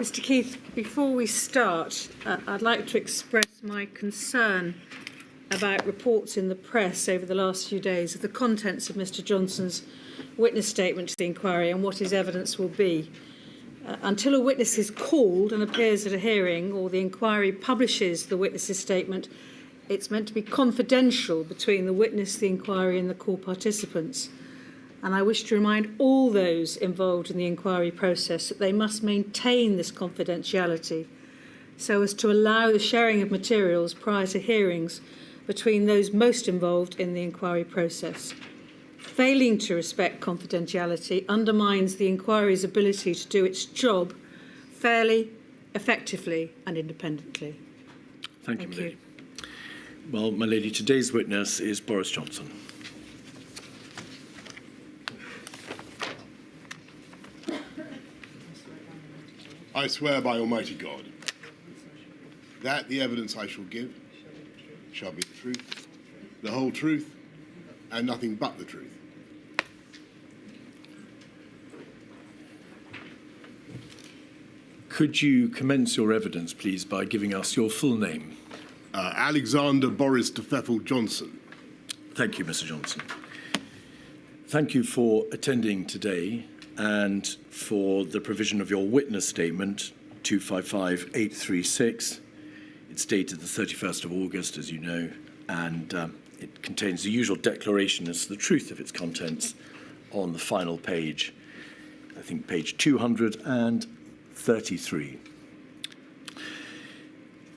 Mr. Keith, before we start, I'd like to express my concern about reports in the press over the last few days of the contents of Mr. Johnson's witness statement to the inquiry and what his evidence will be. Until a witness is called and appears at a hearing, or the inquiry publishes the witness's statement, it's meant to be confidential between the witness, the inquiry and the call participants. And I wish to remind all those involved in the inquiry process that they must maintain this confidentiality so as to allow the sharing of materials prior to hearings between those most involved in the inquiry process. Failing to respect confidentiality undermines the inquiry's ability to do its job fairly, effectively and independently. Thank you, my lady. Well, my lady, today's witness is Boris Johnson. I swear by Almighty God that the evidence I shall give shall be the truth, the whole truth, and nothing but the truth. Could you commence your evidence, please, by giving us your full name? Alexander Boris favoured Johnson. Thank you, Mr. Johnson. Thank you for attending today and for the provision of your witness statement, 255836. It's dated the 31st of August, as you know, and it contains the usual declaration as to the truth of its contents on the final page, I think page 233.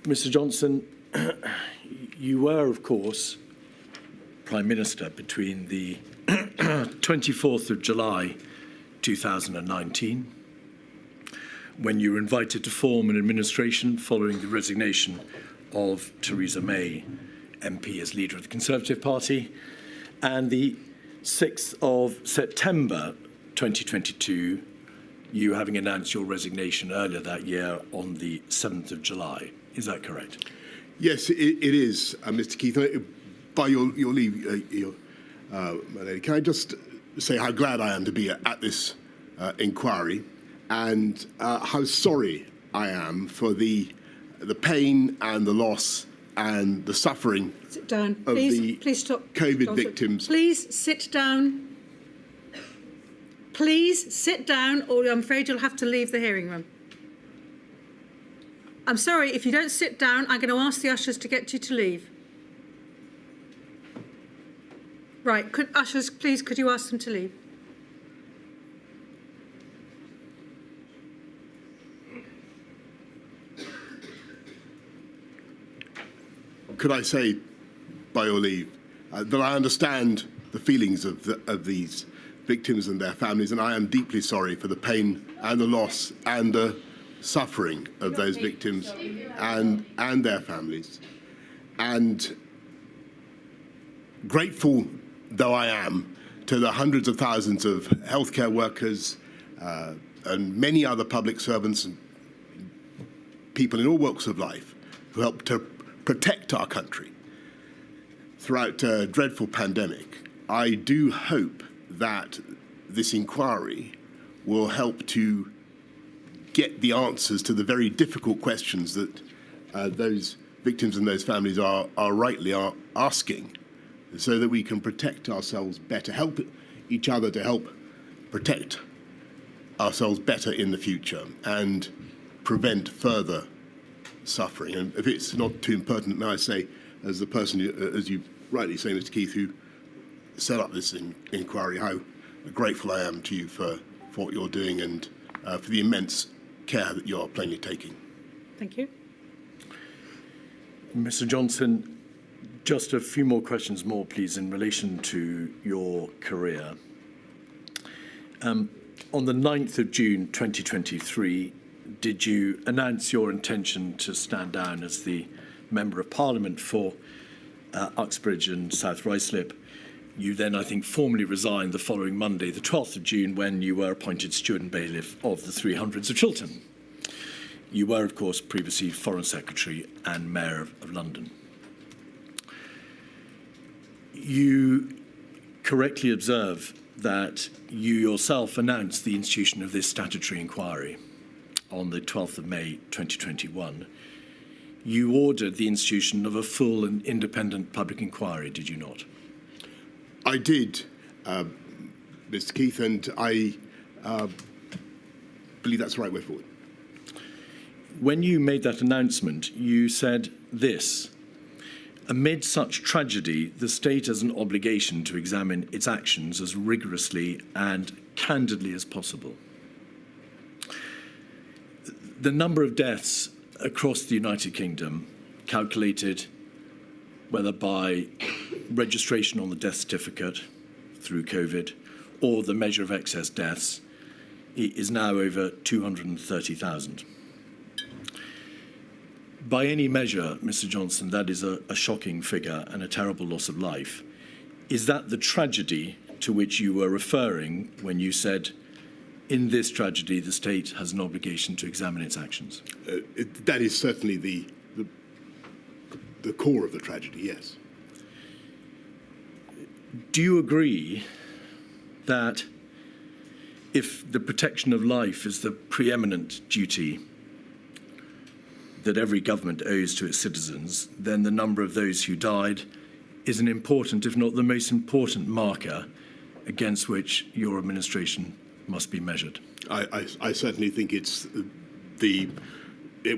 Mr. Johnson, you were, of course, Prime Minister between the 24th of July 2019, when you were invited to form an administration following the resignation of Theresa May, MP, as leader of the Conservative Party, and the 6th of September 2022, you having announced your resignation earlier that year on the 7th of July. Is that correct? Yes, it is, Mr. Keith. By your leave, my lady, can I just say how glad I am to be at this inquiry, and how sorry I am for the pain and the loss and the suffering sit down. of please stop. COVID Johnson. victims. Please sit down. Please sit down, or I'm afraid you'll have to leave the hearing room. I'm sorry, if you don't sit down, I'm going to ask the ushers to get you to leave. Right, ushers, please, could you ask them to leave? Could I say, by your leave, that I understand the feelings of these victims and their families, and I am deeply sorry for the pain and the loss and the suffering of those victims and their families. And grateful though I am to the hundreds of thousands of healthcare workers and many other public servants and people in all walks of life who helped to protect our country throughout a dreadful pandemic, I do hope that this inquiry will help to get the answers to the very difficult questions that those victims and those families are rightly asking, so that we can protect ourselves better, help each other to help protect ourselves better in the future and prevent further suffering. And if it's not too impertinent, may I say, as the person, as you rightly say, Mr. Keith, who set up this inquiry, how grateful I am to you for what you're doing and for the immense care that you're plainly taking. Thank you. Mr. Johnson, just a few more questions more, please, in relation to your career. On the 9th of June 2023, did you announce your intention to stand down as the Member of Parliament for Uxbridge and South Ruislip? You then, I think, formally resigned the following Monday, the 12th of June, when you were appointed Steward and Bailiff of the 300s of Chiltern. You were, of course, previously Foreign Secretary and Mayor of London. You correctly observe that you yourself announced the institution of this statutory inquiry. on the 12th of May 2021, you ordered the institution of a full and independent public inquiry, did you not? I did, Mr. Keith, and I believe that's the right way forward. When you made that announcement, you said this: amid such tragedy, the state has an obligation to examine its actions as rigorously and candidly as possible. The number of deaths across the United Kingdom, calculated whether by registration on the death certificate through COVID or the measure of excess deaths, is now over 230,000. By any measure, Mr. Johnson, that is a shocking figure and a terrible loss of life. Is that the tragedy to which you were referring when you said, in this tragedy, the state has an obligation to examine its actions? That is certainly the core of the tragedy, yes. Do you agree that if the protection of life is the preeminent duty that every government owes to its citizens, then the number of those who died is an important, if not the most important, marker against which your administration must be measured? I certainly think it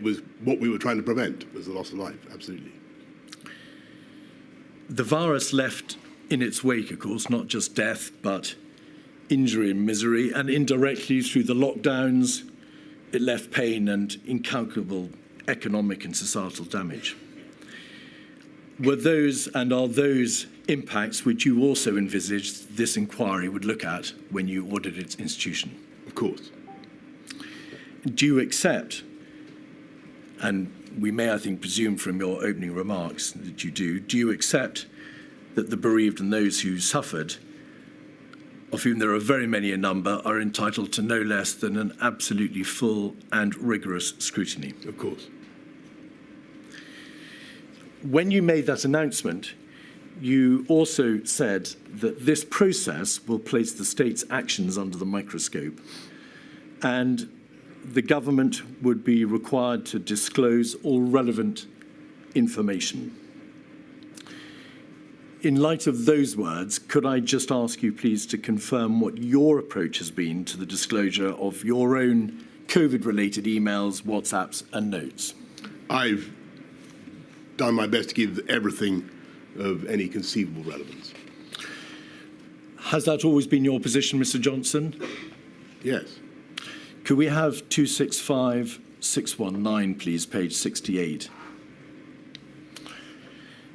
was what we were trying to prevent, was the loss of life, absolutely. The virus left in its wake, of course, not just death, but injury and misery, and indirectly through the lockdowns, it left pain and incalculable economic and societal damage. Were those and are those impacts which you also envisaged this inquiry would look at when you ordered its institution? Of course. Do you accept, and we may, I think, presume from your opening remarks that you do you accept that the bereaved and those who suffered, of whom there are very many in number, are entitled to no less than an absolutely full and rigorous scrutiny? Of course. When you made that announcement, you also said that this process will place the state's actions under the microscope, and the government would be required to disclose all relevant information. In light of those words, could I just ask you, please, to confirm what your approach has been to the disclosure of your own COVID-related emails, WhatsApps, and notes? I've done my best to give everything of any conceivable relevance. Has that always been your position, Mr. Johnson? Yes. Could we have 265619, please, page 68?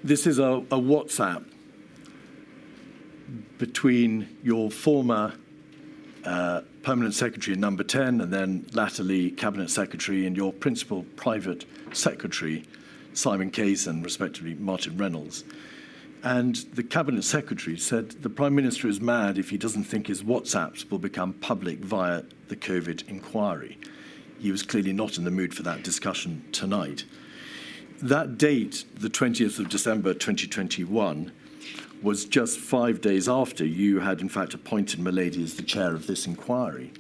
This is a WhatsApp between your former Permanent Secretary, number 10, and then latterly Cabinet Secretary, and your principal private secretary, Simon Case, and respectively Martin Reynolds. And the Cabinet Secretary said the Prime Minister is mad if he doesn't think his WhatsApps will become public via the COVID inquiry. He was clearly not in the mood for that discussion tonight. That date, the 20th of December 2021, was just 5 days after you had in fact appointed Milady as the chair of this inquiry.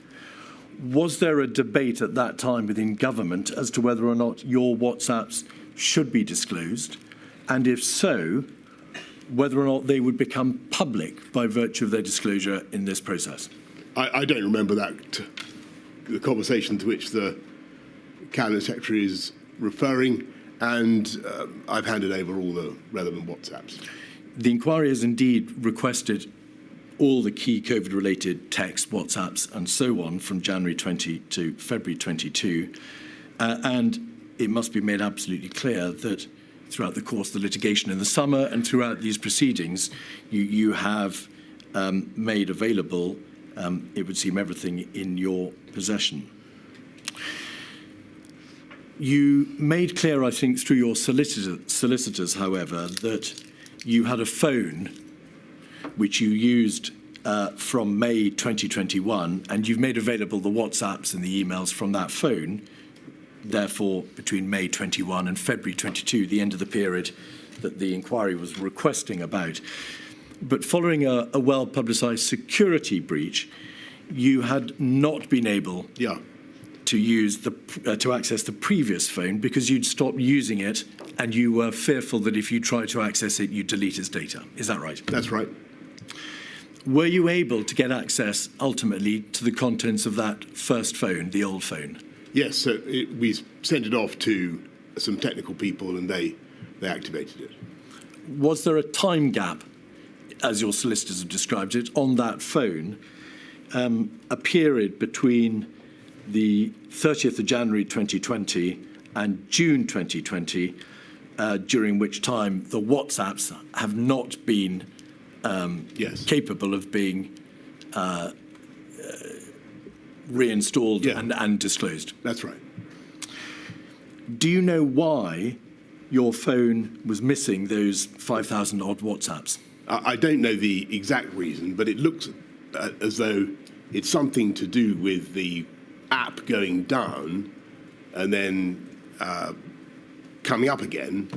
Was there a debate at that time within government as to whether or not your WhatsApps should be disclosed, and if so, whether or not they would become public by virtue of their disclosure in this process? I don't remember the conversation to which the Cabinet Secretary is referring, and I've handed over all the relevant WhatsApps. The inquiry has indeed requested all the key COVID-related texts, WhatsApps, and so on from January 20 to February 22, and it must be made absolutely clear that throughout the course of the litigation in the summer and throughout these proceedings, you have made available, it would seem, everything in your possession. You made clear, I think, through your solicitors, however, that you had a phone which you used from May 2021, and you've made available the WhatsApps and the emails from that phone. Therefore, between May 21 and February 22, the end of the period that the inquiry was requesting about. But following a well-publicised security breach, you had not been able to use to access the previous phone because you'd stopped using it and you were fearful that if you tried to access it, you'd delete his data. Is that right? That's right. Were you able to get access ultimately to the contents of that first phone, the old phone? Yes, so we sent it off to some technical people and they activated it. Was there a time gap, as your solicitors have described it, on that phone, a period between the 30th of January 2020 and June 2020, during which time the WhatsApps have not been Yes. capable of being reinstalled and disclosed? That's right. Do you know why your phone was missing those 5,000 odd WhatsApps? I don't know the exact reason, but it looks as though it's something to do with the app going down and then coming up again,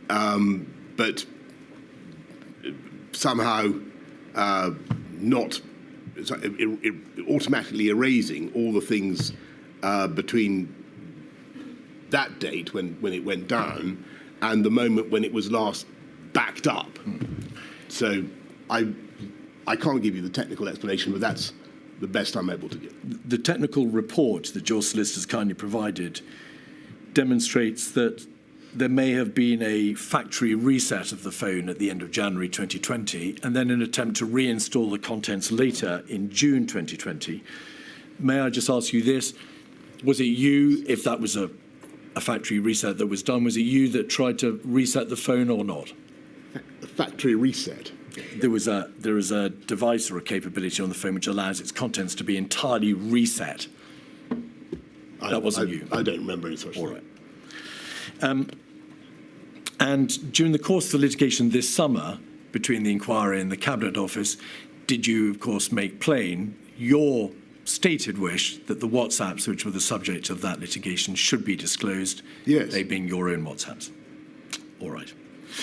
but somehow not automatically erasing all the things between that date when it went down and the moment when it was last backed up. So I can't give you the technical explanation, but that's the best I'm able to give. The technical report that your solicitors kindly provided demonstrates that there may have been a factory reset of the phone at the end of January 2020 and then an attempt to reinstall the contents later in June 2020. May I just ask you this? Was it you, if that was a factory reset that was done, was it you that tried to reset the phone or not? A factory reset? There is a device or a capability on the phone which allows its contents to be entirely reset. That wasn't you. I don't remember any such thing. All right. And during the course of the litigation this summer, between the inquiry and the Cabinet Office, did you, of course, make plain your stated wish that the WhatsApps, which were the subject of that litigation, should be disclosed? Yes. They being your own WhatsApps. All right.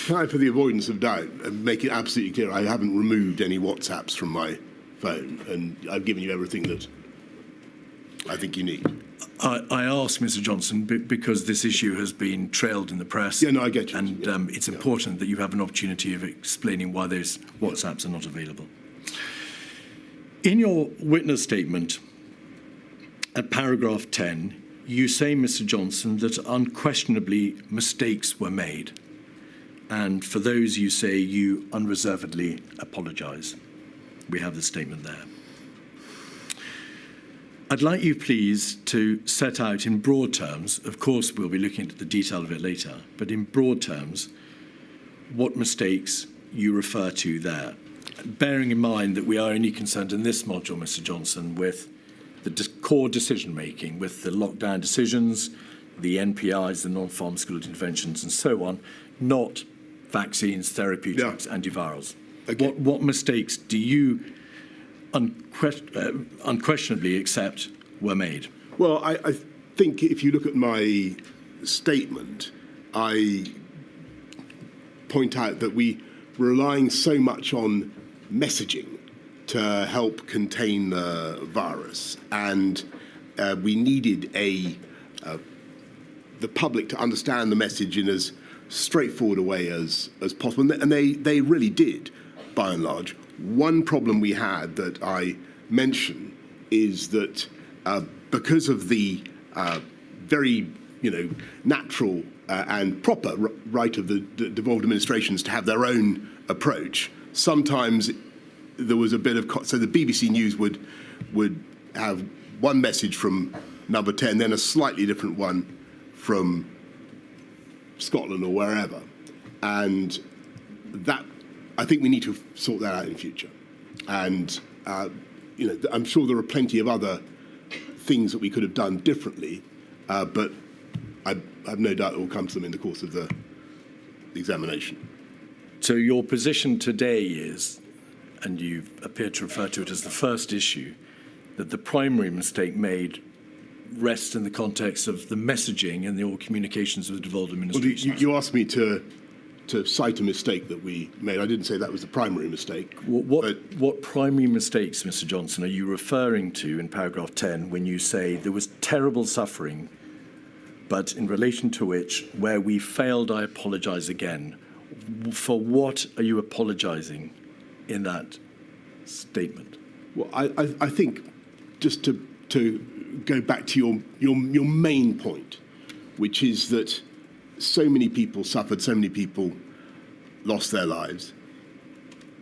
Can I, for the avoidance of doubt, make it absolutely clear I haven't removed any WhatsApps from my phone, and I've given you everything that I think you need. I ask, Mr. Johnson, because this issue has been trailed in the press. Yeah, no, I get you. And it's important that you have an opportunity of explaining why those WhatsApps are not available. In your witness statement, at paragraph 10, you say, Mr. Johnson, that unquestionably mistakes were made. And for those, you say you unreservedly apologise. We have the statement there. I'd like you, please, to set out in broad terms, of course we'll be looking at the detail of it later, but in broad terms, what mistakes you refer to there. Bearing in mind that we are only concerned in this module, Mr. Johnson, with the core decision-making, with the lockdown decisions, the NPIs, the non-pharmaceutical interventions and so on, not vaccines, therapeutics, antivirals. Okay. What mistakes do you unquestionably accept were made? Well, I think if you look at my statement, I point out that we were relying so much on messaging to help contain the virus, and we needed the public to understand the message in as straightforward a way as possible, and they really did, by and large. One problem we had that I mention is that because of the very natural and proper right of the devolved administrations to have their own approach, sometimes there was a bit of so the BBC News would have one message from number 10, then a slightly different one from Scotland or wherever, and that I think we need to sort that out in future. And I'm sure there are plenty of other things that we could have done differently, but I have no doubt it will come to them in the course of the examination. So your position today is, and you appear to refer to it as the first issue, that the primary mistake made rests in the context of the messaging and the all communications of the devolved administration. Well, you asked me to to cite a mistake that we made. I didn't say that was the primary mistake. What primary mistakes, Mr. Johnson, are you referring to in paragraph 10 when you say there was terrible suffering, but in relation to which, where we failed, I apologise again? For what are you apologising in that statement? Well, I think just to go back to your main point, which is that so many people suffered, so many people lost their lives.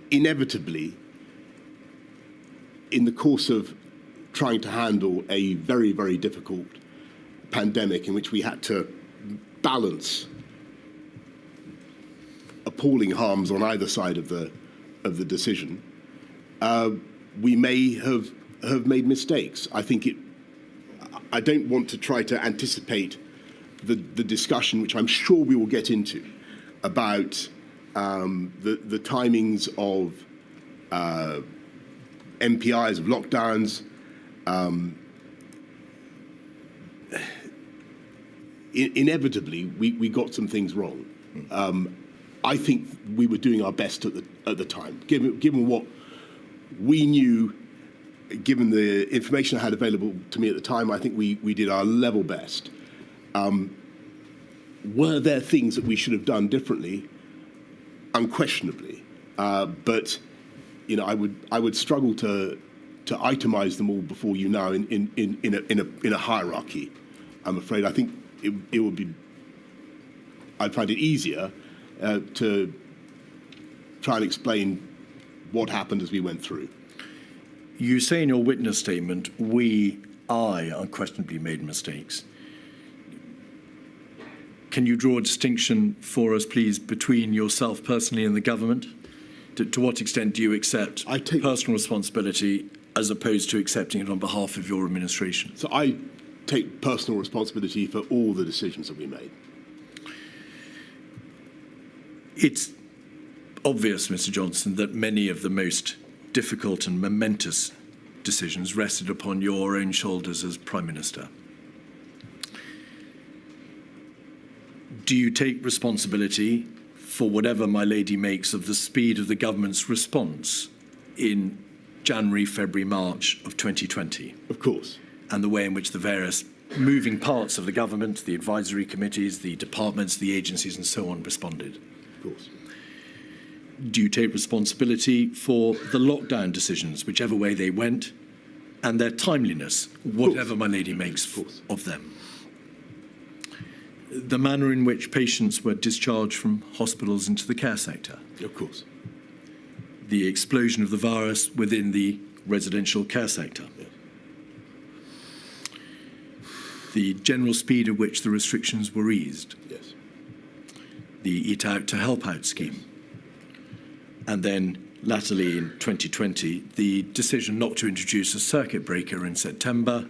Inevitably, in the course of trying to handle a very, very difficult pandemic in which we had to balance appalling harms on either side of the decision, we may have made mistakes. I don't want to try to anticipate the discussion, which I'm sure we will get into, about the timings of MPIs, of lockdowns. Inevitably, we got some things wrong. I think we were doing our best at the time, given what we knew, given the information I had available to me at the time. I think we did our level best. Were there things that we should have done differently? Unquestionably, but I would struggle to itemise them all before you now in a hierarchy. I'm afraid. I think it would be. I'd find it easier to try and explain what happened as we went through. You say in your witness statement, I unquestionably made mistakes. Can you draw a distinction for us, please, between yourself personally and the government? To what extent do you accept personal responsibility as opposed to accepting it on behalf of your administration? So I take personal responsibility for all the decisions that we made. It's obvious, Mr. Johnson, that many of the most difficult and momentous decisions rested upon your own shoulders as Prime Minister. Do you take responsibility for whatever my lady makes of the speed of the government's response in January, February, March of 2020? Of course. And the way in which the various moving parts of the government, the advisory committees, the departments, the agencies and so on responded? Of course. Do you take responsibility for the lockdown decisions, whichever way they went, and their timeliness, whatever my lady makes of them? The manner in which patients were discharged from hospitals into the care sector? Of course. The explosion of the virus within the residential care sector? Yes. The general speed at which the restrictions were eased? Yes. The Eat Out to Help Out scheme? And then, latterly in 2020, the decision not to introduce a circuit breaker in September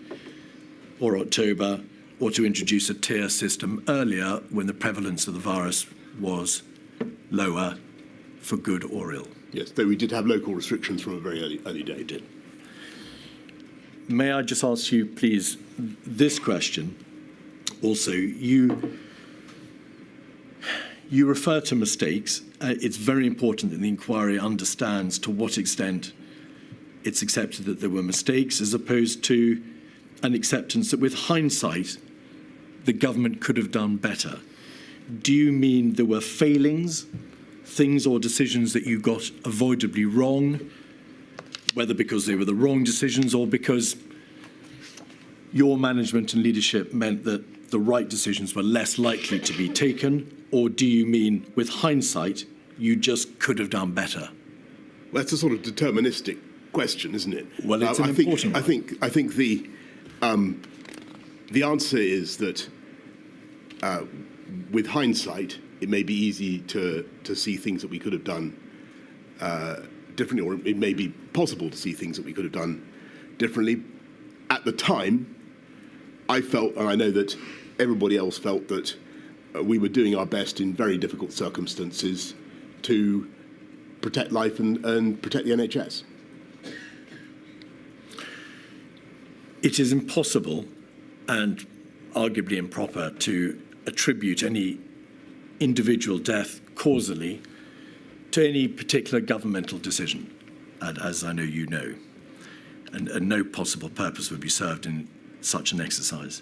or October, or to introduce a tier system earlier when the prevalence of the virus was lower, for good or ill. Yes, though we did have local restrictions from a very early day. We did. May I just ask you, please, this question? Also, you refer to mistakes. It's very important that the inquiry understands to what extent it's accepted that there were mistakes, as opposed to an acceptance that, with hindsight, the government could have done better. Do you mean there were failings, things or decisions that you got avoidably wrong, whether because they were the wrong decisions or because your management and leadership meant that the right decisions were less likely to be taken? Or do you mean, with hindsight, you just could have done better? Well, that's a sort of deterministic question, isn't it? Well, it's an important one. I think the answer is that with hindsight, it may be easy to see things that we could have done differently, or it may be possible to see things that we could have done differently. At the time, I felt, and I know that everybody else felt, that we were doing our best in very difficult circumstances to protect life and protect the NHS. It is impossible and arguably improper to attribute any individual death causally to any particular governmental decision, and as I know you know, and no possible purpose would be served in such an exercise.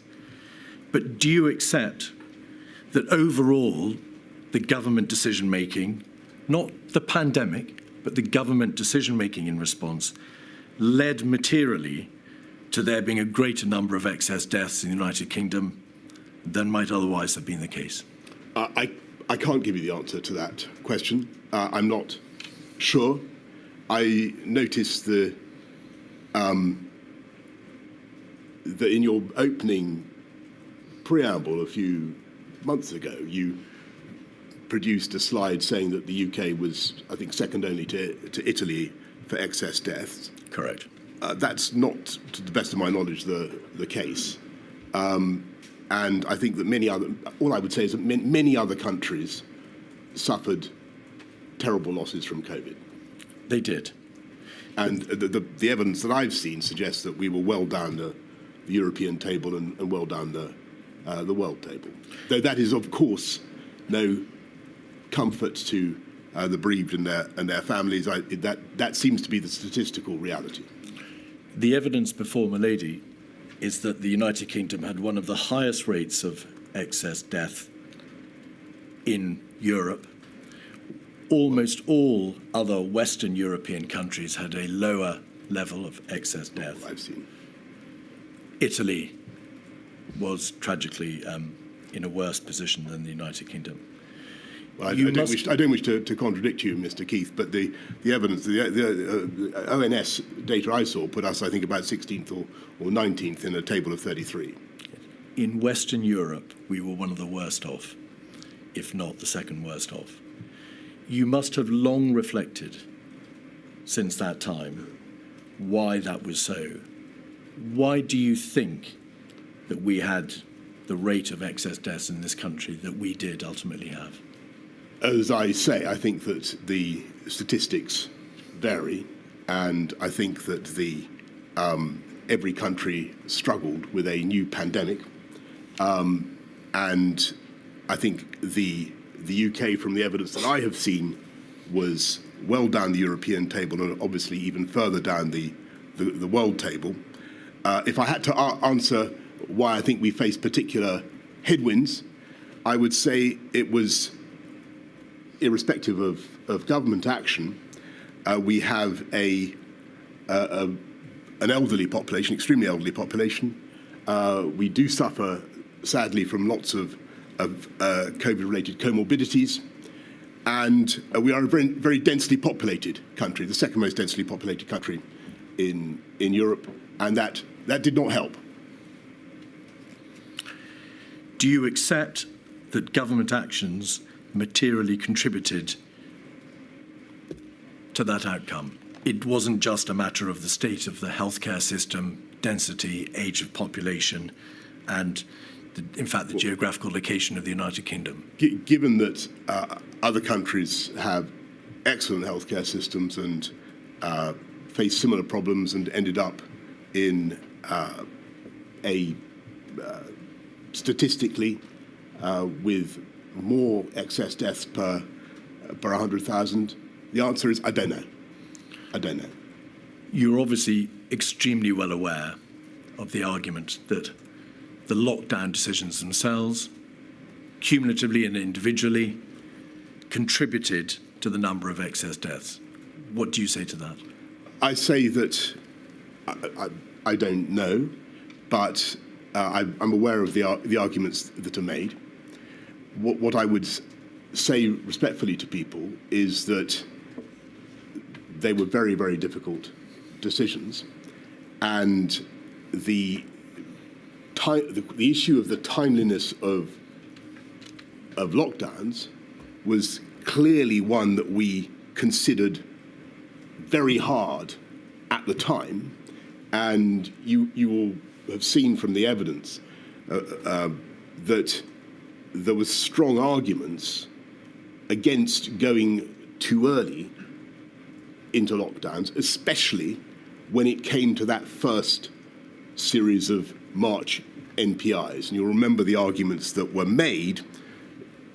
But do you accept that overall the government decision-making, not the pandemic, but the government decision-making in response, led materially to there being a greater number of excess deaths in the United Kingdom than might otherwise have been the case? I can't give you the answer to that question. I'm not sure. I noticed that in your opening preamble a few months ago, you produced a slide saying that the UK was, I think, second only to Italy for excess deaths. Correct. That's not, to the best of my knowledge, the case. And I think that all I would say is that many other countries suffered terrible losses from COVID. They did. And the evidence that I've seen suggests that we were well down the European table and well down the world table. Though that is, of course, no comfort to the bereaved and their families. That seems to be the statistical reality. The evidence before Milady is that the United Kingdom had one of the highest rates of excess death in Europe. Almost all other Western European countries had a lower level of excess death. I've seen. Italy was tragically in a worse position than the United Kingdom. Well, I don't wish to contradict you, Mr. Keith, but the evidence, the ONS data I saw put us, I think, about 16th or 19th in a table of 33. In Western Europe, we were one of the worst off, if not the second worst off. You must have long reflected since that time why that was so. Why do you think that we had the rate of excess deaths in this country that we did ultimately have? As I say, I think that the statistics vary, and I think that every country struggled with a new pandemic, and I think the UK, from the evidence that I have seen, was well down the European table and obviously even further down the world table. If I had to answer why I think we faced particular headwinds, I would say it was, irrespective of government action, we have an elderly population, extremely elderly population. We do suffer, sadly, from lots of COVID-related comorbidities, and we are a very, very densely populated country, the second most densely populated country in Europe, and that did not help. Do you accept that government actions materially contributed to that outcome? It wasn't just a matter of the state of the healthcare system, density, age of population, and in fact the geographical location of the United Kingdom. Given that other countries have excellent healthcare systems and face similar problems and ended up in statistically with more excess deaths per 100,000? The answer is I don't know. I don't know. You're obviously extremely well aware of the argument that the lockdown decisions themselves, cumulatively and individually, contributed to the number of excess deaths. What do you say to that? I say that I don't know, but I'm aware of the arguments that are made. What I would say respectfully to people is that they were very, very difficult decisions, and the issue of the timeliness of lockdowns was clearly one that we considered very hard at the time, and you will have seen from the evidence that there were strong arguments against going too early into lockdowns, especially when it came to that first series of March NPIs. And you'll remember the arguments that were made,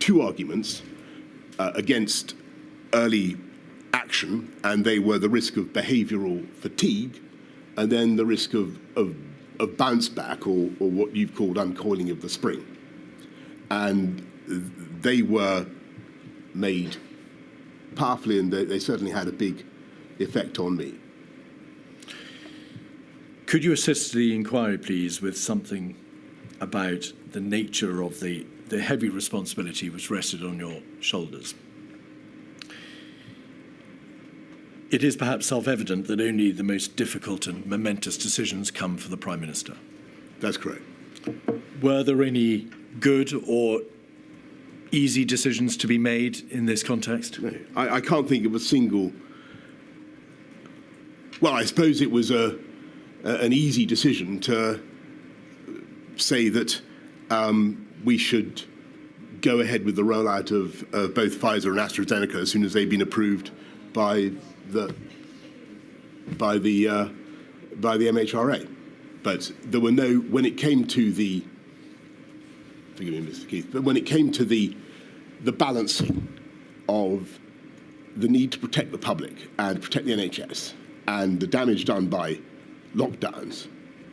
two arguments. against early action, and they were the risk of behavioural fatigue, and then the risk of bounce back, or what you've called uncoiling of the spring. And they were made powerfully, and they certainly had a big effect on me. Could you assist the inquiry, please, with something about the nature of the heavy responsibility which rested on your shoulders? It is perhaps self-evident that only the most difficult and momentous decisions come for the Prime Minister. That's correct. Were there any good or easy decisions to be made in this context? No, I can't think of a single. Well, I suppose it was an easy decision to say that we should go ahead with the rollout of both Pfizer and AstraZeneca as soon as they've been approved by the MHRA. But there were no, when it came to the, forgive me, Mr. Keith, but when it came to the balancing of the need to protect the public and protect the NHS and the damage done by lockdowns,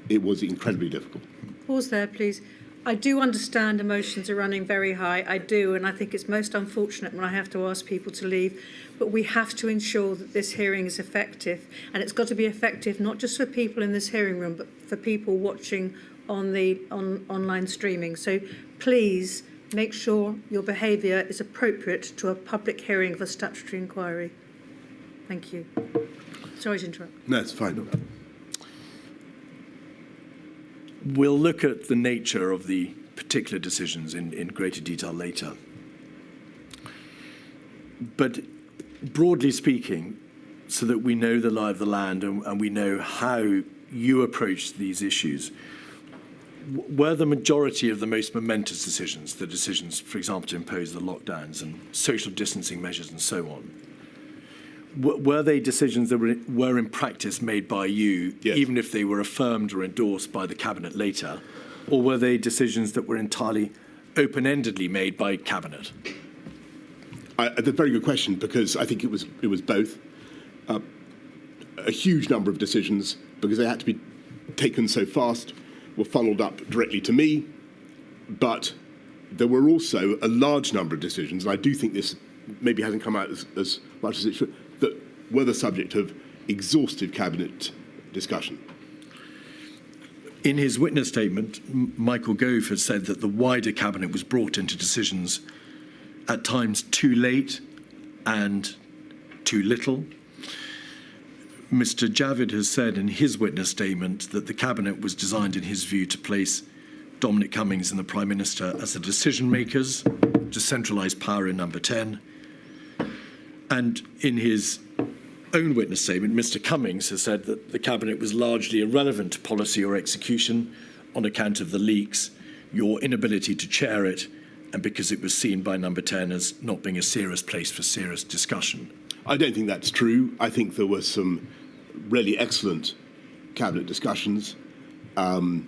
it was incredibly difficult. Pause there, please. I do understand emotions are running very high. I do, and I think it's most unfortunate when I have to ask people to leave. But we have to ensure that this hearing is effective, and it's got to be effective not just for people in this hearing room, but for people watching on the online streaming. So please make sure your behaviour is appropriate to a public hearing of a statutory inquiry. Thank you. Sorry to interrupt. No, it's fine. We'll look at the nature of the particular decisions in greater detail later. But broadly speaking, so that we know the lie of the land and we know how you approach these issues, were the majority of the most momentous decisions, the decisions, for example, to impose the lockdowns and social distancing measures and so on, were they decisions that were in practice made by you, yes, even if they were affirmed or endorsed by the Cabinet later? Or were they decisions that were entirely open-endedly made by Cabinet? That's a very good question, because I think it was both. A huge number of decisions, because they had to be taken so fast, were funneled up directly to me. But there were also a large number of decisions, and I do think this maybe hasn't come out as much as it should, that were the subject of exhaustive Cabinet discussion. In his witness statement, Michael Gove has said that the wider Cabinet was brought into decisions at times too late and too little. Mr. Javid has said in his witness statement that the Cabinet was designed, in his view, to place Dominic Cummings and the Prime Minister as the decision makers, to centralise power in Number 10. And in his own witness statement, Mr. Cummings has said that the Cabinet was largely irrelevant to policy or execution on account of the leaks, your inability to chair it, and because it was seen by Number 10 as not being a serious place for serious discussion. I don't think that's true. I think there were some really excellent Cabinet discussions about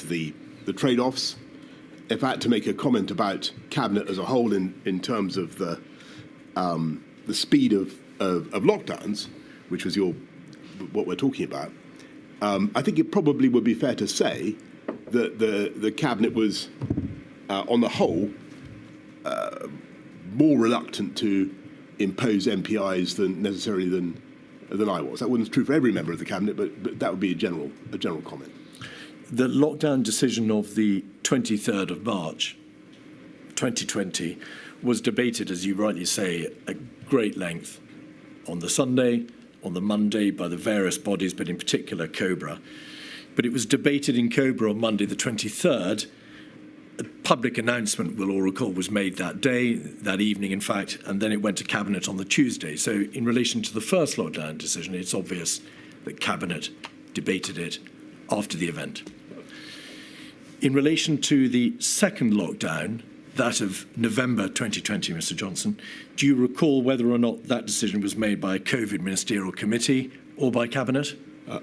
the trade-offs. If I had to make a comment about Cabinet as a whole in terms of the speed of lockdowns, which was what we're talking about, I think it probably would be fair to say that the Cabinet was, on the whole, more reluctant to impose MPIs necessarily than I was. That wasn't true for every member of the Cabinet, but that would be a general comment. The lockdown decision of the 23rd of March, 2020, was debated, as you rightly say, at great length on the Sunday, on the Monday, by the various bodies, but in particular COBRA. But it was debated in COBRA on Monday the 23rd. A public announcement, we'll all recall, was made that day, that evening, in fact, and then it went to Cabinet on the Tuesday. So in relation to the first lockdown decision, it's obvious that Cabinet debated it after the event. In relation to the second lockdown, that of November 2020, Mr. Johnson, do you recall whether or not that decision was made by a COVID ministerial committee or by Cabinet?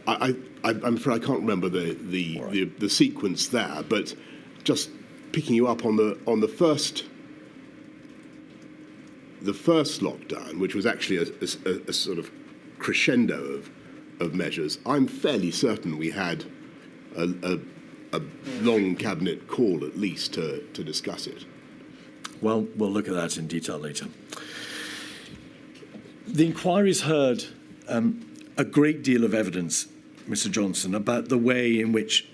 I'm afraid I can't remember the sequence there, but just picking you up on the first the first lockdown, which was actually a sort of crescendo of measures, I'm fairly certain we had a long cabinet call at least to discuss it. Well, we'll look at that in detail later. The inquiry's heard a great deal of evidence, Mr. Johnson, about the way in which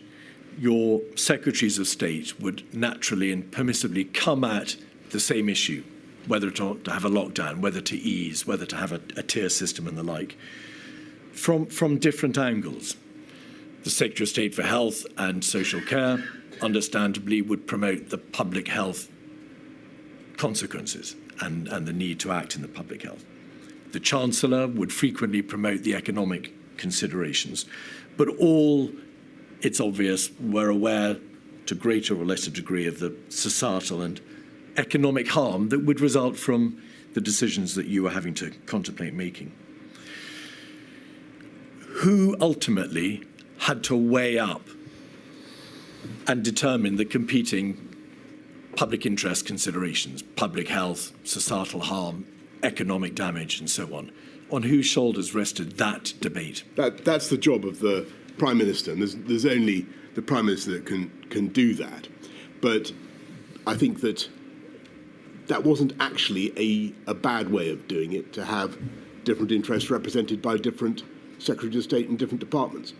your secretaries of state would naturally and permissibly come at the same issue, whether to have a lockdown, whether to ease, whether to have a tier system and the like, from different angles. The Secretary of State for Health and Social Care, understandably, would promote the public health consequences and the need to act in the public health. The Chancellor would frequently promote the economic considerations, but all, it's obvious, were aware to greater or lesser degree of the societal and economic harm that would result from the decisions that you were having to contemplate making. Who ultimately had to weigh up and determine the competing public interest considerations, public health, societal harm, economic damage, and so on? On whose shoulders rested that debate? That's the job of the Prime Minister, and there's only the Prime Minister that can do that. But I think that wasn't actually a bad way of doing it, to have different interests represented by different Secretaries of State in different departments.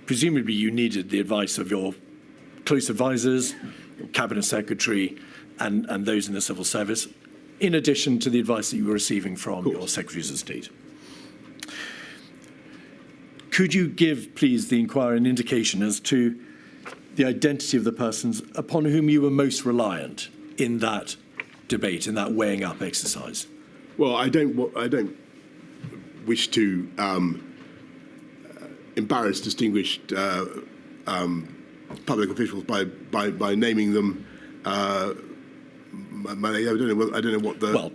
Presumably you needed the advice of your close advisors, your Cabinet Secretary, and those in the civil service, in addition to the advice that you were receiving from your Secretaries of State. Could you give, please, the inquirer an indication as to the identity of the persons upon whom you were most reliant in that debate, in that weighing up exercise? Well, I don't wish to embarrass distinguished public officials by naming them. I don't know what the. Well,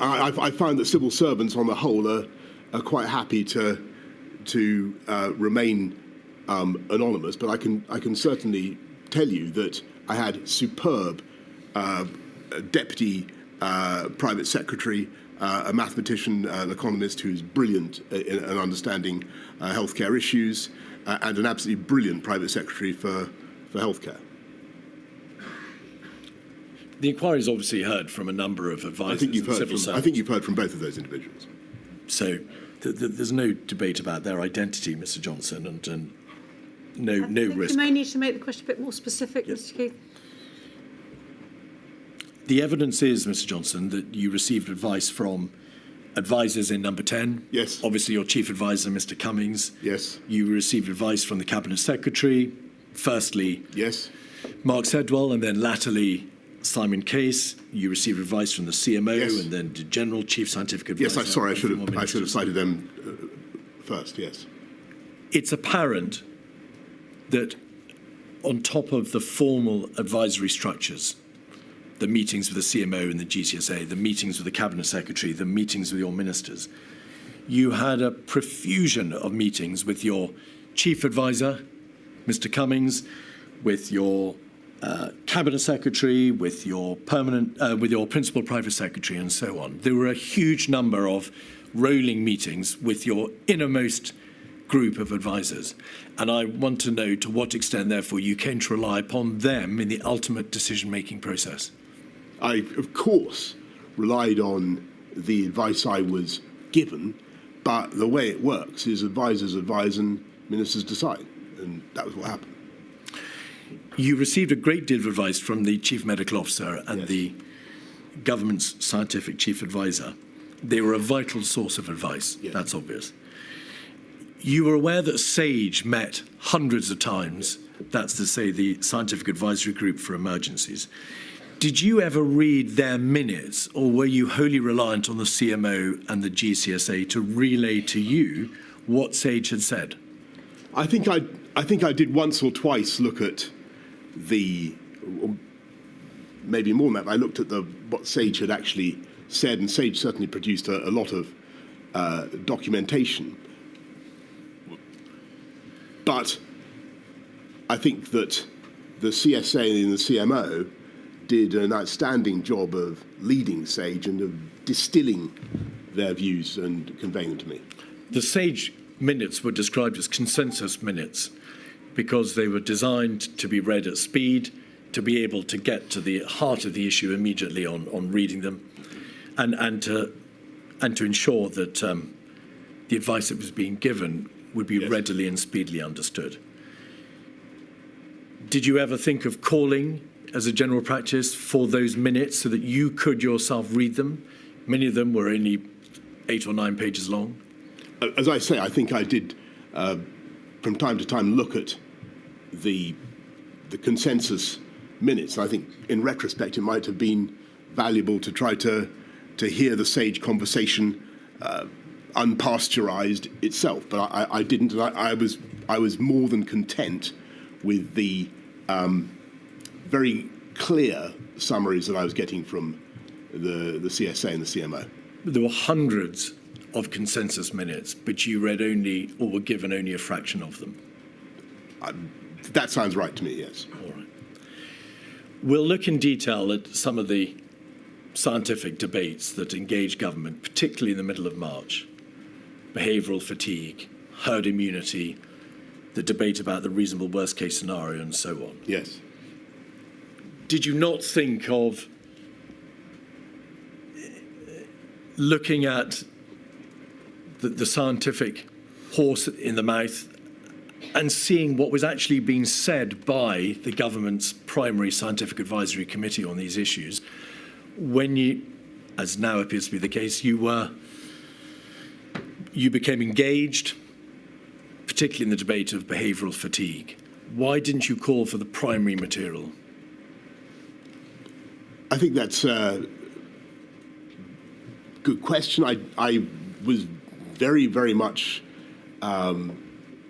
I find that civil servants, on the whole, are quite happy to remain anonymous. But I can certainly tell you that I had superb deputy private secretary, a mathematician, an economist who's brilliant in understanding healthcare issues, and an absolutely brilliant private secretary for healthcare. the inquiry's obviously heard from a number of advisors and civil servants. I think you've heard from both of those individuals. So there's no debate about their identity, Mr. Johnson, and no risk. You may need to make the question a bit more specific, Yes. Mr. Keith. The evidence is, Mr. Johnson, that you received advice from advisors in number 10. Yes. Obviously, your chief advisor, Mr. Cummings. Yes. You received advice from the Cabinet Secretary. Firstly, Yes. Mark Sedwell, and then latterly Simon Case. You received advice from the CMO, Yes. and then the General Chief Scientific Advisor. Yes, I'm sorry, I should have Ministers. cited them first, yes. It's apparent that on top of the formal advisory structures, the meetings with the CMO and the GCSA, the meetings with the Cabinet Secretary, the meetings with your ministers, you had a profusion of meetings with your Chief Advisor, Mr. Cummings, with your Cabinet Secretary, with your Principal Private Secretary, and so on. There were a huge number of rolling meetings with your innermost group of advisors. And I want to know to what extent, therefore, you came to rely upon them in the ultimate decision-making process. I, of course, relied on the advice I was given, but the way it works is advisors advise and ministers decide, and that was what happened. You received a great deal of advice from the Chief Medical Officer and Yes. the government's scientific chief advisor. They were a vital source of advice, Yes. That's obvious. You were aware that SAGE met hundreds of times, that's to say the Scientific Advisory Group for Emergencies. Did you ever read their minutes, or were you wholly reliant on the CMO and the GCSA to relay to you what SAGE had said? I think I did once or twice look at or maybe more than that. I looked at what SAGE had actually said, and SAGE certainly produced a lot of documentation. But I think that the CSA and the CMO did an outstanding job of leading SAGE and of distilling their views and conveying them to me. The SAGE minutes were described as consensus minutes because they were designed to be read at speed, to be able to get to the heart of the issue immediately on reading them, and to ensure that the advice that was being given would be readily and speedily understood. Did you ever think of calling as a general practice for those minutes so that you could yourself read them? Many of them were only 8 or 9 pages long. As I say, I think I did, from time to time, look at the consensus minutes. I think, in retrospect, it might have been valuable to try to hear the SAGE conversation unpasteurized itself. But I didn't. And I was more than content with the very clear summaries that I was getting from the CSA and the CMO. There were hundreds of consensus minutes, but you read only, or were given only a fraction of them. That sounds right to me, yes. All right. We'll look in detail at some of the scientific debates that engage government, particularly in the middle of March. Behavioural fatigue, herd immunity, the debate about the reasonable worst-case scenario, and so on. Yes. Did you not think of looking at the scientific horse in the mouth and seeing what was actually being said by the government's primary scientific advisory committee on these issues when you, as now appears to be the case, you became engaged, particularly in the debate of behavioural fatigue? Why didn't you call for the primary material? I think that's a good question. I was very, very much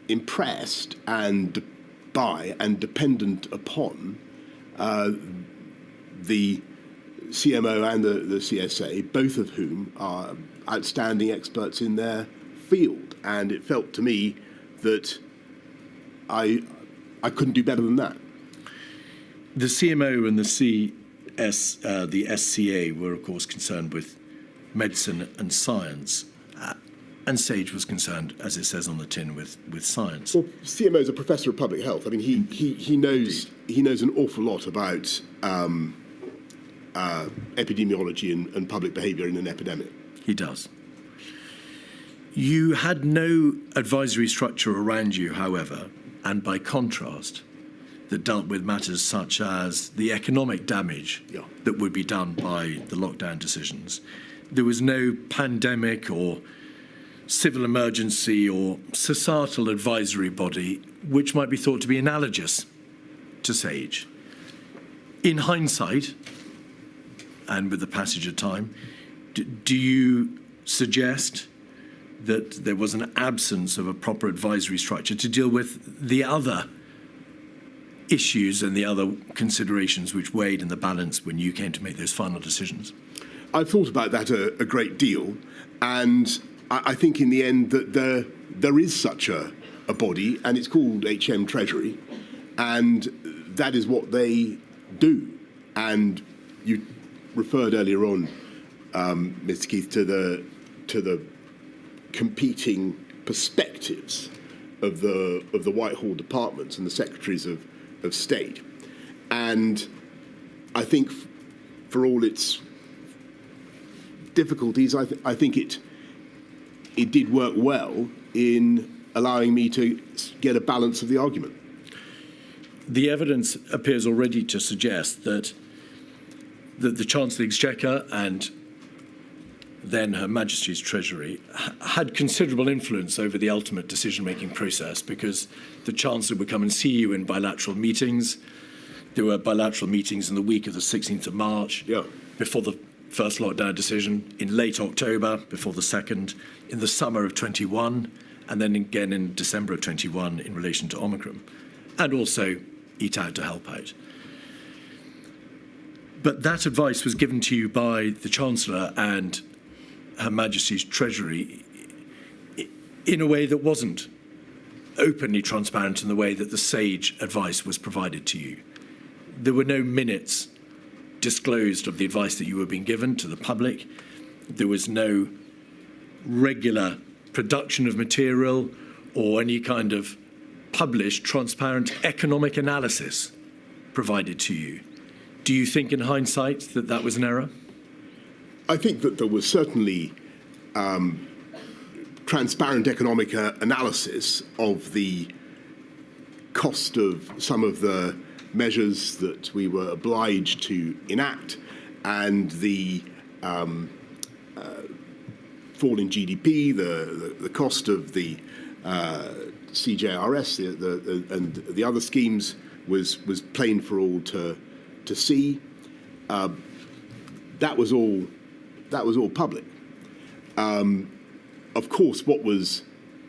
impressed by and dependent upon the CMO and the CSA, both of whom are outstanding experts in their field. And it felt to me that I couldn't do better than that. The CMO and the SCA were, of course, concerned with medicine and science, and SAGE was concerned, as it says on the tin, with science. Well, CMO is a professor of public health. I mean, he knows an awful lot about epidemiology and public behaviour in an epidemic. He does. You had no advisory structure around you, however, and by contrast, that dealt with matters such as the economic damage that would be done by the lockdown decisions. There was no pandemic or civil emergency or societal advisory body which might be thought to be analogous to SAGE. In hindsight, and with the passage of time, do you suggest that there was an absence of a proper advisory structure to deal with the other issues and the other considerations which weighed in the balance when you came to make those final decisions? I've thought about that a great deal, and I think in the end that there is such a body, and it's called HM Treasury, and that is what they do. And you referred earlier on, Mr. Keith, to the competing perspectives of the Whitehall departments and the secretaries of state, and I think for all its difficulties, I think it did work well in allowing me to get a balance of the argument. The evidence appears already to suggest that the Chancellor of the Exchequer and then Her Majesty's Treasury had considerable influence over the ultimate decision-making process, because the Chancellor would come and see you in bilateral meetings. There were bilateral meetings in the week of the 16th of March, before the first lockdown decision, in late October, before the second, in the summer of 21, and then again in December of 21 in relation to Omicron, and also Eat Out to help out. But that advice was given to you by the Chancellor and Her Majesty's Treasury in a way that wasn't openly transparent in the way that the SAGE advice was provided to you. There were no minutes disclosed of the advice that you were being given to the public. There was no regular production of material or any kind of published, transparent economic analysis provided to you. Do you think in hindsight that that was an error? I think that there was certainly transparent economic analysis of the cost of some of the measures that we were obliged to enact and the fall in GDP, the cost of the CJRS and the other schemes was plain for all to see. That was all public. Of course, what was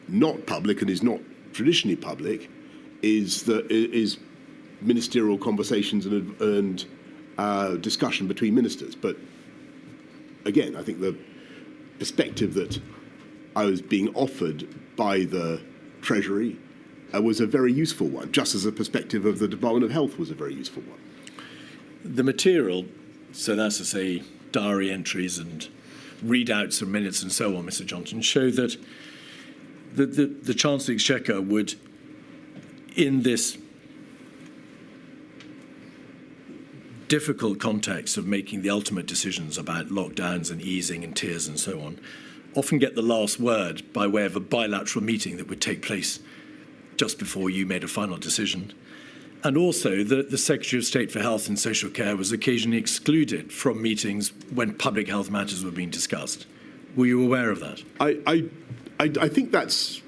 not public and is not traditionally public is ministerial conversations and discussion between ministers. But again, I think the perspective that I was being offered by the Treasury was a very useful one, just as the perspective of the Department of Health was a very useful one. The material, so that's to say diary entries and readouts of minutes and so on, Mr. Johnson, show that the Chancellor of the Exchequer would, in this difficult context of making the ultimate decisions about lockdowns and easing and tiers and so on, often get the last word by way of a bilateral meeting that would take place just before you made a final decision. And also that the Secretary of State for Health and Social Care was occasionally excluded from meetings when public health matters were being discussed. Were you aware of that? I think that's...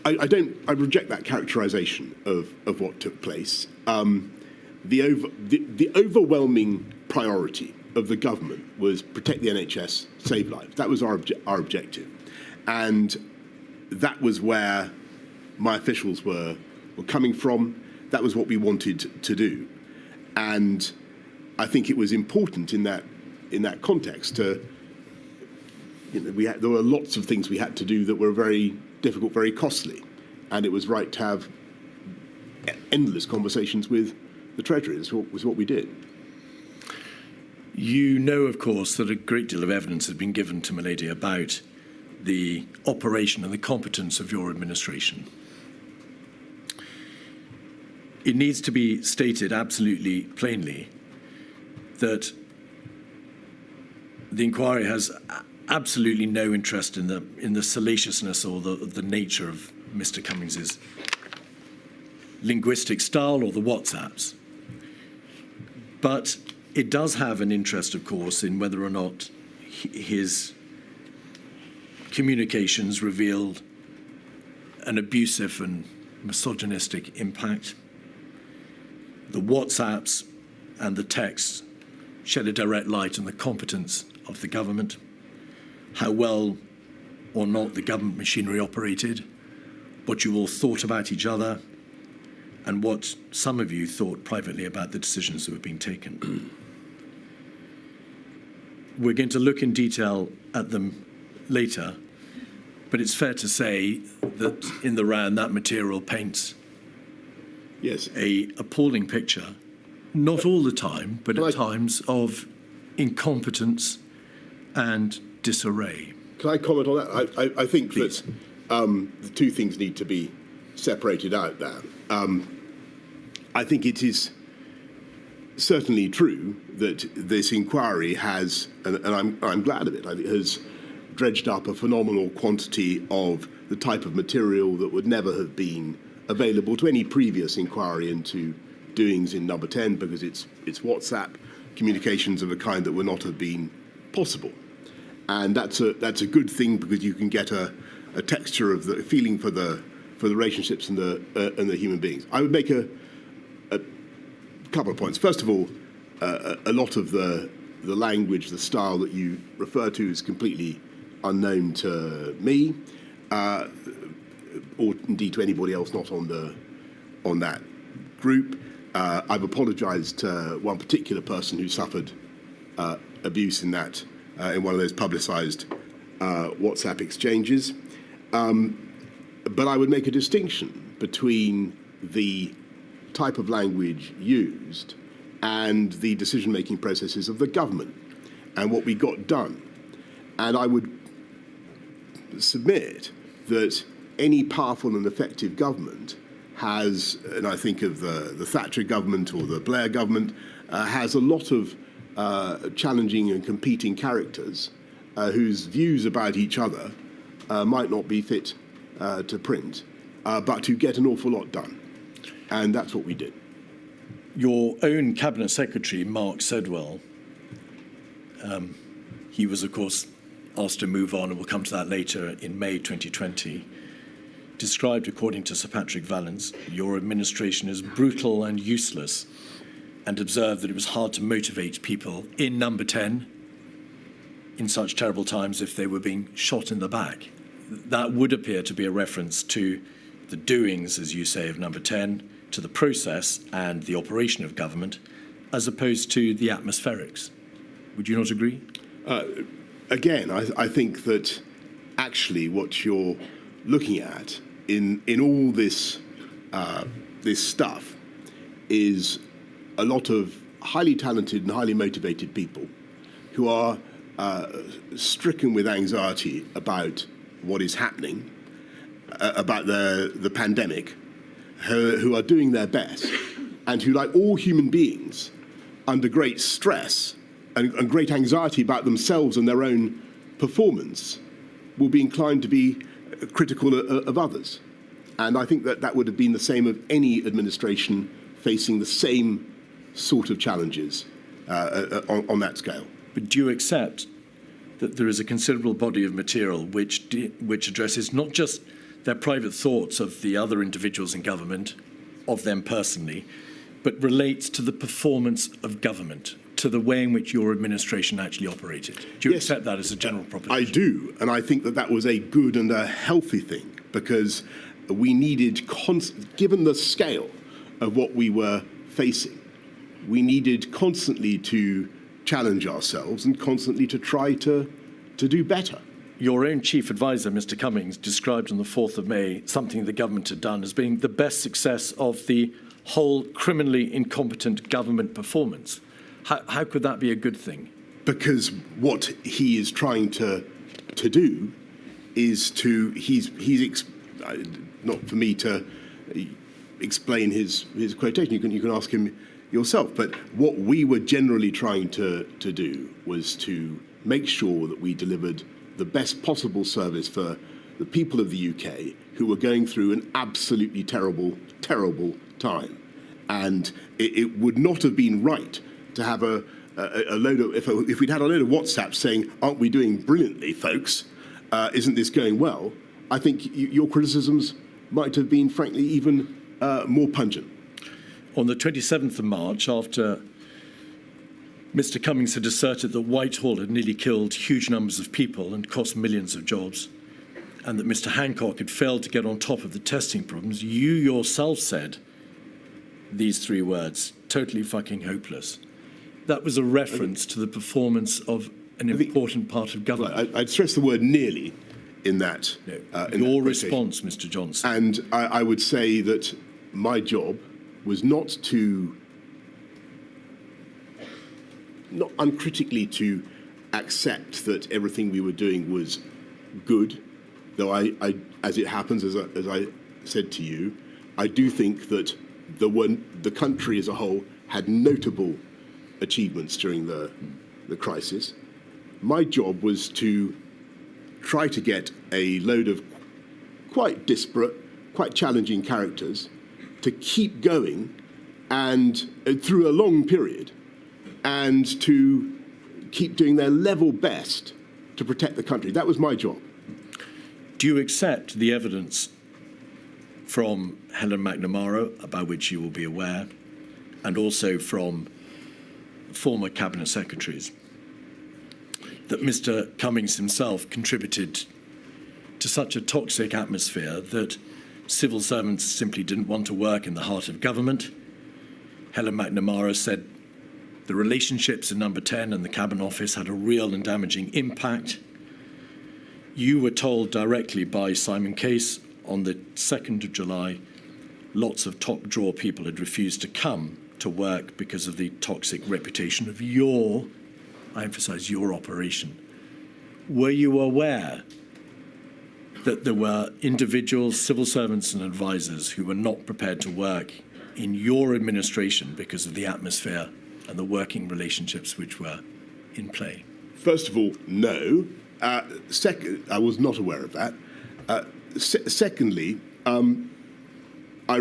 I reject that characterisation of what took place. The overwhelming priority of the government was protect the NHS, save lives. That was our objective. And that was where my officials were coming from. That was what we wanted to do. And I think it was important in that context to, there were lots of things we had to do that were very difficult, very costly. And it was right to have endless conversations with the Treasury. This was what we did. You know, of course, that a great deal of evidence has been given to Milady about the operation and the competence of your administration. It needs to be stated absolutely plainly that the inquiry has absolutely no interest in the salaciousness or the nature of Mr. Cummings's linguistic style or the WhatsApps. But it does have an interest, of course, in whether or not his communications revealed an abusive and misogynistic impact. The WhatsApps and the texts shed a direct light on the competence of the government, how well or not the government machinery operated, what you all thought about each other, and what some of you thought privately about the decisions that were being taken. We're going to look in detail at them later, but it's fair to say that in the round that material paints a appalling picture, not all the time, but at times of incompetence and disarray. Can I comment on that? I think Please. That the two things need to be separated out there. I think it is certainly true that this inquiry has, and I'm glad of it, I think has dredged up a phenomenal quantity of the type of material that would never have been available to any previous inquiry into doings in Number 10, because it's WhatsApp communications of a kind that would not have been possible. And that's a good thing, because you can get a texture of the feeling for the relationships and the human beings. I would make a couple of points. First of all, a lot of the language, the style that you refer to is completely unknown to me, or indeed to anybody else not on that group. I've apologised to one particular person who suffered abuse in one of those publicised WhatsApp exchanges. But I would make a distinction between the type of language used and the decision-making processes of the government and what we got done. And I would submit that any powerful and effective government has, and I think of the Thatcher government or the Blair government, has a lot of challenging and competing characters whose views about each other might not be fit to print, but who get an awful lot done. And that's what we did. Your own Cabinet Secretary, Mark Sedwell, he was, of course, asked to move on, and we'll come to that later, in May 2020, described, according to Sir Patrick Vallance, your administration as brutal and useless, and observed that it was hard to motivate people in Number 10 in such terrible times if they were being shot in the back. That would appear to be a reference to the doings, as you say, of Number 10, to the process and the operation of government, as opposed to the atmospherics. Would you not agree? Again, I think that actually what you're looking at in all this this stuff is a lot of highly talented and highly motivated people who are stricken with anxiety about what is happening, about the pandemic, who are doing their best, and who, like all human beings, under great stress and great anxiety about themselves and their own performance, will be inclined to be critical of others. And I think that that would have been the same of any administration facing the same sort of challenges on that scale. But do you accept that there is a considerable body of material which addresses not just their private thoughts of the other individuals in government, of them personally, but relates to the performance of government, to the way in which your administration actually operated? Do you accept that as a general proposition? I do, and I think that that was a good and a healthy thing, because we needed, given the scale of what we were facing, we needed constantly to challenge ourselves and constantly to try to do better. Your own chief advisor, Mr. Cummings, described on the 4th of May something the government had done as being the best success of the whole criminally incompetent government performance. How could that be a good thing? Because what he is trying to do is to, he's not for me to explain his quotation, you can ask him yourself, but what we were generally trying to do was to make sure that we delivered the best possible service for the people of the UK who were going through an absolutely terrible, terrible time. And it would not have been right to have a load of, if we'd had a load of WhatsApps saying, aren't we doing brilliantly, folks? Isn't this going well? I think your criticisms might have been, frankly, even more pungent. On the 27th of March, after Mr. Cummings had asserted that Whitehall had nearly killed huge numbers of people and cost millions of jobs, and that Mr. Hancock had failed to get on top of the testing problems, you yourself said these 3 words, totally fucking hopeless. That was a reference to the performance of an important part of government. I'd stress the word nearly in that. Your response, Mr. Johnson. And I would say that my job was not uncritically to accept that everything we were doing was good, though I as it happens, as I said to you, I do think that the country as a whole had notable achievements during the crisis. My job was to try to get a load of quite disparate, quite challenging characters to keep going and through a long period, and to keep doing their level best to protect the country. That was my job. Do you accept the evidence from Helen McNamara, about which you will be aware, and also from former cabinet secretaries, that Mr. Cummings himself contributed to such a toxic atmosphere that civil servants simply didn't want to work in the heart of government? Helen McNamara said the relationships in Number 10 and the Cabinet Office had a real and damaging impact. You were told directly by Simon Case on the 2nd of July lots of top drawer people had refused to come to work because of the toxic reputation of your, I emphasize your operation. Were you aware that there were individuals, civil servants and advisors who were not prepared to work in your administration because of the atmosphere and the working relationships which were in play? First of all, no. Second, I was not aware of that. Secondly, I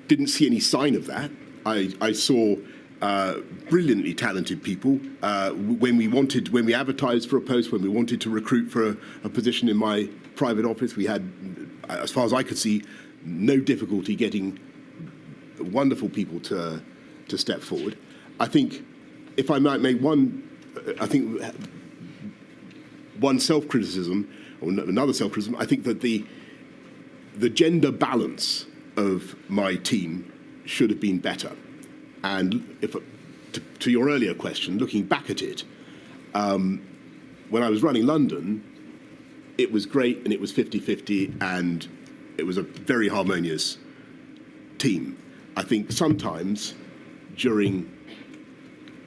didn't see any sign of that. I saw brilliantly talented people. When we advertised for a post, when we wanted to recruit for a position in my private office, we had, as far as I could see, no difficulty getting wonderful people to step forward. I think, if I might make one self-criticism, or another self-criticism, I think that the gender balance of my team should have been better. And to your earlier question, looking back at it, when I was running London, it was great and it was 50-50 and it was a very harmonious team. I think sometimes during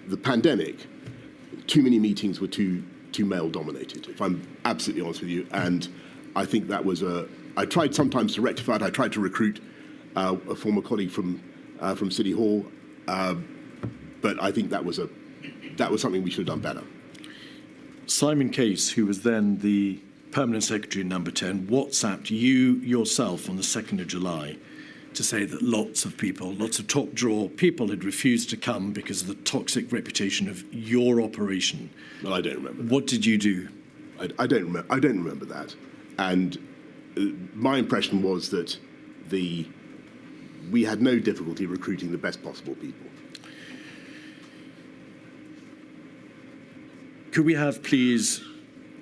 the pandemic, too many meetings were too male-dominated, if I'm absolutely honest with you. And I think that was I tried sometimes to rectify it. I tried to recruit a former colleague from City Hall, but I think that was something we should have done better. Simon Case, who was then the Permanent Secretary in Number 10, WhatsApped you yourself on the 2nd of July to say that lots of people, lots of top drawer people had refused to come because of the toxic reputation of your operation. Well, I don't remember that. What did you do? I don't remember that. And my impression was that we had no difficulty recruiting the best possible people. Could we have, please,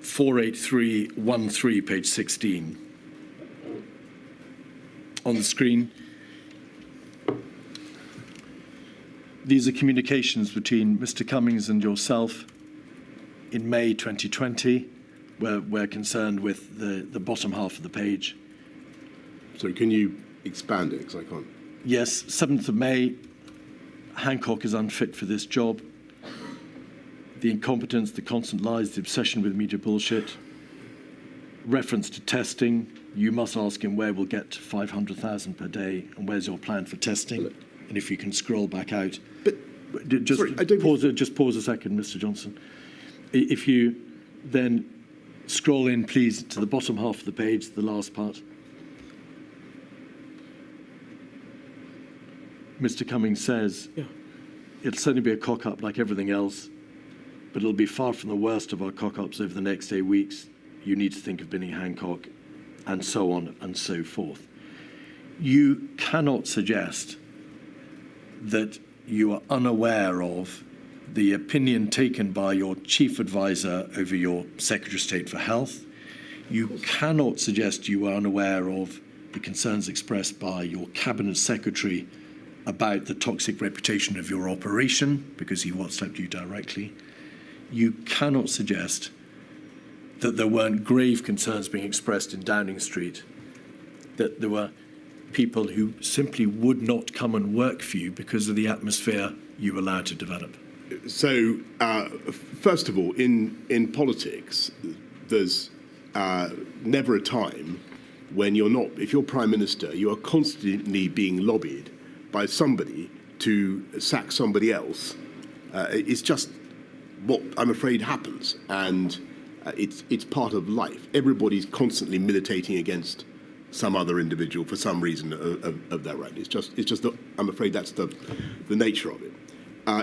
48313, page 16, on the screen? These are communications between Mr. Cummings and yourself in May 2020. We're concerned with the bottom half of the page. Sorry, can you expand it, because I can't? Yes, 7th of May, Hancock is unfit for this job. The incompetence, the constant lies, the obsession with media bullshit. Reference to testing, you must ask him where we'll get 500,000 per day and where's your plan for testing? And if you can scroll back out. Just pause a second, Mr. Johnson. If you then scroll in, please, to the bottom half of the page, the last part. Mr. Cummings says, it'll certainly be a cock-up like everything else, but it'll be far from the worst of our cock-ups over the next 8 weeks. You need to think of binning Hancock, and so on and so forth. You cannot suggest that you are unaware of the opinion taken by your chief advisor over your Secretary of State for Health. You cannot suggest you are unaware of the concerns expressed by your Cabinet Secretary about the toxic reputation of your operation, because he WhatsApped you directly. You cannot suggest that there weren't grave concerns being expressed in Downing Street, that there were people who simply would not come and work for you because of the atmosphere you allowed to develop. So, first of all, in politics, there's never a time when you're not, if you're Prime Minister, you are constantly being lobbied by somebody to sack somebody else. It's just what I'm afraid happens, and it's part of life. Everybody's constantly militating against some other individual for some reason of their own. It's just that I'm afraid that's the nature of it.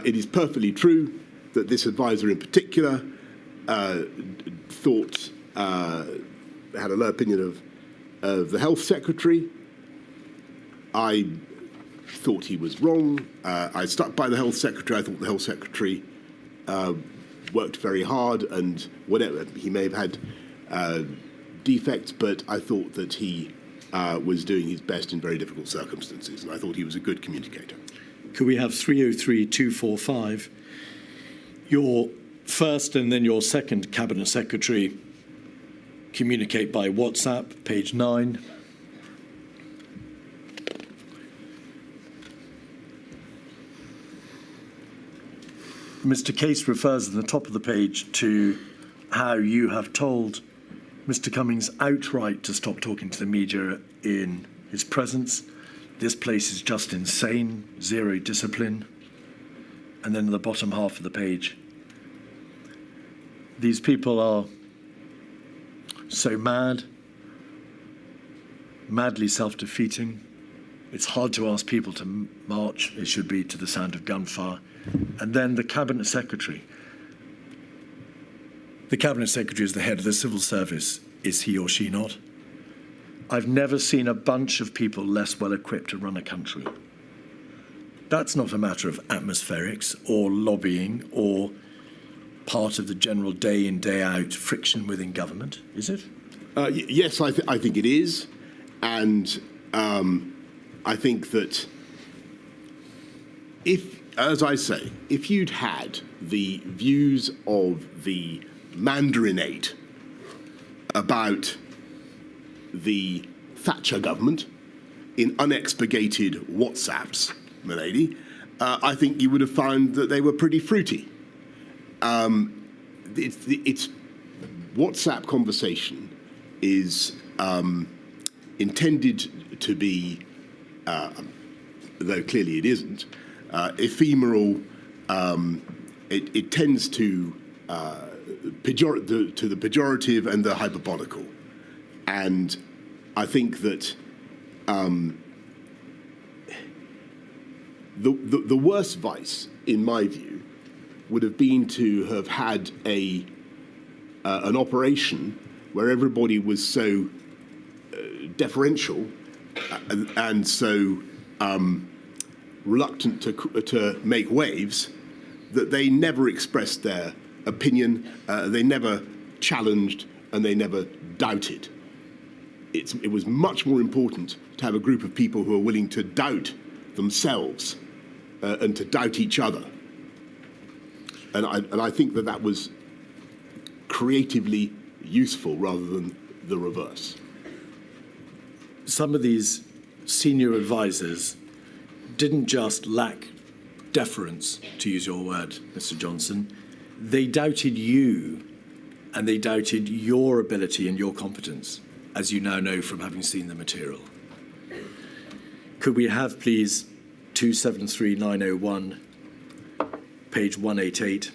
It is perfectly true that this advisor in particular thought had a low opinion of the health secretary. I thought he was wrong. I stuck by the health secretary. I thought the health secretary worked very hard, and whatever, he may have had defects, but I thought that he was doing his best in very difficult circumstances, and I thought he was a good communicator. Could we have 303-245? Your first and then your second Cabinet Secretary communicate by WhatsApp, page 9. Mr. Case refers at the top of the page to how you have told Mr. Cummings outright to stop talking to the media in his presence. This place is just insane, zero discipline. And then in the bottom half of the page, these people are so mad, madly self-defeating. It's hard to ask people to march. It should be to the sound of gunfire. And then the Cabinet Secretary. The Cabinet Secretary is the head of the civil service. Is he or she not? I've never seen a bunch of people less well equipped to run a country. That's not a matter of atmospherics or lobbying or part of the general day in, day out friction within government, is it? Yes, I think it is. And I think that as I say, if you'd had the views of the Mandarinate about the Thatcher government in unexpurgated WhatsApps, my lady, I think you would have found that they were pretty fruity. It's WhatsApp conversation is intended to be, though clearly it isn't, ephemeral. It tends to the pejorative and the hyperbolical. And I think that the worst vice, in my view, would have been to have had an operation where everybody was so deferential and so reluctant to make waves that they never expressed their opinion, they never challenged, and they never doubted. It was much more important to have a group of people who are willing to doubt themselves and to doubt each other. And I think that was creatively useful rather than the reverse. Some of these senior advisors didn't just lack deference, to use your word, Mr. Johnson. They doubted you, and they doubted your ability and your competence, as you now know from having seen the material. Could we have, please, 273901, page 188?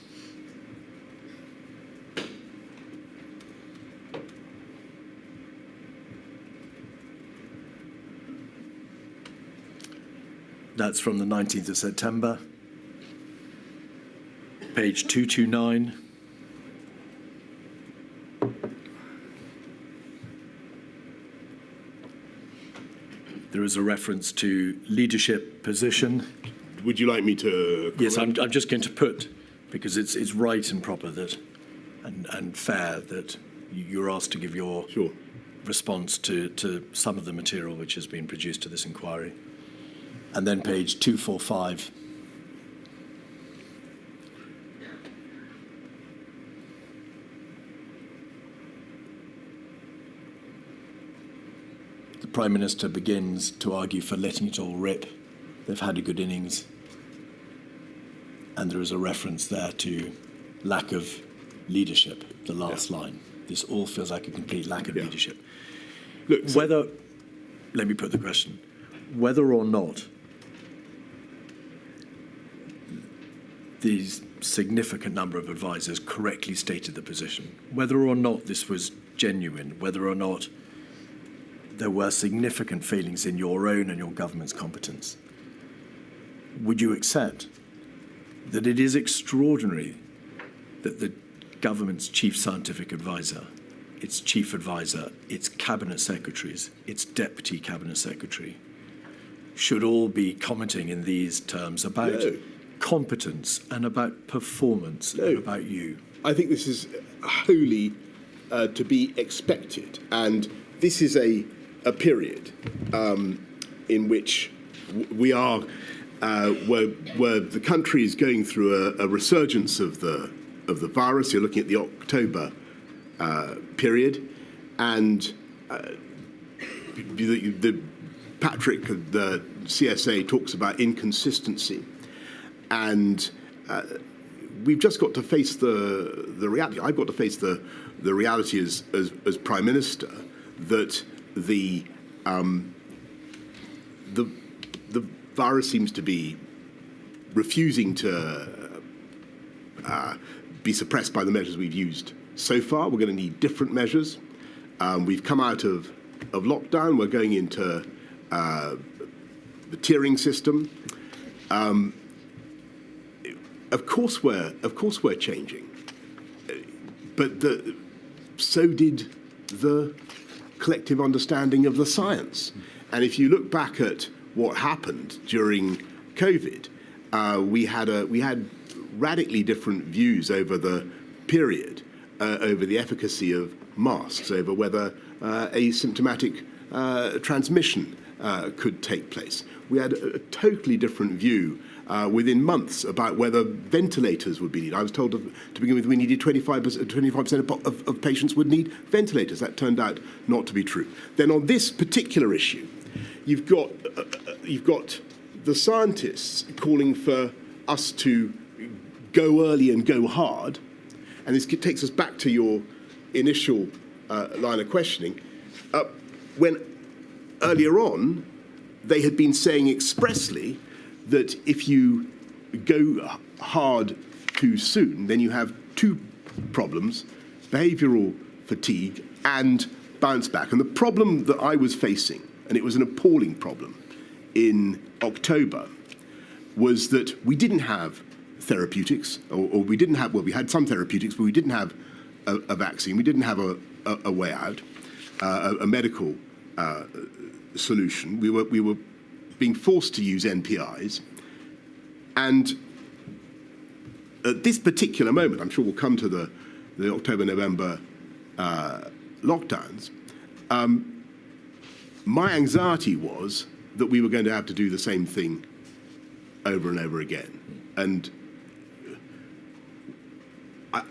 That's from the 19th of September. Page 229. There is a reference to leadership position. Would you like me to? Yes, I'm just going to put, because it's right and proper that, and fair that you're asked to give your response to some of the material which has been produced to this inquiry. And then page 245. The Prime Minister begins to argue for letting it all rip. They've had a good innings. And there is a reference there to lack of leadership, the last line. This all feels like a complete lack of leadership. Look, let me put the question, whether or not these significant number of advisors correctly stated the position, whether or not this was genuine, whether or not there were significant failings in your own and your government's competence, would you accept that it is extraordinary that the government's chief scientific advisor, its chief advisor, its cabinet secretaries, its deputy cabinet secretary, should all be commenting in these terms about competence and about performance and about you? I think this is wholly to be expected, and this is a period in which we are where the country is going through a resurgence of the virus. You're looking at the October period, and Patrick, the CSA, talks about inconsistency, and we've just got to face the reality. I've got to face the reality as Prime Minister that the virus seems to be refusing to be suppressed by the measures we've used so far. We're going to need different measures. We've come out of lockdown. We're going into the tiering system. Of course we're changing, but so did the collective understanding of the science. And if you look back at what happened during COVID, we had radically different views over the period, over the efficacy of masks, over whether asymptomatic transmission could take place. We had a totally different view within months about whether ventilators would be needed. I was told to begin with we needed 25% of patients would need ventilators. That turned out not to be true. Then on this particular issue, you've got the scientists calling for us to go early and go hard, and this takes us back to your initial line of questioning. When earlier on, they had been saying expressly that if you go hard too soon, then you have two problems: behavioural fatigue and bounce back. And the problem that I was facing, and it was an appalling problem in October, was that we didn't have therapeutics, or we didn't have, well, we had some therapeutics, but we didn't have a vaccine. We didn't have a way out, a medical solution. We were being forced to use NPIs. And at this particular moment, I'm sure we'll come to the October-November lockdowns, my anxiety was that we were going to have to do the same thing over and over again. And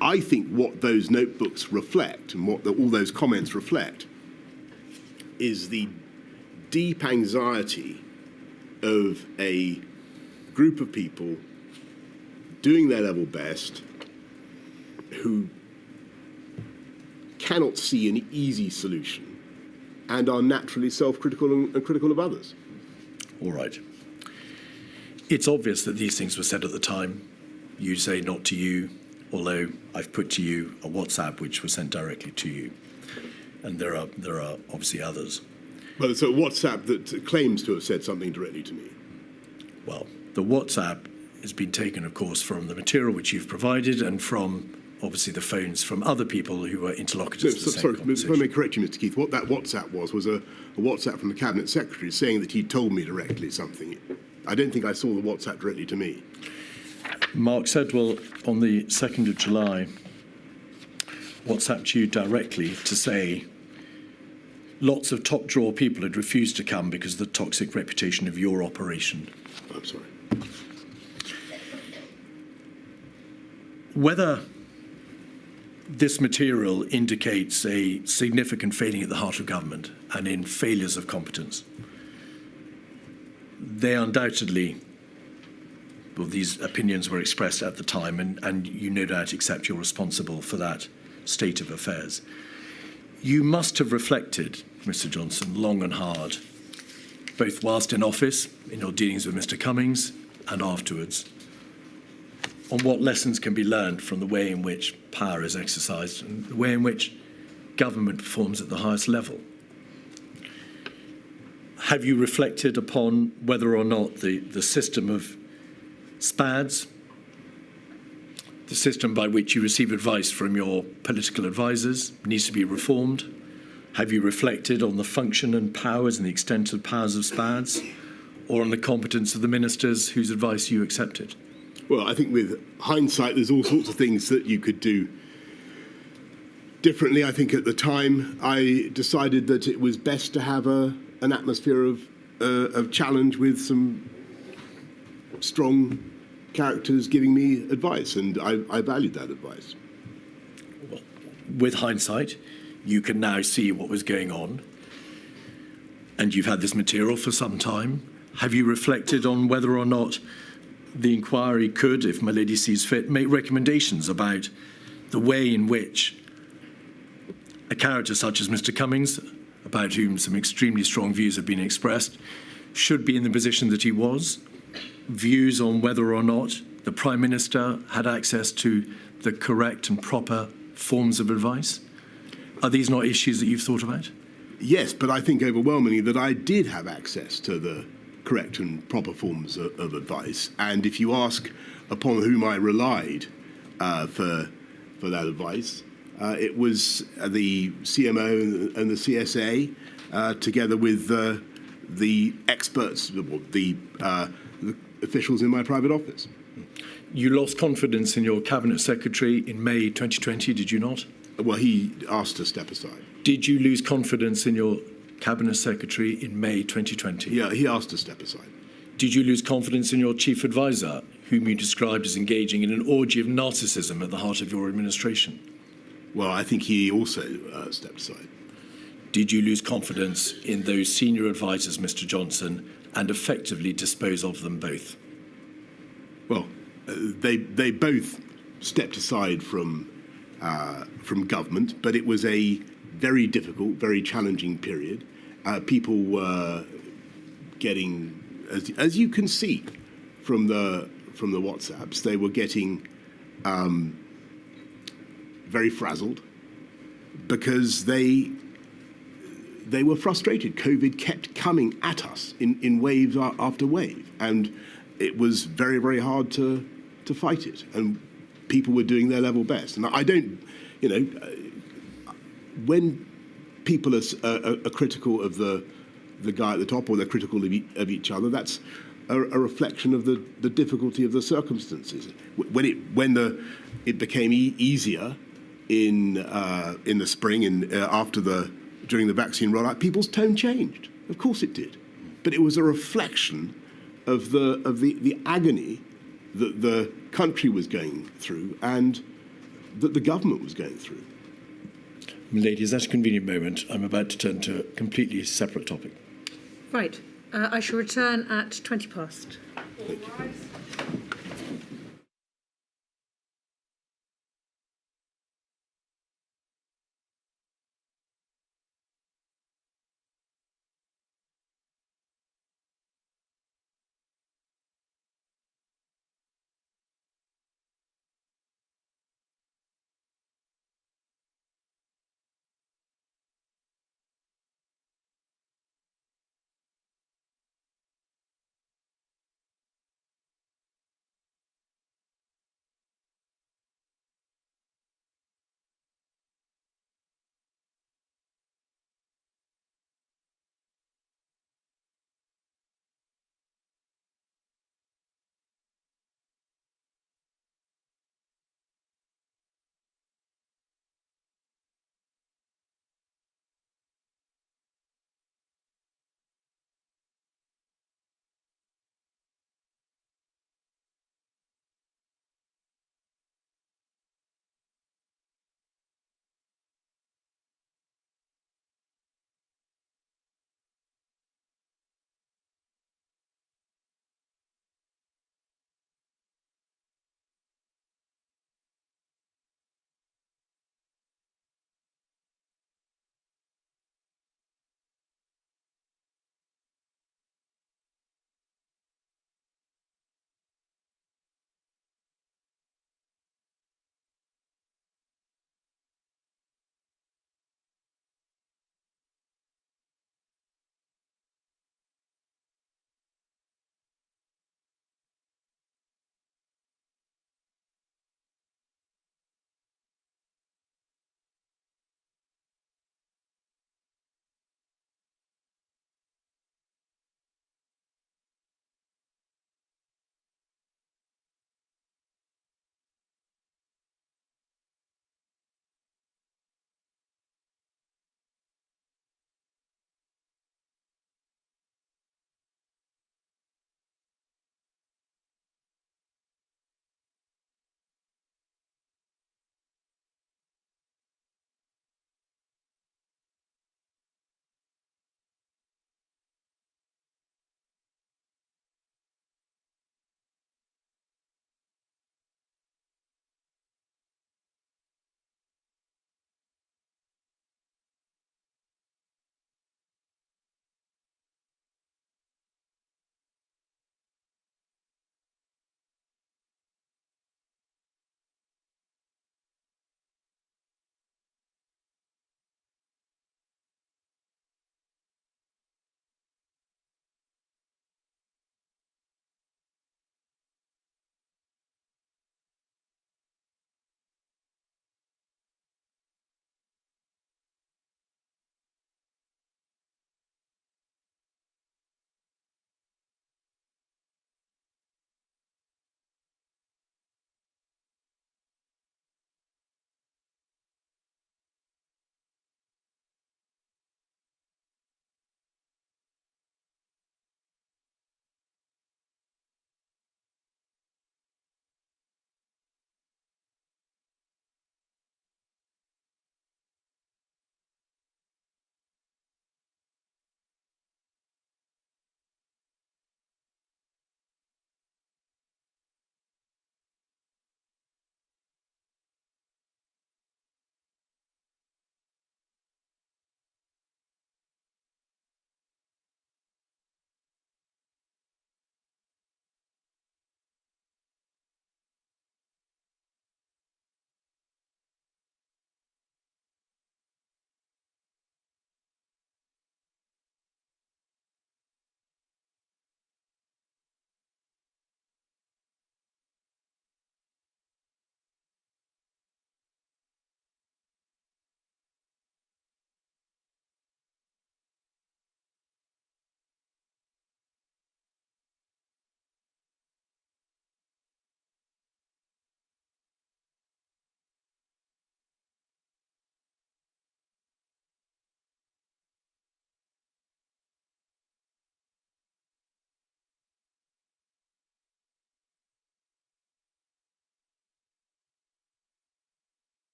I think what those notebooks reflect and what all those comments reflect is the deep anxiety of a group of people doing their level best who cannot see an easy solution and are naturally self-critical and critical of others. All right. It's obvious that these things were said at the time. You say not to you, although I've put to you a WhatsApp which was sent directly to you. And there are obviously others. Well, it's a WhatsApp that claims to have said something directly to me. Well, the WhatsApp has been taken, of course, from the material which you've provided and from, obviously, the phones from other people who were interlocutors of the same conversation. If I may correct you, Mr. Keith, what that WhatsApp was a WhatsApp from the Cabinet Secretary saying that he told me directly something. I don't think I saw the WhatsApp directly to me. Mark Sedwell, on the 2nd of July, WhatsApped you directly to say lots of top-drawer people had refused to come because of the toxic reputation of your operation. I'm sorry. Whether this material indicates a significant failing at the heart of government and in failures of competence, they undoubtedly, well, these opinions were expressed at the time, and you no doubt accept you're responsible for that state of affairs. You must have reflected, Mr. Johnson, long and hard, both whilst in office, in your dealings with Mr. Cummings, and afterwards, on what lessons can be learned from the way in which power is exercised and the way in which government performs at the highest level. Have you reflected upon whether or not the system of SPADs, the system by which you receive advice from your political advisors, needs to be reformed? Have you reflected on the function and powers and the extent of powers of SPADs, or on the competence of the ministers whose advice you accepted? Well, I think with hindsight, there's all sorts of things that you could do differently. I think at the time, I decided that it was best to have an atmosphere of challenge with some strong characters giving me advice, and I valued that advice. Well, with hindsight, you can now see what was going on, and you've had this material for some time. Have you reflected on whether or not the inquiry could, if my lady sees fit, make recommendations about the way in which a character such as Mr. Cummings, about whom some extremely strong views have been expressed, should be in the position that he was, views on whether or not the Prime Minister had access to the correct and proper forms of advice? Are these not issues that you've thought about? Yes, but I think overwhelmingly that I did have access to the correct and proper forms of advice. And if you ask upon whom I relied for that advice, it was the CMO and the CSA, together with the experts, the officials in my private office. You lost confidence in your Cabinet Secretary in May 2020, did you not? Well, he asked to step aside. Did you lose confidence in your Cabinet Secretary in May 2020? Yeah, he asked to step aside. Did you lose confidence in your Chief Advisor, whom you described as engaging in an orgy of narcissism at the heart of your administration? Well, I think he also stepped aside. Did you lose confidence in those senior advisors, Mr. Johnson, and effectively dispose of them both? Well, they both stepped aside from government, but it was a very difficult, very challenging period. People were getting, as you can see from the WhatsApps, they were getting very frazzled because they were frustrated. COVID kept coming at us in waves after wave, and it was very, very hard to fight it. And people were doing their level best. And I don't, when people are critical of the guy at the top, or they're critical of each other, that's a reflection of the difficulty of the circumstances. When it became easier in the spring and during the vaccine rollout, people's tone changed. Of course it did, but it was a reflection of the agony that the country was going through and that the government was going through. Ladies, that's a convenient moment. I'm about to turn to a completely separate topic. Right. I shall return at 20 past. Thank you.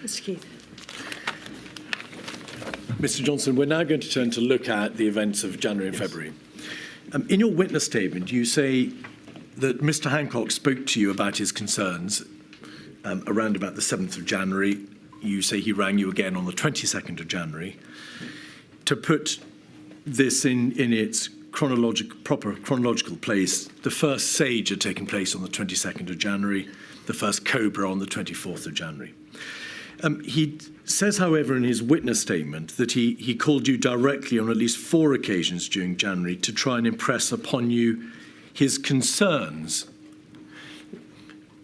Mr. Keith. Mr. Johnson, we're now going to turn to look at the events of January and February. In your witness statement, you say that Mr. Hancock spoke to you about his concerns around about the 7th of January. You say he rang you again on the 22nd of January. To put this in its proper chronological place, the first Sage had taken place on the 22nd of January, the first Cobra on the 24th of January. He says, however, in his witness statement that he called you directly on at least 4 occasions during January to try and impress upon you his concerns.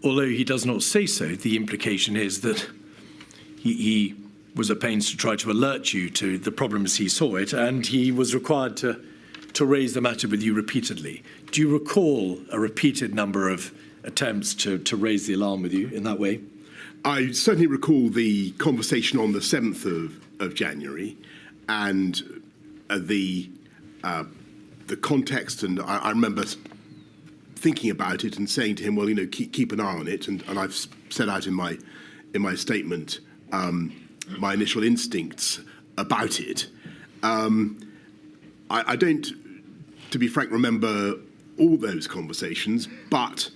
Although he does not say so, the implication is that he was at pains to try to alert you to the problem as he saw it, and he was required to raise the matter with you repeatedly. Do you recall a repeated number of attempts to raise the alarm with you in that way? I certainly recall the conversation on the 7th of January and the context, and I remember thinking about it and saying to him, well, you know, keep an eye on it, and I've set out in my statement my initial instincts about it. I don't, to be frank, remember all those conversations, but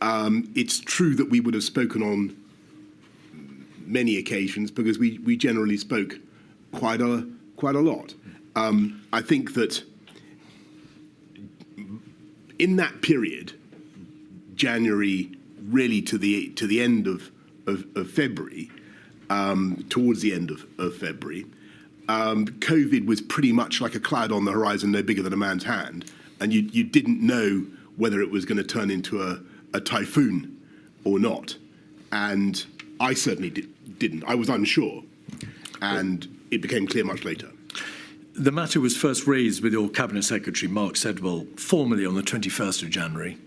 it's true that we would have spoken on many occasions because we generally spoke quite a lot. I think that in that period, January really to the end of February, towards the end of February, COVID was pretty much like a cloud on the horizon, no bigger than a man's hand, and you didn't know whether it was going to turn into a typhoon or not. And I certainly didn't. I was unsure, and it became clear much later. The matter was first raised with your Cabinet Secretary, Mark Sedwill, formally on the 21st of January,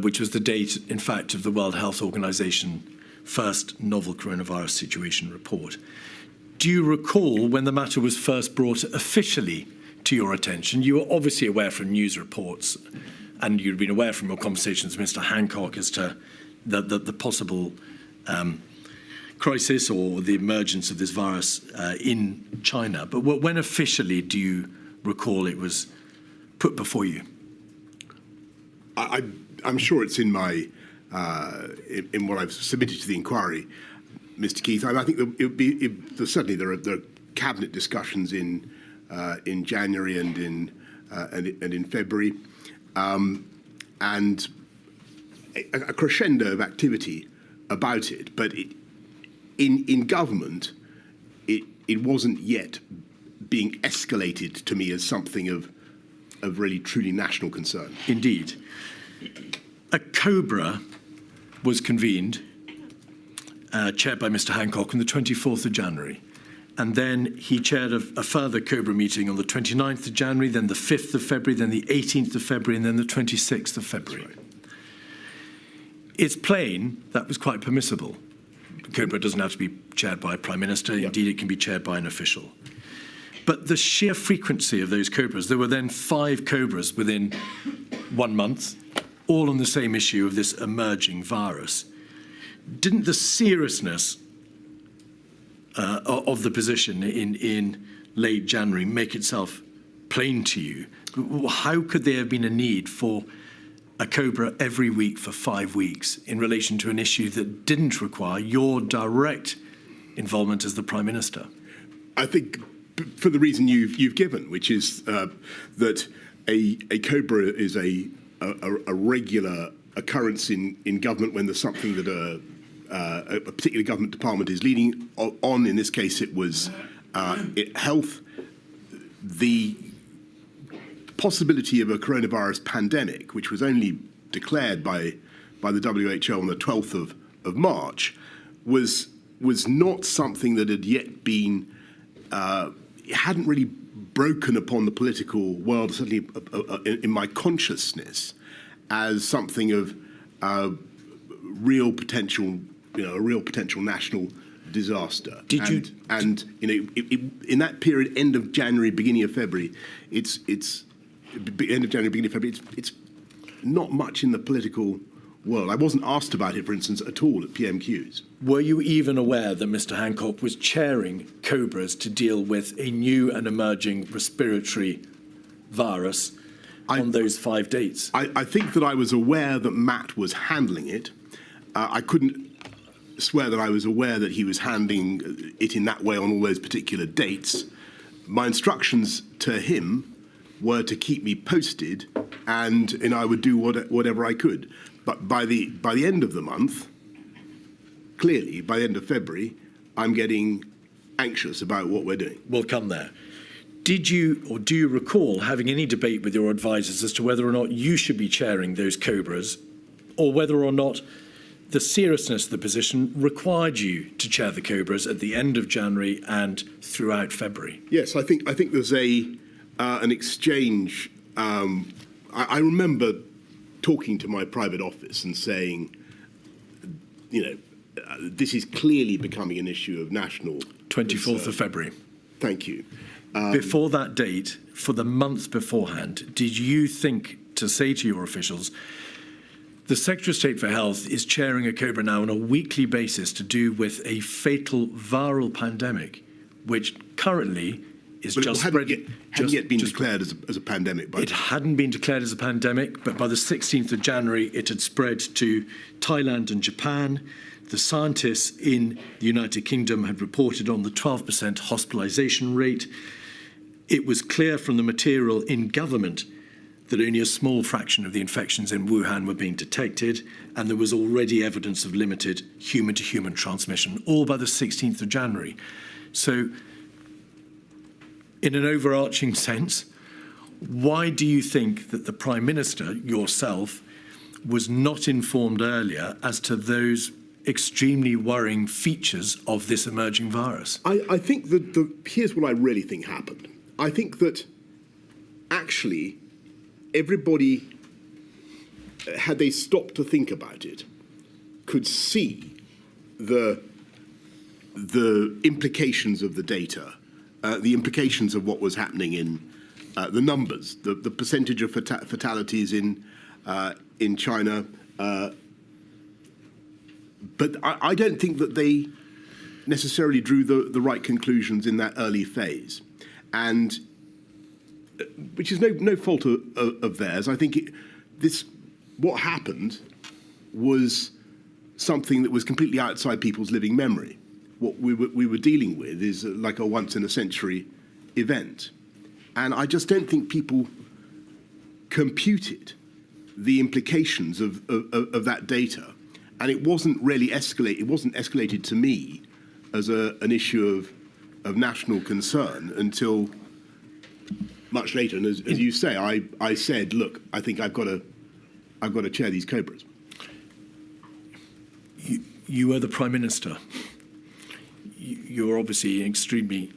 which was the date, in fact, of the World Health Organization first novel coronavirus situation report. Do you recall when the matter was first brought officially to your attention? You were obviously aware from news reports, and you'd been aware from your conversations with Mr. Hancock as to the possible crisis or the emergence of this virus in China. But when officially do you recall it was put before you? I'm sure it's in my in what I've submitted to the inquiry, Mr. Keith. I think certainly there are cabinet discussions in January and in February, and a crescendo of activity about it. But in government, it wasn't yet being escalated to me as something of really truly national concern. Indeed. A Cobra was convened, chaired by Mr. Hancock, on the 24th of January. And then he chaired a further Cobra meeting on the 29th of January, then the 5th of February, then the 18th of February, and then the 26th of February. That's right. It's plain that was quite permissible. Cobra doesn't have to be chaired by a Prime Minister. Yep. Indeed, it can be chaired by an official. But the sheer frequency of those Cobras, there were then 5 Cobras within 1 month, all on the same issue of this emerging virus. Didn't the seriousness of the position in late January make itself plain to you? How could there have been a need for a Cobra every week for 5 weeks in relation to an issue that didn't require your direct involvement as the Prime Minister? I think for the reason you've given, which is that a Cobra is a regular occurrence in government when there's something that a particular government department is leading on. In this case, it was health. The possibility of a coronavirus pandemic, which was only declared by the WHO on the 12th of March, was not something that had yet been, it hadn't really broken upon the political world, certainly in my consciousness, as something of real potential, a real potential national disaster. And in that period, end of January, beginning of February, it's not much in the political world. I wasn't asked about it, for instance, at all at PMQs. Were you even aware that Mr. Hancock was chairing COBRAs to deal with a new and emerging respiratory virus on those 5 dates? I think that I was aware that Matt was handling it. I couldn't swear that I was aware that he was handling it in that way on all those particular dates. My instructions to him were to keep me posted, and I would do whatever I could. But by the end of the month, clearly, by the end of February, I'm getting anxious about what we're doing. We'll come there. Did you or do you recall having any debate with your advisors as to whether or not you should be chairing those COBRAs, or whether or not the seriousness of the position required you to chair the COBRAs at the end of January and throughout February? Yes, I think there's an exchange. I remember talking to my private office and saying, this is clearly becoming an issue of national 24th of February. Thank you. Before that date, for the month beforehand, did you think to say to your officials, the Secretary of State for Health is chairing a COBRA now on a weekly basis to do with a fatal viral pandemic, which currently is just spreading? Hadn't yet been declared as a pandemic. It hadn't been declared as a pandemic, but by the 16th of January, it had spread to Thailand and Japan. The scientists in the United Kingdom had reported on the 12% hospitalisation rate. It was clear from the material in government that only a small fraction of the infections in Wuhan were being detected, and there was already evidence of limited human-to-human transmission, all by the 16th of January. So, in an overarching sense, why do you think that the Prime Minister, yourself, was not informed earlier as to those extremely worrying features of this emerging virus? I think that here's what I really think happened. I think that actually everybody, had they stopped to think about it, could see the implications of the data, the implications of what was happening in the numbers, the percentage of fatalities in China. But I don't think that they necessarily drew the right conclusions in that early phase, and which is no fault of theirs. I think what happened was something that was completely outside people's living memory. What we were dealing with is like a once-in-a-century event, and I just don't think people computed the implications of that data. And it wasn't really escalated. It wasn't escalated to me as an issue of national concern until much later. And as you say, I said, look, I think I've got to chair these COBRAs. You were the Prime Minister. You're obviously an extremely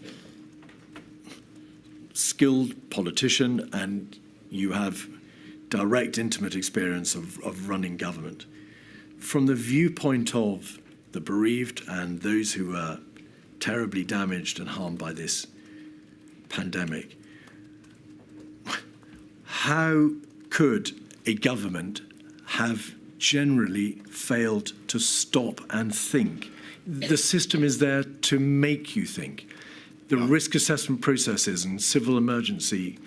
skilled politician, and you have direct, intimate experience of running government. From the viewpoint of the bereaved and those who are terribly damaged and harmed by this pandemic, how could a government have generally failed to stop and think? The system is there to make you think. The risk assessment processes and civil emergency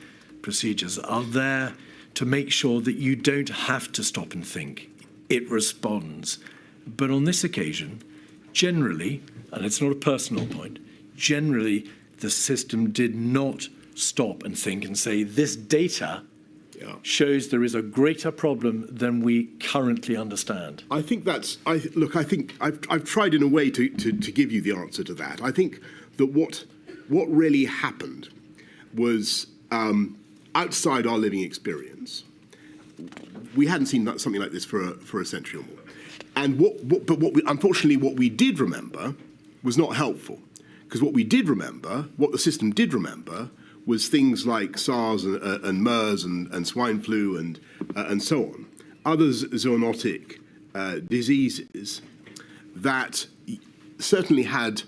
procedures are there to make sure that you don't have to stop and think. It responds. But on this occasion, generally, and it's not a personal point, generally the system did not stop and think and say, this data shows there is a greater problem than we currently understand. I think I think I've tried in a way to give you the answer to that. I think that what really happened was outside our living experience. We hadn't seen something like this for a century or more. And unfortunately, what we did remember was not helpful. Because what the system did remember, was things like SARS and MERS and swine flu and so on. Other zoonotic diseases that certainly had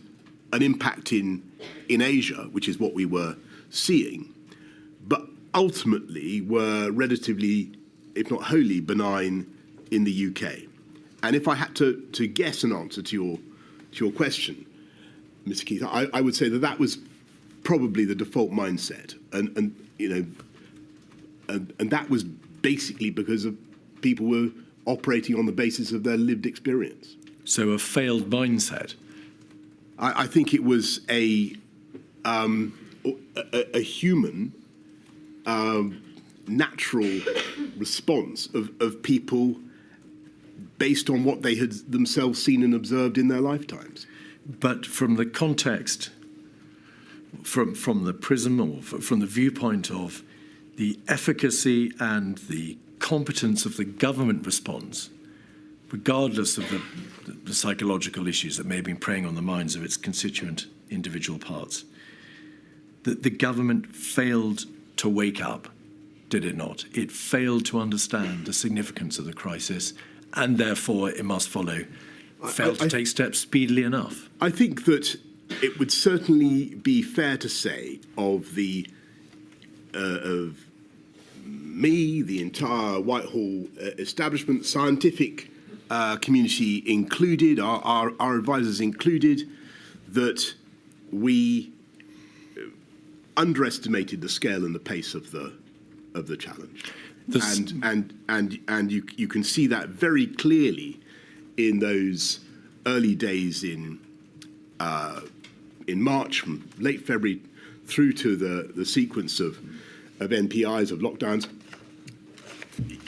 an impact in Asia, which is what we were seeing, but ultimately were relatively, if not wholly, benign in the UK. And if I had to guess an answer to your question, Mr. Keith, I would say that was probably the default mindset, and that was basically because of people were operating on the basis of their lived experience. So a failed mindset. I think it was a human, natural response of people based on what they had themselves seen and observed in their lifetimes. But from the context, from the prism or from the viewpoint of the efficacy and the competence of the government response, regardless of the psychological issues that may have been preying on the minds of its constituent individual parts, that the government failed to wake up, did it not? It failed to understand the significance of the crisis, and therefore it must follow, failed to take steps speedily enough. I think that it would certainly be fair to say of me, the entire Whitehall establishment, scientific community included, our advisors included, that we underestimated the scale and the pace of the challenge. And you can see that very clearly in those early days in March, from late February through to the sequence of NPIs, of lockdowns.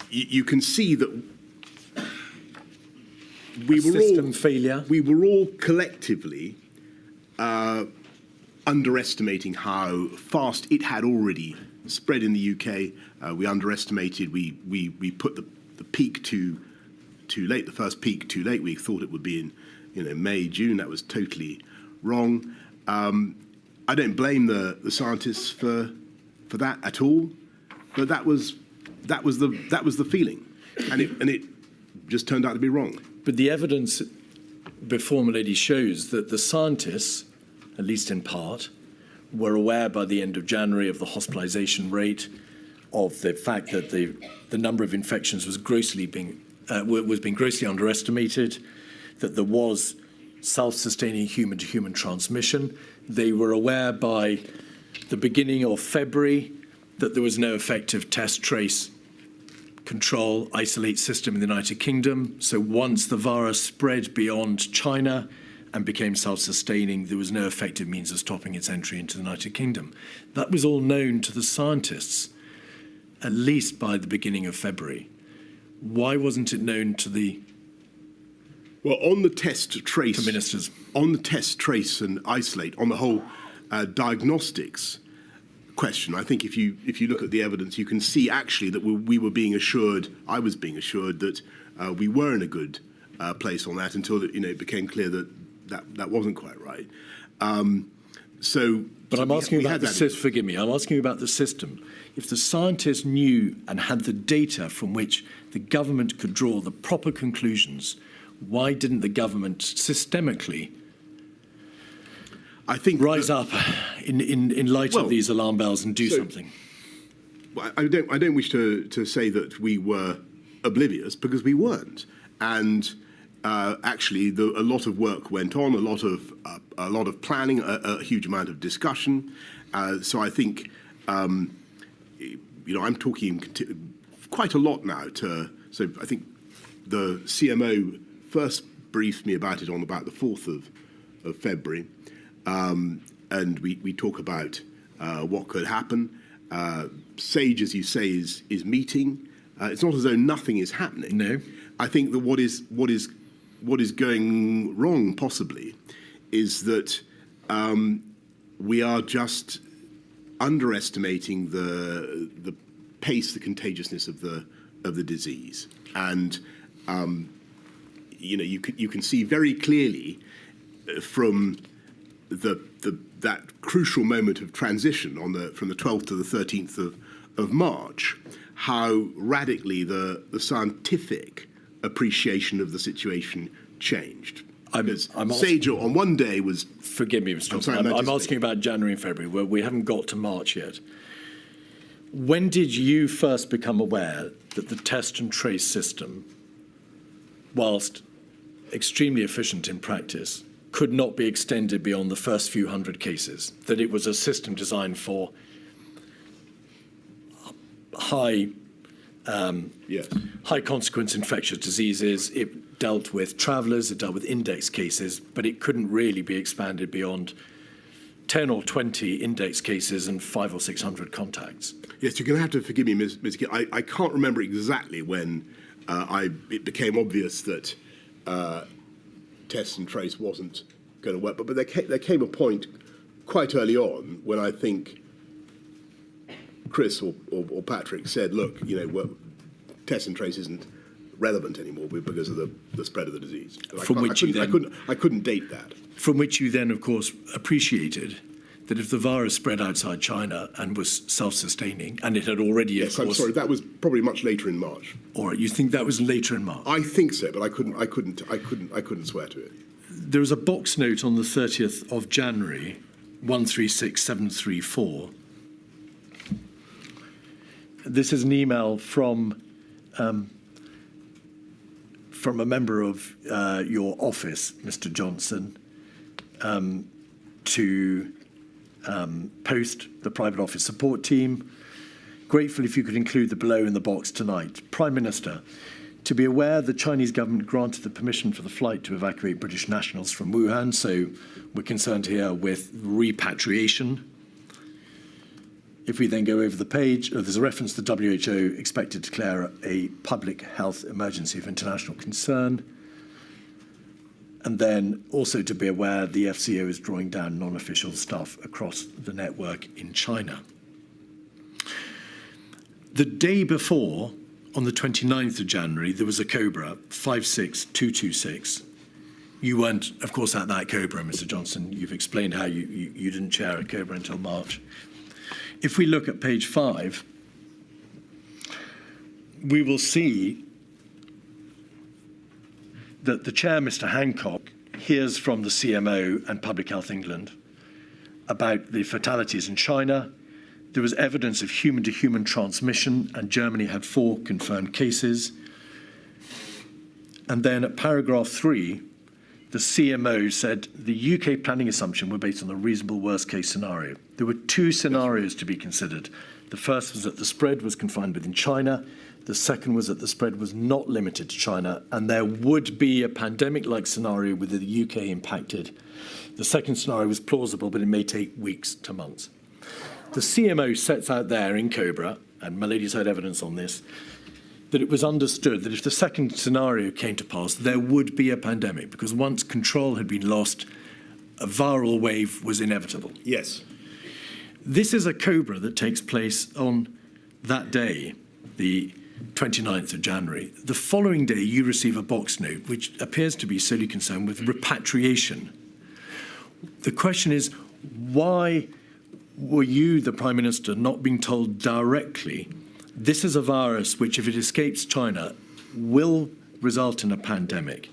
You can see that we were all collectively underestimating how fast it had already spread in the UK. We underestimated. We put the peak too late. The first peak too late. We thought it would be in May, June. That was totally wrong. I don't blame the scientists for that at all, but that was the feeling, and it just turned out to be wrong. But the evidence before Milady shows that the scientists, at least in part, were aware by the end of January of the hospitalisation rate, of the fact that the number of infections was being grossly underestimated, that there was self-sustaining human-to-human transmission. They were aware by the beginning of February that there was no effective test, trace, control, isolate system in the United Kingdom. So once the virus spread beyond China and became self-sustaining, there was no effective means of stopping its entry into the United Kingdom. That was all known to the scientists, at least by the beginning of February. Why wasn't it known to the on the test, trace, ministers? On the test, trace, and isolate, on the whole diagnostics question, I think if you look at the evidence, you can see actually that we were being assured, I was being assured that we were in a good place on that until it became clear that wasn't quite right. But I'm asking about the system. Forgive me. I'm asking about the system. If the scientists knew and had the data from which the government could draw the proper conclusions, why didn't the government systemically rise up in light of these alarm bells and do something? I don't wish to say that we were oblivious, because we weren't. And actually, a lot of work went on, a lot of planning, a huge amount of discussion. So I think, I'm talking quite a lot now. So I think the CMO first briefed me about it on about the 4th of February, and we talk about what could happen. SAGE, as you say, is meeting. It's not as though nothing is happening. No, I think that what is going wrong possibly is that we are just underestimating the pace, the contagiousness of the disease, and you can see very clearly from that crucial moment of transition from the 12th to the 13th of March, how radically the scientific appreciation of the situation changed. SAGE on one day was... Forgive me, Mr. Johnson. I'm asking about January and February, where we haven't got to March yet. When did you first become aware that the test and trace system whilst extremely efficient in practice, could not be extended beyond the first few hundred cases, that it was a system designed for high consequence infectious diseases. It dealt with travellers, it dealt with index cases, but it couldn't really be expanded beyond 10 or 20 index cases and 500 or 600 contacts. Yes, you're going to have to forgive me, Ms. Gill. I can't remember exactly when it became obvious that test and trace wasn't going to work, but there came a point quite early on when I think Chris or Patrick said, look, test and trace isn't relevant anymore because of the spread of the disease. I couldn't date that. From which you then, of course, appreciated that if the virus spread outside China and was self-sustaining, and it had already, yes, I'm sorry, that was probably much later in March. All right, you think that was later in March? I think so, but I couldn't swear to it. There was a box note on the 30th of January, 136734. This is an email from a member of your office, Mr. Johnson, to post the private office support team. Grateful if you could include the below in the box tonight. Prime Minister, to be aware, the Chinese government granted the permission for the flight to evacuate British nationals from Wuhan, so we're concerned here with repatriation. If we then go over the page, there's a reference to the WHO expected to declare a public health emergency of international concern. And then also to be aware, the FCO is drawing down non-official staff across the network in China. The day before, on the 29th of January, there was a COBRA 56226. You weren't, of course, at that COBRA, Mr. Johnson. You've explained how you didn't chair a COBRA until March. If we look at page 5, we will see that the chair, Mr. Hancock, hears from the CMO and Public Health England about the fatalities in China. There was evidence of human-to-human transmission, and Germany had 4 confirmed cases. And then at paragraph 3, the CMO said the UK planning assumption were based on a reasonable worst-case scenario. There were 2 scenarios to be considered. The first was that the spread was confined within China. The second was that the spread was not limited to China, and there would be a pandemic-like scenario with the UK impacted. The second scenario was plausible, but it may take weeks to months. The CMO sets out there in COBRA, and my lady's heard evidence on this, that it was understood that if the second scenario came to pass, there would be a pandemic, because once control had been lost, a viral wave was inevitable. Yes. This is a COBRA that takes place on that day, the 29th of January. The following day, you receive a box note, which appears to be solely concerned with repatriation. The question is, why were you, the Prime Minister, not being told directly, this is a virus which, if it escapes China, will result in a pandemic?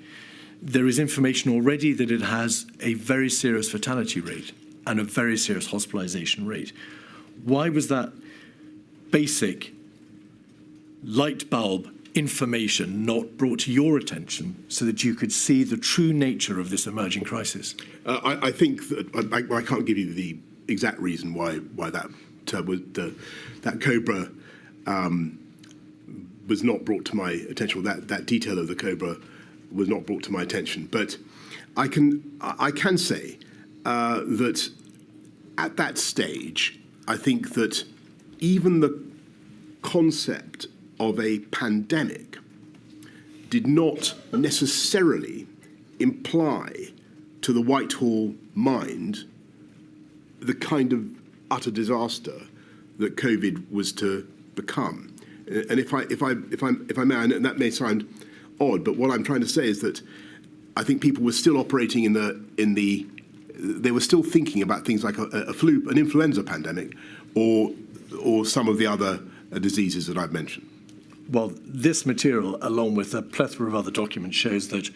There is information already that it has a very serious fatality rate and a very serious hospitalisation rate. Why was that basic light bulb information not brought to your attention so that you could see the true nature of this emerging crisis? I think that I can't give you the exact reason why that COBRA was not brought to my attention. That detail of the COBRA was not brought to my attention. But I can say that at that stage, I think that even the concept of a pandemic did not necessarily imply to the Whitehall mind the kind of utter disaster that COVID was to become. And if I may, and that may sound odd, but what I'm trying to say is that I think people were still operating they were still thinking about things like a flu, an influenza pandemic, or some of the other diseases that I've mentioned. Well, this material, along with a plethora of other documents, shows that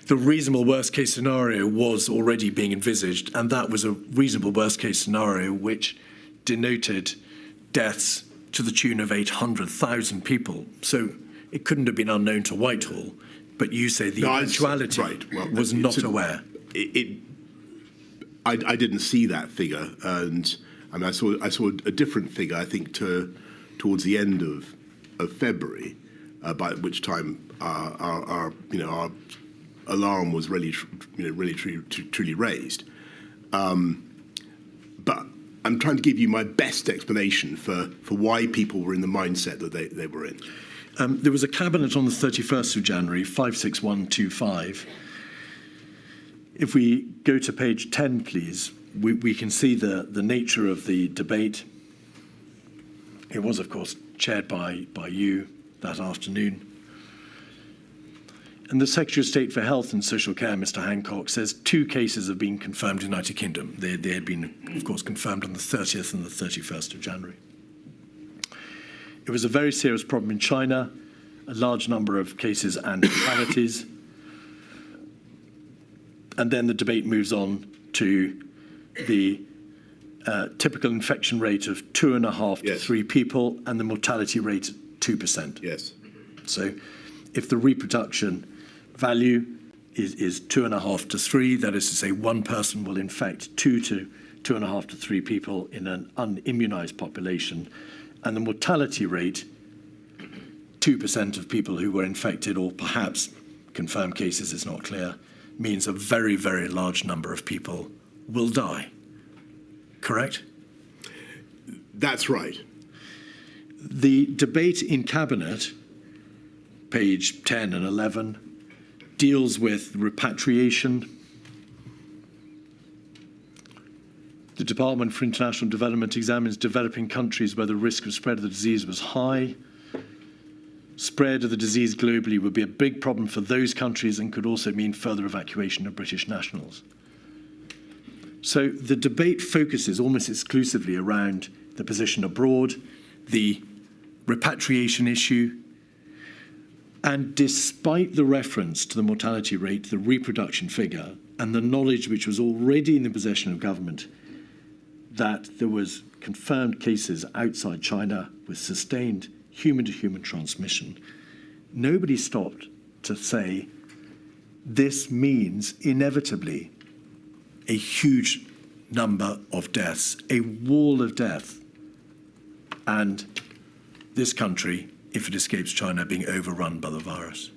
the reasonable worst-case scenario was already being envisaged, and that was a reasonable worst-case scenario which denoted deaths to the tune of 800,000 people. So it couldn't have been unknown to Whitehall. But you say the No, eventuality right. Well, was not aware. I didn't see that figure, and I mean, I saw a different figure. I think towards the end of February, by which time our alarm was really truly raised. But I'm trying to give you my best explanation for why people were in the mindset that they were in. There was a cabinet on the 31st of January, 56125. If we go to page 10, please, we can see the nature of the debate. It was, of course, chaired by you that afternoon. And the Secretary of State for Health and Social Care, Mr. Hancock, says 2 cases have been confirmed in the United Kingdom. They had been, of course, confirmed on the 30th and the 31st of January. It was a very serious problem in China, a large number of cases and fatalities. And then the debate moves on to the typical infection rate of 2.5 to 3 people and the mortality rate 2%. Yes. So if the reproduction value is 2.5 to 3, that is to say 1 person will infect 2 to 2.5 to 3 people in an unimmunized population, and the mortality rate, 2% of people who were infected or perhaps confirmed cases is not clear, means a very, very large number of people will die. Correct? That's right. The debate in Cabinet, page 10 and 11, deals with repatriation. The Department for International Development examines developing countries where the risk of spread of the disease was high. Spread of the disease globally would be a big problem for those countries and could also mean further evacuation of British nationals. So the debate focuses almost exclusively around the position abroad, the repatriation issue, and despite the reference to the mortality rate, the reproduction figure, and the knowledge which was already in the possession of government that there was confirmed cases outside China with sustained human-to-human transmission, nobody stopped to say this means inevitably a huge number of deaths, a wall of death, and this country, if it escapes China, being overrun by the virus.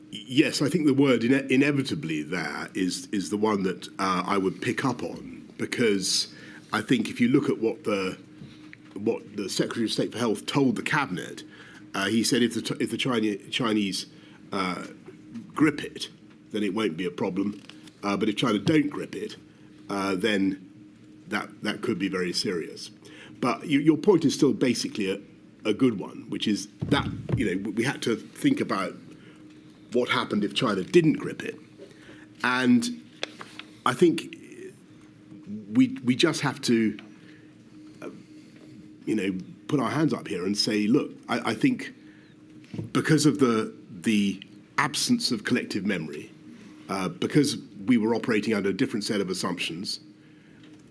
Yes, I think the word inevitably there is the one that I would pick up on, because I think if you look at what the Secretary of State for Health told the Cabinet, he said if the Chinese grip it, then it won't be a problem. But if China don't grip it, then that could be very serious. But your point is still basically a good one, which is that we had to think about what happened if China didn't grip it, and I think we just have to put our hands up here and say, look, I think because of the absence of collective memory, because we were operating under a different set of assumptions,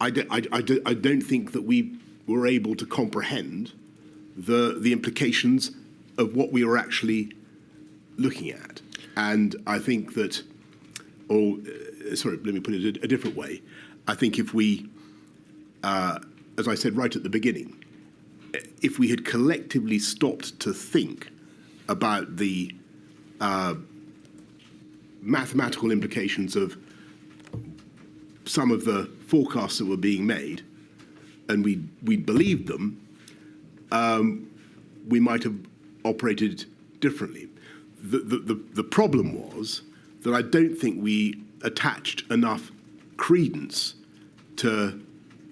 I don't think that we were able to comprehend the implications of what we were actually looking at. And I think that, let me put it a different way. I think if we, as I said right at the beginning, if we had collectively stopped to think about the mathematical implications of some of the forecasts that were being made, and we believed them, we might have operated differently. The problem was that I don't think we attached enough credence to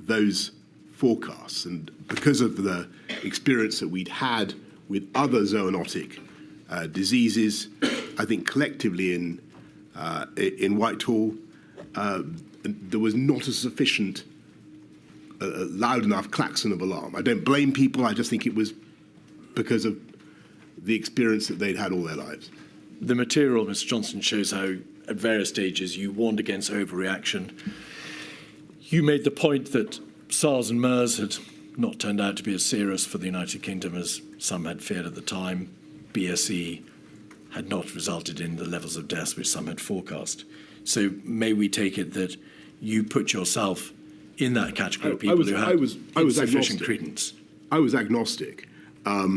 those forecasts, and because of the experience that we'd had with other zoonotic diseases, I think collectively in Whitehall, there was not a sufficient loud enough klaxon of alarm. I don't blame people. I just think it was because of the experience that they'd had all their lives. The material, Mr. Johnson, shows how at various stages you warned against overreaction. You made the point that SARS and MERS had not turned out to be as serious for the United Kingdom as some had feared at the time. BSE had not resulted in the levels of deaths which some had forecast. So may we take it that you put yourself in that category of people who had insufficient credence? I was agnostic. I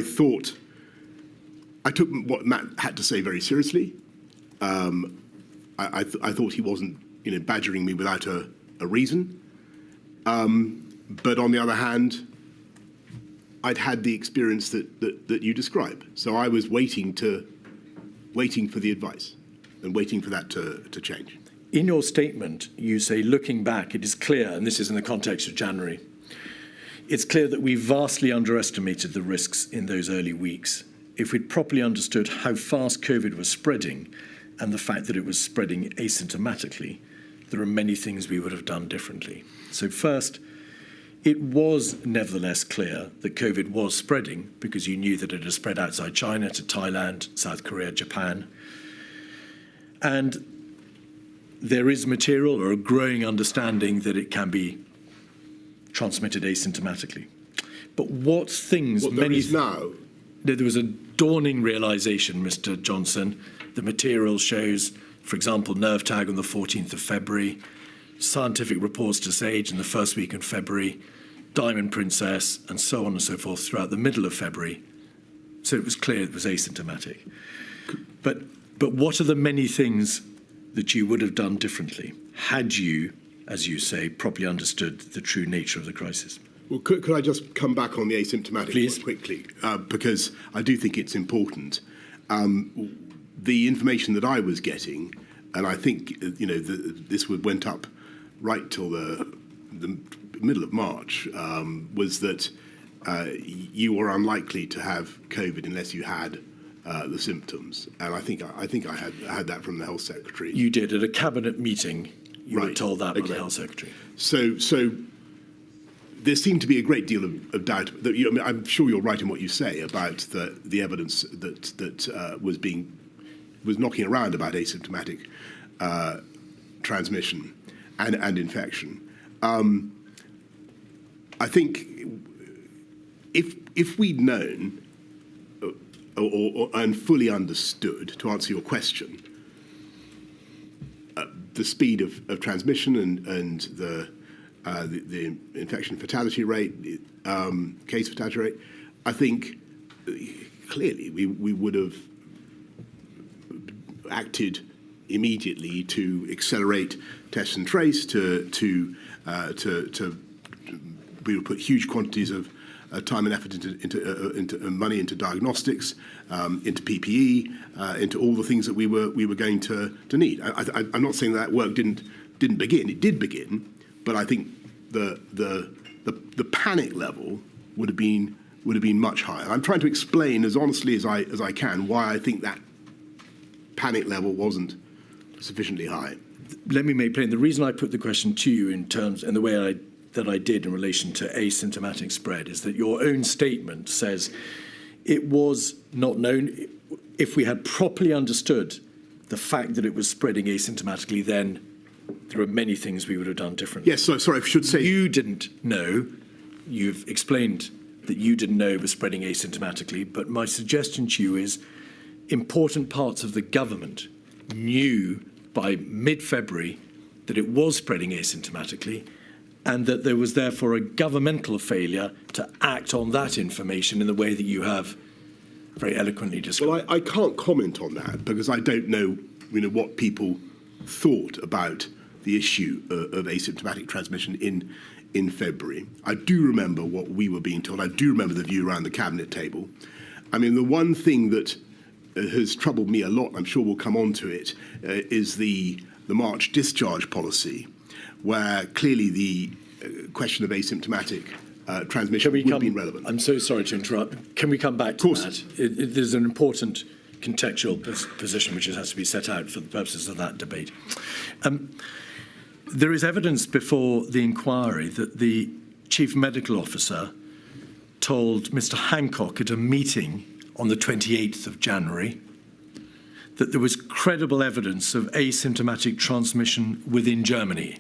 thought I took what Matt had to say very seriously. I thought he wasn't, badgering me without a reason. But on the other hand, I'd had the experience that you describe. So I was waiting for the advice and waiting for that to change. In your statement, you say, looking back, it is clear, and this is in the context of January, it's clear that we vastly underestimated the risks in those early weeks. If we'd properly understood how fast COVID was spreading and the fact that it was spreading asymptomatically, there are many things we would have done differently. So first, it was nevertheless clear that COVID was spreading because you knew that it had spread outside China to Thailand, South Korea, Japan. And there is material or a growing understanding that it can be transmitted asymptomatically. But what things... What there is now? There was a dawning realisation, Mr. Johnson. The material shows, for example, nerve tag on the 14th of February, scientific reports to SAGE in the first week in February, Diamond Princess, and so on and so forth throughout the middle of February. So it was clear it was asymptomatic. But what are the many things that you would have done differently had you, as you say, properly understood the true nature of the crisis? Well, could I just come back on the asymptomatic Please. quickly? Because I do think it's important. The information that I was getting, and I think this went up right till the middle of March, was that you were unlikely to have COVID unless you had the symptoms, and I think I had that from the health secretary. You did at a cabinet meeting. You were told that by the Okay. health secretary. So there seemed to be a great deal of doubt. I'm sure you're right in what you say about the evidence that was knocking around about asymptomatic transmission and infection. I think if we'd known and fully understood, to answer your question, the speed of transmission and the infection fatality rate, case fatality rate, I think clearly we would have acted immediately to accelerate test and trace, to we would put huge quantities of time and effort into money into diagnostics, into PPE, into all the things that we were going to need. I'm not saying that work didn't begin. It did begin, but I think the panic level would have been much higher. I'm trying to explain as honestly as I can why I think that panic level wasn't sufficiently high. Let me make plain the reason I put the question to you in the way that I did in relation to asymptomatic spread is that your own statement says it was not known. If we had properly understood the fact that it was spreading asymptomatically, then there are many things we would have done differently. Yes, sorry, I should say... You didn't know. You've explained that you didn't know it was spreading asymptomatically, but my suggestion to you is important parts of the government knew by mid-February that it was spreading asymptomatically, and that there was therefore a governmental failure to act on that information in the way that you have very eloquently described. Well, I can't comment on that because I don't know, what people thought about the issue of asymptomatic transmission in February. I do remember what we were being told. I do remember the view around the cabinet table. I mean, the one thing that has troubled me a lot, I'm sure we'll come on to it, is the March discharge policy, where clearly the question of asymptomatic transmission would have been relevant. I'm so sorry to interrupt. Can we come back to that? There's an important contextual position which has to be set out for the purposes of that debate. There is evidence before the inquiry that the chief medical officer told Mr. Hancock at a meeting on the 28th of January that there was credible evidence of asymptomatic transmission within Germany.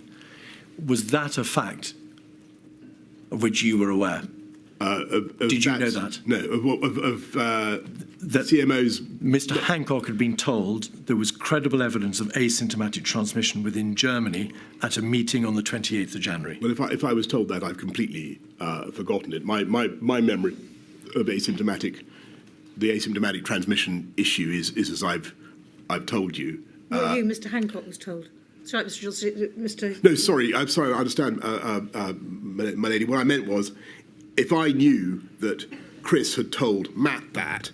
Was that a fact of which you were aware? Did you know that? No, That CMO's. Mr. Hancock had been told there was credible evidence of asymptomatic transmission within Germany at a meeting on the 28th of January. Well, if I was told that, I've completely forgotten it. My memory of the asymptomatic transmission issue is as I've told you. Well, Mr. Hancock was told. Sorry, Mr. Johnson, Mr. No, sorry, I'm sorry. I understand, my lady. What I meant was, if I knew that Chris had told Matt that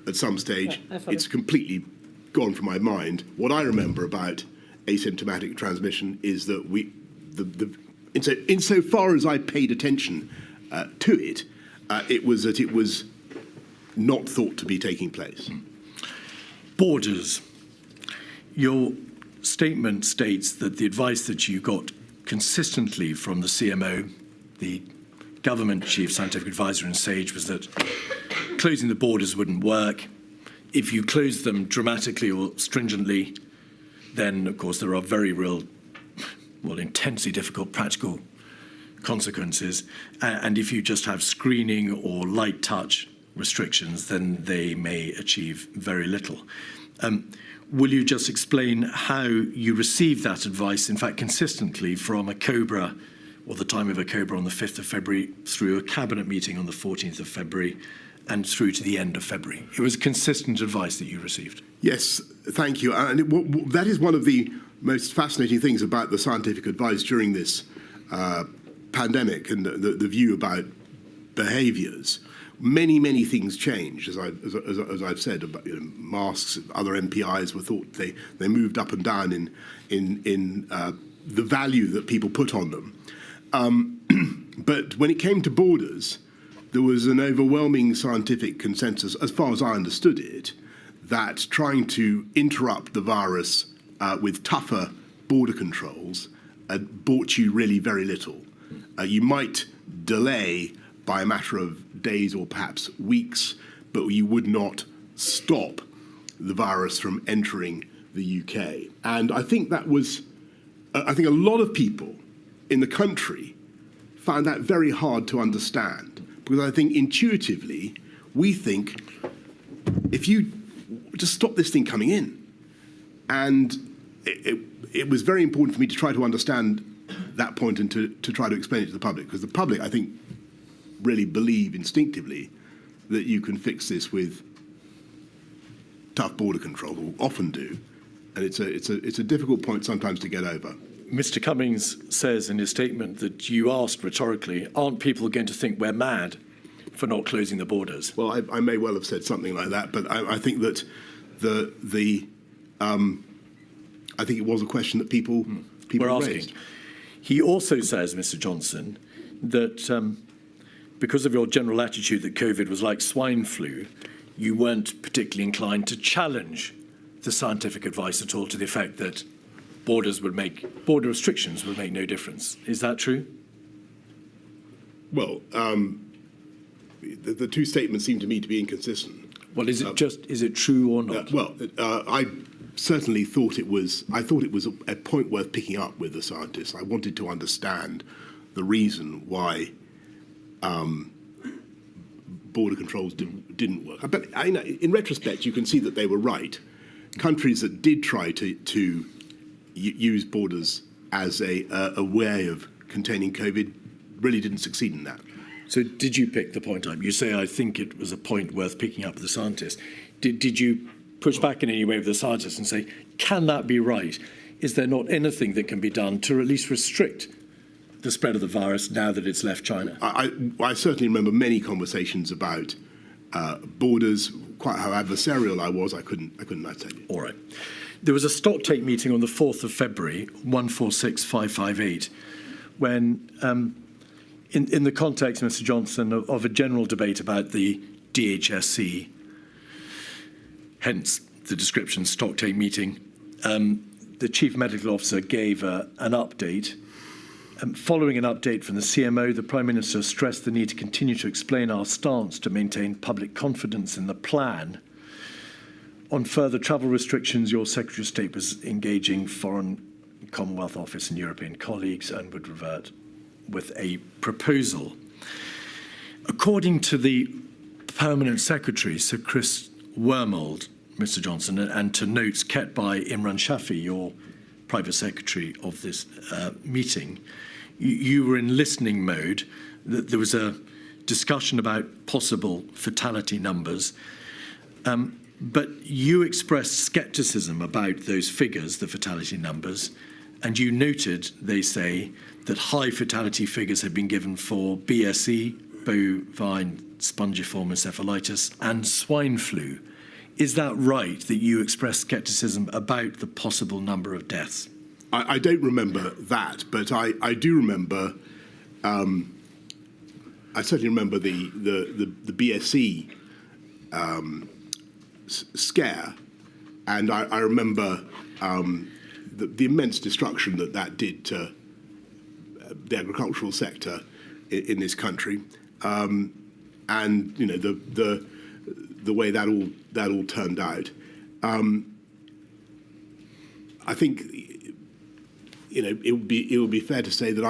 at some stage, it's completely gone from my mind. What I remember about asymptomatic transmission is that insofar as I paid attention to it, it was not thought to be taking place. Borders. Your statement states that the advice that you got consistently from the CMO, the government chief scientific advisor in SAGE, was that closing the borders wouldn't work. If you close them dramatically or stringently, then, of course, there are very real, intensely difficult practical consequences. And if you just have screening or light touch restrictions, then they may achieve very little. Will you just explain how you received that advice, in fact, consistently from a COBRA, or the time of a COBRA on the 5th of February, through a cabinet meeting on the 14th of February, and through to the end of February? It was consistent advice that you received. Yes, thank you. And that is one of the most fascinating things about the scientific advice during this pandemic and the view about behaviours. Many things changed, as I've said. About, masks, other MPIs were thought they moved up and down in the value that people put on them. But when it came to borders, there was an overwhelming scientific consensus, as far as I understood it, that trying to interrupt the virus with tougher border controls brought you really very little. You might delay by a matter of days or perhaps weeks, but you would not stop the virus from entering the UK. And I think that was, I think a lot of people in the country found that very hard to understand, because I think intuitively we think, if you just stop this thing coming in. And it was very important for me to try to understand that point and to try to explain it to the public, because the public, I think, really believe instinctively that you can fix this with tough border control, or often do, and it's a difficult point sometimes to get over. Mr. Cummings says in his statement that you asked rhetorically, aren't people going to think we're mad for not closing the borders? Well, I may well have said something like that, but I think that I think it was a question that people were asking. raised. He also says, Mr. Johnson, that because of your general attitude that COVID was like swine flu, you weren't particularly inclined to challenge the scientific advice at all, to the effect that border restrictions would make no difference. Is that true? Well, the two statements seem to me to be inconsistent. Well, is it true or not? I certainly thought it was. I thought it was a point worth picking up with the scientists. I wanted to understand the reason why border controls didn't work. But in retrospect, you can see that they were right. Countries that did try to use borders as a way of containing COVID really didn't succeed in that. So did you pick the point up? You say, I think it was a point worth picking up with the scientists. Did you push back in any way with the scientists and say, can that be right? Is there not anything that can be done to at least restrict the spread of the virus now that it's left China? I certainly remember many conversations about borders, quite how adversarial I was. I couldn't tell you. All right. There was a stocktake meeting on the 4th of February, 146558, when in the context, Mr. Johnson, of a general debate about the DHSC, hence the description stocktake meeting, the Chief Medical Officer gave an update. Following an update from the CMO, the Prime Minister stressed the need to continue to explain our stance to maintain public confidence in the plan. On further travel restrictions, your Secretary of State was engaging Foreign Commonwealth Office and European colleagues and would revert with a proposal. according to the Permanent Secretary, Sir Chris Wormold, Mr. Johnson, and to notes kept by Imran Shafi, your private secretary of this meeting, you were in listening mode. There was a discussion about possible fatality numbers, but you expressed scepticism about those figures, the fatality numbers, and you noted, they say, that high fatality figures had been given for BSE, bovine spongiform encephalitis, and swine flu. Is that right, that you expressed scepticism about the possible number of deaths? I don't remember that, but I do remember. I certainly remember the BSE scare, and I remember the immense destruction that did to the agricultural sector in this country, and you know the way that all turned out. I think it would be fair to say that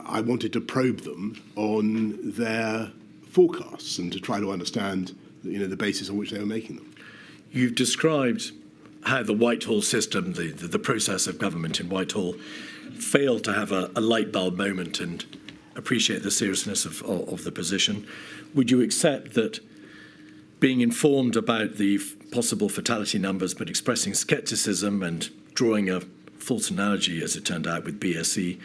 I wanted to probe them on their forecasts and to try to understand the basis on which they were making them. You've described how the Whitehall system, the process of government in Whitehall, failed to have a light bulb moment and appreciate the seriousness of the position. Would you accept that being informed about the possible fatality numbers but expressing scepticism and drawing a false analogy, as it turned out, with BSE,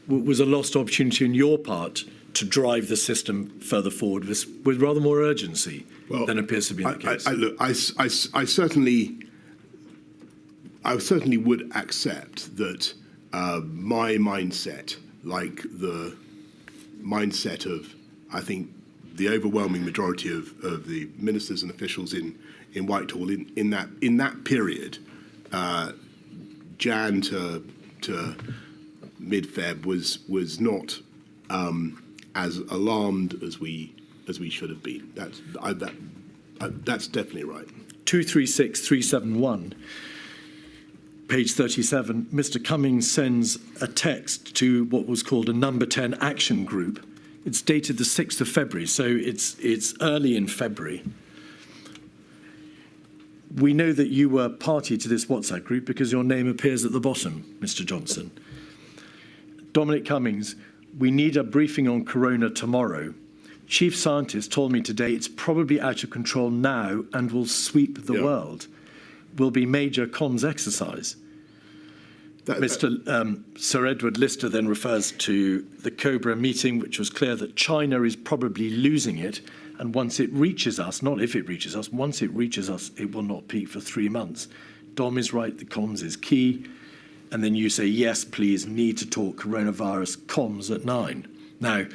was a lost opportunity on your part to drive the system further forward with rather more urgency than appears to be the case? I certainly would accept that my mindset, like the mindset of, I think, the overwhelming majority of the ministers and officials in Whitehall in that period, Jan to mid-Feb, was not as alarmed as we should have been. That's definitely right. 236371, page 37. Mr. Cummings sends a text to what was called a Number 10 Action Group. It's dated the 6th of February, so it's early in February. We know that you were party to this WhatsApp group because your name appears at the bottom, Mr. Johnson. Dominic Cummings, we need a briefing on corona tomorrow. Chief scientist told me today it's probably out of control now and will sweep the world. Will be major comms exercise. Sir Edward Lister then refers to the Cobra meeting, which was clear that China is probably losing it, and once it reaches us, not if it reaches us, once it reaches us, it will not peak for 3 months. Dom is right, the comms is key. And then you say, yes, please, need to talk coronavirus comms at 9. Now,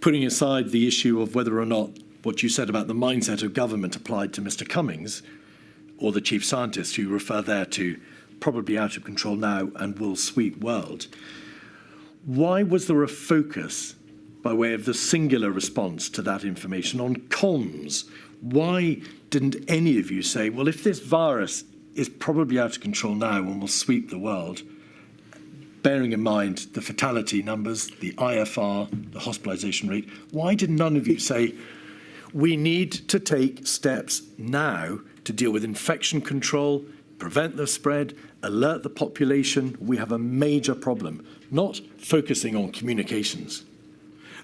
putting aside the issue of whether or not what you said about the mindset of government applied to Mr. Cummings, or the chief scientist, you refer there to probably out of control now and will sweep world. Why was there a focus, by way of the singular response to that information, on comms? Why didn't any of you say, well, if this virus is probably out of control now and will sweep the world, bearing in mind the fatality numbers, the IFR, the hospitalisation rate, why did none of you say, we need to take steps now to deal with infection control, prevent the spread, alert the population, we have a major problem, not focusing on communications?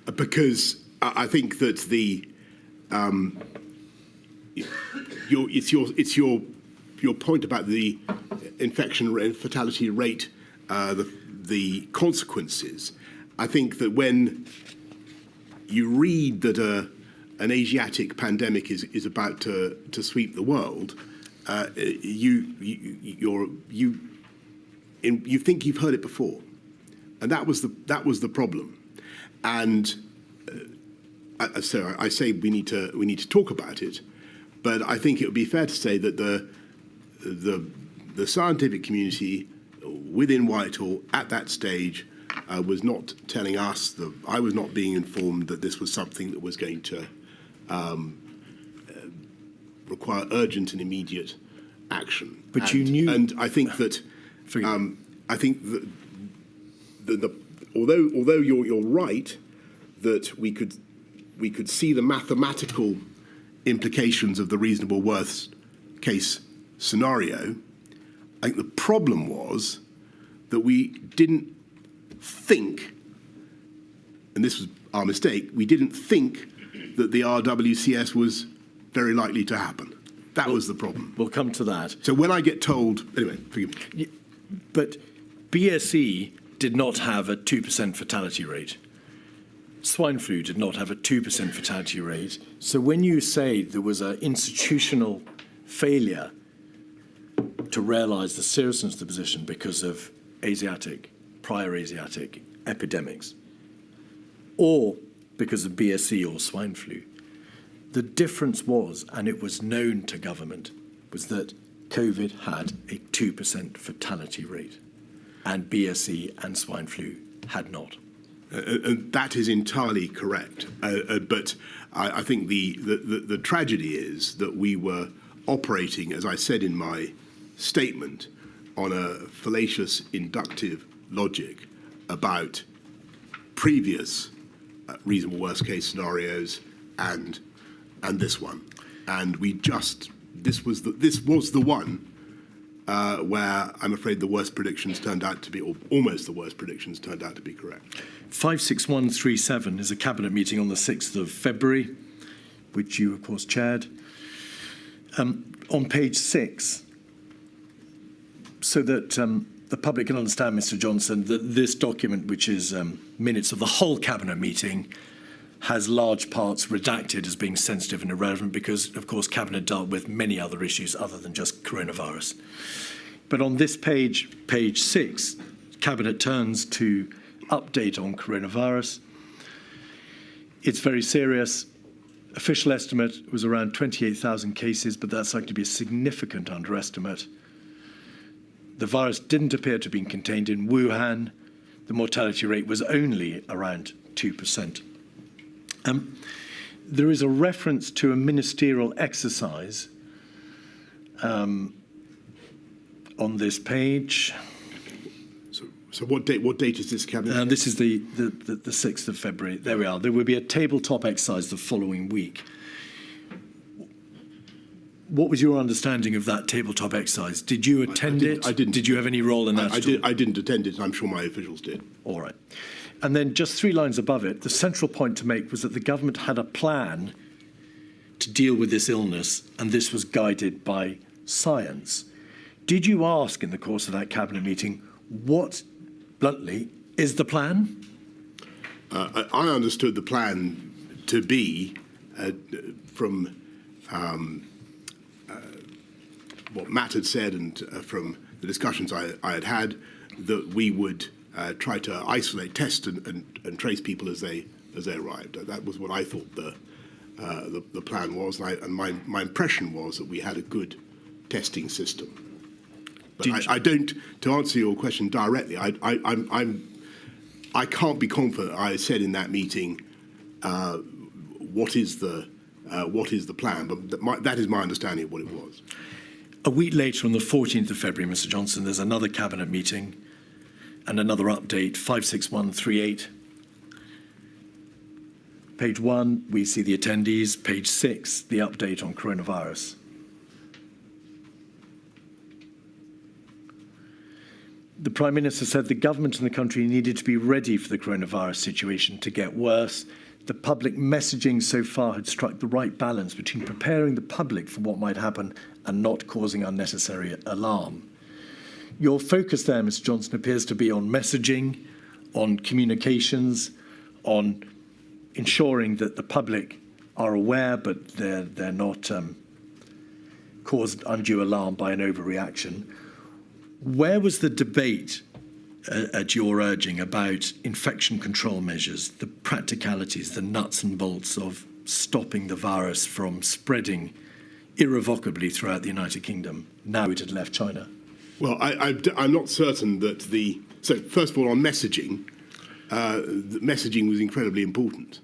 Because I think that it's your point about the infection and fatality rate, the consequences. I think that when you read that an Asiatic pandemic is about to sweep the world, you think you've heard it before, and that was the problem. And so I say we need to talk about it, but I think it would be fair to say that the scientific community within Whitehall at that stage was not telling us, that I was not being informed that this was something that was going to require urgent and immediate action. But you knew, and I think that although you're right that we could we could see the mathematical implications of the reasonable worst case scenario. I think the problem was that we didn't think, and this was our mistake, we didn't think that the RWCS was very likely to happen. That was the problem. We'll come to that. So when I get told, anyway, forgive me. But BSE did not have a 2% fatality rate. Swine flu did not have a 2% fatality rate. So when you say there was an institutional failure to realise the seriousness of the position because of prior Asiatic epidemics, or because of BSE or swine flu, the difference was, and it was known to government, was that COVID had a 2% fatality rate, and BSE and swine flu had not. And that is entirely correct. But I think the tragedy is that we were operating, as I said in my statement, on a fallacious inductive logic about previous reasonable worst case scenarios and this one. And this was the one where I'm afraid the worst predictions turned out to be, or almost the worst predictions turned out to be correct. 56137 is a cabinet meeting on the 6th of February, which you, of course, chaired. On page 6, so that the public can understand, Mr. Johnson, that this document, which is minutes of the whole cabinet meeting, has large parts redacted as being sensitive and irrelevant because, of course, Cabinet dealt with many other issues other than just coronavirus. But on this page, page 6, Cabinet turns to update on coronavirus. It's very serious. Official estimate was around 28,000 cases, but that's likely to be a significant underestimate. The virus didn't appear to have been contained in Wuhan. The mortality rate was only around 2%. There is a reference to a ministerial exercise on this page. So what date is this cabinet? This is the 6th of February. There we are. There will be a tabletop exercise the following week. What was your understanding of that tabletop exercise? Did you attend it? I didn't. Did you have any role in that? I didn't attend it, and I'm sure my officials did. All right. And then just 3 lines above it, the central point to make was that the government had a plan to deal with this illness, and this was guided by science. Did you ask in the course of that cabinet meeting, what, bluntly, is the plan? I understood the plan to be, from what Matt had said and from the discussions I had had, that we would try to isolate, test and trace people as they arrived. That was what I thought the plan was, and my impression was that we had a good testing system. But I don't. To answer your question directly, I can't be confident. I said in that meeting, what is the plan? But that is my understanding of what it was. A week later, on the 14th of February, Mr. Johnson, there's another cabinet meeting and another update, 56138. Page 1, we see the attendees. Page 6, the update on coronavirus. The Prime Minister said the government and the country needed to be ready for the coronavirus situation to get worse. The public messaging so far had struck the right balance between preparing the public for what might happen and not causing unnecessary alarm. Your focus there, Mr. Johnson, appears to be on messaging, on communications, on ensuring that the public are aware, but they're not caused undue alarm by an overreaction. Where was the debate at your urging about infection control measures, the practicalities, the nuts and bolts of stopping the virus from spreading irrevocably throughout the United Kingdom now it had left China? Well, I'm not certain that so first of all, on messaging, the messaging was incredibly important.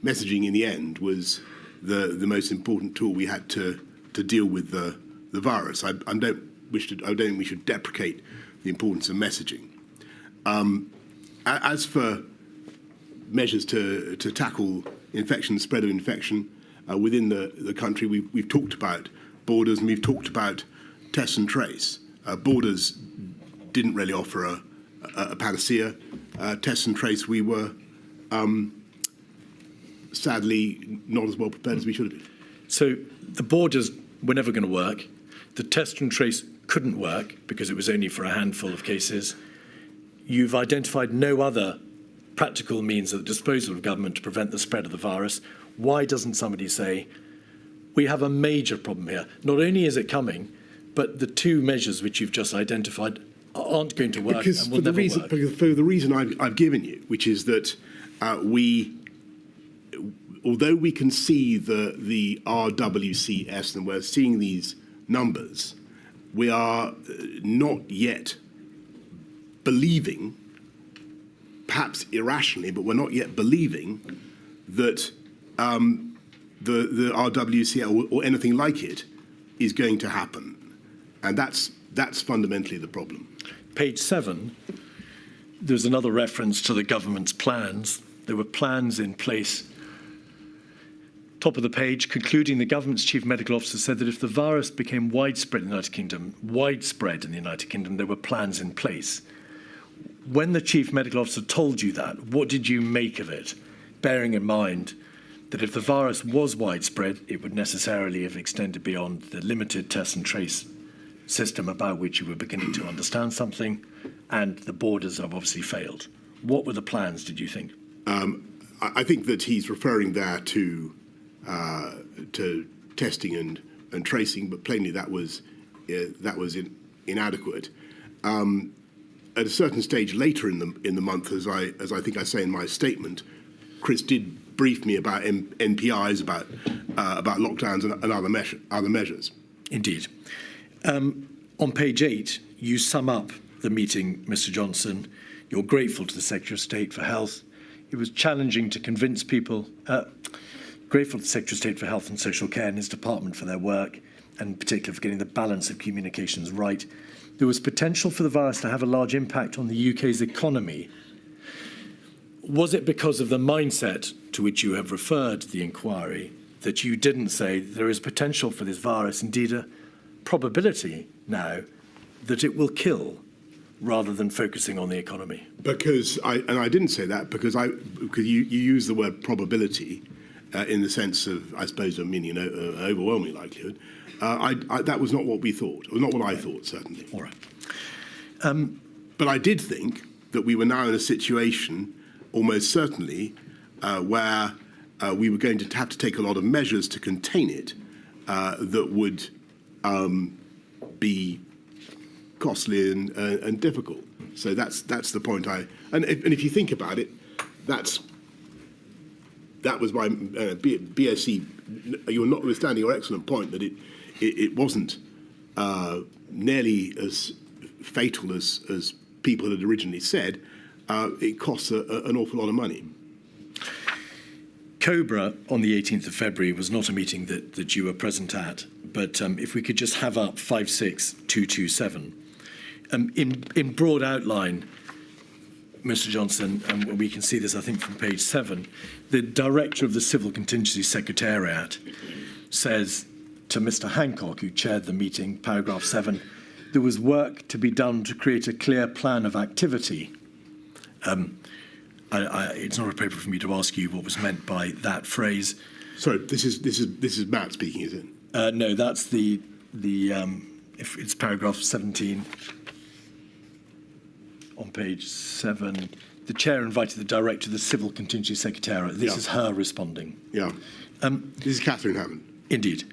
Messaging, in the end, was the most important tool we had to deal with the virus. I don't think we should deprecate the importance of messaging. As for measures to tackle infection, spread of infection within the country. We've talked about borders, and we've talked about test and trace. Borders didn't really offer a panacea. Test and trace, we were sadly not as well prepared as we should have been. So the borders were never going to work. The test and trace couldn't work because it was only for a handful of cases. You've identified no other practical means at the disposal of government to prevent the spread of the virus. Why doesn't somebody say, we have a major problem here? Not only is it coming, but the two measures which you've just identified aren't going to work and will never work. Because for the reason I've given you, which is that although we can see the RWCS and we're seeing these numbers, we are not yet believing, perhaps irrationally, but we're not yet believing that the RWCS or anything like it is going to happen. And that's fundamentally the problem. Page 7, there's another reference to the government's plans. There were plans in place. Top of the page, concluding, the government's chief medical officer said that if the virus became widespread in the United Kingdom, there were plans in place. When the chief medical officer told you that, what did you make of it, bearing in mind that if the virus was widespread, it would necessarily have extended beyond the limited test and trace system about which you were beginning to understand something, and the borders have obviously failed. What were the plans, did you think? I think that he's referring there to testing and tracing, but plainly that was inadequate. At a certain stage later in the month, as I think I say in my statement, Chris did brief me about NPIs, about lockdowns and other measures. Indeed. On page 8, you sum up the meeting, Mr. Johnson. You're grateful to the Secretary of State for Health. It was challenging to convince people, grateful to the Secretary of State for Health and Social Care and his department for their work, and in particular for getting the balance of communications right. There was potential for the virus to have a large impact on the UK's economy. Was it because of the mindset to which you have referred the inquiry that you didn't say there is potential for this virus, indeed a probability now that it will kill, rather than focusing on the economy? Because I didn't say that because you use the word probability in the sense of, I suppose, meaning an overwhelming likelihood. That was not what we thought, or not what I thought, certainly. All right. But I did think that we were now in a situation, almost certainly, where we were going to have to take a lot of measures to contain it that would be costly and difficult. So that's the point. And if you think about it, that was my BSc. You're notwithstanding your excellent point that it wasn't nearly as fatal as people had originally said. It costs an awful lot of money. Cobra on the 18th of February was not a meeting that you were present at, but if we could just have up 56227. In broad outline, Mr. Johnson, and we can see this, I think, from page 7, the director of the Civil Contingency Secretariat says to Mr. Hancock, who chaired the meeting, paragraph 7, there was work to be done to create a clear plan of activity. It's not appropriate for me to ask you what was meant by that phrase. Sorry, this is Matt speaking, is it? No, that's the if it's paragraph 17 on page 7. The chair invited the director of the Civil Contingency Secretariat. This is her responding. Yeah. This is Catherine Hammond. Indeed.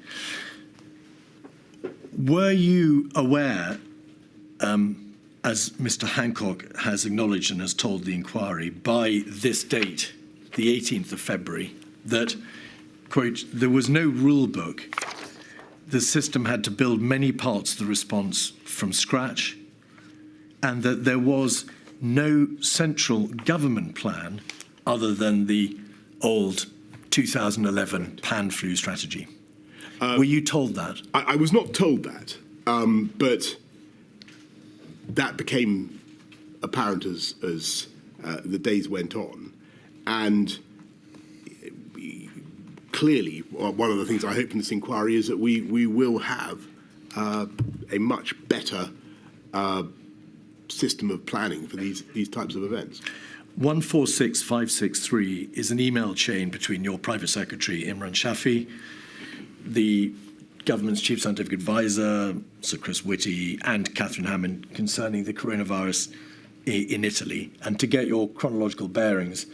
Were you aware, as Mr. Hancock has acknowledged and has told the inquiry, by this date, the 18th of February, that, quote, there was no rule book. The system had to build many parts of the response from scratch, and that there was no central government plan other than the old 2011 pan-flu strategy. Were you told that? I was not told that, but that became apparent as the days went on. And clearly, one of the things I hope in this inquiry is that we will have a much better system of planning for these types of events. 146563 is an email chain between your private secretary, Imran Shafi, the government's chief scientific advisor, Sir Chris Whitty, and Catherine Hammond concerning the coronavirus in Italy. And to get your chronological bearings,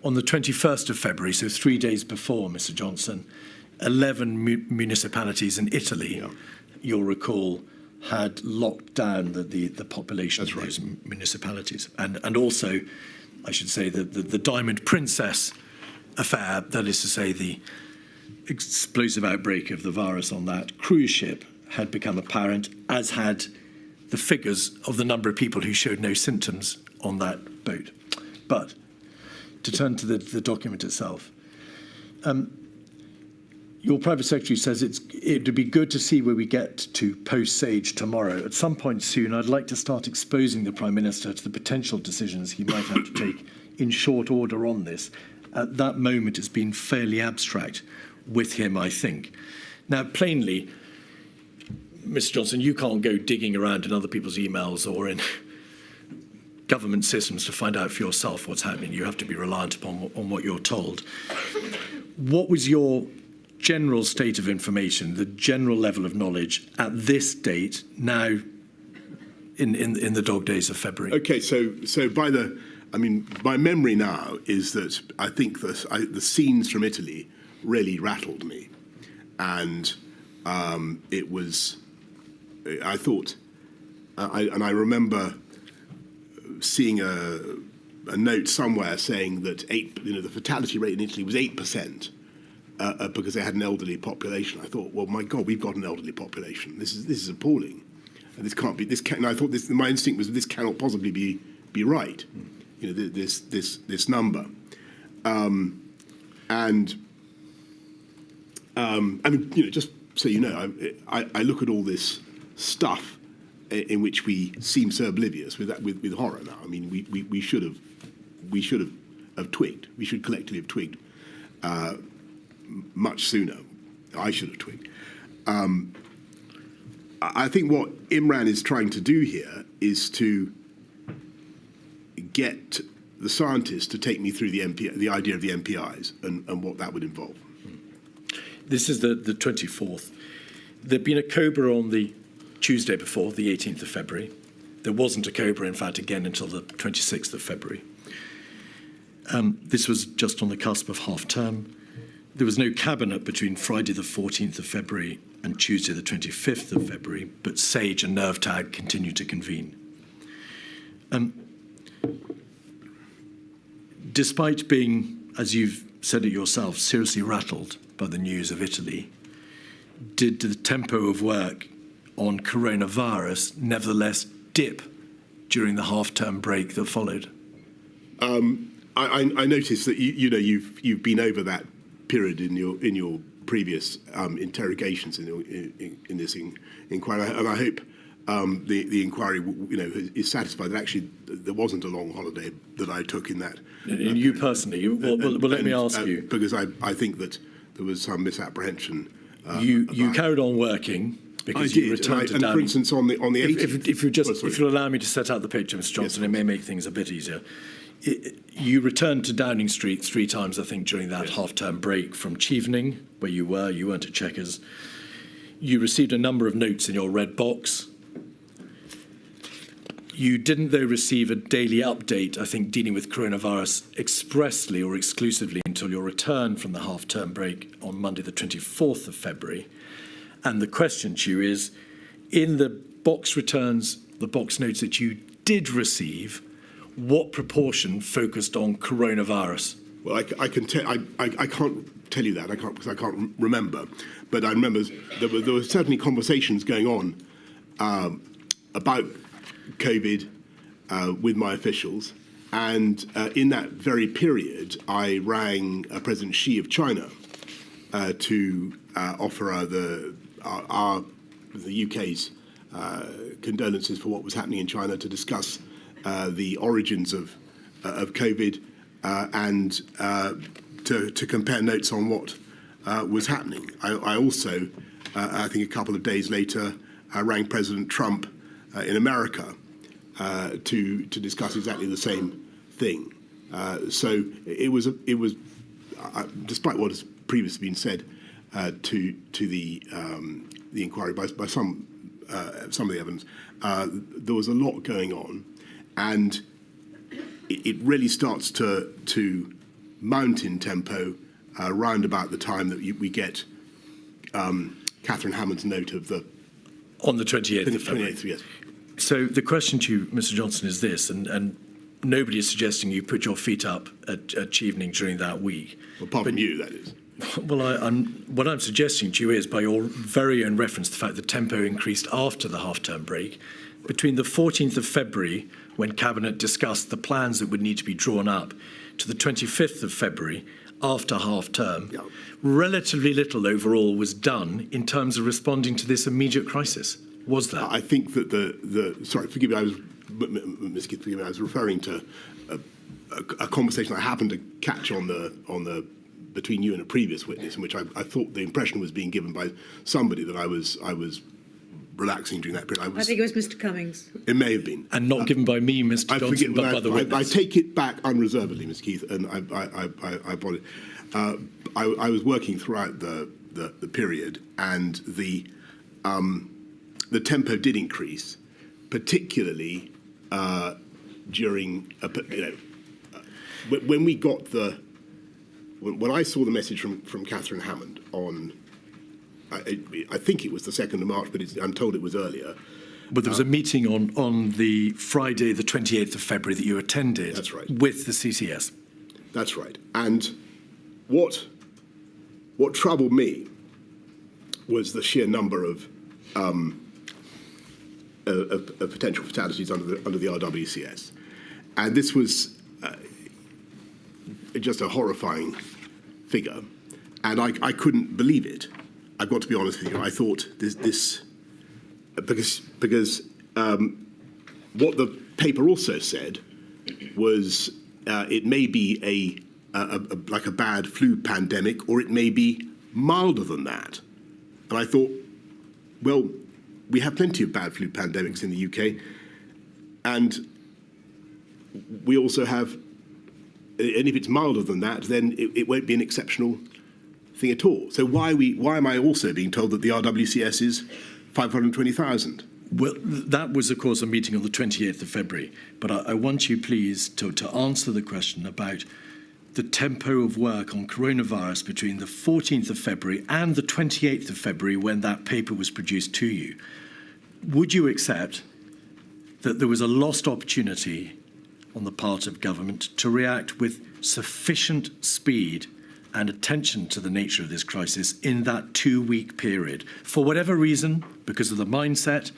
on the 21st of February, so 3 days before Mr. Johnson, 11 municipalities in Italy, you'll recall, had locked down the population of those municipalities. And also, I should say, the Diamond Princess affair, that is to say, the explosive outbreak of the virus on that cruise ship, had become apparent, as had the figures of the number of people who showed no symptoms on that boat. But to turn to the document itself, your private secretary says it would be good to see where we get to post-Sage tomorrow. At some point soon, I'd like to start exposing the Prime Minister to the potential decisions he might have to take in short order on this. At that moment, it's been fairly abstract with him, I think. Now, plainly, Mr. Johnson, you can't go digging around in other people's emails or in government systems to find out for yourself what's happening. You have to be reliant upon on what you're told. What was your general state of information, the general level of knowledge at this date, now in the dog days of February? Okay, so my memory now is that I think the scenes from Italy really rattled me, and it was, I thought, I remember seeing a note somewhere saying that the fatality rate in Italy was 8%. Because they had an elderly population. I thought, well, my God, we've got an elderly population. This is appalling. And this can't be. And I thought my instinct was this cannot possibly be right. This number. Just so you know, I look at all this stuff in which we seem so oblivious with horror now. I mean, we should have twigged. We should collectively have twigged. Much sooner. I should have twigged. I think what Imran is trying to do here is to get the scientists to take me through the idea of the MPIs and what that would involve. This is the 24th. There'd been a COBRA on the Tuesday before, the 18th of February. There wasn't a COBRA, in fact, again until the 26th of February. This was just on the cusp of half-term. There was no cabinet between Friday the 14th of February and Tuesday the 25th of February, but SAGE and NERVTAG continued to convene. Despite being, as you've said it yourself, seriously rattled by the news of Italy, did the tempo of work on coronavirus nevertheless dip during the half-term break that followed? I noticed that you've been over that period in your previous interrogations in this inquiry, and I hope the inquiry is satisfied that actually there wasn't a long holiday that I took in that. And you personally, well, let me ask you, because I think that there was some misapprehension. You carried on working. Because you returned to Downing. For instance, on the 18th. If you'll allow me to set out the picture, Mr. Johnson, it may make things a bit easier. You returned to Downing Street 3 times, I think, during that half-term break from Chevening, where you weren't at Chequers. You received a number of notes in your red box. You didn't, though, receive a daily update, I think, dealing with coronavirus expressly or exclusively until your return from the half-term break on Monday, the 24th of February. And the question to you is, in the box returns, the box notes that you did receive, what proportion focused on coronavirus? Well, I can't tell you that. Because I can't remember. But I remember there were certainly conversations going on about COVID with my officials, and in that very period, I rang President Xi of China to offer her the UK's condolences for what was happening in China, to discuss the origins of COVID and to compare notes on what was happening. I also, I think a couple of days later, rang President Trump in America to discuss exactly the same thing. So it was despite what has previously been said to the inquiry by some of the evidence, there was a lot going on, and it really starts to mount in tempo around about the time that we get Catherine Hammond's note of the on the 28th of February. 28th, yes. So the question to you, Mr. Johnson, is this, and nobody is suggesting you put your feet up at Chevening during that week. Well, apart from you, that is. Well, what I'm suggesting to you is, by your very own reference, the fact that tempo increased after the half-term break, between the 14th of February, when Cabinet discussed the plans that would need to be drawn up, to the 25th of February, after half-term, Yeah. relatively little overall was done in terms of responding to this immediate crisis. Was that? I think that sorry, forgive me, Ms. Keith, forgive me, I was referring to a conversation I happened to catch on the between you and a previous witness, in which I thought the impression was being given by somebody that I was relaxing during that period. I think it was Mr. Cummings. It may have been. And not given by me, Mr. Johnson, but by the witness. I take it back unreservedly, Ms. Keith, and I apologize. I was working throughout the period, and the tempo did increase, particularly during when we got when I saw the message from Catherine Hammond on. I think it was the 2nd of March, but I'm told it was earlier. But there was a meeting on the Friday, the 28th of February, that you attended. That's right. With the CCS. That's right. And what troubled me was the sheer number of potential fatalities under the RWCS, and this was just a horrifying figure, and I couldn't believe it. I've got to be honest with you. I thought this because what the paper also said was it may be like a bad flu pandemic, or it may be milder than that. And I thought, well, we have plenty of bad flu pandemics in the UK, and we also have, and if it's milder than that, then it won't be an exceptional thing at all. So why am I also being told that the RWCS is 520,000? Well, that was, of course, a meeting on the 28th of February. But I want you, please, to answer the question about the tempo of work on coronavirus between the 14th of February and the 28th of February, when that paper was produced to you. Would you accept that there was a lost opportunity on the part of government to react with sufficient speed and attention to the nature of this crisis in that 2-week period? For whatever reason, because of the mindset,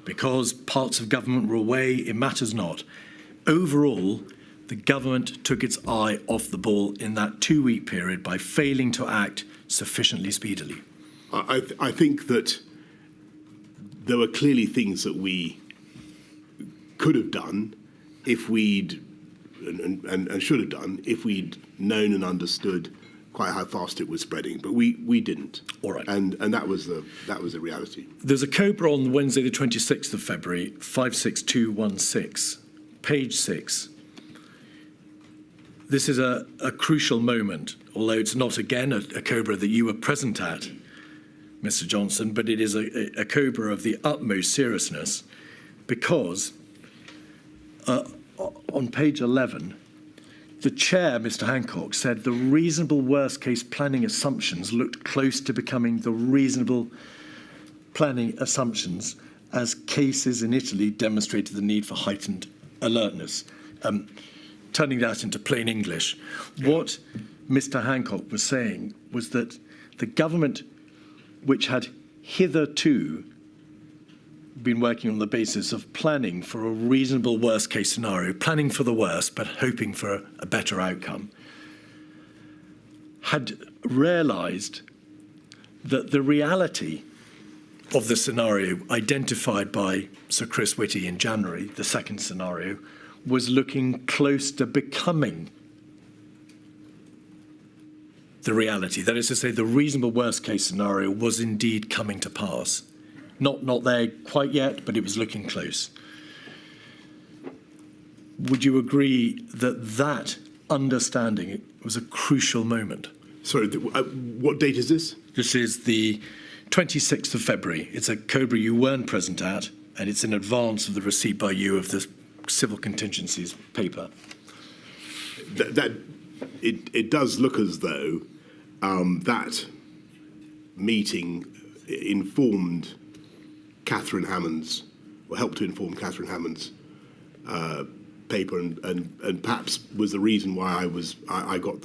because parts of government were away, it matters not. Overall, the government took its eye off the ball in that 2-week period by failing to act sufficiently speedily. I think that there were clearly things that we could have done if we'd and should have done if we'd known and understood quite how fast it was spreading, but we didn't. All right. And that was the reality. There's a COBRA on Wednesday, the 26th of February, 56216, page 6. This is a crucial moment, although it's not, again, a COBRA that you were present at, Mr. Johnson, but it is a COBRA of the utmost seriousness, because on page 11, the chair, Mr. Hancock, said the reasonable worst-case planning assumptions looked close to becoming the reasonable planning assumptions as cases in Italy demonstrated the need for heightened alertness. Turning that into plain English, what Mr. Hancock was saying was that the government, which had hitherto been working on the basis of planning for a reasonable worst-case scenario, planning for the worst but hoping for a better outcome, had realised that the reality of the scenario identified by Sir Chris Whitty in January, the second scenario, was looking close to becoming the reality. That is to say, the reasonable worst-case scenario was indeed coming to pass. Not there quite yet, but it was looking close. Would you agree that that understanding was a crucial moment? Sorry, what date is this? This is the 26th of February. It's a COBRA you weren't present at, and it's in advance of the receipt by you of the civil contingencies paper. It does look as though that meeting informed Catherine Hammond's, or helped to inform Catherine Hammond's paper, and perhaps was the reason why I got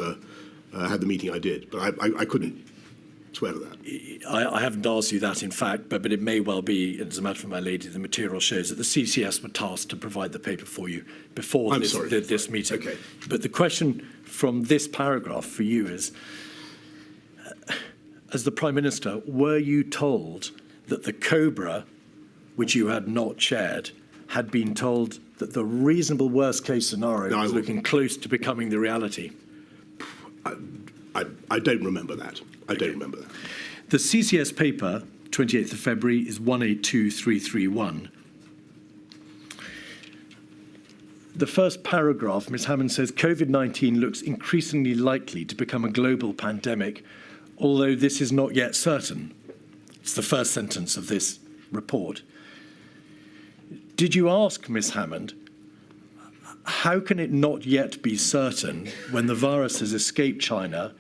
had the meeting I did. But I couldn't swear to that. I haven't asked you that, in fact, but it may well be, as a matter of my lady, the material shows that the CCS were tasked to provide the paper for you before this meeting. Okay. But the question from this paragraph for you is, as the Prime Minister, were you told that the COBRA, which you had not chaired, had been told that the reasonable worst-case scenario was looking close to becoming the reality? I don't remember that. I don't remember that. The CCS paper, 28th of February, is 182331. The first paragraph, Ms. Hammond says, COVID-19 looks increasingly likely to become a global pandemic, although this is not yet certain. It's the first sentence of this report. Did you ask Ms. Hammond, how can it not yet be certain when the virus has escaped China,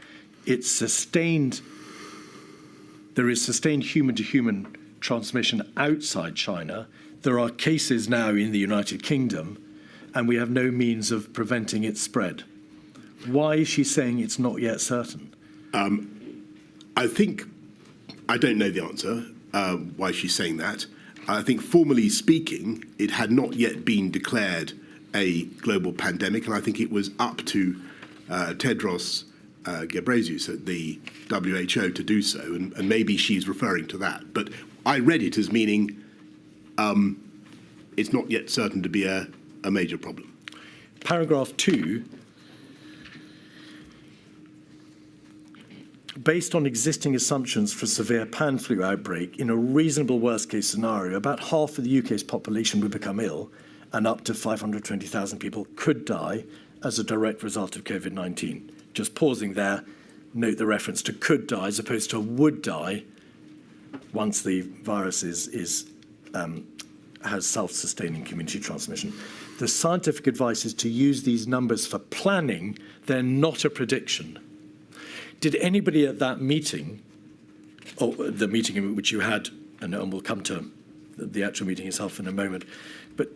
there is sustained human-to-human transmission outside China, there are cases now in the United Kingdom, and we have no means of preventing its spread? Why is she saying it's not yet certain? I think, I don't know the answer why she's saying that. I think, formally speaking, it had not yet been declared a global pandemic, and I think it was up to Tedros Ghebreyesus at the WHO to do so, and maybe she's referring to that. But I read it as meaning it's not yet certain to be a major problem. Paragraph 2, based on existing assumptions for severe pan flu outbreak, in a reasonable worst-case scenario, about half of the UK's population would become ill, and up to 520,000 people could die as a direct result of COVID-19. Just pausing there, note the reference to could die as opposed to would die once the virus has self-sustaining community transmission. The scientific advice is to use these numbers for planning. They're not a prediction. Did anybody at that meeting, or the meeting in which you had, and we'll come to the actual meeting itself in a moment, but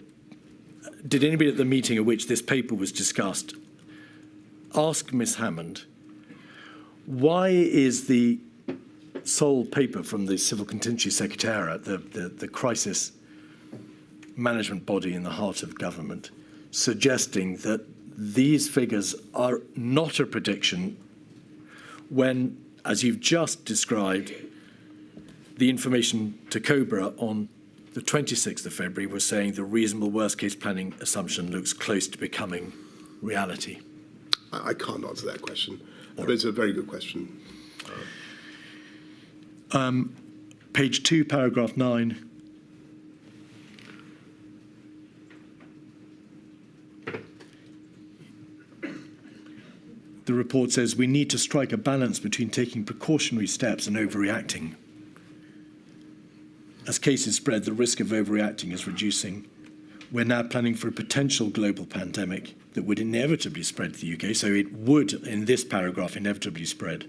did anybody at the meeting at which this paper was discussed ask Ms. Hammond, why is the sole paper from the Civil Contingency Secretariat, the crisis management body in the heart of government, suggesting that these figures are not a prediction when, as you've just described, the information to COBRA on the 26th of February was saying the reasonable worst-case planning assumption looks close to becoming reality? I can't answer that question, but it's a very good question. Page 2, paragraph 9. The report says we need to strike a balance between taking precautionary steps and overreacting. As cases spread, the risk of overreacting is reducing. We're now planning for a potential global pandemic that would inevitably spread to the UK, so it would, in this paragraph, inevitably spread.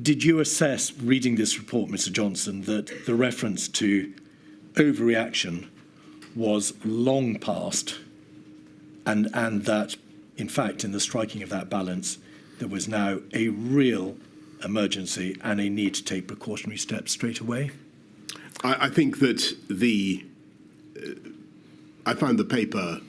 Did you assess, reading this report, Mr. Johnson, that the reference to overreaction was long past, and that, in fact, in the striking of that balance, there was now a real emergency and a need to take precautionary steps straight away? I think that I found the paper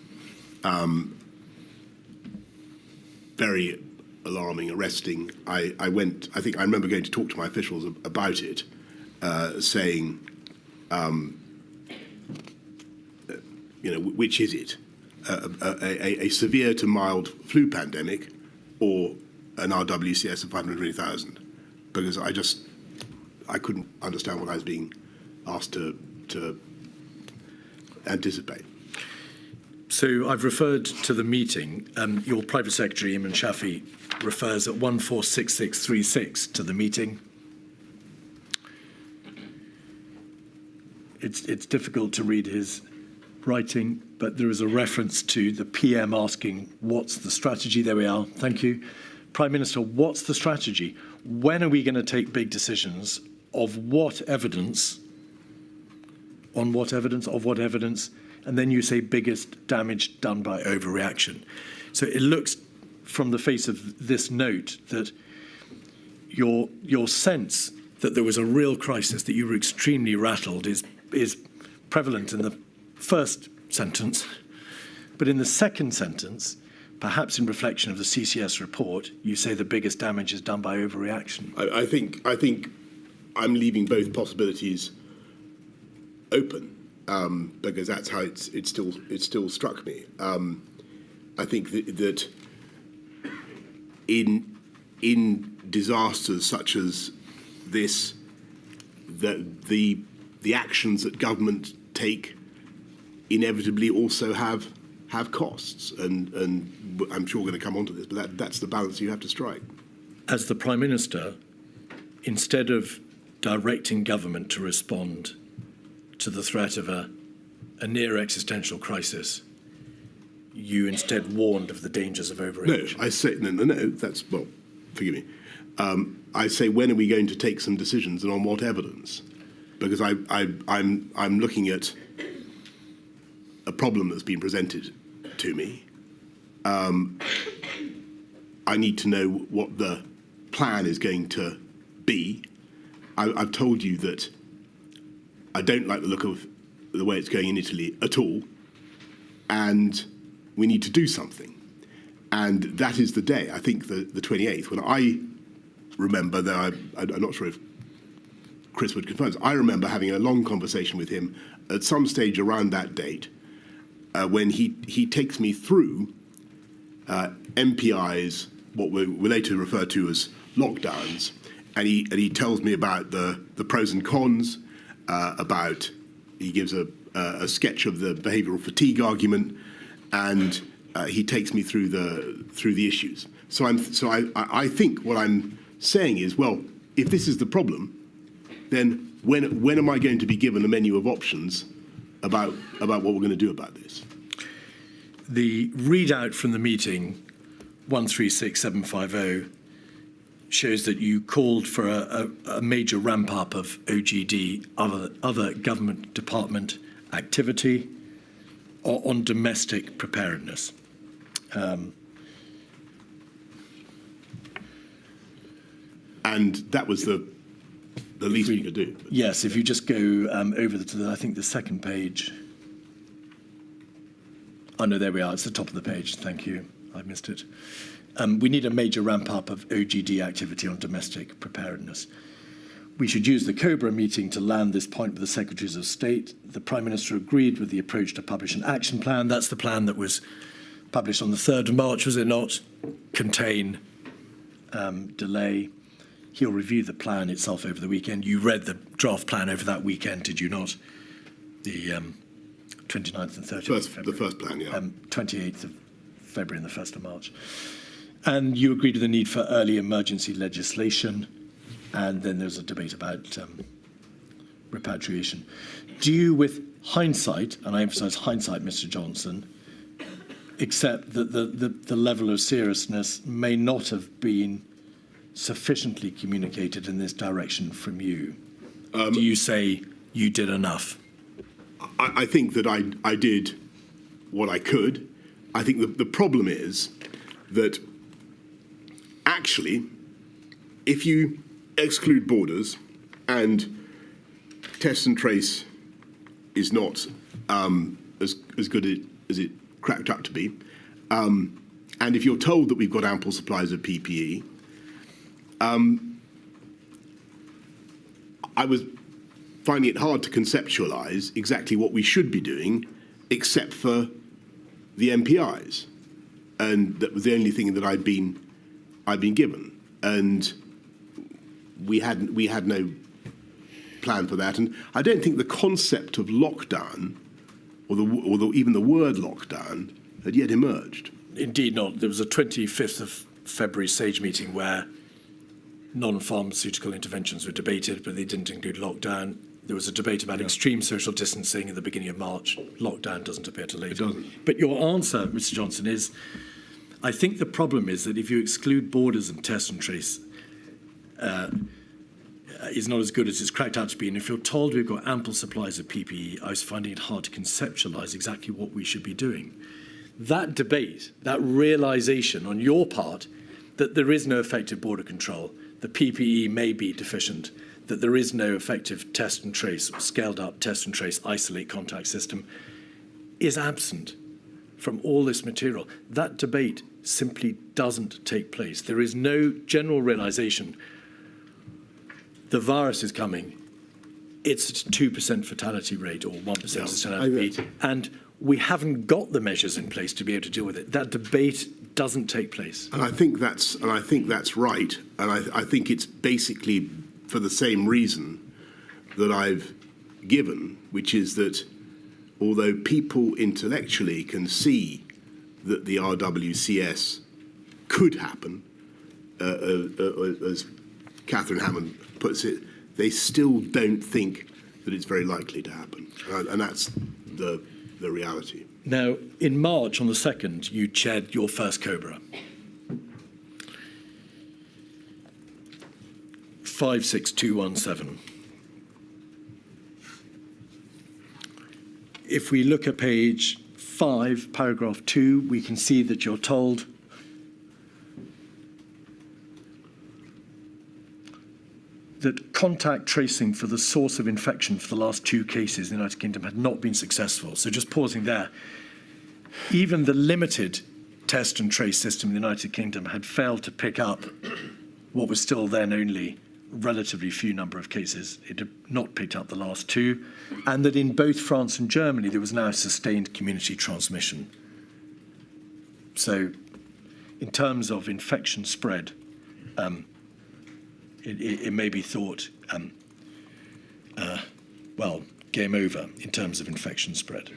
very alarming, arresting. I remember going to talk to my officials about it, saying, which is it? A severe to mild flu pandemic, or an RWCS of 520,000, because I couldn't understand what I was being asked to anticipate. So I've referred to the meeting. Your private secretary, Imran Shafi, refers at 146636 to the meeting. It's difficult to read his writing, but there is a reference to the PM asking, what's the strategy? There we are. Thank you. Prime Minister, what's the strategy? When are we going to take big decisions? Of what evidence? On what evidence? Of what evidence? And then you say biggest damage done by overreaction. So it looks from the face of this note that your sense that there was a real crisis, that you were extremely rattled, is prevalent in the first sentence. But in the second sentence, perhaps in reflection of the CCS report, you say the biggest damage is done by overreaction. I think I'm leaving both possibilities open, because that's how it still struck me. I think that in disasters such as this, the actions that government take inevitably also have costs, and I'm sure we're going to come on to this, but that's the balance you have to strike. As the Prime Minister, instead of directing government to respond to the threat of a near existential crisis, you instead warned of the dangers of overreaction. No, I say no. That's, well, forgive me. I say, when are we going to take some decisions, and on what evidence? Because I'm looking at a problem that's been presented to me. I need to know what the plan is going to be. I've told you that I don't like the look of the way it's going in Italy at all, and we need to do something. And that is the day, I think, the 28th, when I remember that I'm not sure if Chris would confirm this. I remember having a long conversation with him at some stage around that date, when he takes me through MPI's, what we later refer to as lockdowns, and he tells me about the pros and cons, he gives a sketch of the behavioural fatigue argument, and he takes me through the issues. So I think what I'm saying is, well, if this is the problem, then when am I going to be given a menu of options about what we're going to do about this? The readout from the meeting, 136750, shows that you called for a major ramp-up of OGD, other government department activity on domestic preparedness. And that was the least we could do. Yes, if you just go over to I think the second page. Oh, no, there we are. It's the top of the page. Thank you. I missed it. We need a major ramp-up of OGD activity on domestic preparedness. We should use the COBRA meeting to land this point with the Secretaries of State. The Prime Minister agreed with the approach to publish an action plan. That's the plan that was published on the 3rd of March, was it not? Contain, delay. He'll review the plan itself over the weekend. You read the draft plan over that weekend, did you not? The 29th and 30th of February. The first plan, yeah. 28th of February and the 1st of March. And you agreed to the need for early emergency legislation, and then there's a debate about repatriation. Do you, with hindsight, and I emphasise hindsight, Mr. Johnson, accept that the level of seriousness may not have been sufficiently communicated in this direction from you? Do you say you did enough? I think that I did what I could. I think the problem is that actually, if you exclude borders and test and trace is not as good as it cracked up to be, and if you're told that we've got ample supplies of PPE, I was finding it hard to conceptualise exactly what we should be doing, except for the MPIs. And that was the only thing that I'd been I've been given, and we had no plan for that. And I don't think the concept of lockdown, or even the word lockdown, had yet emerged. Indeed not. There was a 25th of February SAGE meeting where non-pharmaceutical interventions were debated, but they didn't include lockdown. There was a debate about extreme social distancing in the beginning of March. Lockdown doesn't appear till later. It doesn't. But your answer, Mr. Johnson, is I think the problem is that if you exclude borders and test and trace, is not as good as it's cracked out to be. And if you're told we've got ample supplies of PPE, I was finding it hard to conceptualise exactly what we should be doing. That debate, that realisation on your part that there is no effective border control, the PPE may be deficient, that there is no effective test and trace, or scaled up test and trace, isolate contact system, is absent from all this material. That debate simply doesn't take place. There is no general realisation the virus is coming. It's a 2% fatality rate or 1% fatality rate, and we haven't got the measures in place to be able to deal with it. That debate doesn't take place. And I think that's right. And I think it's basically for the same reason that I've given, which is that although people intellectually can see that the RWCS could happen, as Catherine Hammond puts it, they still don't think that it's very likely to happen. And that's the reality. Now, in March, on the 2nd, you chaired your first COBRA. 56217. If we look at page 5, paragraph 2, we can see that you're told that contact tracing for the source of infection for the last 2 cases in the United Kingdom had not been successful. So just pausing there, even the limited test and trace system in the United Kingdom had failed to pick up what was still then only relatively few number of cases. It had not picked up the last 2, and that in both France and Germany there was now sustained community transmission. So in terms of infection spread, it may be thought, well, game over in terms of infection spread.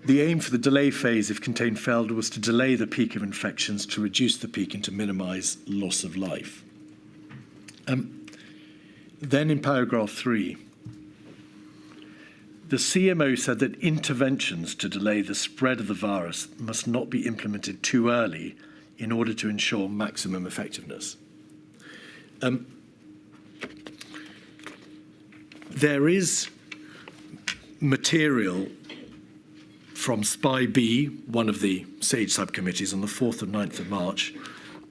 The aim for the delay phase, if contained failed, was to delay the peak of infections, to reduce the peak and to minimise loss of life. Then in paragraph 3, the CMO said that interventions to delay the spread of the virus must not be implemented too early in order to ensure maximum effectiveness. There is material from SPY-B, one of the SAGE subcommittees, on the 4th and 9th of March,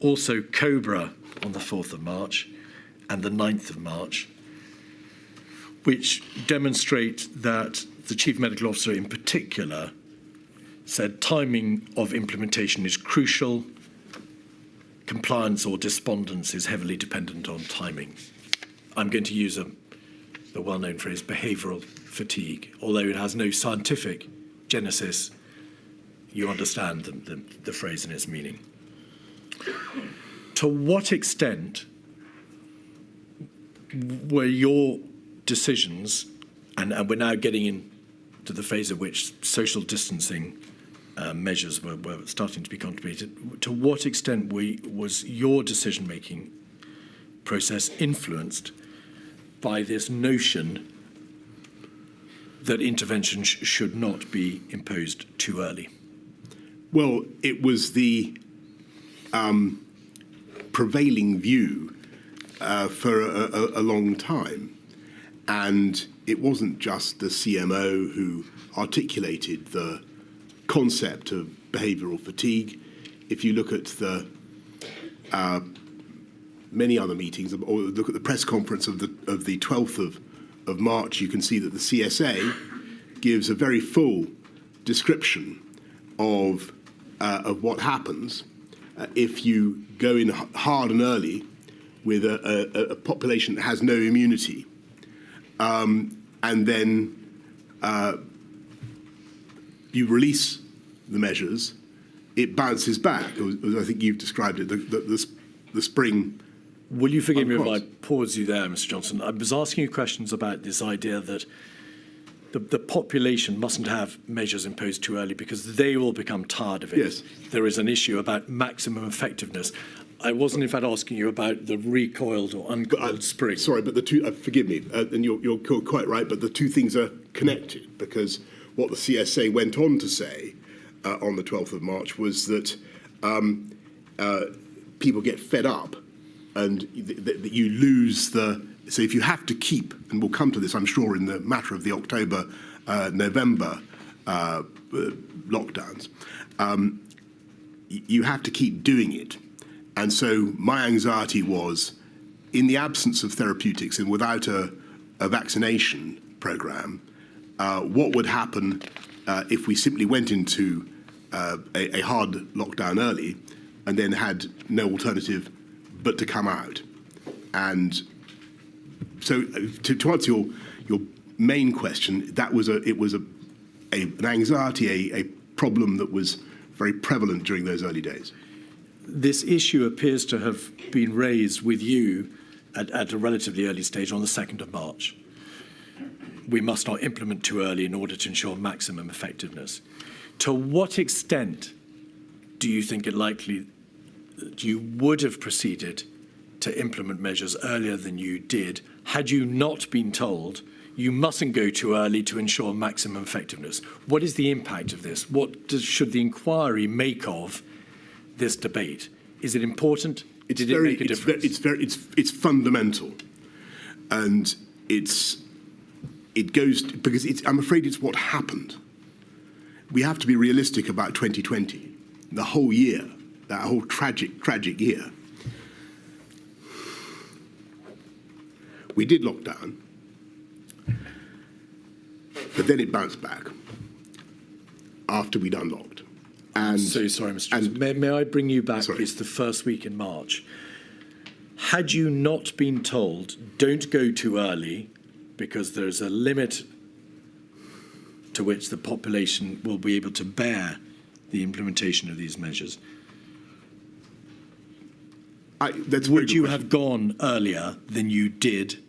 also COBRA on the 4th of March and the 9th of March, which demonstrate that the Chief Medical Officer in particular said timing of implementation is crucial. Compliance or despondence is heavily dependent on timing. I'm going to use the well-known phrase behavioural fatigue. Although it has no scientific genesis, you understand the phrase and its meaning. To what extent were your decisions, and we're now getting into the phase at which social distancing measures were starting to be contemplated, to what extent was your decision-making process influenced by this notion that intervention should not be imposed too early? Well, it was the prevailing view for a long time. And it wasn't just the CMO who articulated the concept of behavioural fatigue. If you look at the many other meetings, or look at the press conference of the 12th of March, you can see that the CSA gives a very full description of what happens if you go in hard and early with a population that has no immunity, and then you release the measures, it bounces back, as I think you've described it, the spring. Will you forgive me if I pause you there, Mr. Johnson? I was asking you questions about this idea that the population mustn't have measures imposed too early because they will become tired of it. Yes. There is an issue about maximum effectiveness. I wasn't, in fact, asking you about the recoiled or uncoiled spring. Sorry, but the two, forgive me, and you're quite right, but the two things are connected, because what the CSA went on to say on the 12th of March was that people get fed up and that you lose the... So if you have to keep, and we'll come to this, I'm sure, in the matter of the October, November lockdowns, you have to keep doing it. And so my anxiety was, in the absence of therapeutics and without a vaccination programme, what would happen if we simply went into a hard lockdown early and then had no alternative but to come out. And so to answer your main question, it was an anxiety, a problem that was very prevalent during those early days. This issue appears to have been raised with you at a relatively early stage on the 2nd of March. We must not implement too early in order to ensure maximum effectiveness. To what extent do you think it likely that you would have proceeded to implement measures earlier than you did had you not been told you mustn't go too early to ensure maximum effectiveness? What is the impact of this? What should the inquiry make of this debate? Is it important? Did it make a difference? It's fundamental, and it goes because I'm afraid it's what happened. We have to be realistic about 2020, the whole year, that whole tragic year. We did lock down, but then it bounced back after we'd unlocked. And so sorry, Mr. Johnson. May I bring you back, please, the first week in March? Had you not been told, don't go too early, because there's a limit to which the population will be able to bear the implementation of these measures, would you have gone earlier than you did,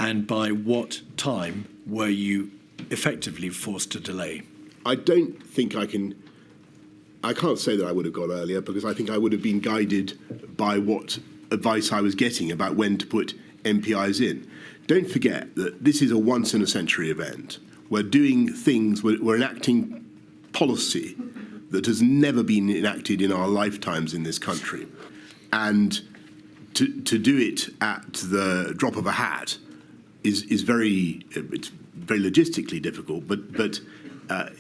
and by what time were you effectively forced to delay? I don't think I can't say that I would have gone earlier, because I think I would have been guided by what advice I was getting about when to put MPIs in. Don't forget that this is a once-in-a-century event. We're doing things, we're enacting policy that has never been enacted in our lifetimes in this country. And to do it at the drop of a hat is very logistically difficult, but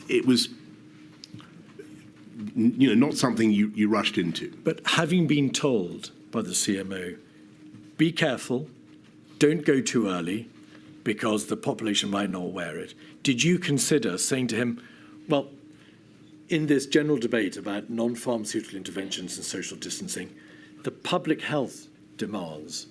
it was not something you rushed into. But having been told by the CMO, be careful, don't go too early, because the population might not wear it, did you consider saying to him, well, in this general debate about non-pharmaceutical interventions and social distancing, the public health demands,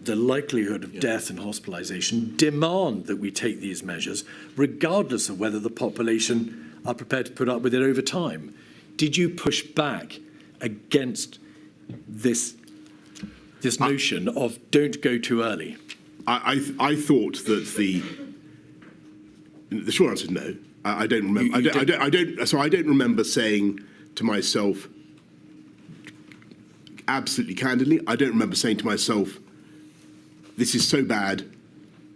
the likelihood of death and hospitalisation demand that we take these measures, regardless of whether the population are prepared to put up with it over time? Did you push back against this notion of don't go too early? I thought that the short answer is no. I don't remember. I don't remember saying to myself, absolutely candidly, I don't remember saying to myself, this is so bad,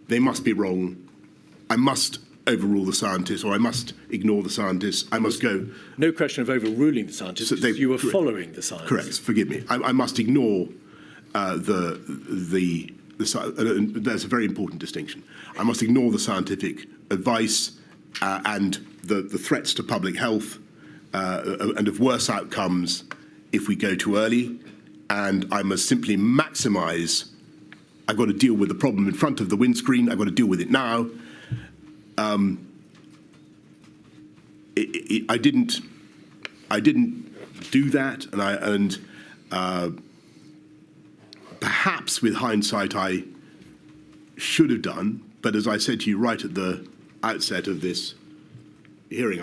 they must be wrong, I must overrule the scientists, or I must ignore the scientists, I must go... No question of overruling the scientists, so you were following the science. Correct, forgive me. I must ignore the that's a very important distinction. I must ignore the scientific advice and the threats to public health and of worse outcomes if we go too early, and I must simply maximise. I've got to deal with the problem in front of the windscreen. I've got to deal with it now. I didn't do that, and perhaps with hindsight I should have done. But as I said to you right at the outset of this hearing,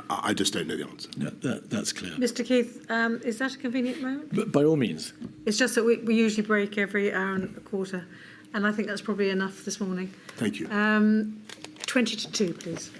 I just don't know the answer. No, that's clear. Mr. Keith, is that a convenient moment? But by all means. It's just that we usually break every hour and a quarter, and I think that's probably enough this morning. Thank you. 20 to 2, please.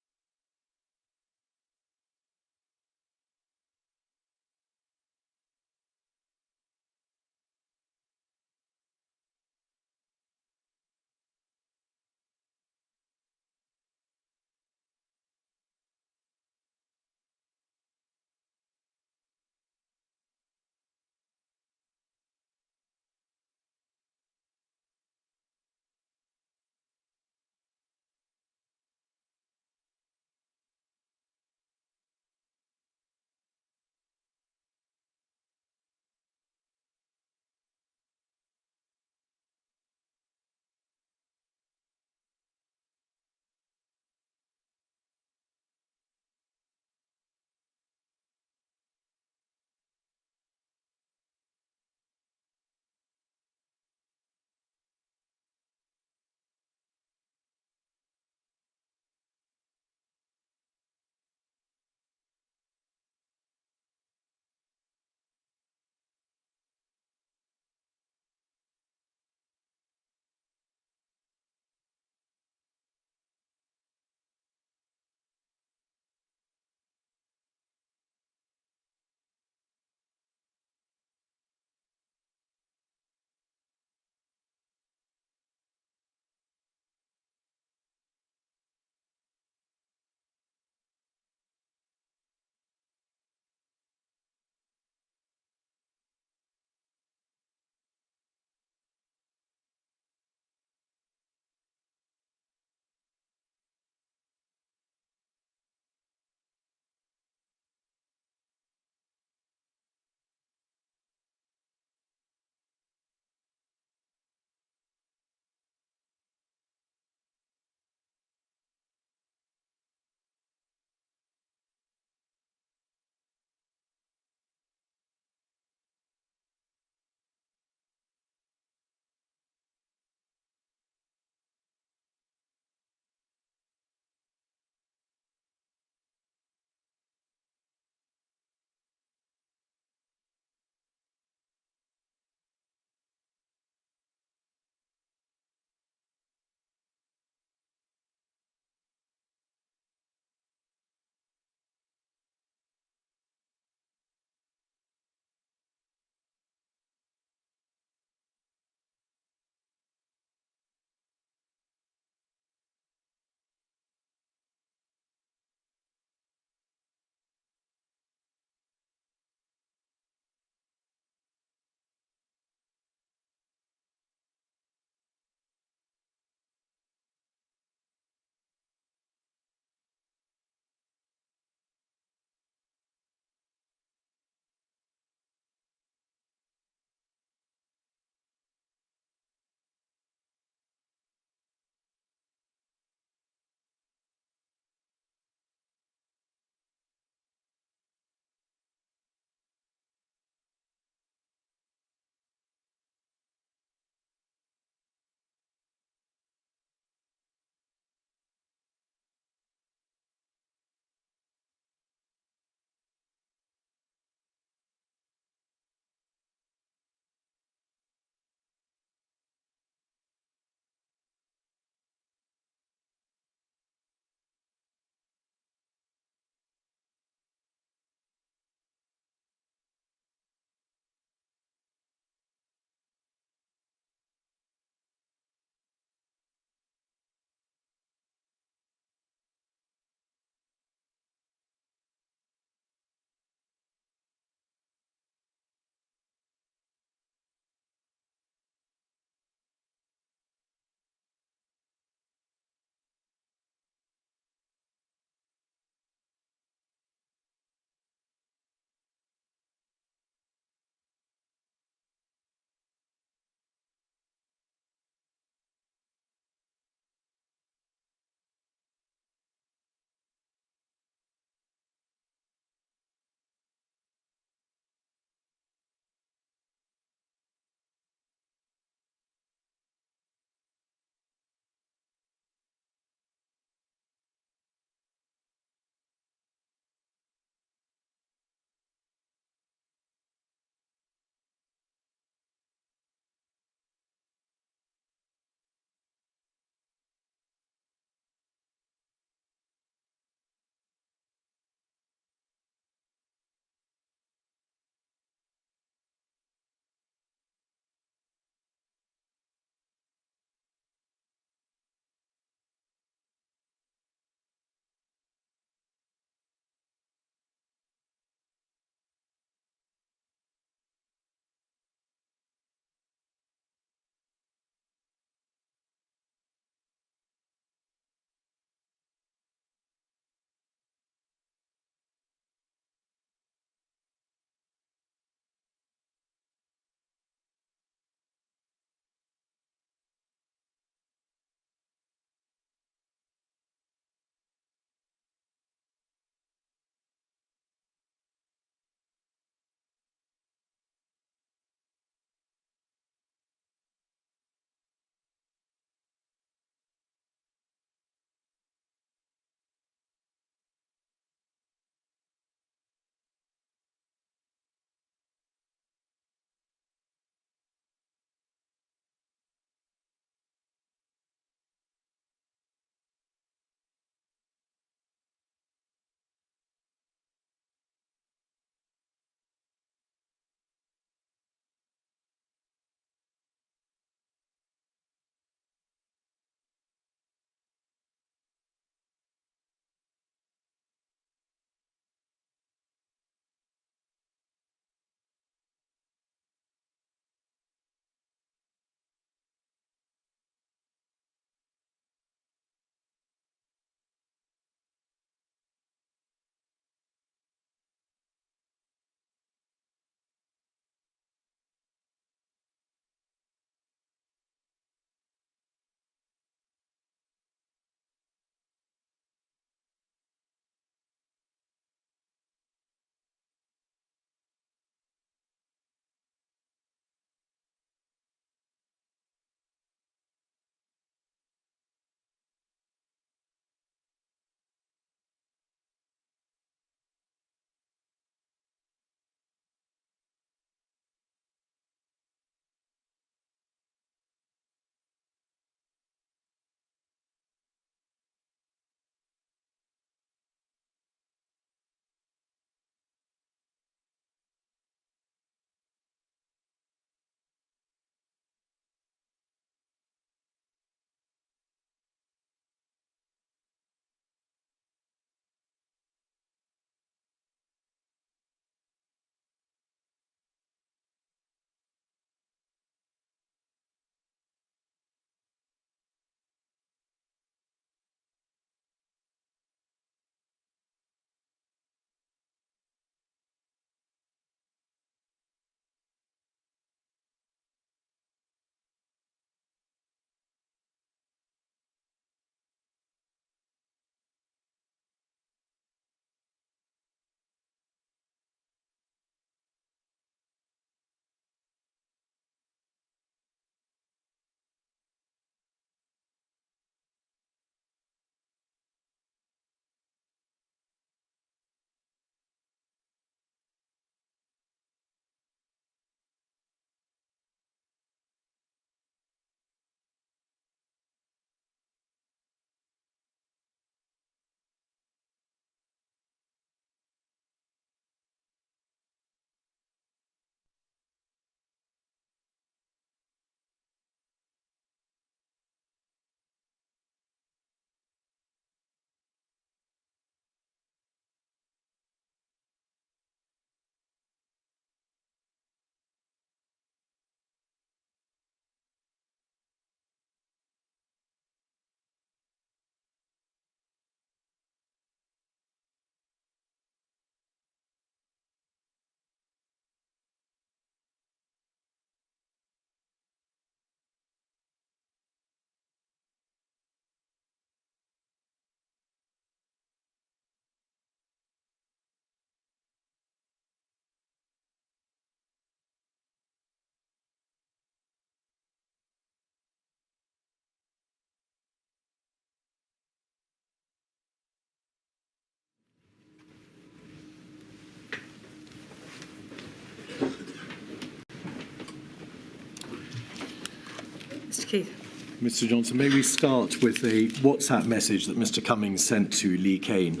Mr Keith. Mr Johnson, may we start with a WhatsApp message that Mr Cummings sent to Lee Kane.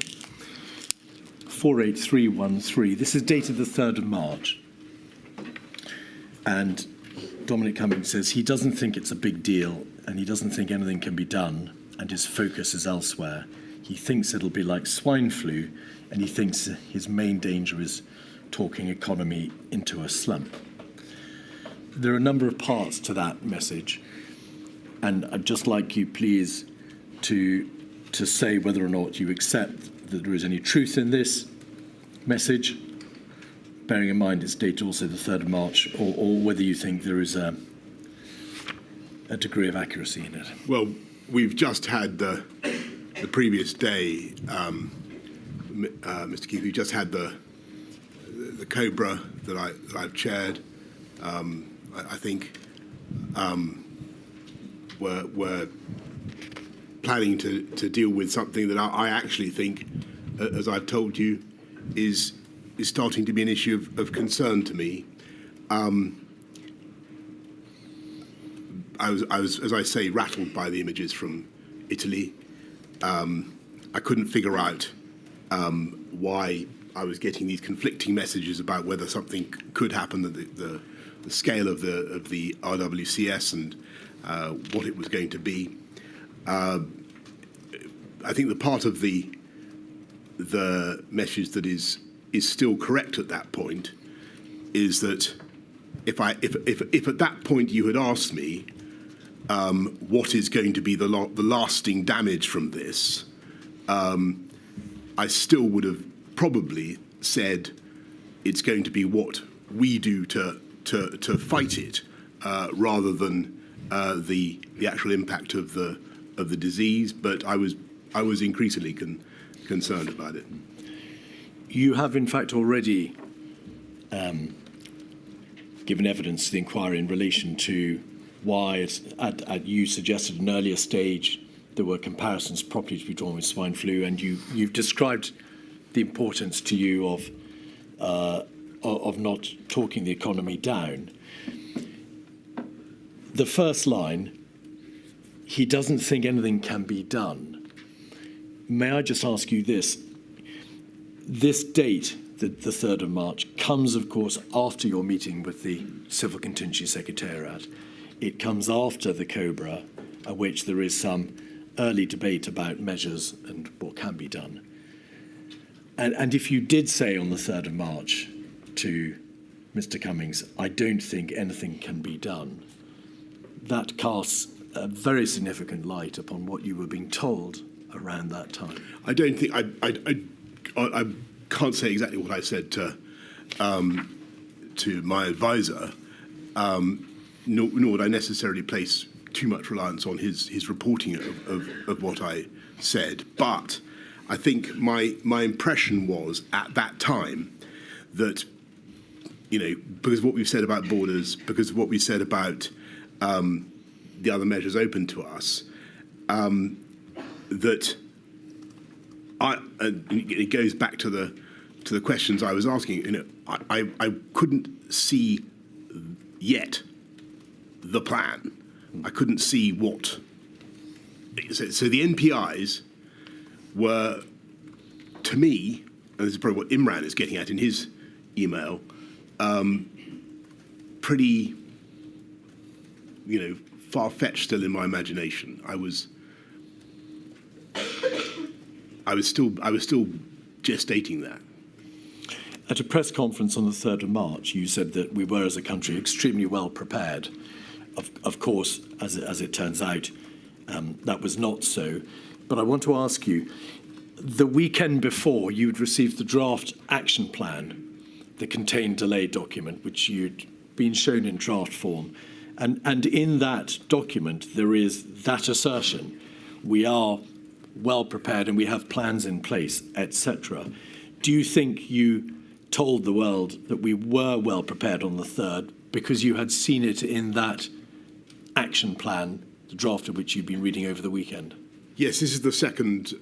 48313. This is dated the 3rd of March. And Dominic Cummings says he doesn't think it's a big deal and he doesn't think anything can be done and his focus is elsewhere. He thinks it'll be like swine flu and he thinks his main danger is talking economy into a slump. There are a number of parts to that message and I'd just like you please to say whether or not you accept that there is any truth in this message, bearing in mind it's dated also the 3rd of March, or whether you think there is a degree of accuracy in it. Well, we've just had the previous day, Mr Keith, we just had the Cobra that I've chaired. I think we're planning to deal with something that I actually think, as I've told you, is starting to be an issue of concern to me. I was, as I say, rattled by the images from Italy. I couldn't figure out why I was getting these conflicting messages about whether something could happen, the scale of the RWCS and what it was going to be. I think the part of the message that is still correct at that point is that if at that point you had asked me what is going to be the lasting damage from this, I still would have probably said it's going to be what we do to fight it, rather than the actual impact of the disease. But I was increasingly concerned about it. You have, in fact, already given evidence to the inquiry in relation to why, you suggested at an earlier stage, there were comparisons properly to be drawn with swine flu, and you've described the importance to you of not talking the economy down. The first line, he doesn't think anything can be done. May I just ask you this? This date, the 3rd of March, comes, of course, after your meeting with the Civil Contingency Secretariat. It comes after the Cobra, at which there is some early debate about measures and what can be done. And if you did say on the 3rd of March to Mr Cummings, I don't think anything can be done, that casts a very significant light upon what you were being told around that time. I don't think I can't say exactly what I said to my advisor, nor would I necessarily place too much reliance on his reporting of what I said. But I think my impression was at that time that, because of what we've said about borders, because of what we said about the other measures open to us, that it goes back to the questions I was asking. I couldn't see yet the plan. I couldn't see what. So the NPIs were, to me, and this is probably what Imran is getting at in his email, pretty, far-fetched still in my imagination. I was still gestating that. At a press conference on the 3rd of March, you said that we were, as a country, extremely well prepared. Of course, as it turns out, that was not so. But I want to ask you, the weekend before, you'd received the draft action plan, the contained delay document, which you'd been shown in draft form. And in that document, there is that assertion. We are well prepared and we have plans in place, etc. Do you think you told the world that we were well prepared on the 3rd because you had seen it in that action plan, the draft of which you've been reading over the weekend? Yes, this is the second.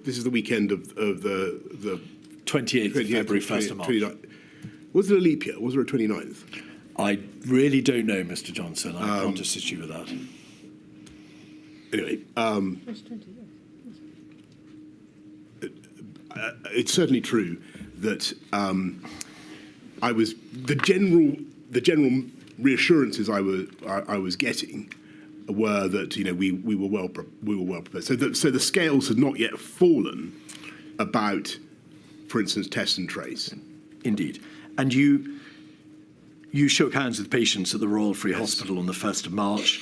This is the weekend of the 28th of February, 1st of March. 29th. Was it a leap year? Was there a 29th? I really don't know, Mr Johnson. I can't assist you with that. anyway, it's certainly true that I was the general reassurances I was getting were that we were well prepared. So the scales had not yet fallen about, for instance, test and trace. Indeed. And you shook hands with patients at the Royal Free Hospital on the 1st of March.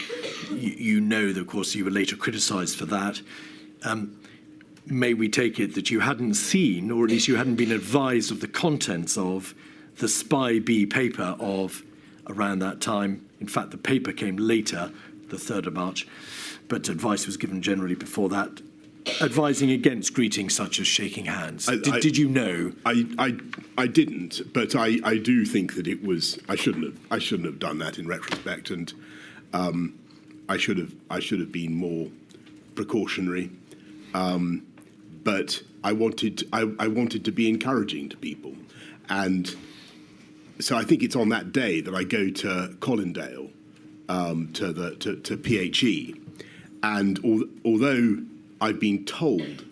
You know that, of course, you were later criticised for that. May we take it that you hadn't seen, or at least you hadn't been advised of the contents of the Spy B paper of around that time? In fact, the paper came later, the 3rd of March, but advice was given generally before that, advising against greetings such as shaking hands. Did you know? I didn't, but I do think that it was. I shouldn't have done that in retrospect, and I should have been more precautionary. But I wanted to be encouraging to people, and so I think it's on that day that I go to Colindale, to PHE, and although I've been told,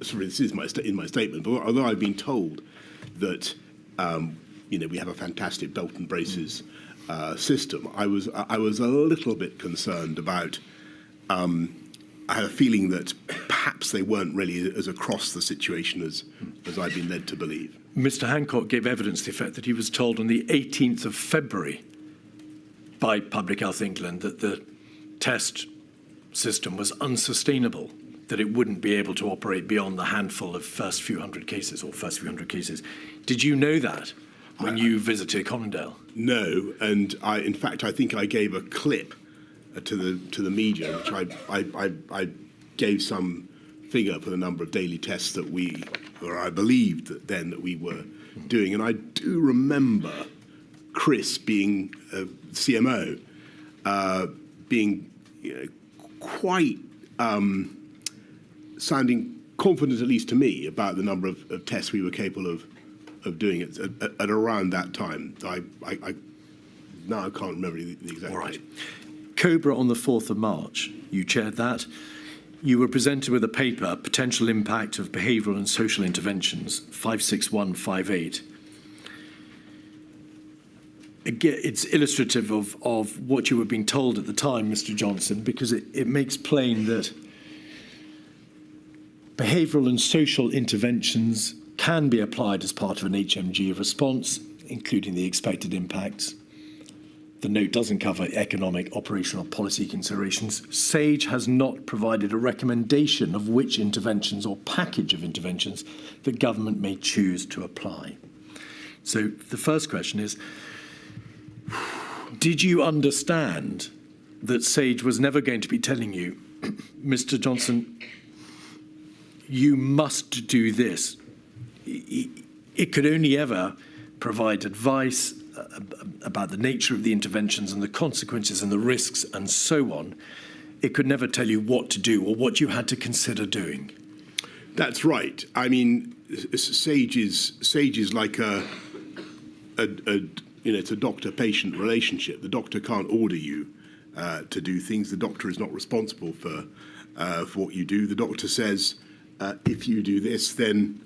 sorry, this is in my statement, but although I've been told that we have a fantastic belt and braces system, I was a little bit concerned about. I had a feeling that perhaps they weren't really as across the situation as I've been led to believe. Mr. Hancock gave evidence to the effect that he was told on the 18th of February by Public Health England that the test system was unsustainable, that it wouldn't be able to operate beyond the handful of first few hundred cases. Did you know that when you visited Colindale? No, and in fact, I think I gave a clip to the media, which I gave some figure for the number of daily tests that I believed that we were doing, and I do remember Chris being CMO, being quite sounding confident, at least to me, about the number of tests we were capable of doing at around that time. I now I can't remember the exact. All right. Cobra on the 4th of March, you chaired that. You were presented with a paper, Potential Impact of Behavioural and Social Interventions, 56158. Again, it's illustrative of what you were being told at the time, Mr. Johnson, because it makes plain that behavioural and social interventions can be applied as part of an HMG response, including the expected impacts. The note doesn't cover economic, operational, policy considerations. SAGE has not provided a recommendation of which interventions or package of interventions the government may choose to apply. So the first question is, did you understand that SAGE was never going to be telling you, Mr. Johnson, you must do this? It could only ever provide advice about the nature of the interventions and the consequences and the risks and so on. It could never tell you what to do or what you had to consider doing. That's right. I mean, SAGE is like it's a doctor-patient relationship. The doctor can't order you to do things. The doctor is not responsible for what you do. The doctor says, if you do this, then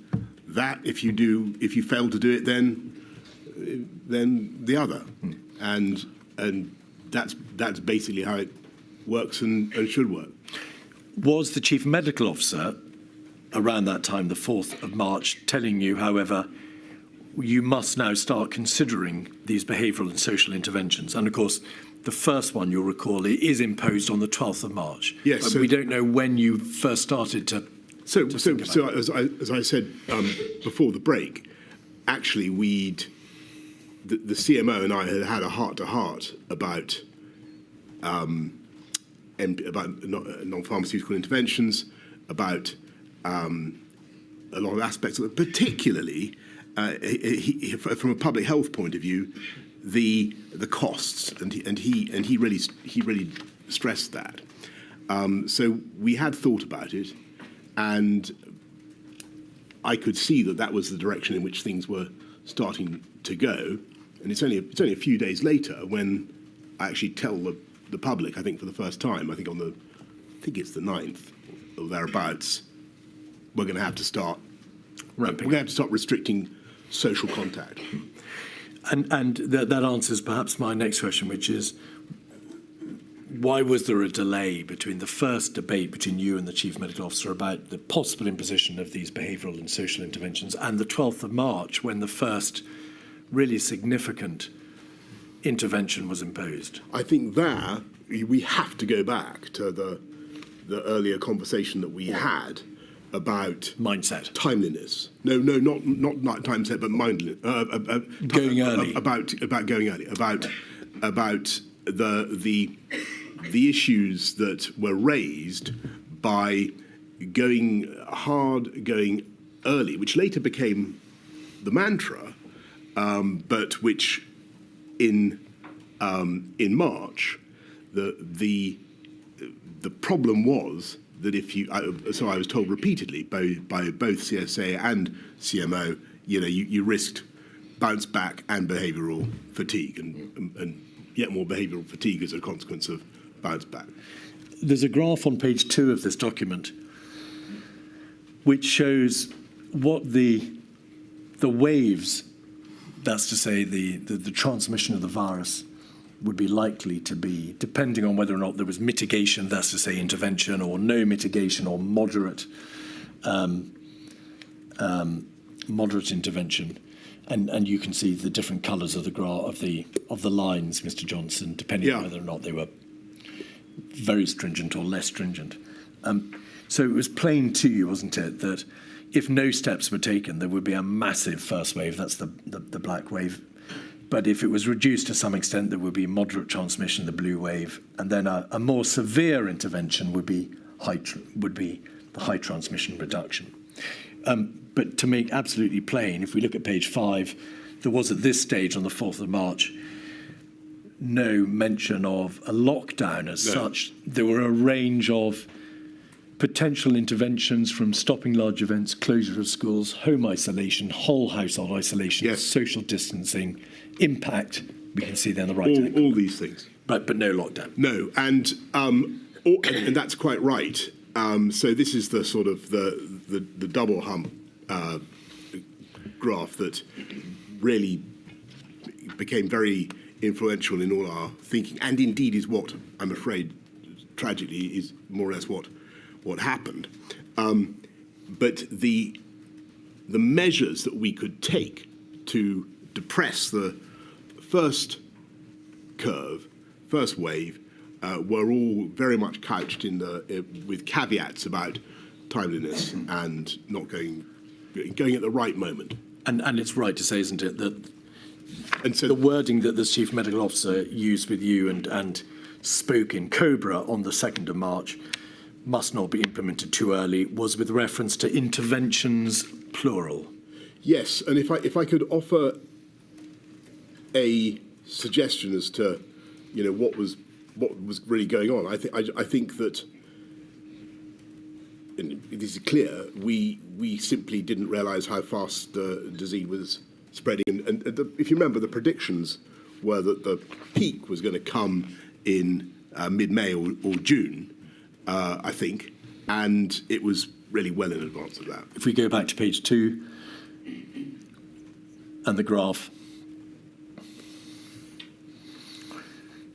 that. If you fail to do it, then the other, and that's basically how it works and should work. Was the Chief Medical Officer around that time, the 4th of March, telling you, however, you must now start considering these behavioural and social interventions? And of course, the first one, you'll recall, is imposed on the 12th of March. Yes. But we don't know when you first started to. So as I said before the break, actually the CMO and I had a heart-to-heart about non-pharmaceutical interventions, about a lot of aspects of it, particularly from a public health point of view, the costs, and he really stressed that. So we had thought about it, and I could see that was the direction in which things were starting to go. And it's only a few days later when I actually tell the public, I think for the first time, I think on the think it's the 9th or thereabouts, we're going to have to start Ramping. We're going to have to start restricting social contact. And that answers perhaps my next question, which is, why was there a delay between the first debate between you and the Chief Medical Officer about the possible imposition of these behavioural and social interventions and the 12th of March, when the first really significant intervention was imposed? I think there we have to go back to the earlier conversation that we had about Mindset. timeliness. No, not mindset, but mindliness. Going early. About going early. About the issues that were raised by going hard, going early, which later became the mantra, but which in March the problem was that if you, so I was told repeatedly by both CSA and CMO, you risked bounce back and behavioural fatigue, and yet more behavioural fatigue as a consequence of bounce back. There's a graph on page 2 of this document which shows what the waves, that's to say the transmission of the virus, would be likely to be, depending on whether or not there was mitigation, that's to say intervention, or no mitigation, or moderate intervention. And you can see the different colours of the graph of the lines, Mr. Johnson, depending on whether or not they were very stringent or less stringent. So it was plain to you, wasn't it, that if no steps were taken, there would be a massive first wave. That's the black wave. But if it was reduced to some extent, there would be moderate transmission, the blue wave, and then a more severe intervention would be the high transmission reduction. But to make absolutely plain, if we look at page 5, there was at this stage on the 4th of March no mention of a lockdown as such. There were a range of potential interventions, from stopping large events, closure of schools, home isolation, whole household isolation, social distancing, impact. We can see there on the right. All these things. But no lockdown. No, and that's quite right. So this is the sort of the double hump graph that really became very influential in all our thinking, and indeed is what, I'm afraid, tragically, is more or less what happened. But the measures that we could take to depress the first curve, first wave, were all very much couched with caveats about timeliness and not going at the right moment. And it's right to say, isn't it, that and so the wording that the Chief Medical Officer used with you and spoke in Cobra on the 2nd of March must not be implemented too early was with reference to interventions, plural. Yes, and if I could offer a suggestion as to what was really going on, I think that, and this is clear, we simply didn't realise how fast the disease was spreading, and if you remember, the predictions were that the peak was going to come in mid-May or June, I think, and it was really well in advance of that. If we go back to page 2 and the graph,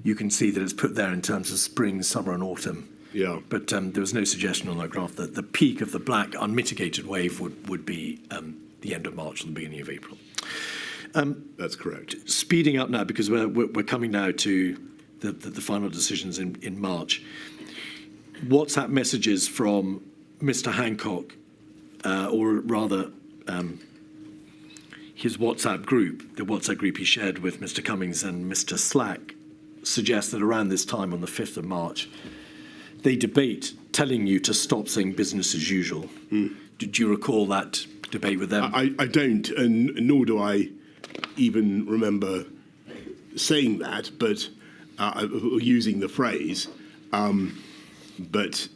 you can see that it's put there in terms of spring, summer and autumn. Yeah. But there was no suggestion on that graph that the peak of the black unmitigated wave would be the end of March or the beginning of April. That's correct. Speeding up now, because we're coming now to the final decisions in March. WhatsApp messages from Mr. Hancock, or rather his WhatsApp group, the WhatsApp group he shared with Mr. Cummings and Mr. Slack, suggests that around this time on the 5th of March, they debate telling you to stop saying business as usual. Did you recall that debate with them? I don't, and nor do I even remember saying that, but using the phrase. But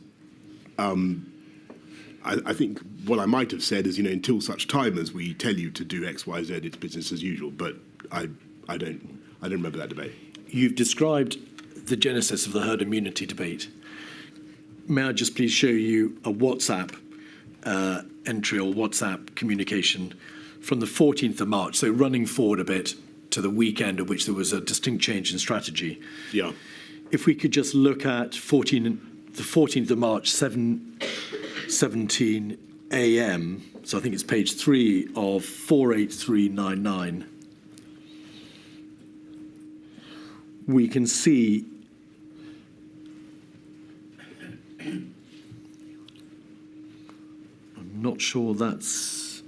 I think what I might have said is, until such time as we tell you to do X, Y, Z, it's business as usual. But I don't remember that debate. You've described the genesis of the herd immunity debate. may I just please show you a WhatsApp entry or WhatsApp communication from the 14th of March, so running forward a bit to the weekend at which there was a distinct change in strategy. Yeah. If we could just look at the 14th of March, 7:17 a.m., so I think it's page 3 of 48399, we can see I'm not sure that's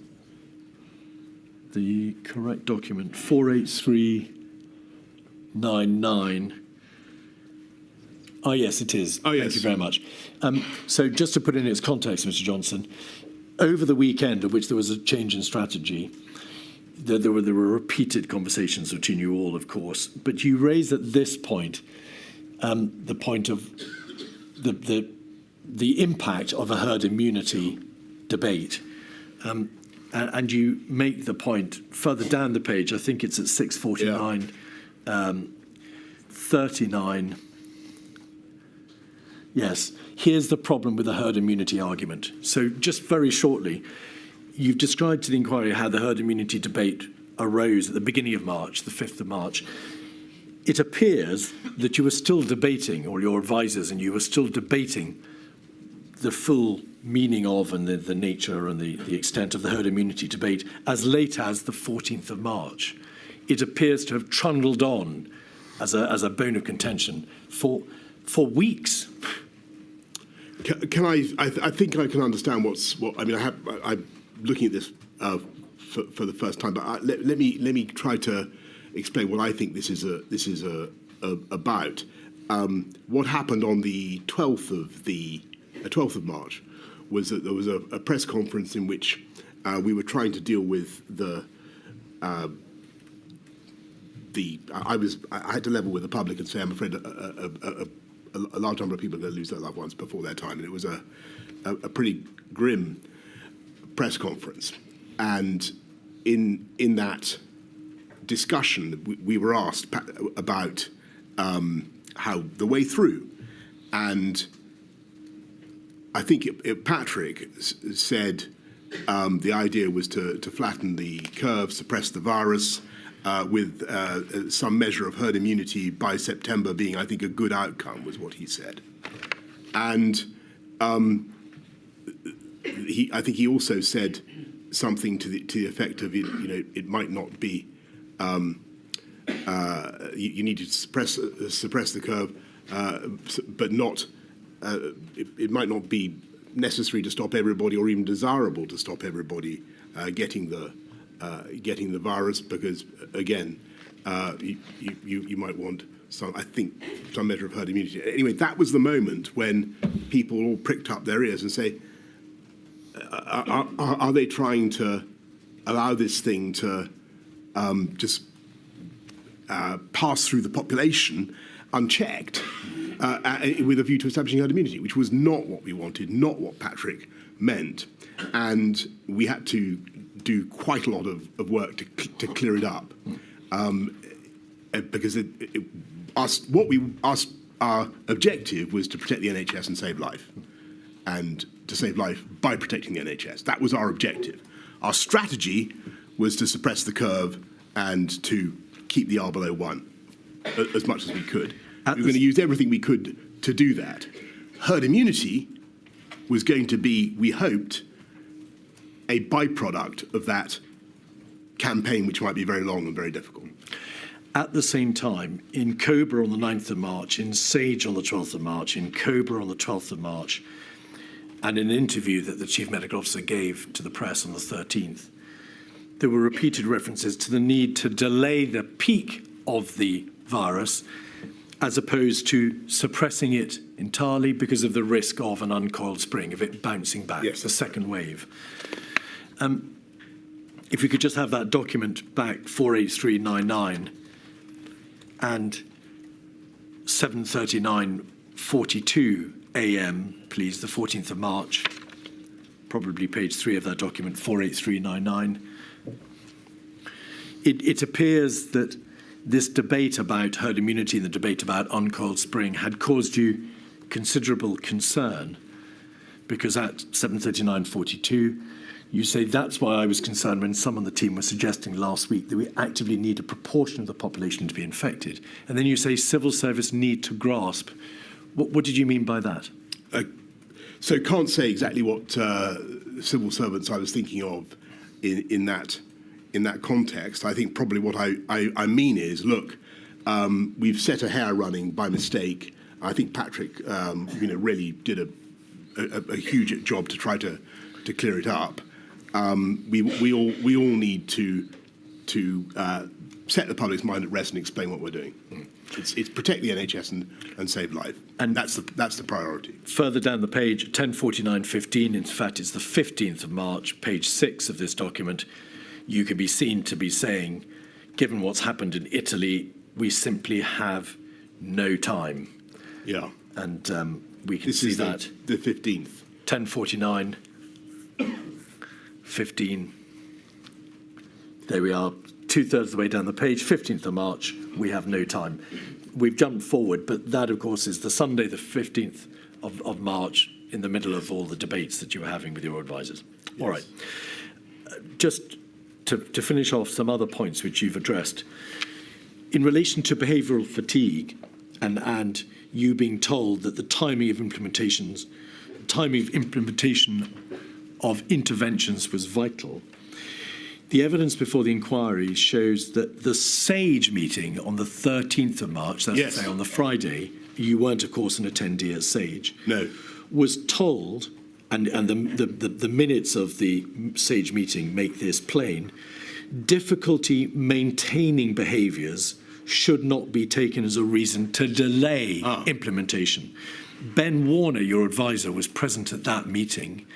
the correct document. 48399. Oh, yes, it is. Oh, yes. Thank you very much. So just to put it in its context, Mr. Johnson, over the weekend at which there was a change in strategy, there were repeated conversations between you all, of course, but you raised at this point the point of the impact of a herd immunity debate. And you make the point further down the page, I think it's at 649, 39. Yes, here's the problem with the herd immunity argument. So just very shortly, you've described to the inquiry how the herd immunity debate arose at the beginning of March, the 5th of March. It appears that you were still debating, or your advisors and you were still debating the full meaning of and the nature and the extent of the herd immunity debate as late as the 14th of March. It appears to have trundled on as a bone of contention for weeks. Can I think I can understand I'm looking at this for the first time, but let me try to explain what I think this is about. What happened on the 12th of March was that there was a press conference in which we were trying to deal with I had to level with the public and say, I'm afraid a large number of people are going to lose their loved ones before their time, and it was a pretty grim press conference. And in that discussion, we were asked about how the way through, and I think Patrick said the idea was to flatten the curve, suppress the virus, with some measure of herd immunity by September being, I think, a good outcome, was what he said. And I think he also said something to the effect of, it might not be, you need to suppress the curve, but not, it might not be necessary to stop everybody or even desirable to stop everybody getting the virus, because again, you might want some measure of herd immunity. Anyway, that was the moment when people all pricked up their ears and say, are they trying to allow this thing to just pass through the population unchecked with a view to establishing herd immunity, which was not what we wanted, not what Patrick meant. And we had to do quite a lot of work to clear it up, because our objective was to protect the NHS and save life, and to save life by protecting the NHS. That was our objective. Our strategy was to suppress the curve and to keep the R below 1 as much as we could. We were going to use everything we could to do that. Herd immunity was going to be, we hoped, a byproduct of that campaign, which might be very long and very difficult. At the same time, in Cobra on the 9th of March, in Sage on the 12th of March, in Cobra on the 12th of March, and in an interview that the Chief Medical Officer gave to the press on the 13th, there were repeated references to the need to delay the peak of the virus as opposed to suppressing it entirely because of the risk of an uncoiled spring, of it bouncing back, yes, the second wave. If we could just have that document back, 48399 and 7:39:42 a.m., please, the 14th of March, probably page 3 of that document, 48399. It appears that this debate about herd immunity and the debate about uncoiled spring had caused you considerable concern, because at 7:39:42, you say that's why I was concerned when some on the team were suggesting last week that we actively need a proportion of the population to be infected. And then you say civil service need to grasp. What did you mean by that? So can't say exactly what civil servants I was thinking of in that context. I think probably what I mean is, look, we've set a hare running by mistake. I think Patrick, really did a huge job to try to clear it up. We all need to set the public's mind at rest and explain what we're doing. It's protect the NHS and save life, and that's the priority. Further down the page, 10:49:15. In fact, it's the 15th of March, page 6 of this document. You can be seen to be saying, given what's happened in Italy, we simply have no time. Yeah, and we can this see is that the 15th. 10:49:15. There we are. 2/3 of the way down the page, 15th of March, we have no time. We've jumped forward, but that, of course, is the Sunday, the 15th of March, in the middle of all the debates that you were having with your advisors. Yes. All right. Just to finish off some other points which you've addressed, in relation to behavioural fatigue and you being told that the timing of implementation of interventions was vital, the evidence before the inquiry shows that the SAGE meeting on the 13th of March, that's yes. to say on the Friday, you weren't, of course, an attendee at SAGE, no, was told, and the minutes of the SAGE meeting make this plain, difficulty maintaining behaviours should not be taken as a reason to delay implementation. Ben Warner, your advisor, was present at that meeting,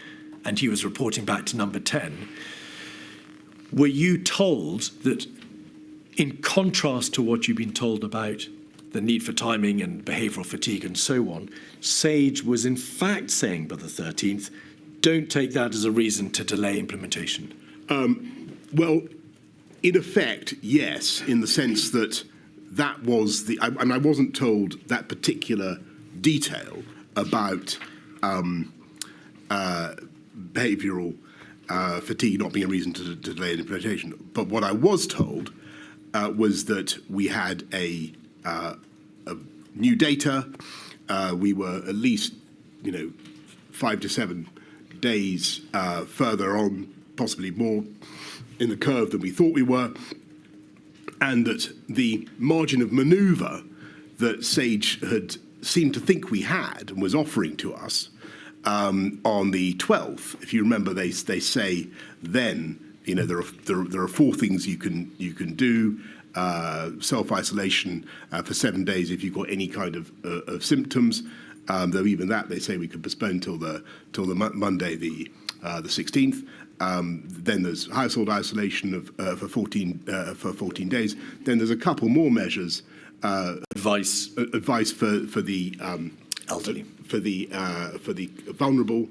and he was reporting back to number 10. Were you told that, in contrast to what you've been told about the need for timing and behavioural fatigue and so on, SAGE was in fact saying by the 13th, don't take that as a reason to delay implementation? Well, in effect, yes, in the sense that was I wasn't told that particular detail about behavioural fatigue not being a reason to delay implementation. But what I was told was that we had a new data. We were at least, 5 to 7 days further on, possibly more, in the curve than we thought we were, and that the margin of manoeuvre that SAGE had seemed to think we had and was offering to us on the 12th, if you remember, they say then, there are 4 things you can do: self-isolation for 7 days if you've got any kind of symptoms. Though even that they say we could postpone till the Monday, the 16th. Then there's household isolation for 14 days. Then there's a couple more measures. Advice for the elderly, for the vulnerable,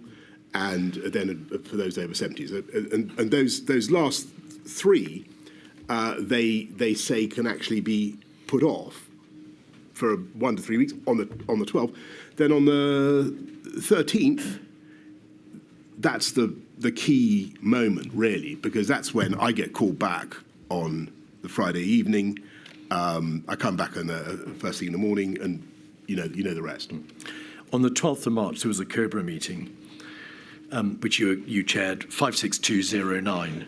and then for those over 70s. And those last 3, they say can actually be put off for 1 to 3 weeks on the 12th. Then on the 13th, that's the key moment, really, because that's when I get called back on the Friday evening. I come back on the first thing in the morning, and you know the rest. On the 12th of March, there was a Cobra meeting, which you chaired, 56209.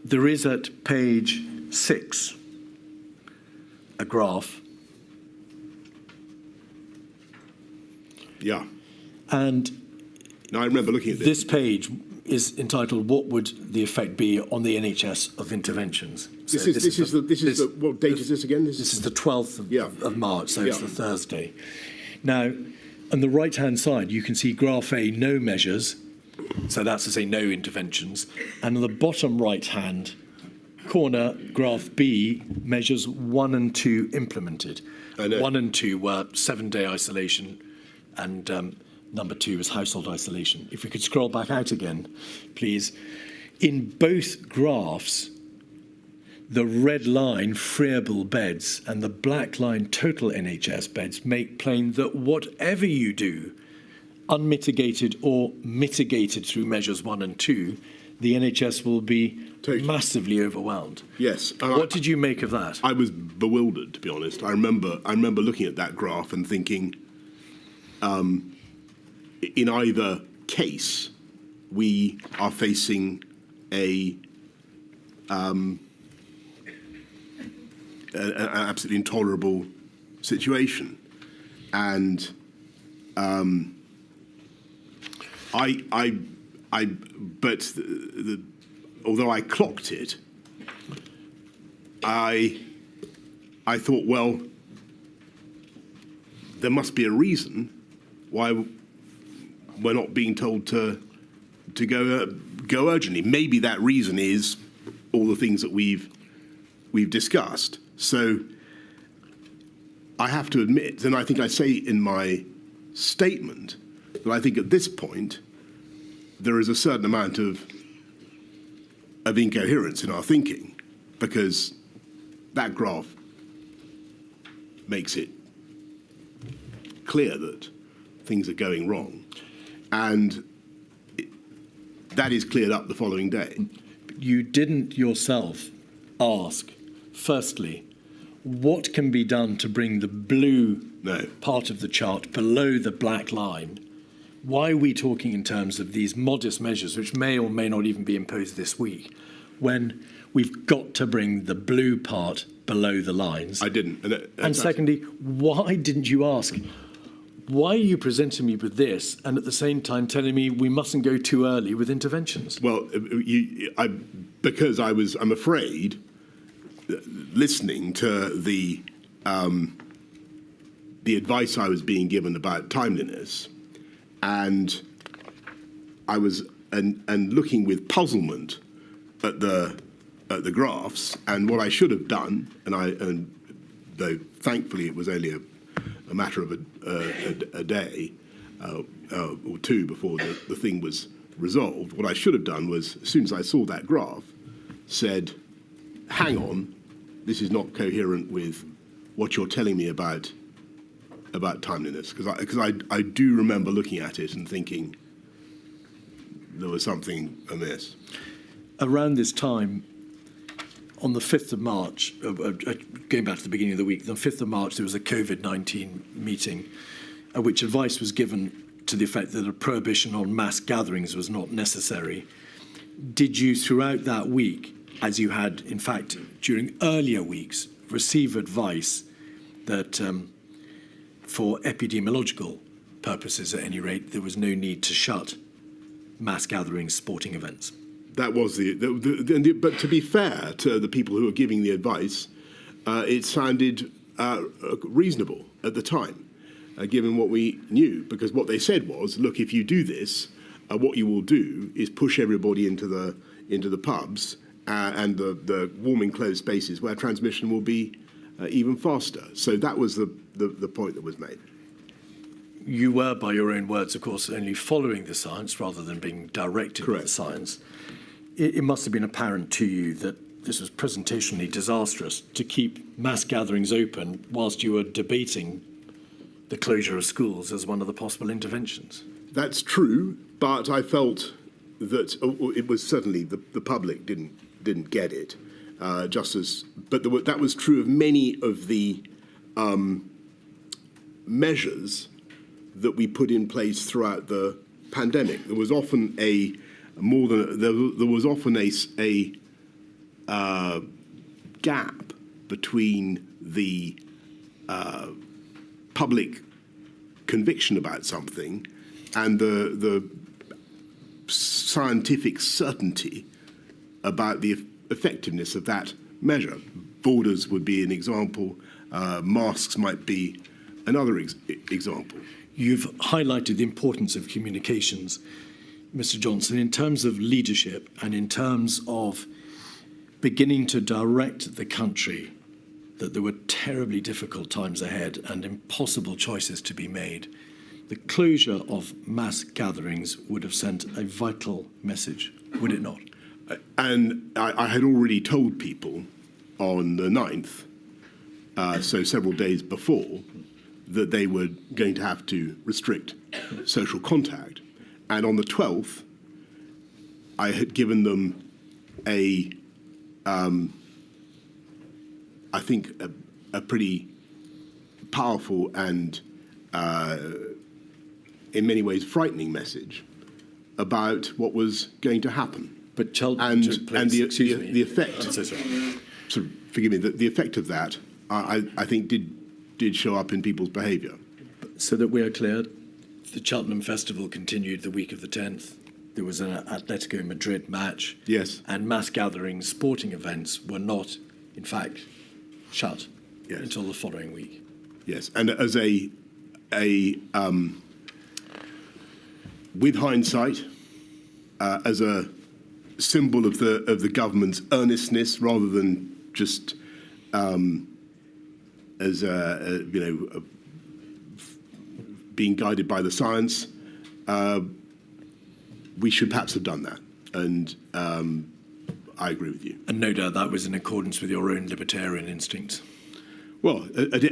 There is at page 6 a graph. Yeah. And now I remember looking at this page is entitled "What would the effect be on the NHS of interventions?" So what date is this again? This is the 12th of March, so it's the Thursday. Now, on the right-hand side, you can see graph A, no measures, so that's to say no interventions, and on the bottom right-hand corner, graph B, measures 1 and 2 implemented. 1 and 2 were 7-day isolation, and number 2 is household isolation. If we could scroll back out again, please. In both graphs, the red line freeable beds and the black line total NHS beds make plain that whatever you do, unmitigated or mitigated through measures 1 and 2, the NHS will be massively overwhelmed. Yes. What did you make of that? I was bewildered, to be honest. I remember looking at that graph and thinking, in either case, we are facing an absolutely intolerable situation, and although I clocked it, I thought, well, there must be a reason why we're not being told to go urgently. Maybe that reason is all the things that we've discussed. So I have to admit, and I think I say in my statement, that I think at this point there is a certain amount of incoherence in our thinking, because that graph makes it clear that things are going wrong, and that is cleared up the following day. You didn't yourself ask, firstly, what can be done to bring the blue part of the chart below the black line? Why are we talking in terms of these modest measures, which may or may not even be imposed this week, when we've got to bring the blue part below the lines? I didn't. And secondly, why didn't you ask, why are you presenting me with this and at the same time telling me we mustn't go too early with interventions? Well, because I'm afraid, listening to the advice I was being given about timeliness, and I was and looking with puzzlement at the graphs, and what I should have done, and though thankfully it was only a matter of a day or two before the thing was resolved, what I should have done was, as soon as I saw that graph, said, hang on, this is not coherent with what you're telling me about timeliness, because I do remember looking at it and thinking there was something amiss. Around this time, on the 5th of March, going back to the beginning of the week, on the 5th of March there was a COVID-19 meeting at which advice was given to the effect that a prohibition on mass gatherings was not necessary. Did you, throughout that week, as you had, in fact, during earlier weeks, receive advice that, for epidemiological purposes at any rate, there was no need to shut mass gatherings, sporting events? That was but to be fair to the people who were giving the advice, it sounded reasonable at the time, given what we knew, because what they said was, look, if you do this, what you will do is push everybody into the pubs and the warm enclosed spaces where transmission will be even faster. So that was the point that was made. You were, by your own words, of course, only following the science rather than being directed by the science. It must have been apparent to you that this was presentationally disastrous to keep mass gatherings open whilst you were debating the closure of schools as one of the possible interventions. That's true, but I felt that it was certainly the public didn't get it, but that was true of many of the measures that we put in place throughout the pandemic. There was often a gap between the public conviction about something and the scientific certainty about the effectiveness of that measure. Borders would be an example. Masks might be another example. You've highlighted the importance of communications, Mr. Johnson, in terms of leadership and in terms of beginning to direct the country that there were terribly difficult times ahead and impossible choices to be made. The closure of mass gatherings would have sent a vital message, would it not? And I had already told people on the 9th, so several days before, that they were going to have to restrict social contact. And on the 12th, I had given them I think, a pretty powerful and, in many ways, frightening message about what was going to happen. But Cheltenham took place, and the effect. I'm so sorry. So forgive me. The effect of that, I think, did show up in people's behaviour. So that we are clear, the Cheltenham Festival continued the week of the 10th. There was an Atletico Madrid match. Yes. And mass gatherings, sporting events were not, in fact, shut until the following week. Yes, and as with hindsight, as a symbol of the government's earnestness, rather than just as being guided by the science, we should perhaps have done that. And I agree with you. And no doubt that was in accordance with your own libertarian instincts. Well, at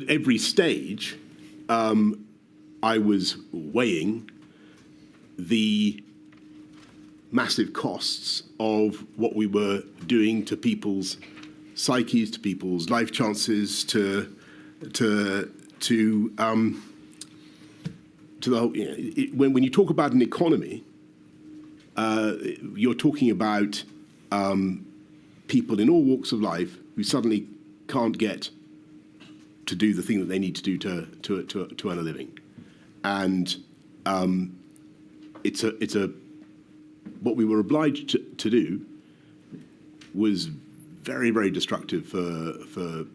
every stage, I was weighing the massive costs of what we were doing to people's psyches, to people's life chances, to the whole. When you talk about an economy, you're talking about people in all walks of life who suddenly can't get to do the thing that they need to do to earn a living, and it's what we were obliged to do was very, very destructive for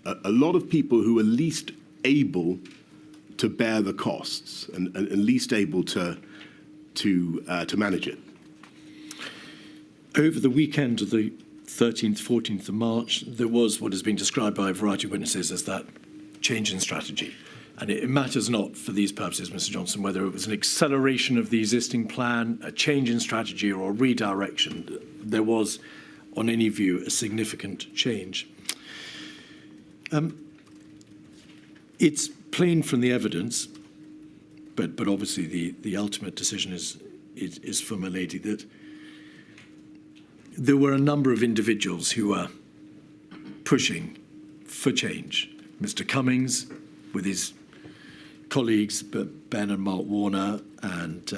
a lot of people who were least able to bear the costs and least able to manage it. Over the weekend of the 13th, 14th of March, there was what has been described by a variety of witnesses as that change in strategy. And it matters not for these purposes, Mr. Johnson, whether it was an acceleration of the existing plan, a change in strategy, or a redirection. There was, on any view, a significant change. It's plain from the evidence, but obviously the ultimate decision is for my lady, that there were a number of individuals who were pushing for change. Mr. Cummings, with his colleagues, Ben and Mark Warner, and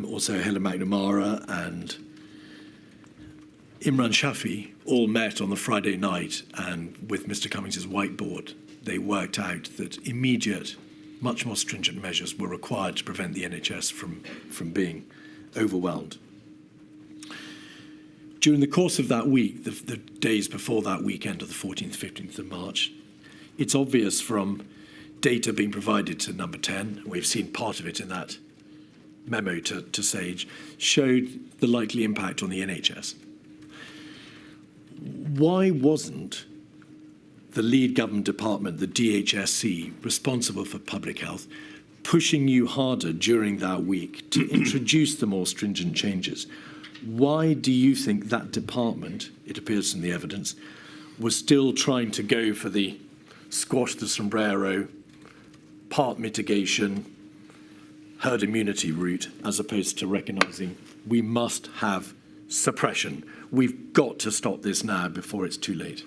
also Helen McNamara and Imran Shafi, all met on the Friday night, and with Mr. Cummings' whiteboard, they worked out that immediate, much more stringent measures were required to prevent the NHS from being overwhelmed. During the course of that week, the days before that weekend of the 14th, 15th of March, it's obvious from data being provided to Number 10, we've seen part of it in that memo to Sage, showed the likely impact on the NHS. Why wasn't the lead government department, the DHSC, responsible for public health, pushing you harder during that week to introduce the more stringent changes? Why do you think that department, it appears from the evidence, was still trying to go for the squash the sombrero, part mitigation, herd immunity route, as opposed to recognising we must have suppression? We've got to stop this now before it's too late.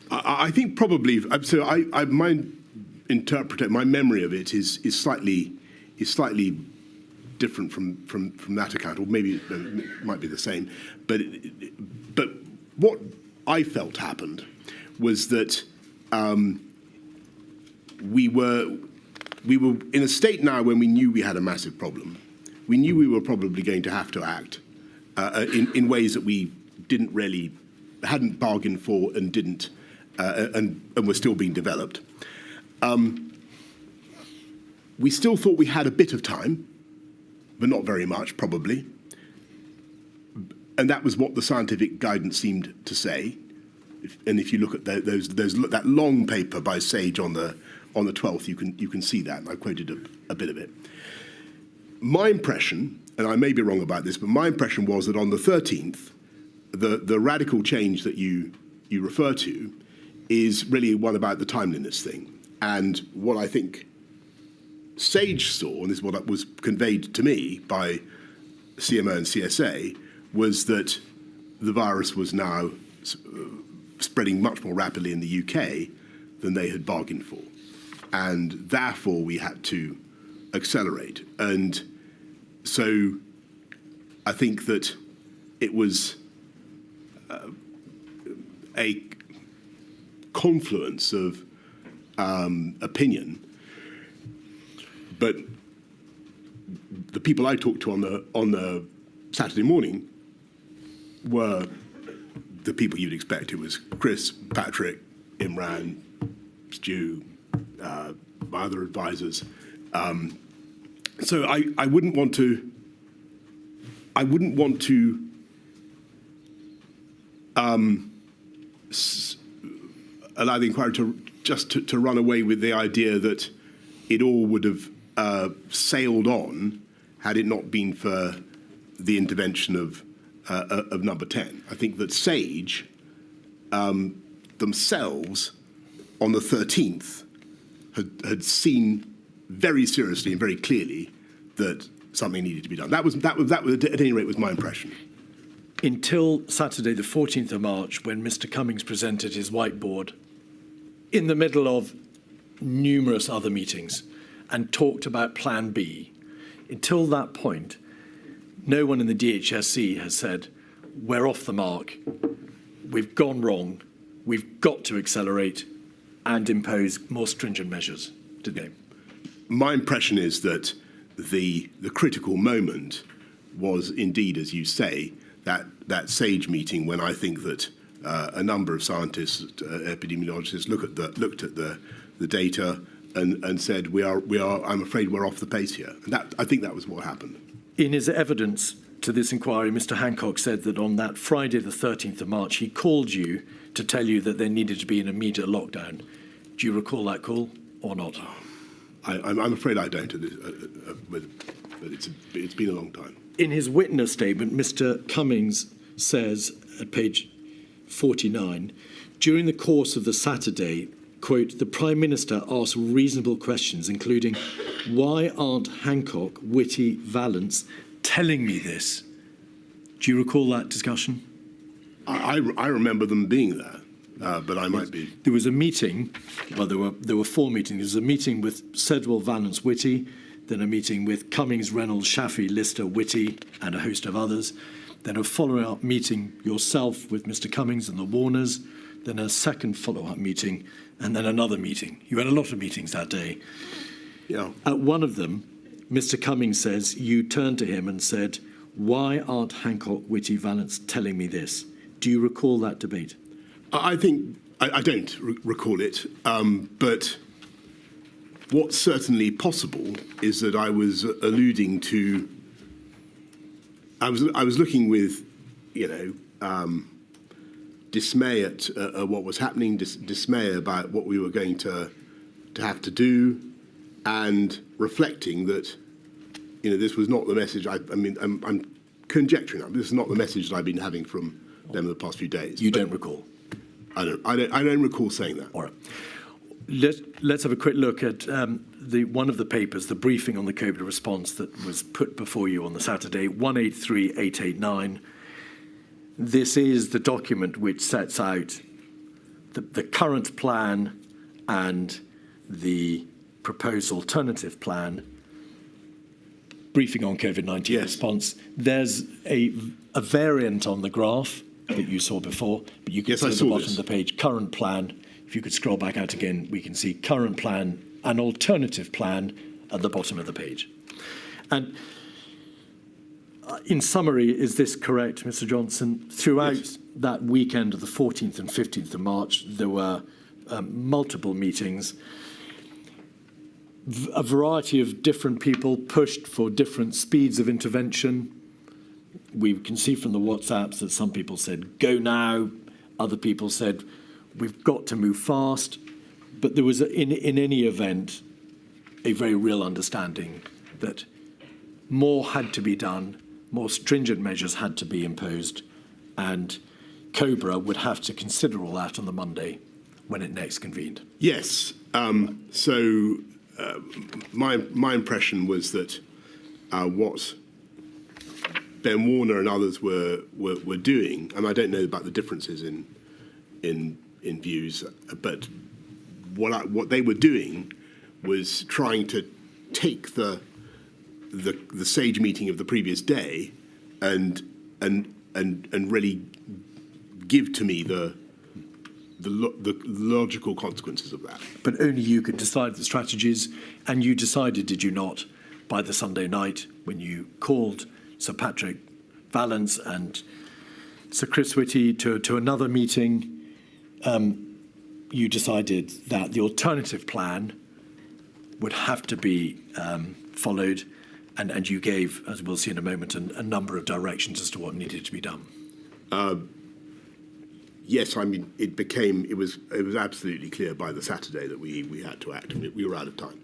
I think probably. So my memory of it is slightly different from that account, or maybe it might be the same. But what I felt happened was that we were in a state now when we knew we had a massive problem. We knew we were probably going to have to act in ways that we hadn't bargained for and didn't, and were still being developed. We still thought we had a bit of time, but not very much, probably. And that was what the scientific guidance seemed to say. And if you look at that long paper by Sage on the 12th, you can see that. And I quoted a bit of it. My impression, and I may be wrong about this, but my impression was that on the 13th, the radical change that you refer to is really one about the timeliness thing. And what I think Sage saw, and this is what was conveyed to me by CMO and CSA, was that the virus was now spreading much more rapidly in the UK than they had bargained for. And therefore, we had to accelerate. And so I think that it was a confluence of opinion, but the people I talked to on the Saturday morning were the people you'd expect. It was Chris, Patrick, Imran, Stu, my other advisors. So I wouldn't want to. I wouldn't want to allow the inquiry to run away with the idea that it all would have sailed on had it not been for the intervention of Number 10. I think that Sage themselves on the 13th had seen very seriously and very clearly that something needed to be done. That was at any rate was my impression. Until Saturday, the 14th of March, when Mr. Cummings presented his whiteboard in the middle of numerous other meetings and talked about Plan B. Until that point, no one in the DHSC has said, we're off the mark, we've gone wrong, we've got to accelerate and impose more stringent measures, did they? My impression is that the critical moment was indeed, as you say, that SAGE meeting when I think that a number of scientists, epidemiologists, looked at the data and said we are. I'm afraid we're off the pace here. And I think that was what happened. In his evidence to this inquiry, Mr. Hancock said that on that Friday, the 13th of March, he called you to tell you that there needed to be an immediate lockdown. Do you recall that call or not? I'm afraid I don't. But it's been a long time. In his witness statement, Mr. Cummings says at page 49, during the course of the Saturday, quote, the Prime Minister asked reasonable questions, including, why aren't Hancock, Whitty, Vallance telling me this? Do you recall that discussion? I remember them being there, but I might be. There was a meeting, well, there were four meetings. There was a meeting with Sedwell, Vallance, Whitty, then a meeting with Cummings, Reynolds, Shafi, Lister, Whitty, and a host of others. Then a follow-up meeting yourself with Mr. Cummings and the Warners. Then a second follow-up meeting, and then another meeting. You had a lot of meetings that day. Yeah. At one of them, Mr. Cummings says you turned to him and said, why aren't Hancock, Whitty, Vallance telling me this? Do you recall that debate? I think I don't recall it, but what's certainly possible is that I was alluding to. I was looking with, dismay at what was happening, dismay about what we were going to have to do, and reflecting that, this was not the message. I'm conjecturing. This is not the message that I've been having from them in the past few days. You don't recall? I don't recall saying that. All right. Let's have a quick look at one of the papers, the briefing on the COVID response that was put before you on the Saturday, 183889. This is the document which sets out the current plan and the proposed alternative plan. Briefing on COVID-19 response. There's a variant on the graph that you saw before, but you can see at the bottom of the page, current plan. If you could scroll back out again, we can see current plan and alternative plan at the bottom of the page. And in summary, is this correct, Mr. Johnson? Throughout that weekend of the 14th and 15th of March, there were multiple meetings. A variety of different people pushed for different speeds of intervention. We can see from the WhatsApps that some people said, go now. Other people said, we've got to move fast. But there was, in any event, a very real understanding that more had to be done, more stringent measures had to be imposed, and Cobra would have to consider all that on the Monday when it next convened. Yes. My impression was that what Ben Warner and others were doing, and I don't know about the differences in views, but what they were doing was trying to take the SAGE meeting of the previous day and really give to me the logical consequences of that. But only you could decide the strategies, and you decided, did you not, by the Sunday night when you called Sir Patrick Vallance and Sir Chris Whitty to another meeting, you decided that the alternative plan would have to be followed, and you gave, as we'll see in a moment, a number of directions as to what needed to be done. Yes, I mean, it was absolutely clear by the Saturday that we had to act, and we were out of time.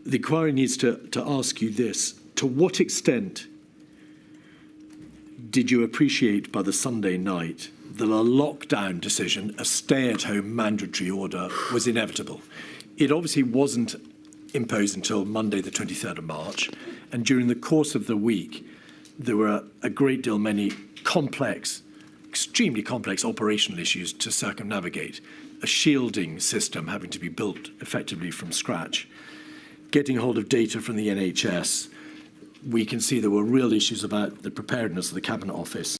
The inquiry needs to ask you this: to what extent did you appreciate by the Sunday night that a lockdown decision, a stay-at-home mandatory order, was inevitable? It obviously wasn't imposed until Monday, the 23rd of March, and during the course of the week, there were a great deal many extremely complex operational issues to circumnavigate, a shielding system having to be built effectively from scratch, getting hold of data from the NHS. We can see there were real issues about the preparedness of the Cabinet Office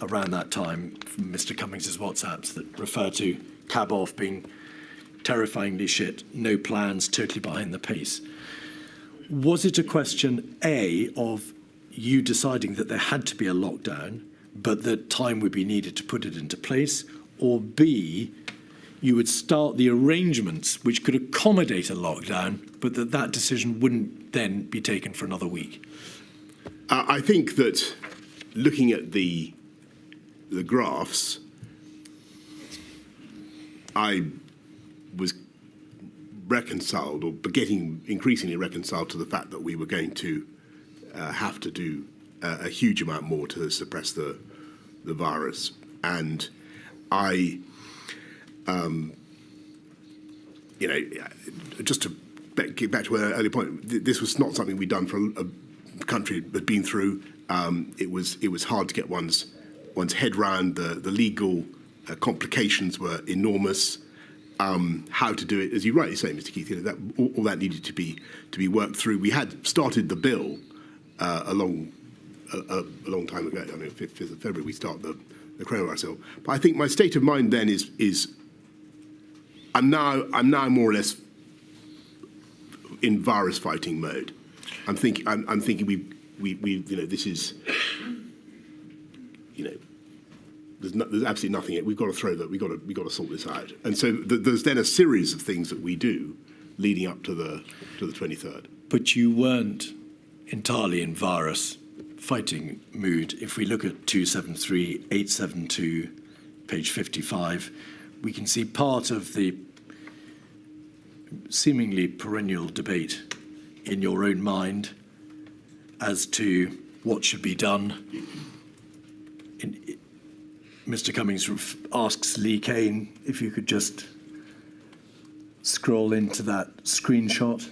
around that time, from Mr. Cummings' WhatsApps that refer to cab off being terrifyingly shit, no plans, totally behind the pace. Was it a question, A, of you deciding that there had to be a lockdown, but that time would be needed to put it into place, or B, you would start the arrangements which could accommodate a lockdown, but that decision wouldn't then be taken for another week? I think that looking at the graphs, I was reconciled, or getting increasingly reconciled, to the fact that we were going to have to do a huge amount more to suppress the virus. And I, just to get back to an earlier point, this was not something we'd done for a country that had been through. It was hard to get one's head round. The legal complications were enormous. How to do it, as you rightly say, Mr. Keith, that all that needed to be worked through. We had started the bill a long time ago. I mean, 5th of February we start the coronavirus bill. But I think my state of mind then is I'm now more or less in virus fighting mode. I'm thinking we this is, there's absolutely nothing yet. We've got to throw that. We've got to sort this out. And so there's then a series of things that we do leading up to the 23rd. But you weren't entirely in virus fighting mood. If we look at 273, 872, page 55, we can see part of the seemingly perennial debate in your own mind as to what should be done. Mr. Cummings asks Lee Kane if you could just scroll into that screenshot.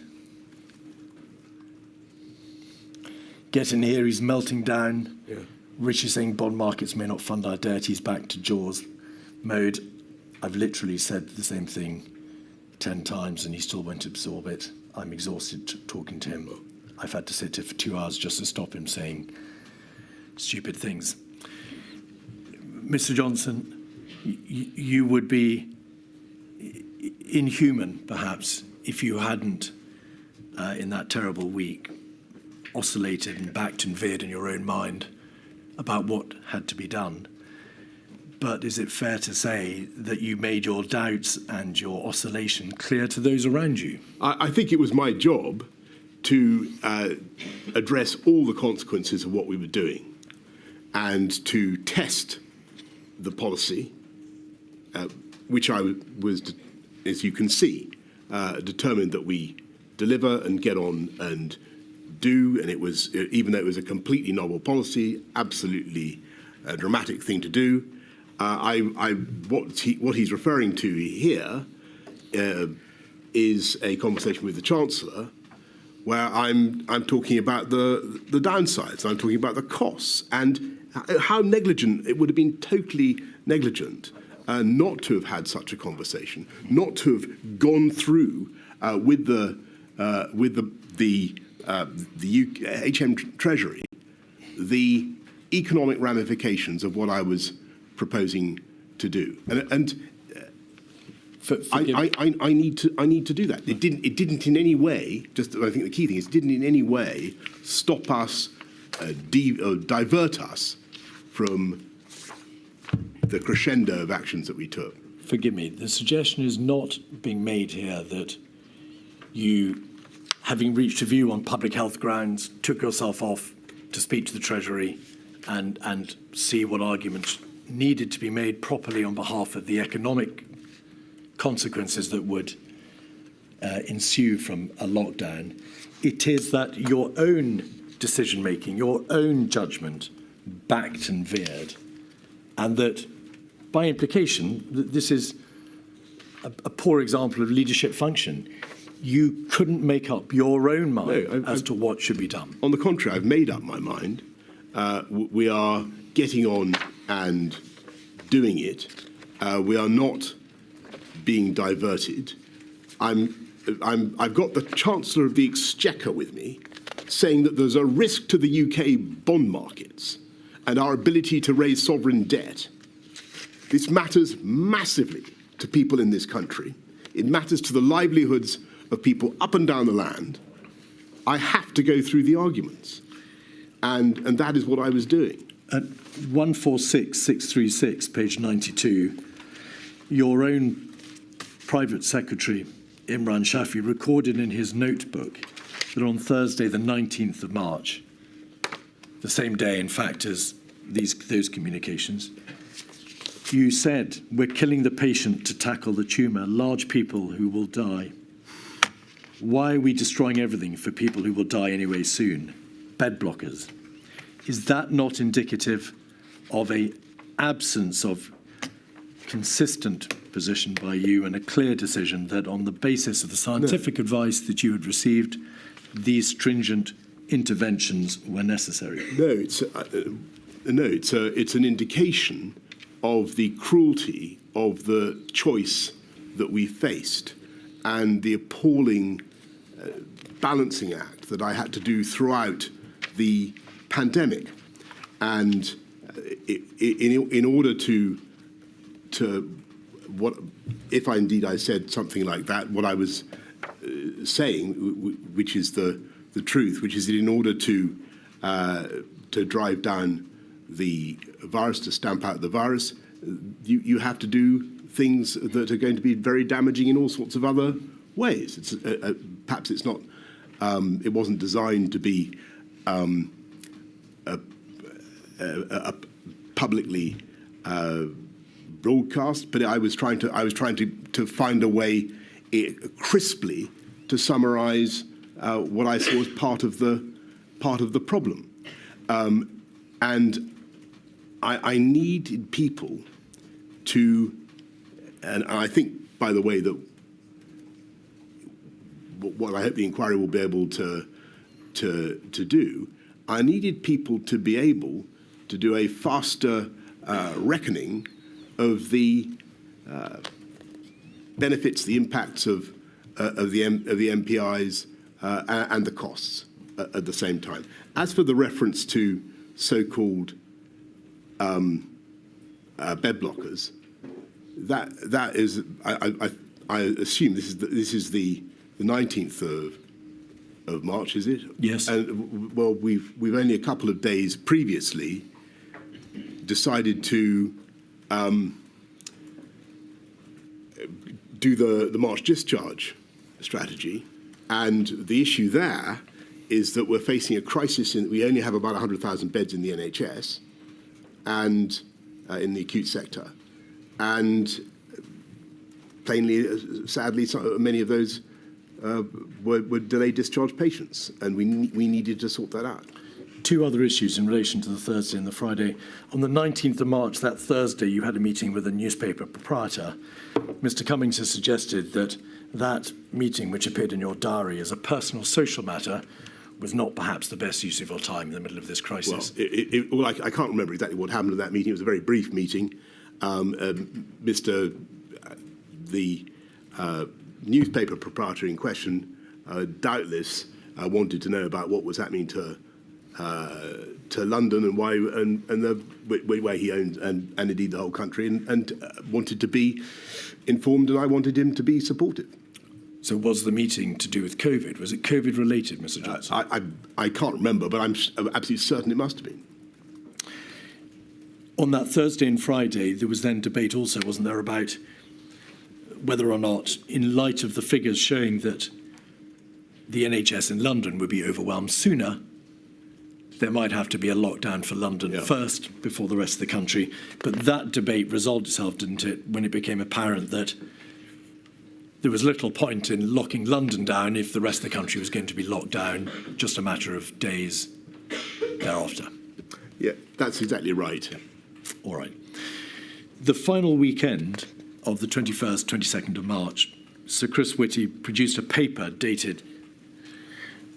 Get in here, he's melting down. Yeah. Richie saying bond markets may not fund our debt. He's back to Jaws mode. I've literally said the same thing 10 times and he still won't absorb it. I'm exhausted talking to him. I've had to sit here for 2 hours just to stop him saying stupid things. Mr. Johnson, you would be inhuman, perhaps, if you hadn't, in that terrible week, oscillated and backed and veered in your own mind about what had to be done. But is it fair to say that you made your doubts and your oscillation clear to those around you? I think it was my job to address all the consequences of what we were doing and to test the policy, which I was, as you can see, determined that we deliver and get on and do, and it was, even though it was a completely novel policy, absolutely a dramatic thing to do. What he's referring to here is a conversation with the Chancellor, where I'm talking about the downsides, I'm talking about the costs, and how negligent it would have been, totally negligent, not to have had such a conversation, not to have gone through with the HM Treasury the economic ramifications of what I was proposing to do, I need to do that. It didn't in any way. I think the key thing is, it didn't in any way stop us, divert us from the crescendo of actions that we took. Forgive me. The suggestion is not being made here that you, having reached a view on public health grounds, took yourself off to speak to the Treasury and see what arguments needed to be made properly on behalf of the economic consequences that would ensue from a lockdown. It is that your own decision-making, your own judgment backed and veered, and that, by implication, this is a poor example of leadership function. You couldn't make up your own mind as to what should be done. On the contrary, I've made up my mind. We are getting on and doing it. We are not being diverted. I've got the Chancellor of the Exchequer with me, saying that there's a risk to the UK bond markets and our ability to raise sovereign debt. This matters massively to people in this country. It matters to the livelihoods of people up and down the land. I have to go through the arguments. And that is what I was doing. At 146636, page 92, your own private secretary, Imran Shafi, recorded in his notebook that on Thursday, the 19th of March, the same day, in fact, as those communications, you said, "We're killing the patient to tackle the tumour, large people who will die. Why are we destroying everything for people who will die anyway soon? Bed blockers." Is that not indicative of an absence of consistent position by you and a clear decision that on the basis of the scientific advice that you had received, these stringent interventions were necessary? No, it's an indication of the cruelty of the choice that we faced and the appalling balancing act that I had to do throughout the pandemic. And in order to what, if I said something like that, what I was saying, which is the truth, which is that in order to drive down the virus, to stamp out the virus, you have to do things that are going to be very damaging in all sorts of other ways. It's perhaps it's not. It wasn't designed to be publicly broadcast, but I was trying to find a way crisply to summarise what I saw as part of the problem, and I needed people to, and I think, by the way, that what I hope the inquiry will be able to do, I needed people to be able to do a faster reckoning of the benefits, the impacts of the MPIs and the costs at the same time. As for the reference to so-called bed blockers, that is, I assume this is the 19th of March, is it? Yes. And well, we've only a couple of days previously decided to do the March discharge strategy, and the issue there is that we're facing a crisis in that we only have about 100,000 beds in the NHS and in the acute sector, and plainly, sadly, many of those were delayed discharge patients, and we needed to sort that out. Two other issues in relation to the Thursday and the Friday. On the 19th of March, that Thursday, you had a meeting with a newspaper proprietor. Mr. Cummings has suggested that that meeting, which appeared in your diary as a personal social matter, was not perhaps the best use of your time in the middle of this crisis. Well, I can't remember exactly what happened at that meeting. It was a very brief meeting. The newspaper proprietor in question doubtless wanted to know about what was happening to London and why, and the way he owned and indeed the whole country, and wanted to be informed, and I wanted him to be supportive. So was the meeting to do with COVID? Was it COVID related, Mr. Johnson? I can't remember, but I'm absolutely certain it must have been. On that Thursday and Friday, there was then debate also, wasn't there, about whether or not, in light of the figures showing that the NHS in London would be overwhelmed sooner, there might have to be a lockdown for London first before the rest of the country. But that debate resolved itself, didn't it, when it became apparent that there was little point in locking London down if the rest of the country was going to be locked down just a matter of days thereafter. Yeah, that's exactly right. Yeah. All right. The final weekend of the 21st, 22nd of March, Sir Chris Whitty produced a paper dated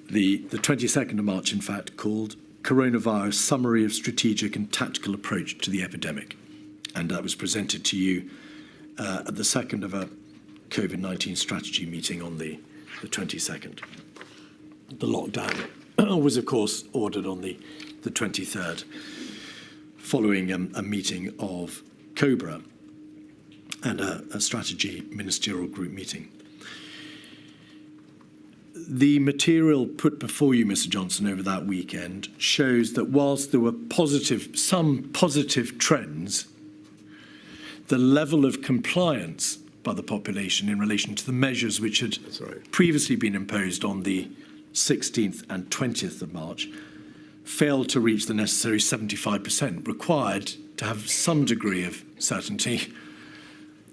the 22nd of March, in fact, called Coronavirus Summary of Strategic and Tactical Approach to the Epidemic. And that was presented to you at the second of a COVID-19 strategy meeting on the 22nd. The lockdown was, of course, ordered on the 23rd, following a meeting of COBRA and a strategy ministerial group meeting. The material put before you, Mr. Johnson, over that weekend shows that whilst there were some positive trends, the level of compliance by the population in relation to the measures which had previously been imposed on the 16th and 20th of March failed to reach the necessary 75% required to have some degree of certainty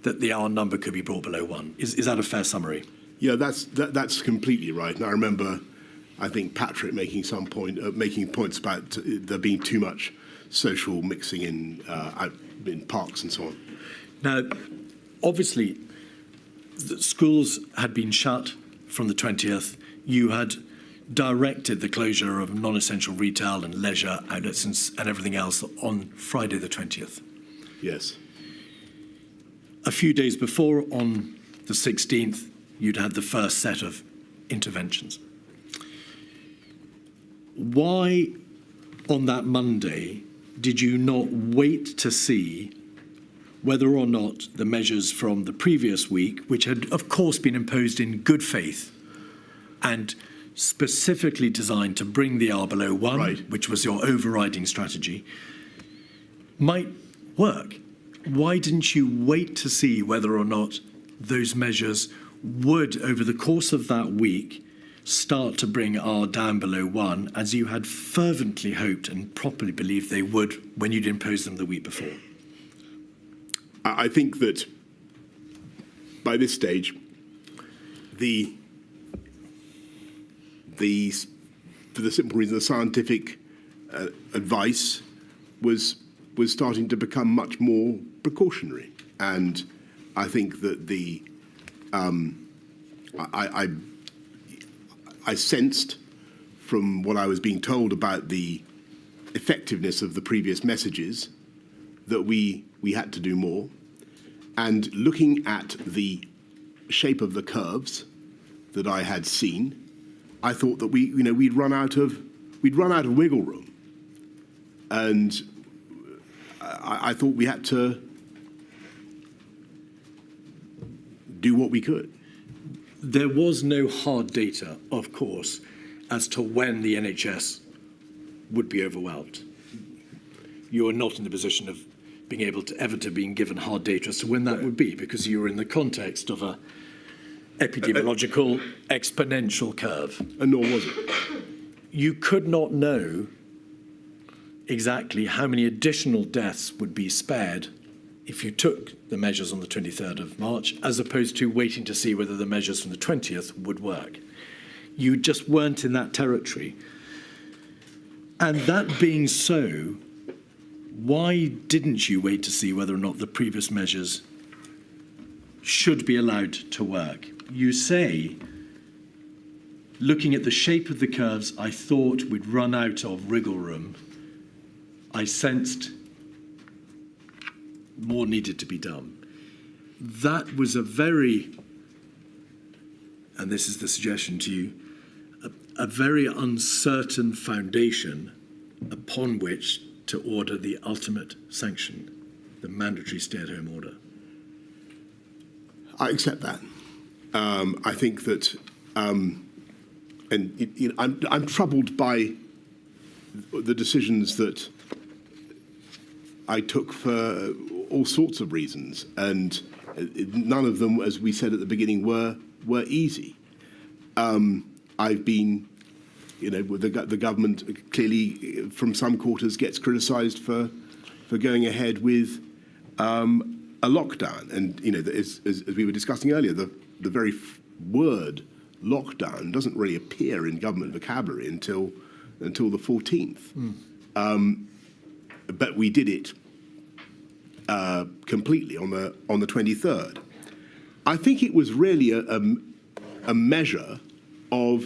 that the R number could be brought below 1. Is that a fair summary? Yeah, that's completely right. And I remember, I think, Patrick making points about there being too much social mixing in parks and so on. Now, obviously, the schools had been shut from the 20th. You had directed the closure of non-essential retail and leisure outlets and everything else on Friday the 20th. Yes. A few days before, on the 16th, you'd had the first set of interventions. Why, on that Monday, did you not wait to see whether or not the measures from the previous week, which had, of course, been imposed in good faith and specifically designed to bring the R below 1, which was your overriding strategy, might work? Why didn't you wait to see whether or not those measures would, over the course of that week, start to bring R down below 1, as you had fervently hoped and properly believed they would when you'd imposed them the week before? I think that by this stage, for the simple reason, the scientific advice was starting to become much more precautionary, and I think that I sensed from what I was being told about the effectiveness of the previous messages that we had to do more. And looking at the shape of the curves that I had seen, I thought that we'd run out of wiggle room, and I thought we had to do what we could. There was no hard data, of course, as to when the NHS would be overwhelmed. You are not in the position of being able to ever to being given hard data as to when that would be, because you were in the context of a epidemiological exponential curve. And nor was it. You could not know exactly how many additional deaths would be spared if you took the measures on the 23rd of March, as opposed to waiting to see whether the measures from the 20th would work. You just weren't in that territory. And that being so, why didn't you wait to see whether or not the previous measures should be allowed to work? You say, looking at the shape of the curves, I thought we'd run out of wriggle room. I sensed more needed to be done. That was a very, and this is the suggestion to you, a very uncertain foundation upon which to order the ultimate sanction, the mandatory stay-at-home order. I accept that. I think that, I'm troubled by the decisions that I took for all sorts of reasons, and none of them, as we said at the beginning, were easy. I've been, the government clearly, from some quarters, gets criticised for going ahead with a lockdown, and as we were discussing earlier, the very word lockdown doesn't really appear in government vocabulary until the 14th. But we did it completely on the 23rd. I think it was really a measure of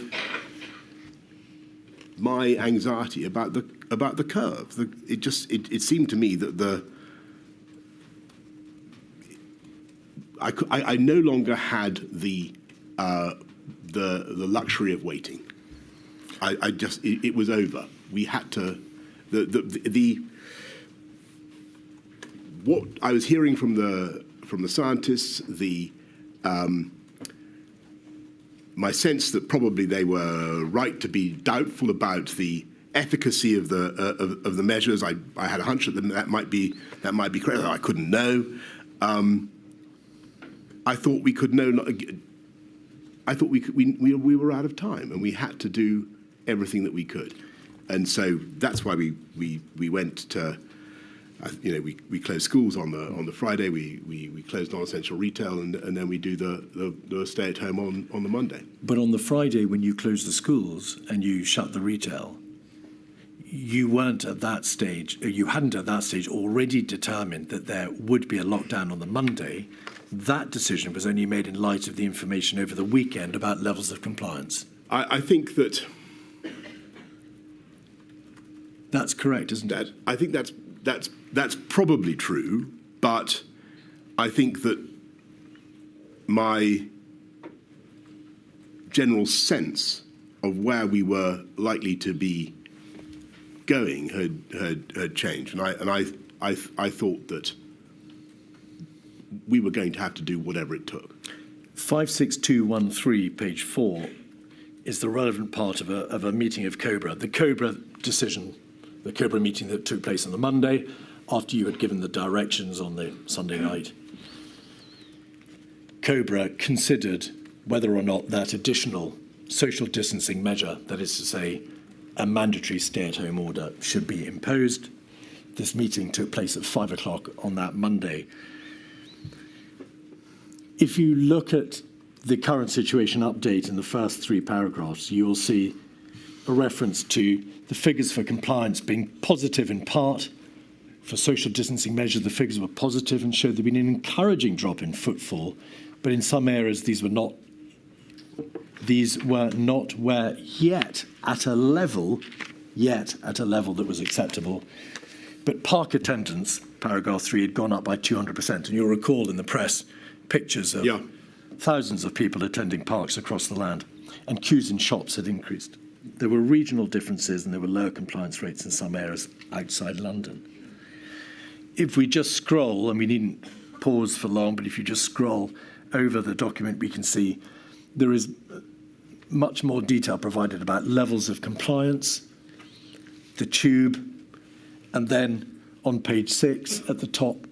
my anxiety about the curve. It seemed to me that I no longer had the luxury of waiting. It was over. We had to what I was hearing from the scientists, my sense that probably they were right to be doubtful about the efficacy of the measures. I had a hunch that might be correct. I couldn't know. I thought we could know. I thought we were out of time, and we had to do everything that we could, and so that's why we went to. We closed schools on the Friday. We closed non-essential retail, and then we do the stay at home on the Monday. But on the Friday, when you closed the schools and you shut the retail, you weren't at that stage. You hadn't at that stage already determined that there would be a lockdown on the Monday. That decision was only made in light of the information over the weekend about levels of compliance. I think that that's correct, isn't it? I think that's probably true, but I think that my general sense of where we were likely to be going had changed, and I thought that we were going to have to do whatever it took. 56213, page 4, is the relevant part of a meeting of COBRA. The COBRA decision, the COBRA meeting that took place on the Monday, after you had given the directions on the Sunday night. COBRA considered whether or not that additional social distancing measure, that is to say, a mandatory stay-at-home order, should be imposed. This meeting took place at 5 o'clock on that Monday. If you look at the current situation update in the first 3 paragraphs, you will see a reference to the figures for compliance being positive in part. For social distancing measures, the figures were positive and showed there had been an encouraging drop in footfall, but in some areas these were not where yet at a level that was acceptable. But park attendance, paragraph 3, had gone up by 200%. And you'll recall in the press pictures of thousands of people attending parks across the land, and queues in shops had increased. There were regional differences and there were lower compliance rates in some areas outside London. If we just scroll, and we needn't pause for long, but if you just scroll over the document, we can see there is much more detail provided about levels of compliance, the tube, and then on page 6 at the top,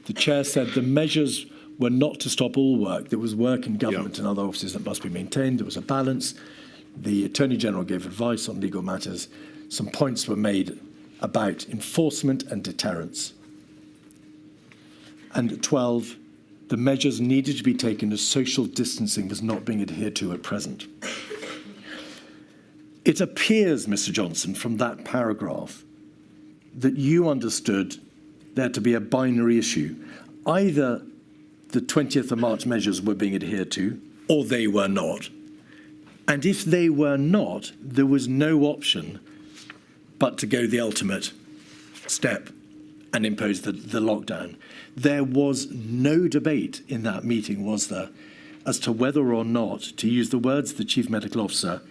the chair said the measures were not to stop all work. There was work in government and other offices that must be maintained. There was a balance. The Attorney General gave advice on legal matters. Some points were made about enforcement and deterrence. And 12, the measures needed to be taken as social distancing was not being adhered to at present. It appears, Mr. Johnson, from that paragraph that you understood there to be a binary issue. Either the 20th of March measures were being adhered to, or they were not. And if they were not, there was no option but to go the ultimate step and impose the lockdown. There was no debate in that meeting, was there, as to whether or not, to use the words of the Chief Medical Officer,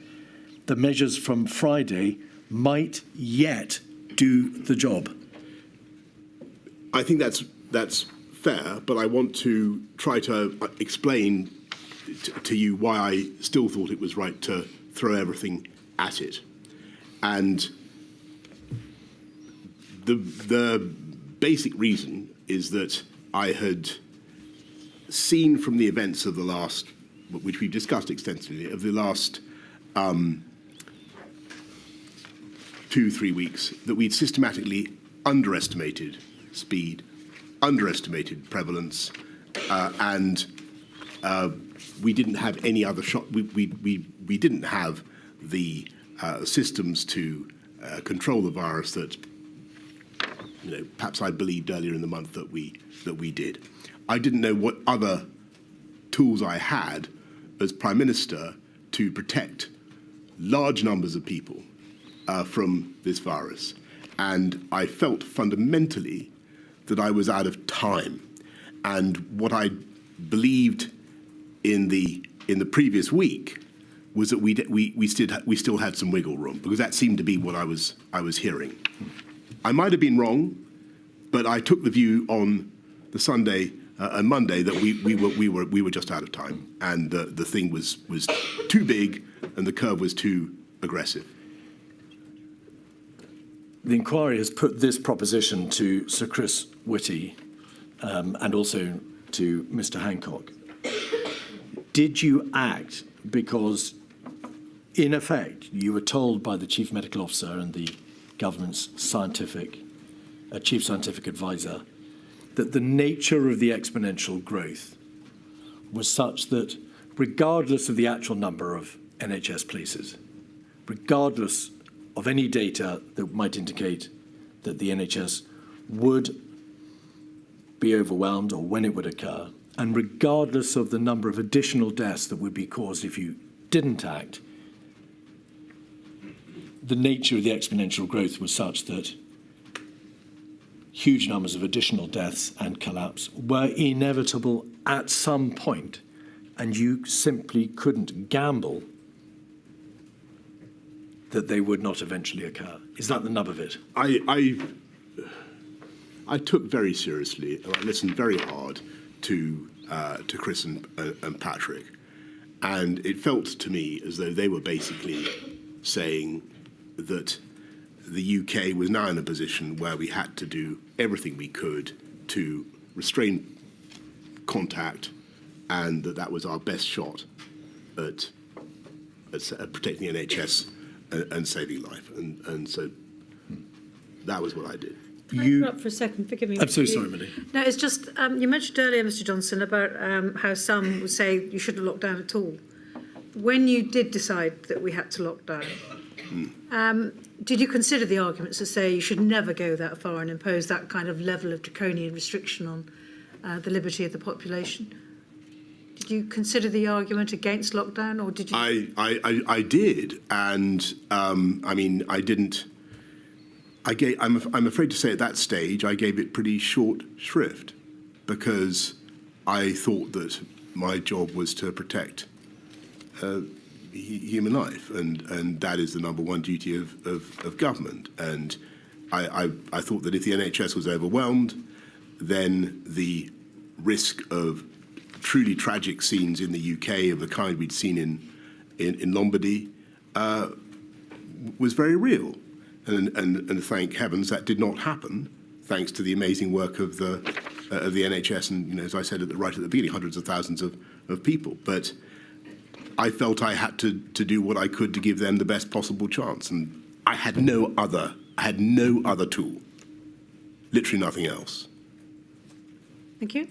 the measures from Friday might yet do the job. I think that's fair, but I want to try to explain to you why I still thought it was right to throw everything at it. And the basic reason is that I had seen from the events of the last, which we've discussed extensively, of the last 2-3 weeks, that we'd systematically underestimated speed, underestimated prevalence, and we didn't have any other shot. We didn't have the systems to control the virus that, perhaps I believed earlier in the month that we did. I didn't know what other tools I had as Prime Minister to protect large numbers of people from this virus. And I felt fundamentally that I was out of time. And what I believed in the previous week was that we still had some wiggle room, because that seemed to be what I was hearing. I might have been wrong, but I took the view on the Sunday and Monday that we were just out of time, and the thing was too big and the curve was too aggressive. The inquiry has put this proposition to Sir Chris Whitty and also to Mr. Hancock. Did you act because, in effect, you were told by the Chief Medical Officer and the government's chief scientific advisor that the nature of the exponential growth was such that, regardless of the actual number of NHS places, regardless of any data that might indicate that the NHS would be overwhelmed or when it would occur, and regardless of the number of additional deaths that would be caused if you didn't act, the nature of the exponential growth was such that huge numbers of additional deaths and collapse were inevitable at some point, and you simply couldn't gamble that they would not eventually occur. Is that the nub of it? I took very seriously, and I listened very hard to Chris and Patrick, and it felt to me as though they were basically saying that the UK was now in a position where we had to do everything we could to restrain contact, and that was our best shot at protecting the NHS and saving life. And so that was what I did. Can I interrupt for a second? Forgive me. I'm so sorry, Millie. No, it's just, you mentioned earlier, Mr. Johnson, about how some would say you shouldn't lock down at all. When you did decide that we had to lock down, did you consider the arguments that say you should never go that far and impose that kind of level of draconian restriction on the liberty of the population? Did you consider the argument against lockdown, or did you? I did, and I mean, I didn't. I'm afraid to say at that stage I gave it pretty short shrift, because I thought that my job was to protect human life, and that is the number one duty of government. And I thought that if the NHS was overwhelmed, then the risk of truly tragic scenes in the UK of the kind we'd seen in Lombardy was very real. And thank heavens that did not happen, thanks to the amazing work of the NHS and, as I said right at the beginning, hundreds of thousands of people. But I felt I had to do what I could to give them the best possible chance, and I had no other tool, literally nothing else. Thank you.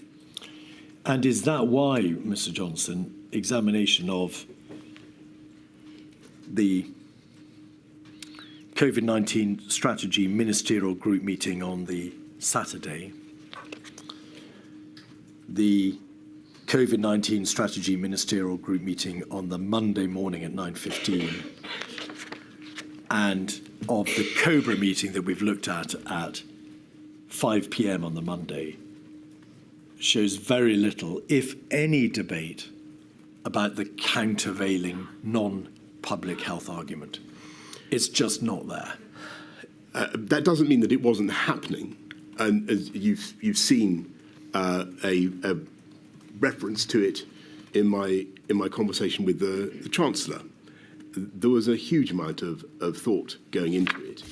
And is that why, Mr. Johnson, examination of the COVID-19 strategy ministerial group meeting on the Saturday, the COVID-19 strategy ministerial group meeting on the Monday morning at 9:15, and of the COBRA meeting that we've looked at 5 p.m. on the Monday, shows very little, if any, debate about the countervailing non-public health argument. It's just not there. That doesn't mean that it wasn't happening. And as you've seen a reference to it in my conversation with the Chancellor. There was a huge amount of thought going into it.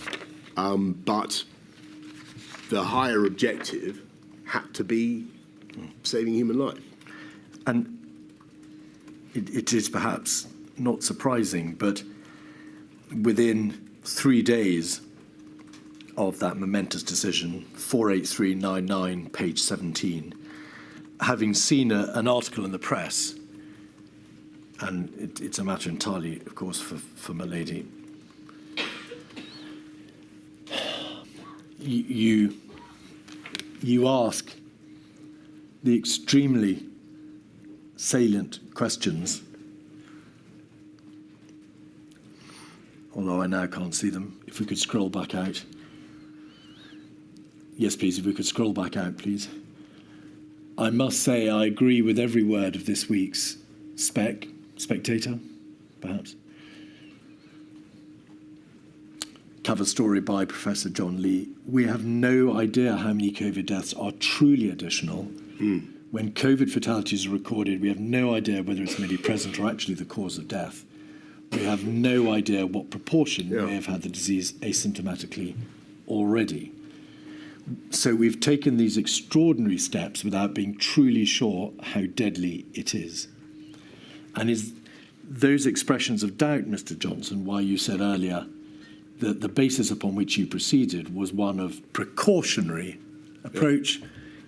But the higher objective had to be saving human life. And it is perhaps not surprising, but within 3 days of that momentous decision, 48399, page 17, having seen an article in the press, and it's a matter entirely, of course, for my lady, you ask the extremely salient questions, although I now can't see them. If we could scroll back out. Yes, please, if we could scroll back out, please. I must say I agree with every word of this week's Spectator, perhaps. Cover story by Professor John Lee. We have no idea how many COVID deaths are truly additional. When COVID fatalities are recorded, we have no idea whether it's merely present or actually the cause of death. We have no idea what proportion may have had the disease asymptomatically already. So we've taken these extraordinary steps without being truly sure how deadly it is. And is those expressions of doubt, Mr. Johnson, why you said earlier that the basis upon which you proceeded was one of precautionary approach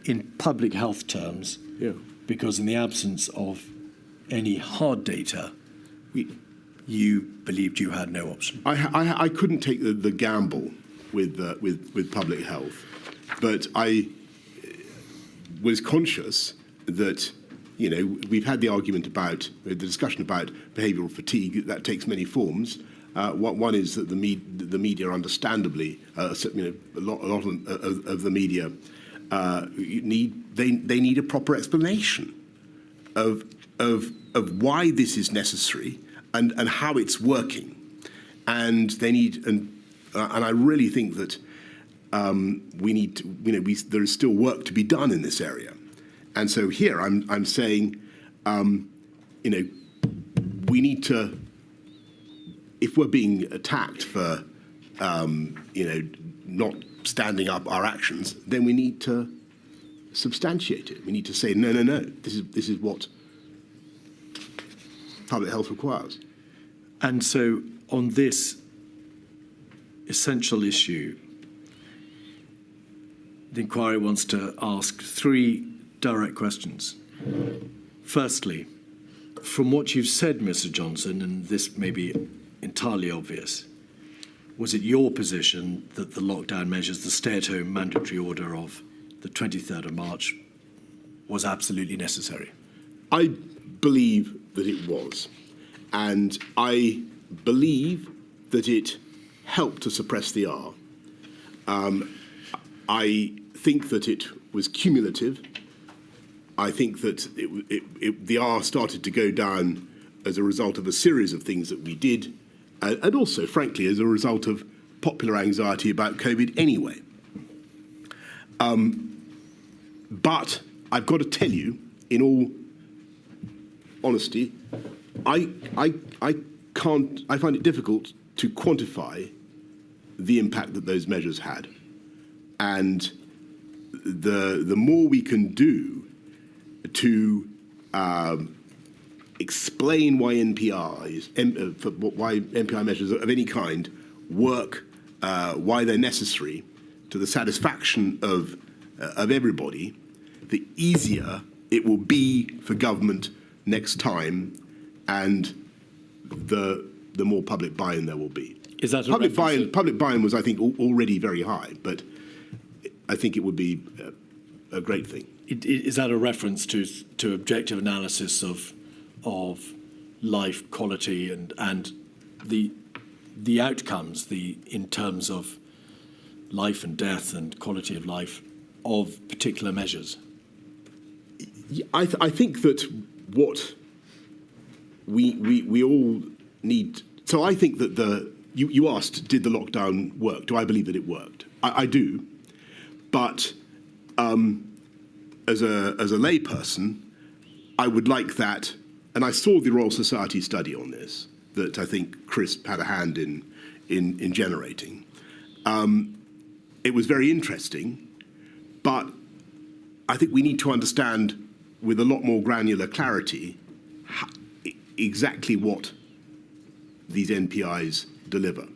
in public health terms, because in the absence of any hard data, you believed you had no option? I couldn't take the gamble with public health, but I was conscious that, you know, we've had the argument about, the discussion about behavioural fatigue. That takes many forms. One is that the media, understandably, a lot of the media need a proper explanation of why this is necessary and how it's working, and they need and I really think that we need to, there is still work to be done in this area, and so here I'm saying, we need to, if we're being attacked for not standing up our actions, then we need to substantiate it. We need to say no. This is what public health requires. And so on this essential issue, the inquiry wants to ask 3 direct questions. Firstly, from what you've said, Mr. Johnson, and this may be entirely obvious, was it your position that the lockdown measures, the stay-at-home mandatory order of the 23rd of March, was absolutely necessary? I believe that it was. And I believe that it helped to suppress the R. I think that it was cumulative. I think that the R started to go down as a result of a series of things that we did, and also, frankly, as a result of popular anxiety about COVID anyway. But I've got to tell you, in all honesty, I find it difficult to quantify the impact that those measures had. And the more we can do to explain why why NPI measures of any kind work, why they're necessary to the satisfaction of everybody, the easier it will be for government next time, and the more public buy-in there will be. Is that public buy-in was, I think, already very high, but I think it would be a great thing. Is that a reference to objective analysis of life quality and the outcomes, in terms of life and death and quality of life of particular measures? I think that what we all need. So I think that you asked, did the lockdown work? Do I believe that it worked? I do, but as a layperson, I would like that. And I saw the Royal Society study on this that I think Chris had a hand in generating. It was very interesting, but I think we need to understand with a lot more granular clarity exactly what these NPIs deliver.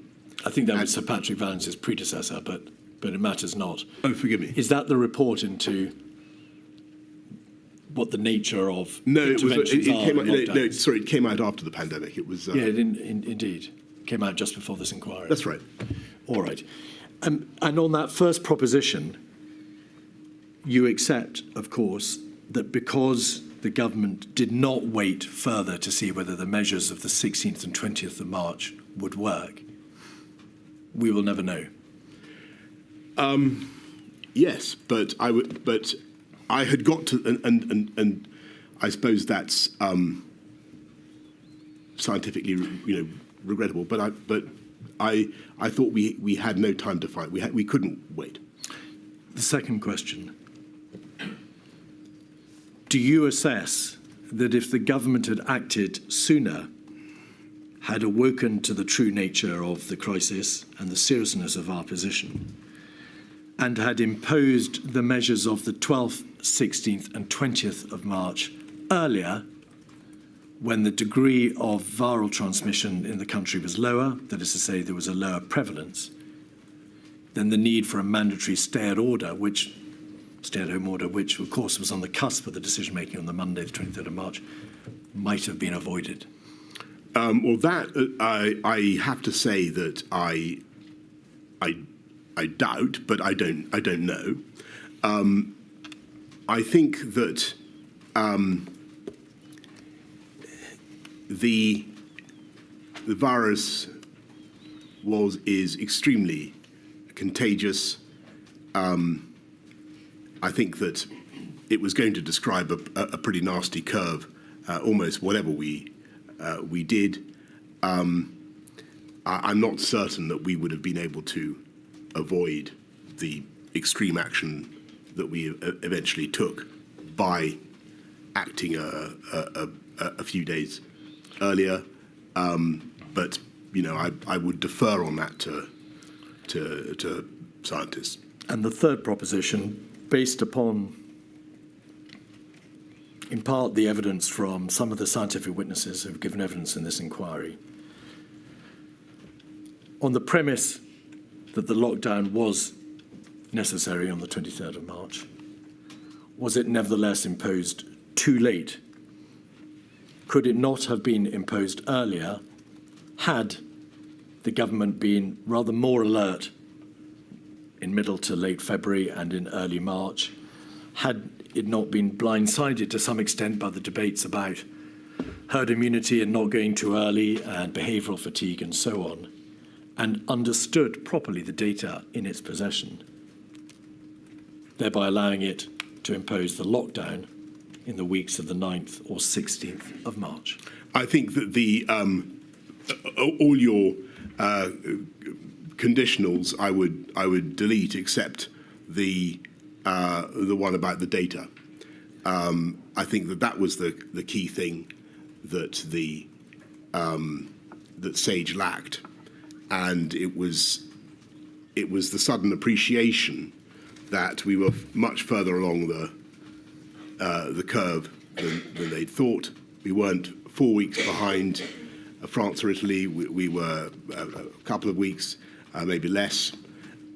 I think that was Sir Patrick Vallance's predecessor, but it matters not. Oh, forgive me. Is that the report into what the nature of interventions are? It came out after the pandemic. It was indeed came out just before this inquiry. That's right. All right. And on that first proposition, you accept, of course, that because the government did not wait further to see whether the measures of the 16th and 20th of March would work, we will never know. Yes, but I had got to, and I suppose that's scientifically, regrettable. But I thought we had no time to fight. We couldn't wait. The second question: do you assess that if the government had acted sooner, had awoken to the true nature of the crisis and the seriousness of our position, and had imposed the measures of the 12th, 16th and 20th of March earlier, when the degree of viral transmission in the country was lower, that is to say there was a lower prevalence, then the need for a mandatory stay-at-home order, which of course was on the cusp of the decision-making on the Monday, the 23rd of March, might have been avoided? Well, that I have to say that I doubt, but I don't know. I think that the virus is extremely contagious. I think that it was going to describe a pretty nasty curve, almost whatever we did. I'm not certain that we would have been able to avoid the extreme action that we eventually took by acting a few days earlier. But I would defer on that to scientists. And the third proposition, based upon, in part, the evidence from some of the scientific witnesses who have given evidence in this inquiry, on the premise that the lockdown was necessary on the 23rd of March, was it nevertheless imposed too late? Could it not have been imposed earlier had the government been rather more alert in middle to late February and in early March, had it not been blindsided to some extent by the debates about herd immunity and not going too early and behavioural fatigue and so on, and understood properly the data in its possession, thereby allowing it to impose the lockdown in the weeks of the 9th or 16th of March? I think that all your conditionals I would delete, except the one about the data. I think that was the key thing that that SAGE lacked, and it was the sudden appreciation that we were much further along the curve than they'd thought. We weren't 4 weeks behind France or Italy. We were a couple of weeks, maybe less,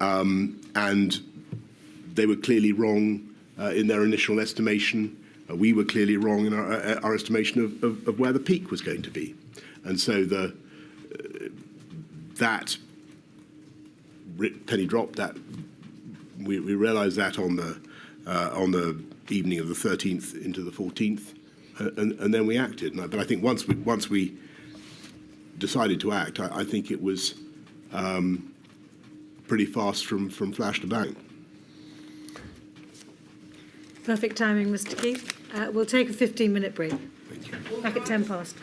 and they were clearly wrong in their initial estimation. We were clearly wrong in our estimation of where the peak was going to be. And so that penny dropped. That we realised that on the evening of the 13th into the 14th, and then we acted. But I think once we decided to act, I think it was pretty fast from flash to bang. Perfect timing, Mr. Keith. We'll take a 15-minute break. Thank you. Back at 10 past.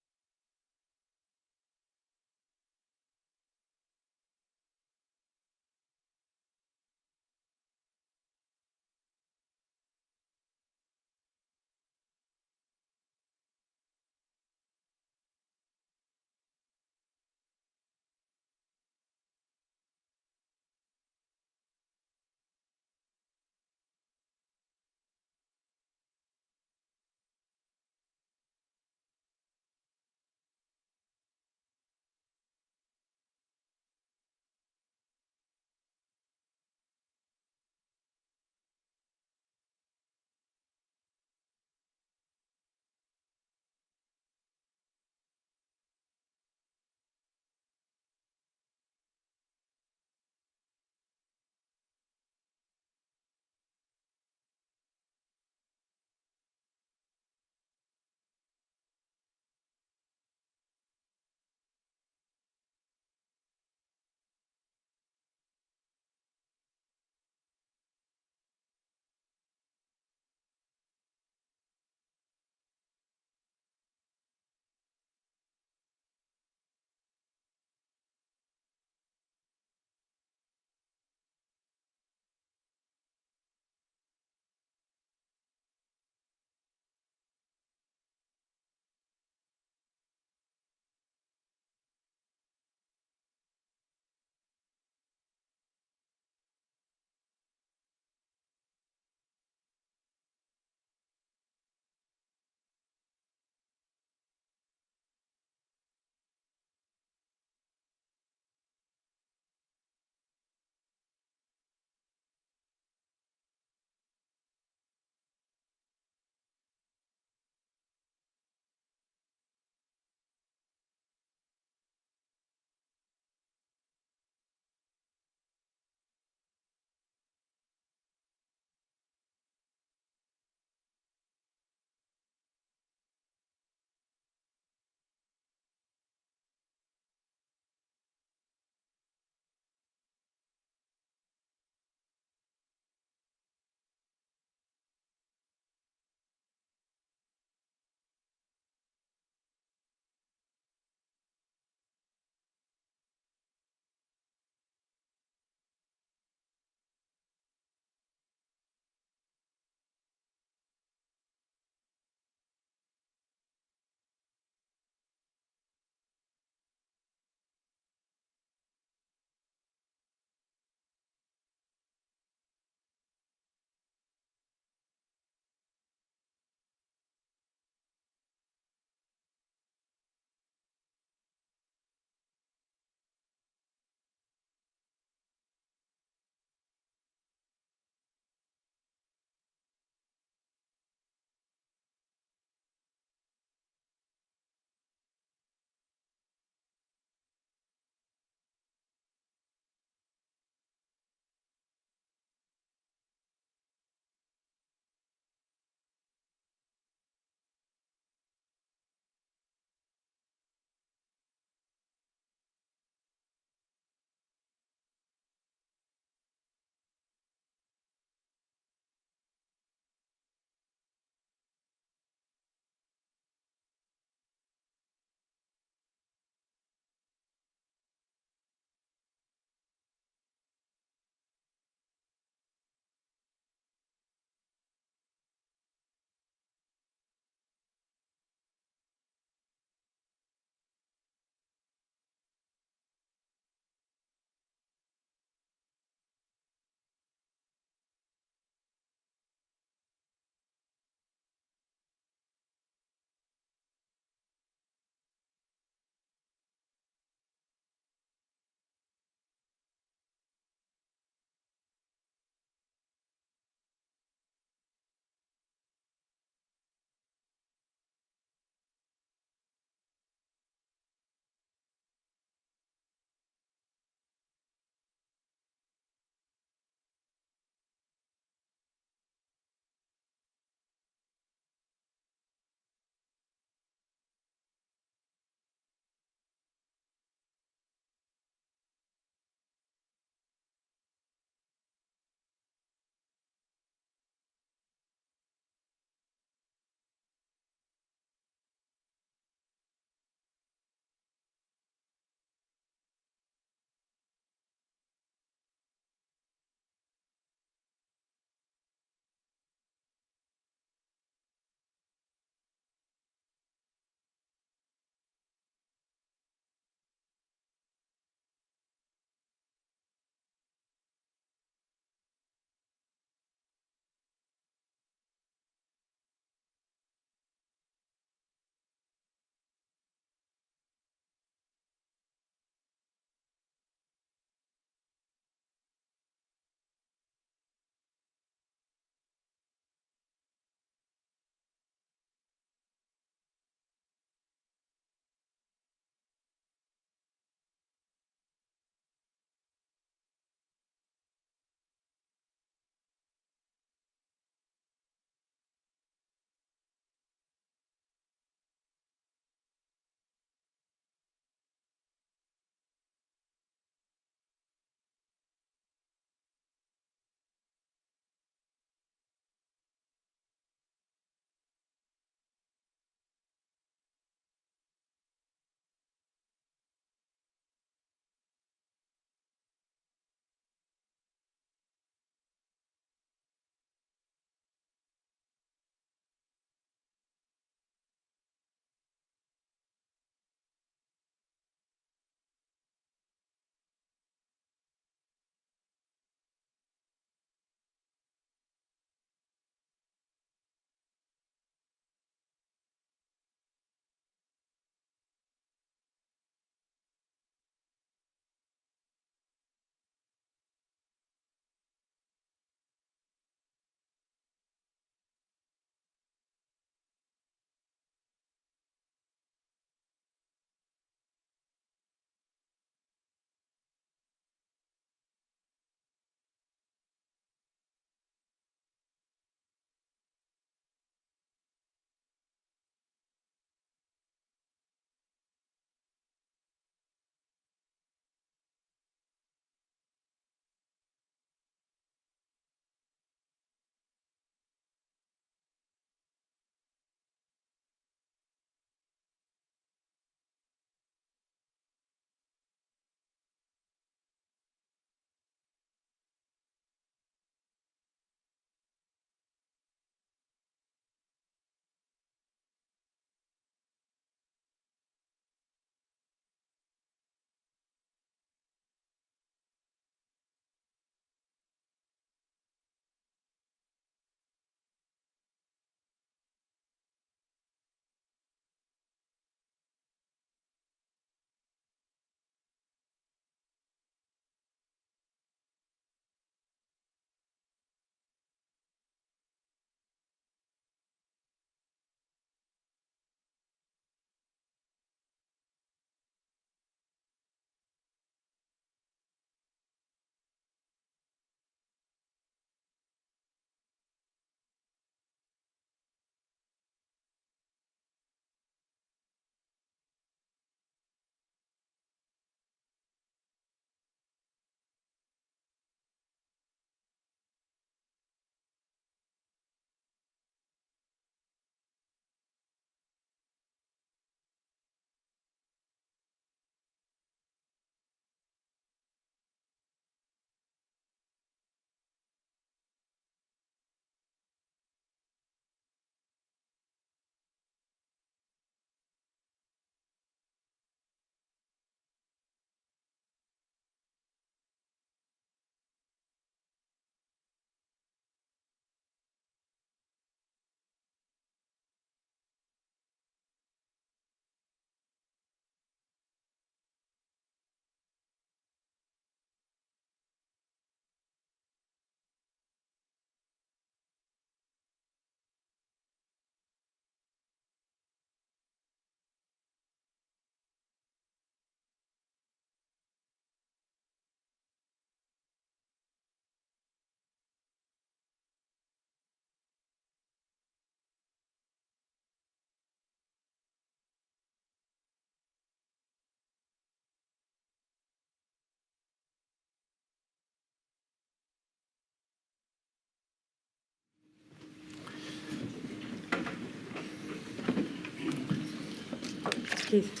Keith.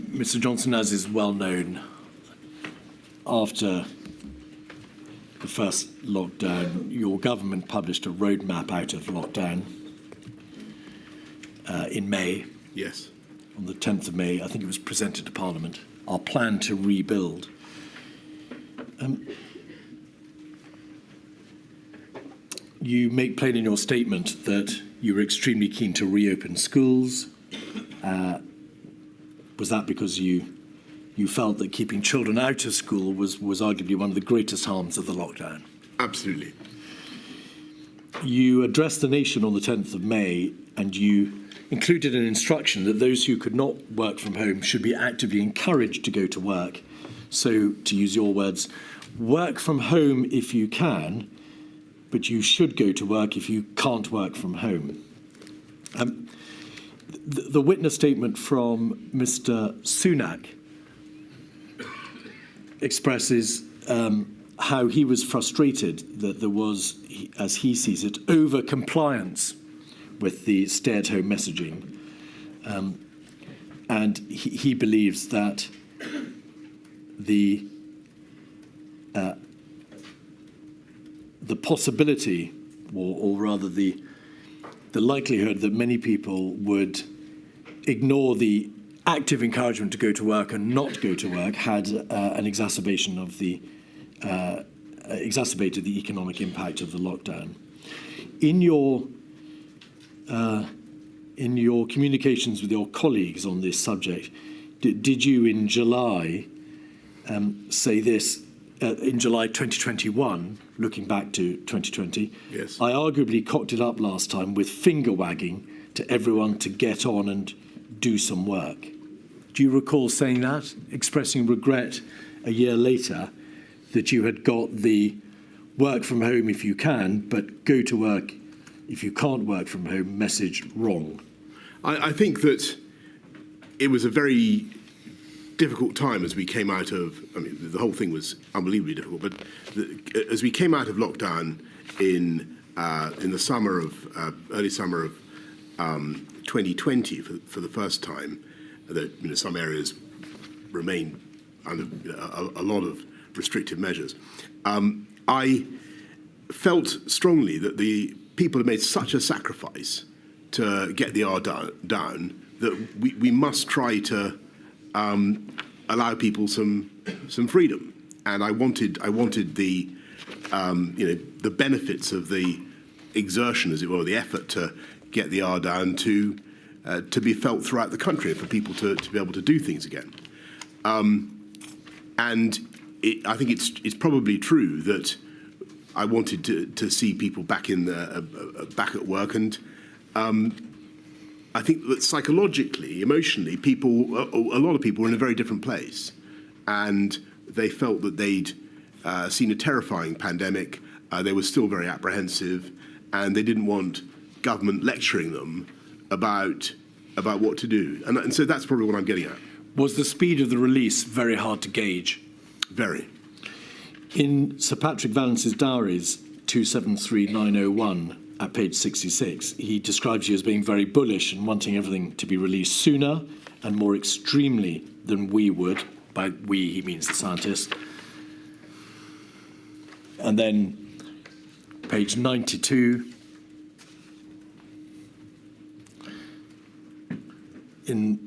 Mr. Johnson, as is well known, after the first lockdown, your government published a roadmap out of lockdown in May. Yes. On the 10th of May, I think it was presented to Parliament, our plan to rebuild. You make plain in your statement that you were extremely keen to reopen schools. Was that because you felt that keeping children out of school was arguably one of the greatest harms of the lockdown? Absolutely. You addressed the nation on the 10th of May and you included an instruction that those who could not work from home should be actively encouraged to go to work. So, to use your words, work from home if you can, but you should go to work if you can't work from home. The witness statement from Mr. Sunak expresses how he was frustrated that there was, as he sees it, over-compliance with the stay-at-home messaging. And he believes that the possibility, or rather the likelihood that many people would ignore the active encouragement to go to work and not go to work had an exacerbation of the exacerbated the economic impact of the lockdown. In your communications with your colleagues on this subject, did you in July say this? In July 2021, looking back to 2020, yes. I arguably cocked it up last time with finger wagging to everyone to get on and do some work. Do you recall saying that, expressing regret a year later that you had got the work from home if you can, but go to work if you can't work from home message wrong? I think that it was a very difficult time as we came out of, I mean, the whole thing was unbelievably difficult, but as we came out of lockdown in the summer of, early summer of 2020 for the first time, that some areas remain under a lot of restrictive measures. I felt strongly that the people had made such a sacrifice to get the R down that we must try to allow people some freedom, and I wanted the the benefits of the exertion, as it were, the effort to get the R down to be felt throughout the country, for people to be able to do things again. And I think it's probably true that I wanted to see people back back at work, and I think that psychologically, emotionally, a lot of people were in a very different place, and they felt that they'd seen a terrifying pandemic. They were still very apprehensive, and they didn't want government lecturing them about what to do. And so that's probably what I'm getting at. Was the speed of the release very hard to gauge? Very. In Sir Patrick Vallance's diaries, 273901, at page 66, he describes you as being very bullish and wanting everything to be released sooner and more extremely than we would. By we, he means the scientists. And then page 92, in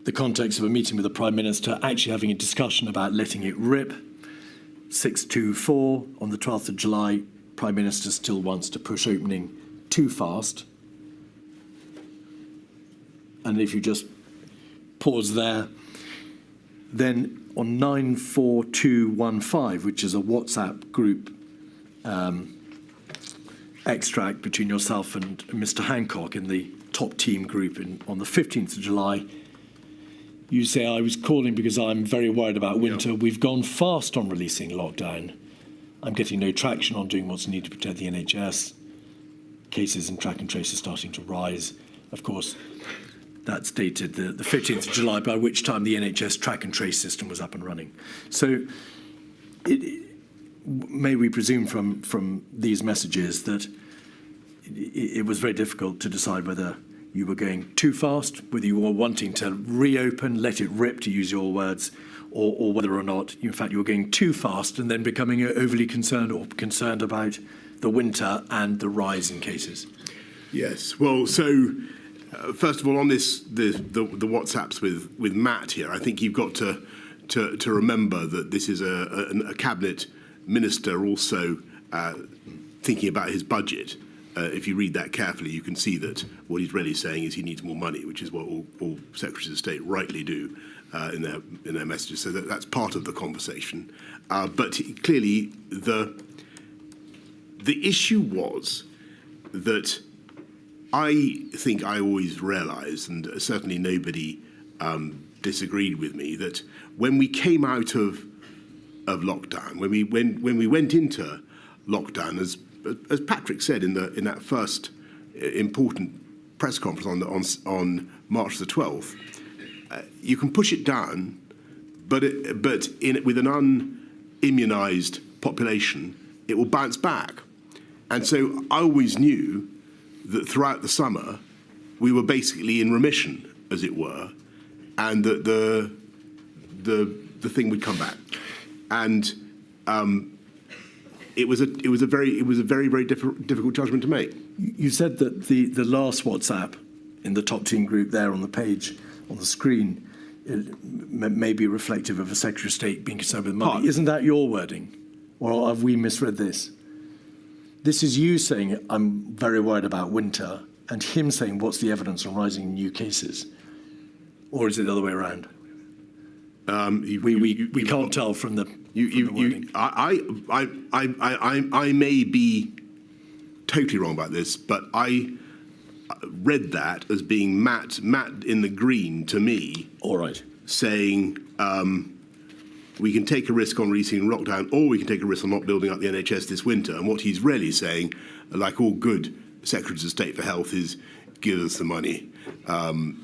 the context of a meeting with the Prime Minister, actually having a discussion about letting it rip. 624, on the 12th of July, Prime Minister still wants to push opening too fast. And if you just pause there, then on 94215, which is a WhatsApp group extract between yourself and Mr. Hancock in the top team group on the 15th of July, you say, I was calling because I'm very worried about winter. Yeah. We've gone fast on releasing lockdown. I'm getting no traction on doing what's needed to protect the NHS. Cases and track and trace are starting to rise. Of course, that's dated the 15th of July, by which time the NHS track and trace system was up and running. So may we presume from these messages that it was very difficult to decide whether you were going too fast, whether you were wanting to reopen, let it rip, to use your words, or whether or not, in fact, you were going too fast and then becoming overly concerned or concerned about the winter and the rise in cases. Yes. Well, so first of all, on the WhatsApps with Matt here, I think you've got to remember that this is a cabinet minister also thinking about his budget. If you read that carefully, you can see that what he's really saying is he needs more money, which is what all secretaries of state rightly do in their messages. So that's part of the conversation. But clearly, the issue was that I think I always realised, and certainly nobody disagreed with me, that when we came out of lockdown, when we went into lockdown, as Patrick said in that first important press conference on March the 12th, you can push it down, but with an unimmunised population, it will bounce back. And so I always knew that throughout the summer we were basically in remission, as it were, and that the thing would come back. And it was a very difficult judgment to make. You said that the last WhatsApp in the top team group there on the page on the screen may be reflective of a Secretary of State being concerned with money. Isn't that your wording, or have we misread this? This is you saying I'm very worried about winter, and him saying what's the evidence on rising new cases, or is it the other way around? We can't tell from the wording. I may be totally wrong about this, but I read that as being Matt in the green to me. All right. Saying we can take a risk on releasing lockdown, or we can take a risk on not building up the NHS this winter. And what he's really saying, like all good secretaries of state for health, is give us the money, and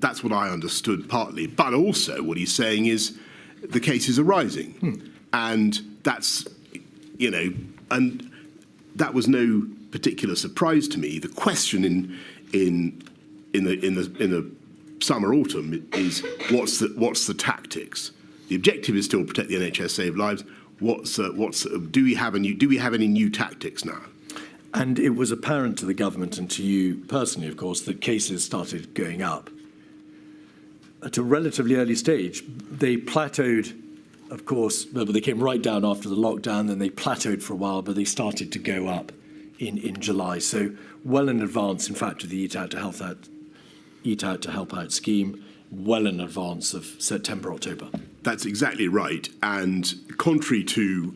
that's what I understood partly. But also what he's saying is the cases are rising, and that's, and that was no particular surprise to me. The question in the summer autumn is what's the tactics? The objective is still protect the NHS, save lives. Do we have any new tactics now? And it was apparent to the government and to you personally, of course, that cases started going up. At a relatively early stage, they plateaued, of course, they came right down after the lockdown, then they plateaued for a while, but they started to go up in July. So well in advance, in fact, of the Eat Out to Help Out scheme, well in advance of September, October. That's exactly right. And contrary to,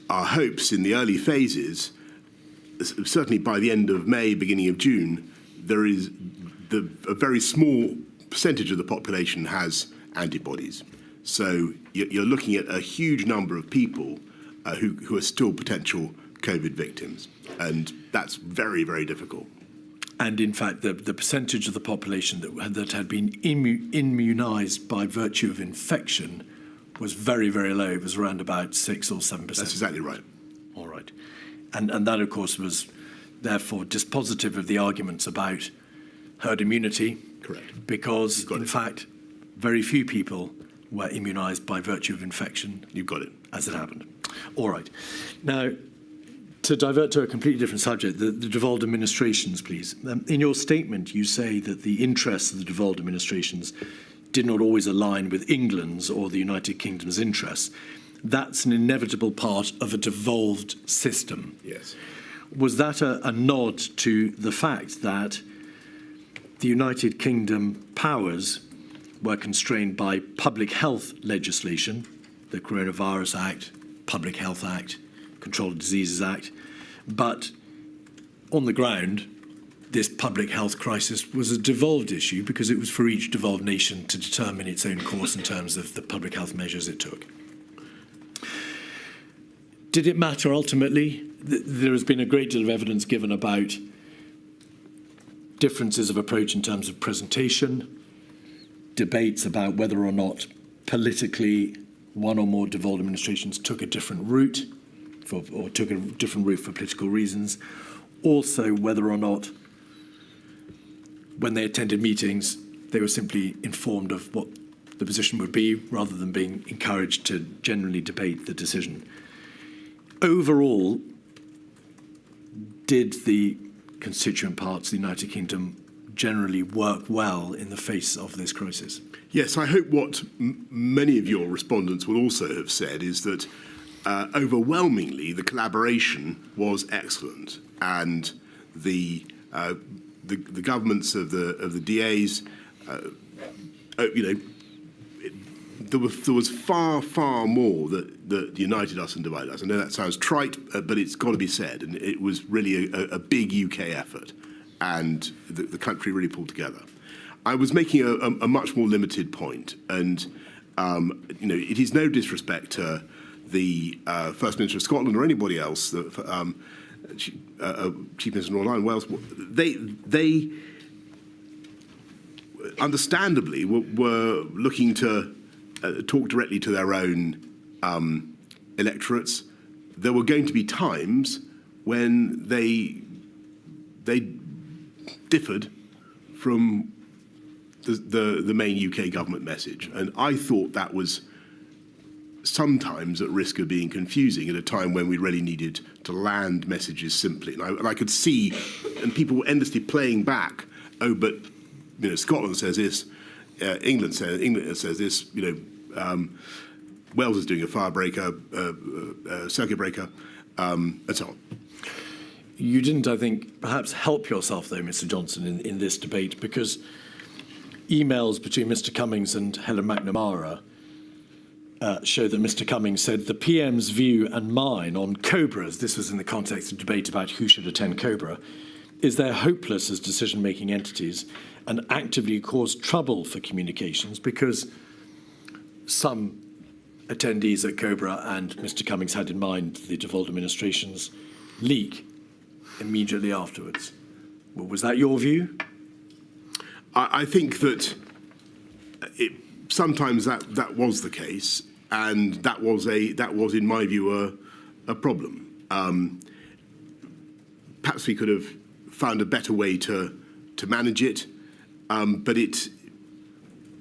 our hopes in the early phases, certainly by the end of May, beginning of June, there is a very small percentage of the population has antibodies. So you're looking at a huge number of people who are still potential COVID victims. And that's very, very difficult. And in fact, the percentage of the population that had been immunised by virtue of infection was very, very low. It was around about 6 or 7%. That's exactly right. All right. And that, of course, was therefore dispositive of the arguments about herd immunity. Correct. Because, in fact, very few people were immunised by virtue of infection. You've got it. As it happened. All right. Now, to divert to a completely different subject, the devolved administrations, please. In your statement, you say that the interests of the devolved administrations did not always align with England's or the United Kingdom's interests. That's an inevitable part of a devolved system. Yes. Was that a nod to the fact that the United Kingdom powers were constrained by public health legislation, the Coronavirus Act, Public Health Act, Control of Diseases Act, but on the ground, this public health crisis was a devolved issue because it was for each devolved nation to determine its own course in terms of the public health measures it took. Did it matter ultimately? There has been a great deal of evidence given about differences of approach in terms of presentation, debates about whether or not politically one or more devolved administrations took a different route. or took a different route for political reasons. Also, whether or not, when they attended meetings, they were simply informed of what the position would be, rather than being encouraged to generally debate the decision. Overall, did the constituent parts of the United Kingdom generally work well in the face of this crisis? Yes, I hope what many of your respondents will also have said is that overwhelmingly the collaboration was excellent, and the governments of the DAs, there was far more that united us and divided us. I know that sounds trite, but it's got to be said, and it was really a big UK effort, and the country really pulled together. I was making a much more limited point, and it is no disrespect to the First Minister of Scotland or anybody else, Chief Minister of Northern Ireland, Wales. They understandably were looking to talk directly to their own electorates. There were going to be times when they differed from the main UK government message, and I thought that was sometimes at risk of being confusing at a time when we really needed to land messages simply. And I could see, and people were endlessly playing back, oh, but Scotland says this, England says this, Wales is doing a circuit breaker, and so on. You didn't, I think, perhaps help yourself, though, Mr. Johnson, in this debate, because emails between Mr. Cummings and Helen McNamara show that Mr. Cummings said the PM's view and mine on Cobras, this was in the context of debate about who should attend Cobra, is they're hopeless as decision-making entities and actively cause trouble for communications because some attendees at Cobra, and Mr. Cummings had in mind the devolved administration's leak immediately afterwards. Well, was that your view? I think that sometimes that was the case, and that was, in my view, a problem. Perhaps we could have found a better way to manage it, but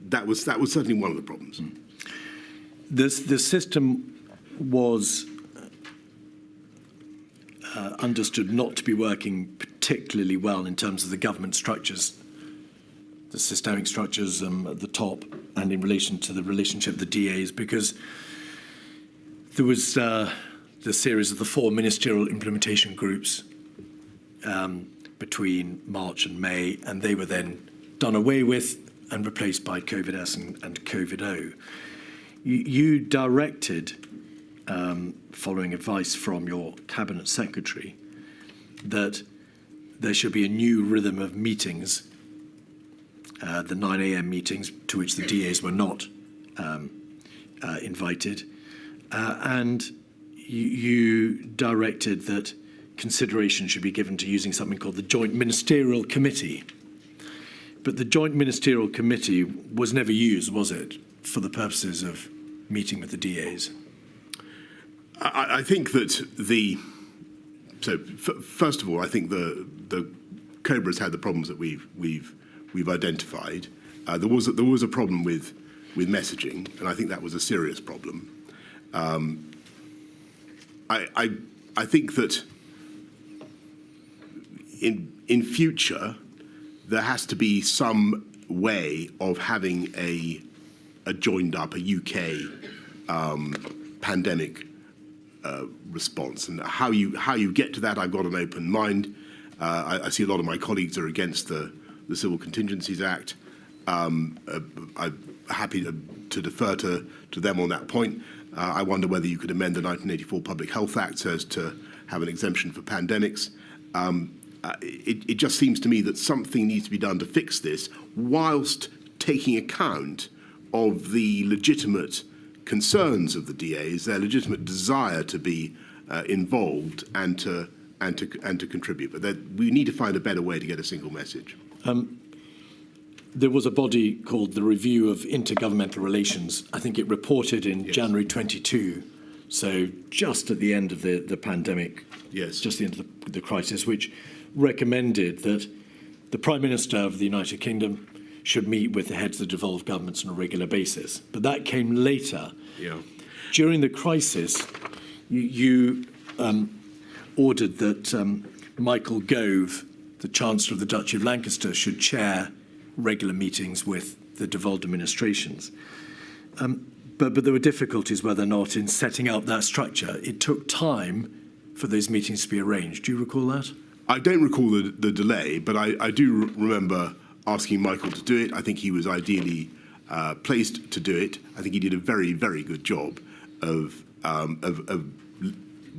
that was certainly one of the problems. The system was understood not to be working particularly well in terms of the government structures, the systemic structures at the top, and in relation to the relationship of the DAs, because there was the series of the 4 ministerial implementation groups between March and May, and they were then done away with and replaced by COVID-S and COVID-O. You directed, following advice from your cabinet secretary, that there should be a new rhythm of meetings, the 9 a.m. meetings to which the DAs were not invited, and you directed that consideration should be given to using something called the Joint Ministerial Committee. But the Joint Ministerial Committee was never used, was it, for the purposes of meeting with the DAs? I think that first of all, I think the Cobra's had the problems that we've identified. There was a problem with messaging, and I think that was a serious problem. I think that in future there has to be some way of having a joined up, a UK pandemic response, and how you get to that, I've got an open mind. I see a lot of my colleagues are against the Civil Contingencies Act. I'm happy to defer to them on that point. I wonder whether you could amend the 1984 Public Health Act so as to have an exemption for pandemics. It just seems to me that something needs to be done to fix this, whilst taking account of the legitimate concerns of the DAs, their legitimate desire to be involved and to contribute. But we need to find a better way to get a single message. There was a body called the Review of Intergovernmental Relations. I think it reported in January 22 so just at the end of the pandemic, Yes. just the end of the crisis, which recommended that the Prime Minister of the United Kingdom should meet with the heads of the devolved governments on a regular basis. But that came later. Yeah. During the crisis, you ordered that Michael Gove, the Chancellor of the Duchy of Lancaster, should chair regular meetings with the devolved administrations. But there were difficulties, whether or not, in setting up that structure. It took time for those meetings to be arranged. Do you recall that? I don't recall the delay, but I do remember asking Michael to do it. I think he was ideally placed to do it. I think he did a very, very good job of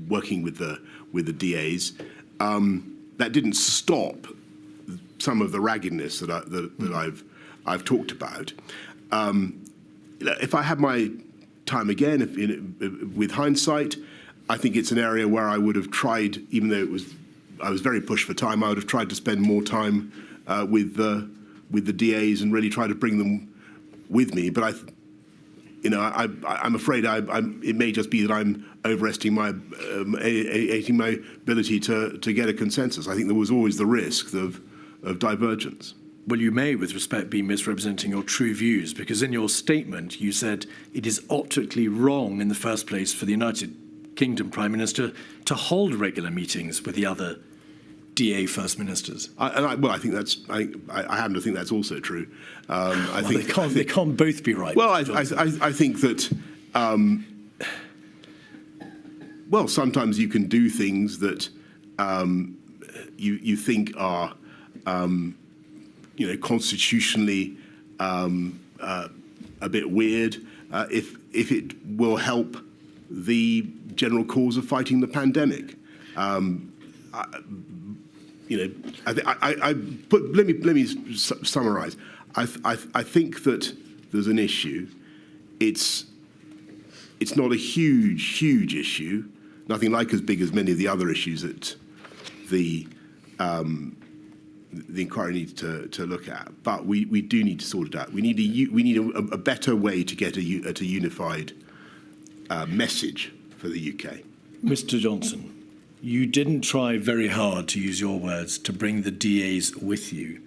working with the DAs. That didn't stop some of the raggedness that I've talked about. If I had my time again, with hindsight, I think it's an area where I would have tried, even though I was very pushed for time, I would have tried to spend more time with the DAs and really try to bring them with me. But I'm afraid it may just be that I'm overestimating my ability to get a consensus. I think there was always the risk of divergence. Well, you may, with respect, be misrepresenting your true views, because in your statement you said it is optically wrong in the first place for the United Kingdom Prime Minister to hold regular meetings with the other DA First Ministers. I happen to think that's also true. They can't both be right. Well, I think that sometimes you can do things that you think are constitutionally a bit weird if it will help the general cause of fighting the pandemic. Let me summarise. I think that there's an issue. It's not a huge issue. Nothing like as big as many of the other issues that the inquiry needs to look at. But we do need to sort it out. We need a better way to get a unified message for the UK. Mr. Johnson, you didn't try very hard, to use your words, to bring the DAs with you,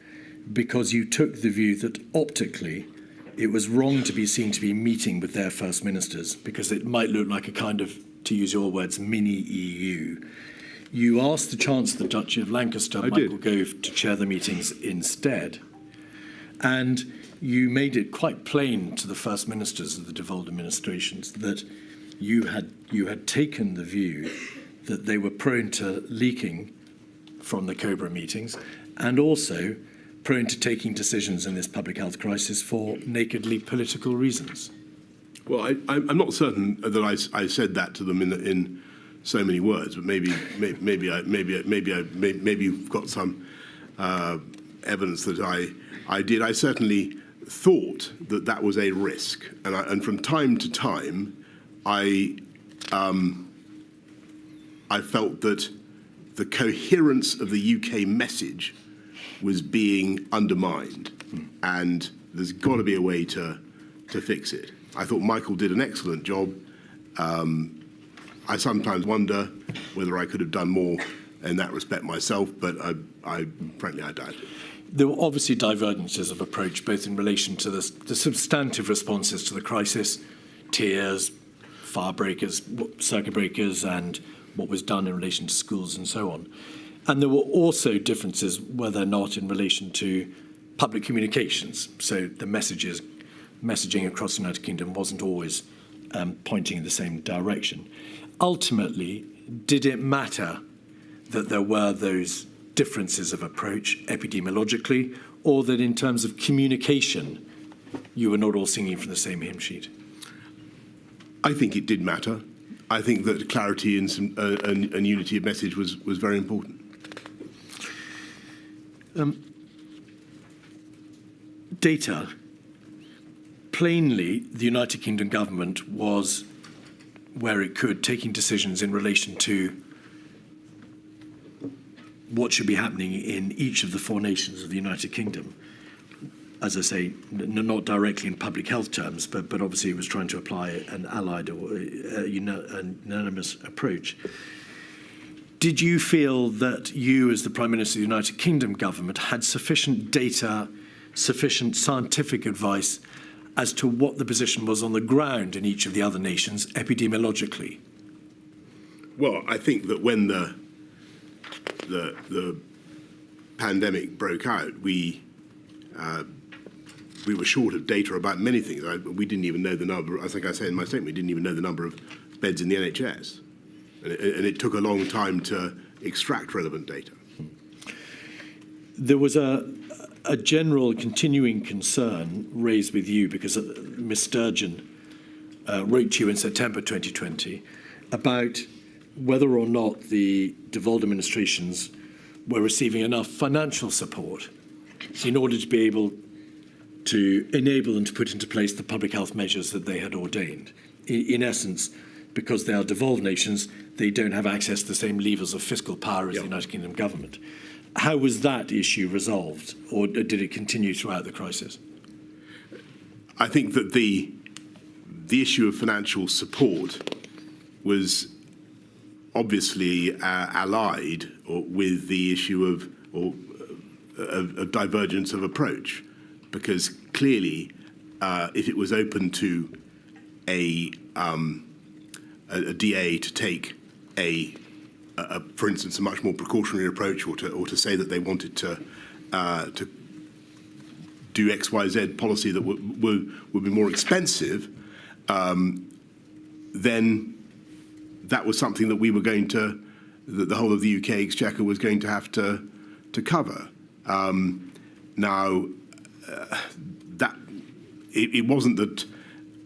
because you took the view that optically it was wrong to be seen to be meeting with their First Ministers, because it might look like a kind of, to use your words, mini EU. You asked the Chancellor of the Duchy of Lancaster, Michael Gove, to chair the meetings instead. And you made it quite plain to the First Ministers of the devolved administrations that you had taken the view that they were prone to leaking from the COBRA meetings and also prone to taking decisions in this public health crisis for nakedly political reasons. Well, I'm not certain that I said that to them in so many words, but maybe you've got some evidence that I did. I certainly thought that was a risk, and from time to time, I felt that the coherence of the UK message was being undermined, and there's got to be a way to fix it. I thought Michael did an excellent job. I sometimes wonder whether I could have done more in that respect myself, but frankly, I doubt it. There were obviously divergences of approach, both in relation to the substantive responses to the crisis, tiers, fire breakers, circuit breakers, and what was done in relation to schools and so on. And there were also differences, whether or not in relation to public communications. So the messaging across the United Kingdom wasn't always pointing in the same direction. Ultimately, did it matter that there were those differences of approach epidemiologically, or that in terms of communication, you were not all singing from the same hymn sheet? I think it did matter. I think that clarity and unity of message was very important. Data. Plainly, the United Kingdom government was, where it could, taking decisions in relation to what should be happening in each of the four nations of the United Kingdom. as I say, not directly in public health terms, but obviously it was trying to apply an allied or a unanimous approach. Did you feel that you, as the Prime Minister of the United Kingdom government, had sufficient data, sufficient scientific advice as to what the position was on the ground in each of the other nations epidemiologically? Well, I think that when the pandemic broke out, we were short of data about many things. We didn't even know the number. I think I said in my statement, we didn't even know the number of beds in the NHS, and it took a long time to extract relevant data. There was a general continuing concern raised with you because Ms Sturgeon wrote to you in September 2020 about whether or not the devolved administrations were receiving enough financial support in order to be able to enable them to put into place the public health measures that they had ordained. In essence, because they are devolved nations, they don't have access to the same levers of fiscal power as the United Kingdom government. How was that issue resolved, or did it continue throughout the crisis? I think that the issue of financial support was obviously allied with the issue of divergence of approach, because clearly, if it was open to a DA to take for instance, a much more precautionary approach, or to say that they wanted to do X, Y, Z policy that would be more expensive, then that was something that we were going to, that the whole of the UK Exchequer was going to have to cover. Now, that it wasn't that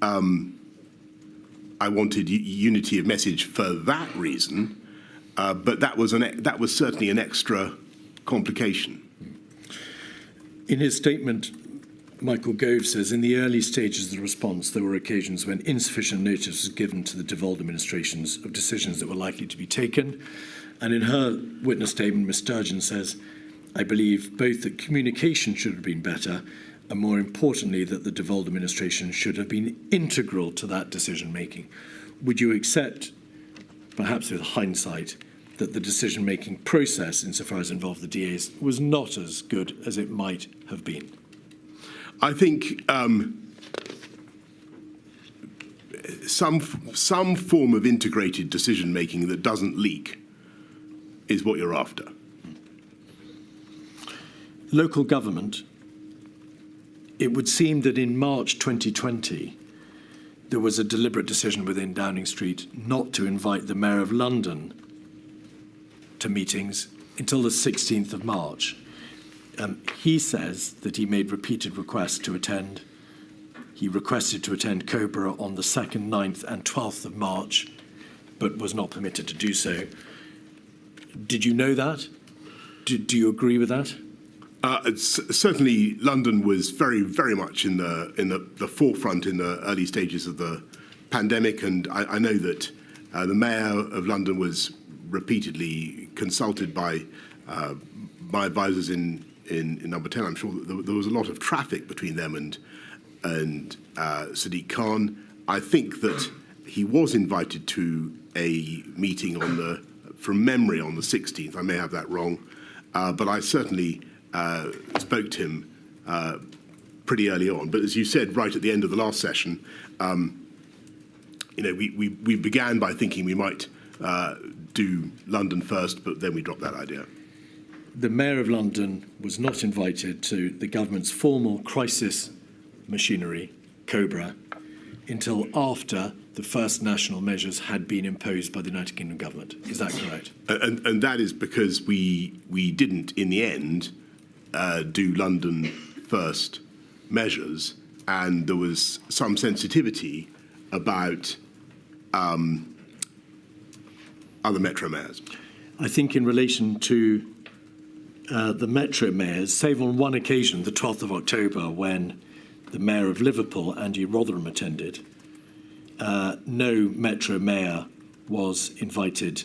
I wanted unity of message for that reason. But that was certainly an extra complication. In his statement, Michael Gove says, in the early stages of the response, there were occasions when insufficient notice was given to the devolved administrations of decisions that were likely to be taken. And in her witness statement, Ms Sturgeon says, I believe both that communication should have been better, and more importantly, that the devolved administration should have been integral to that decision-making. Would you accept, perhaps with hindsight, that the decision-making process, insofar as involved the DAs, was not as good as it might have been? I think some form of integrated decision-making that doesn't leak is what you're after. Local government, it would seem that in March 2020, there was a deliberate decision within Downing Street not to invite the Mayor of London to meetings until the 16th of March. He says that he made repeated requests to attend. He requested to attend Cobra on the 2nd, 9th and 12th of March, but was not permitted to do so. Did you know that? Do you agree with that? Certainly, London was very, very much in the forefront in the early stages of the pandemic, and I know that the Mayor of London was repeatedly consulted by my advisors in Number 10. I'm sure that there was a lot of traffic between them and Sadiq Khan. I think that he was invited to a meeting from memory, on the 16th. I may have that wrong, but I certainly spoke to him pretty early on. But as you said, right at the end of the last session, we began by thinking we might do London first, but then we dropped that idea. The Mayor of London was not invited to the government's formal crisis machinery, Cobra, until after the first national measures had been imposed by the United Kingdom government. Is that correct? And that is because we didn't, in the end, do London first measures, and there was some sensitivity about other metro mayors. I think in relation to the metro mayors, save on one occasion, the 12th of October, when the Mayor of Liverpool, Andy Rotherham, attended, no metro mayor was invited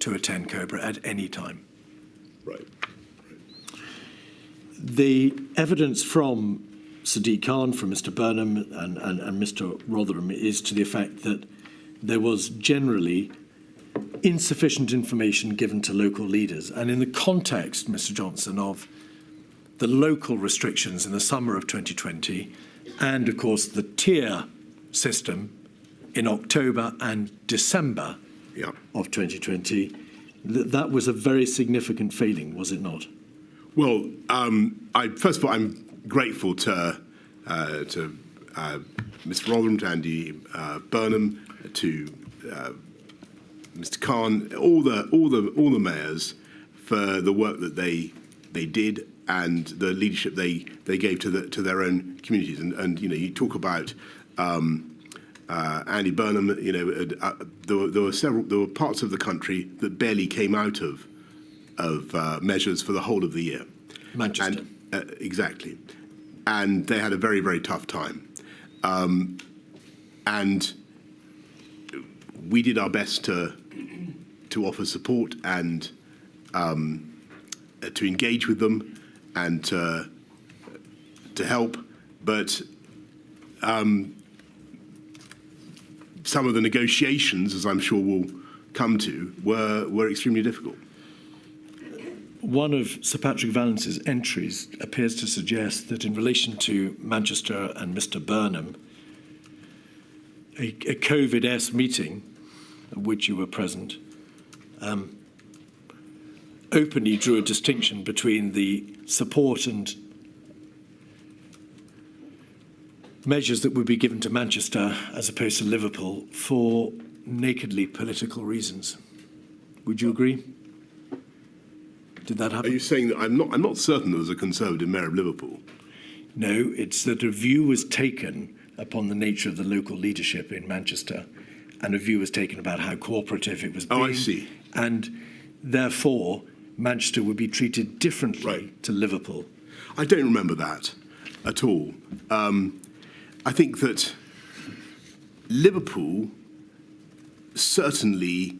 to attend Cobra at any time. Right. The evidence from Sadiq Khan, from Mr. Burnham and Mr. Rotherham is to the effect that there was generally insufficient information given to local leaders. And in the context, Mr. Johnson, of the local restrictions in the summer of 2020 and, of course, the tier system in October and December of 2020, that was a very significant failing, was it not? Well, first of all, I'm grateful to Mr. Rotherham, to Andy Burnham, to Mr. Khan, all the mayors for the work that they did and the leadership they gave to their own communities. And you know, you talk about Andy Burnham. You know, there were parts of the country that barely came out of measures for the whole of the year. Manchester. And, exactly. And they had a very, very tough time. And we did our best to offer support and to engage with them and to help. But some of the negotiations, as I'm sure we'll come to, were extremely difficult. One of Sir Patrick Vallance's entries appears to suggest that in relation to Manchester and Mr. Burnham, a COVID-esque meeting, at which you were present, openly drew a distinction between the support and measures that would be given to Manchester as opposed to Liverpool for nakedly political reasons. Would you agree? Did that happen? Are you saying that I'm not certain there was a Conservative mayor of Liverpool? No, it's that a view was taken upon the nature of the local leadership in Manchester, and a view was taken about how cooperative it was being. Oh, I see. And therefore, Manchester would be treated differently to Liverpool. I don't remember that at all. I think that Liverpool certainly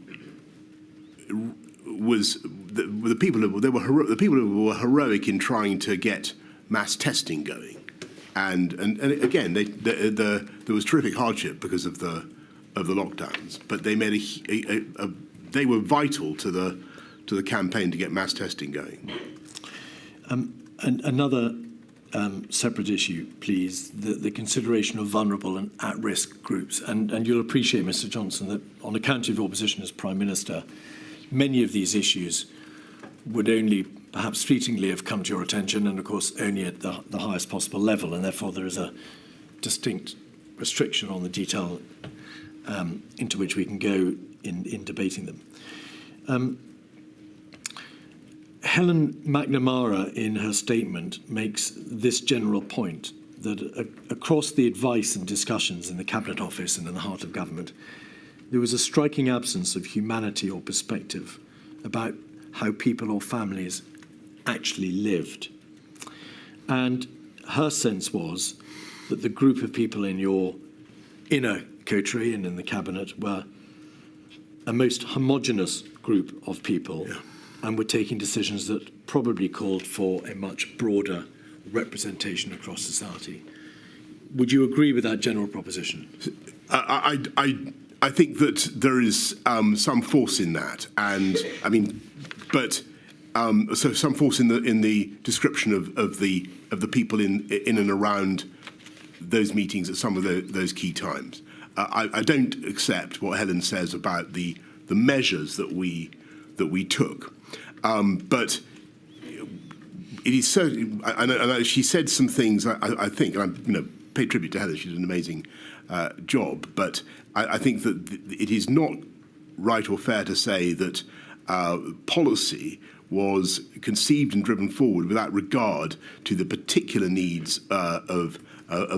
was the people who were heroic in trying to get mass testing going, and again there was terrific hardship because of the lockdowns, but they made they were vital to the campaign to get mass testing going. And another separate issue, please, the consideration of vulnerable and at-risk groups, and you'll appreciate, Mr. Johnson, that on account of your position as Prime Minister, many of these issues would only perhaps fleetingly have come to your attention, and of course only at the highest possible level, and therefore there is a distinct restriction on the detail into which we can go in debating them. Helen McNamara, in her statement, makes this general point, that across the advice and discussions in the Cabinet Office and in the heart of government, there was a striking absence of humanity or perspective about how people or families actually lived. And her sense was that the group of people in your inner coterie and in the Cabinet were a most homogenous group of people, and were taking decisions that probably called for a much broader representation across society. Would you agree with that general proposition? I think that there is some force in that, and I mean, but so some force in the description of the people in and around those meetings at some of those key times. I don't accept what Helen says about the measures that we took, but it is certainly. And she said some things. I think, and I pay tribute to Helen. She did an amazing job, but I think that it is not right or fair to say that policy was conceived and driven forward without regard to the particular needs of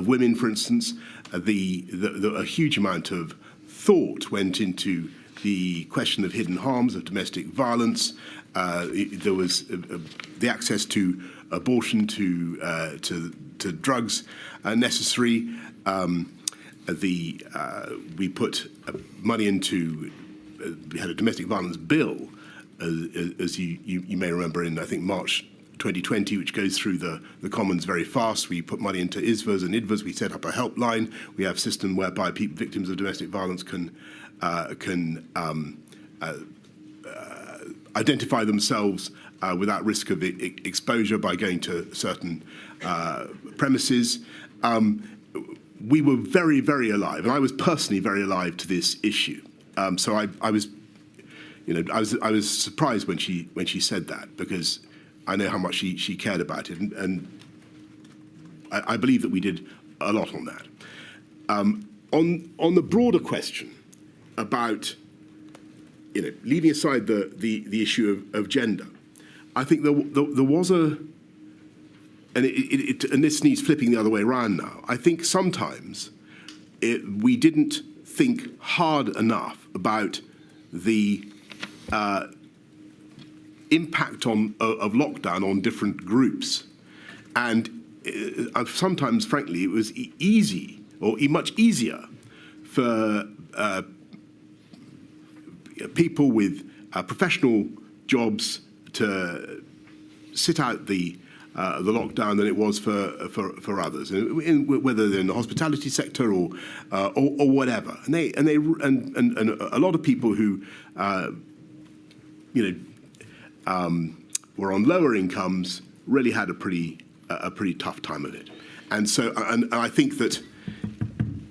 women, for instance. A huge amount of thought went into the question of hidden harms, of domestic violence. There was the access to abortion, to drugs necessary. We put money into. We had a domestic violence bill, as you may remember, in I think March 2020, which goes through the Commons very fast. We put money into ISVAs and IDVAs. We set up a helpline. We have a system whereby victims of domestic violence can identify themselves without risk of exposure by going to certain premises. We were very, very alive, and I was personally very alive to this issue. So I was surprised when she said that, because I know how much she cared about it, and I believe that we did a lot on that. On the broader question about leaving aside the issue of gender, I think there was and this needs flipping the other way around now. I think sometimes we didn't think hard enough about the impact of lockdown on different groups, and sometimes, frankly, it was easy or much easier for people with professional jobs to sit out the lockdown than it was for others, whether they're in the hospitality sector or whatever. And a lot of people who were on lower incomes really had a pretty tough time of it. And so, and I think that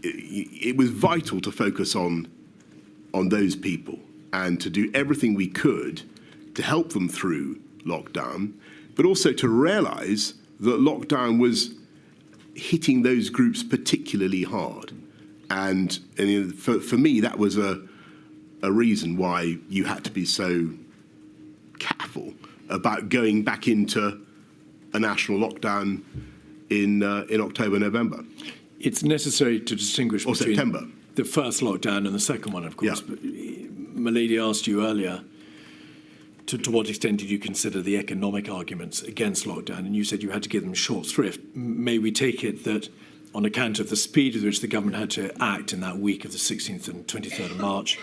it was vital to focus on those people and to do everything we could to help them through lockdown, but also to realise that lockdown was hitting those groups particularly hard. And for me, that was a reason why you had to be so careful about going back into a national lockdown in October, November. It's necessary to distinguish or between September. The first lockdown and the second one, of course. Yeah. But my lady asked you earlier, to what extent did you consider the economic arguments against lockdown? And you said you had to give them short shrift. May we take it that on account of the speed with which the government had to act in that week of the 16th and 23rd of March,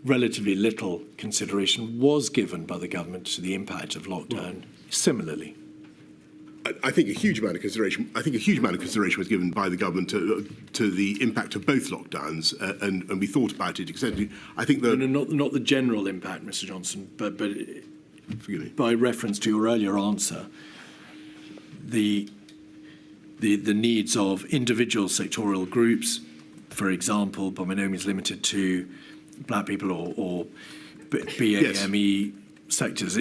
relatively little consideration was given by the government to the impact of lockdown similarly? I think a huge amount of consideration. I think a huge amount of consideration was given by the government to the impact of both lockdowns, and we thought about it extensively. I think not the general impact, Mr. Johnson, but by reference to your earlier answer, the needs of individual sectoral groups, for example, by no means limited to black people or BAME sectors.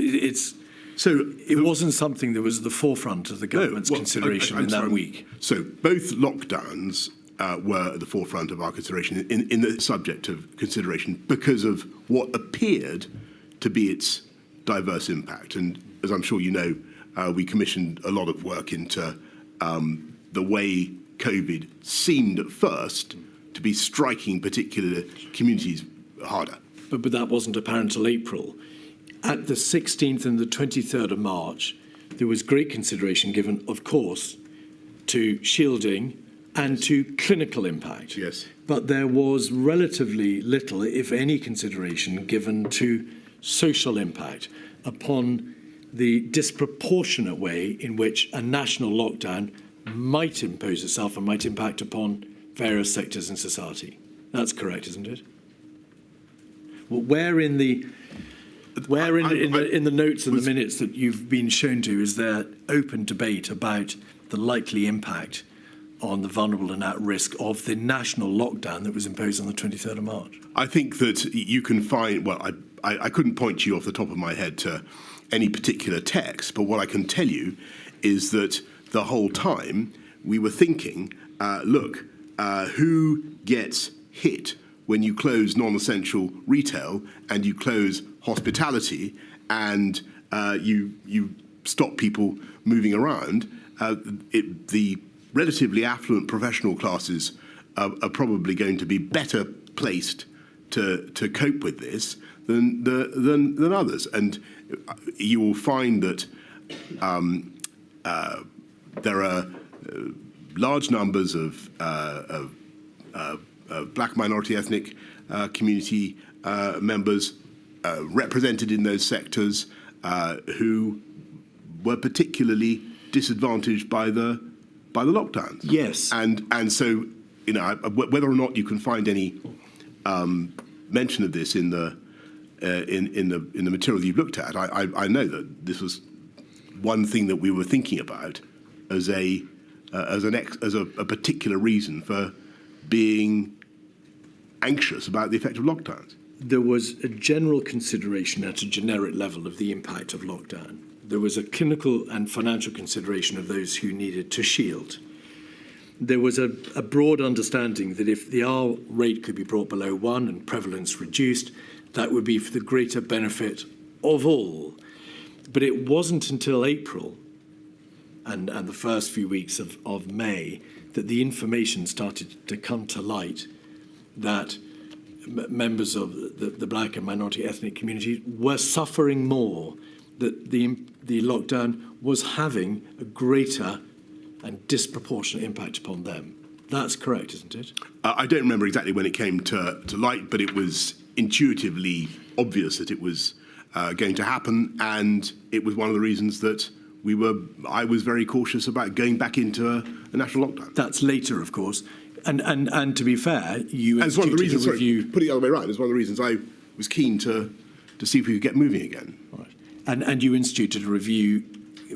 It wasn't something that was at the forefront of the government's consideration in that week. So both lockdowns were at the forefront of our consideration in the subject of consideration because of what appeared to be its diverse impact. And as I'm sure you know, we commissioned a lot of work into the way COVID seemed at first to be striking particular communities harder. But that wasn't apparent till April. At the 16th and the 23rd of March, there was great consideration given, of course, to shielding and to clinical impact. Yes. But there was relatively little, if any, consideration given to social impact upon the disproportionate way in which a national lockdown might impose itself and might impact upon various sectors in society. That's correct, isn't it? Well, where in the notes and the minutes that you've been shown to is there open debate about the likely impact on the vulnerable and at risk of the national lockdown that was imposed on the 23rd of March? I think that you can find, well, I couldn't point you off the top of my head to any particular text, but what I can tell you is that the whole time we were thinking, who gets hit when you close non-essential retail and you close hospitality and you stop people moving around? The relatively affluent professional classes are probably going to be better placed to cope with this than others, and you will find that there are large numbers of black minority ethnic community members represented in those sectors who were particularly disadvantaged by the lockdowns. Yes. And so, whether or not you can find any mention of this in the material you've looked at, I know that this was one thing that we were thinking about as a particular reason for being anxious about the effect of lockdowns. There was a general consideration at a generic level of the impact of lockdown. There was a clinical and financial consideration of those who needed to shield. There was a broad understanding that if the R rate could be brought below 1 and prevalence reduced, that would be for the greater benefit of all. But it wasn't until April and the first few weeks of May that the information started to come to light that members of the black and minority ethnic communities were suffering more, that the lockdown was having a greater and disproportionate impact upon them. That's correct, isn't it? I don't remember exactly when it came to light, but it was intuitively obvious that it was going to happen, and it was one of the reasons that I was very cautious about going back into a national lockdown. That's later, of course. And to be fair, you it's one of the reasons, review. Put it the other way around, it's one of the reasons I was keen to see if we could get moving again. Right. And you instituted a review.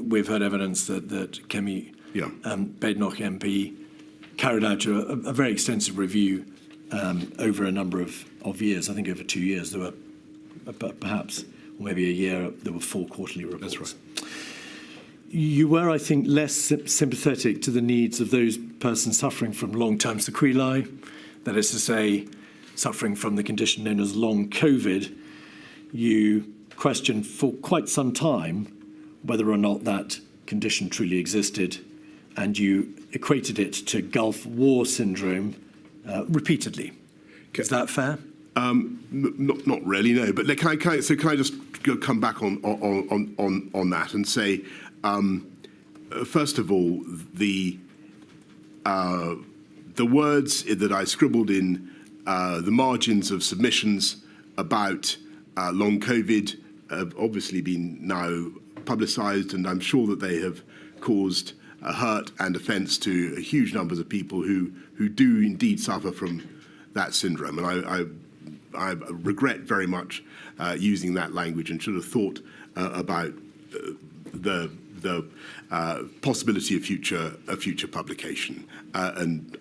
We've heard evidence that Kemi Badenoch MP carried out a very extensive review over a number of years. I think over 2 years. There were perhaps, or maybe a year, there were 4 quarterly reports. That's right. You were, I think, less sympathetic to the needs of those persons suffering from long-term sequelae, that is to say, suffering from the condition known as long COVID. You questioned for quite some time whether or not that condition truly existed, and you equated it to Gulf War syndrome repeatedly. Is that fair? Not really, no. But can I just come back on that and say, first of all, the words that I scribbled in the margins of submissions about long COVID have obviously been now publicised, and I'm sure that they have caused hurt and offence to huge numbers of people who do indeed suffer from that syndrome. And I regret very much using that language, and should have thought about the possibility of future publication. And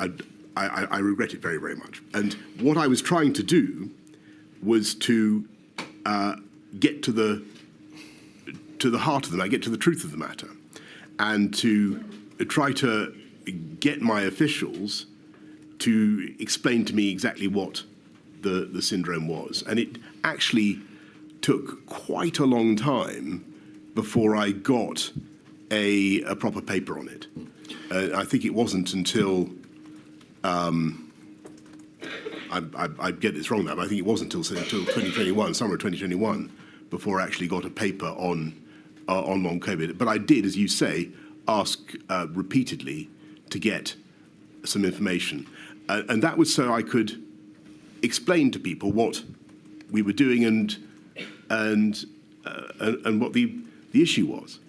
I regret it very, very much. And what I was trying to do was to get to the heart of the matter, get to the truth of the matter, and to try to get my officials to explain to me exactly what the syndrome was. And it actually took quite a long time before I got a proper paper on it. I think it wasn't until I get this wrong now, but I think it wasn't until 2021, summer of 2021, before I actually got a paper on long COVID. But I did, as you say, ask repeatedly to get some information, and that was so I could explain to people what we were doing and what the issue was.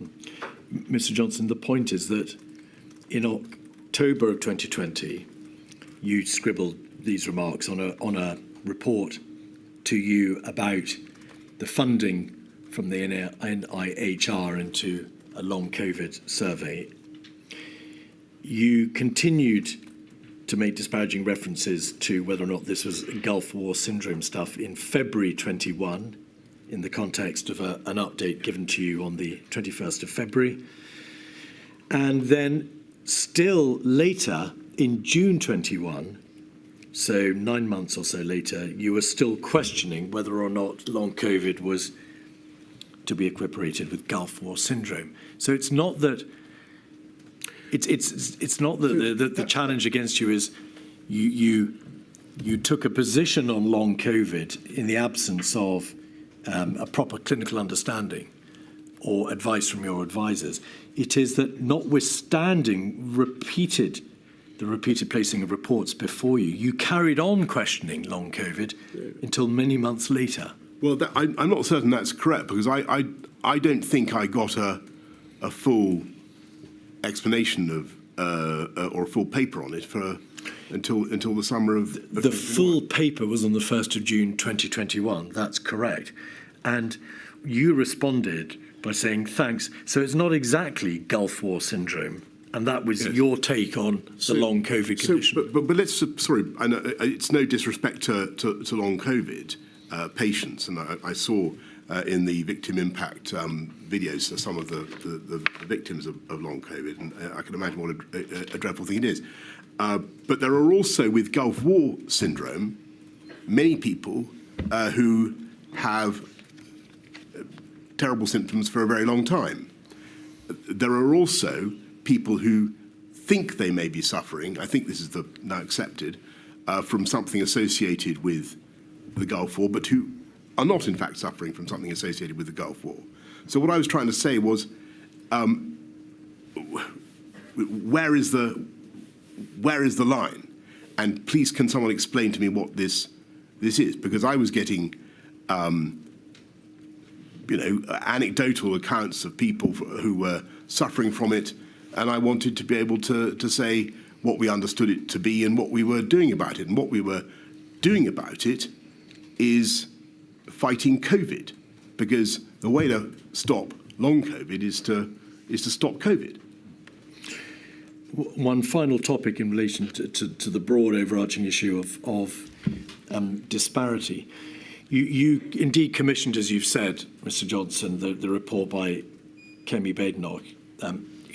Mr. Johnson, the point is that in October of 2020, you scribbled these remarks on a report to you about the funding from the NIHR into a long COVID survey. You continued to make disparaging references to whether or not this was Gulf War syndrome stuff in February 21, in the context of an update given to you on the 21st of February. And then still later, in June 21, so 9 months or so later, you were still questioning whether or not long COVID was to be equiparated with Gulf War syndrome. So it's not that it's not that the challenge against you is you took a position on long COVID in the absence of a proper clinical understanding or advice from your advisors. It is that notwithstanding the repeated placing of reports before you, you carried on questioning long COVID until many months later. Well, I'm not certain that's correct, because I don't think I got a a full explanation of or a full paper on it until the summer of the full paper was on the 1st of June 2021. That's correct. And you responded by saying thanks. So it's not exactly Gulf War syndrome. And that was your take on the long COVID condition. But let's, sorry, I know it's no disrespect to long COVID patients. And I saw in the victim impact videos some of the victims of long COVID. And I can imagine what a dreadful thing it is. But there are also, with Gulf War syndrome, many people who have terrible symptoms for a very long time. There are also people who think they may be suffering, I think this is now accepted, from something associated with the Gulf War, but who are not in fact suffering from something associated with the Gulf War. So what I was trying to say was, where is the line? And please, can someone explain to me what this is? Because I was getting, anecdotal accounts of people who were suffering from it, and I wanted to be able to say what we understood it to be and what we were doing about it. And what we were doing about it is fighting COVID, because the way to stop long COVID is to stop COVID. One final topic in relation to the broad overarching issue of disparity. You indeed commissioned, as you've said, Mr. Johnson, the report by Kemi Badenoch,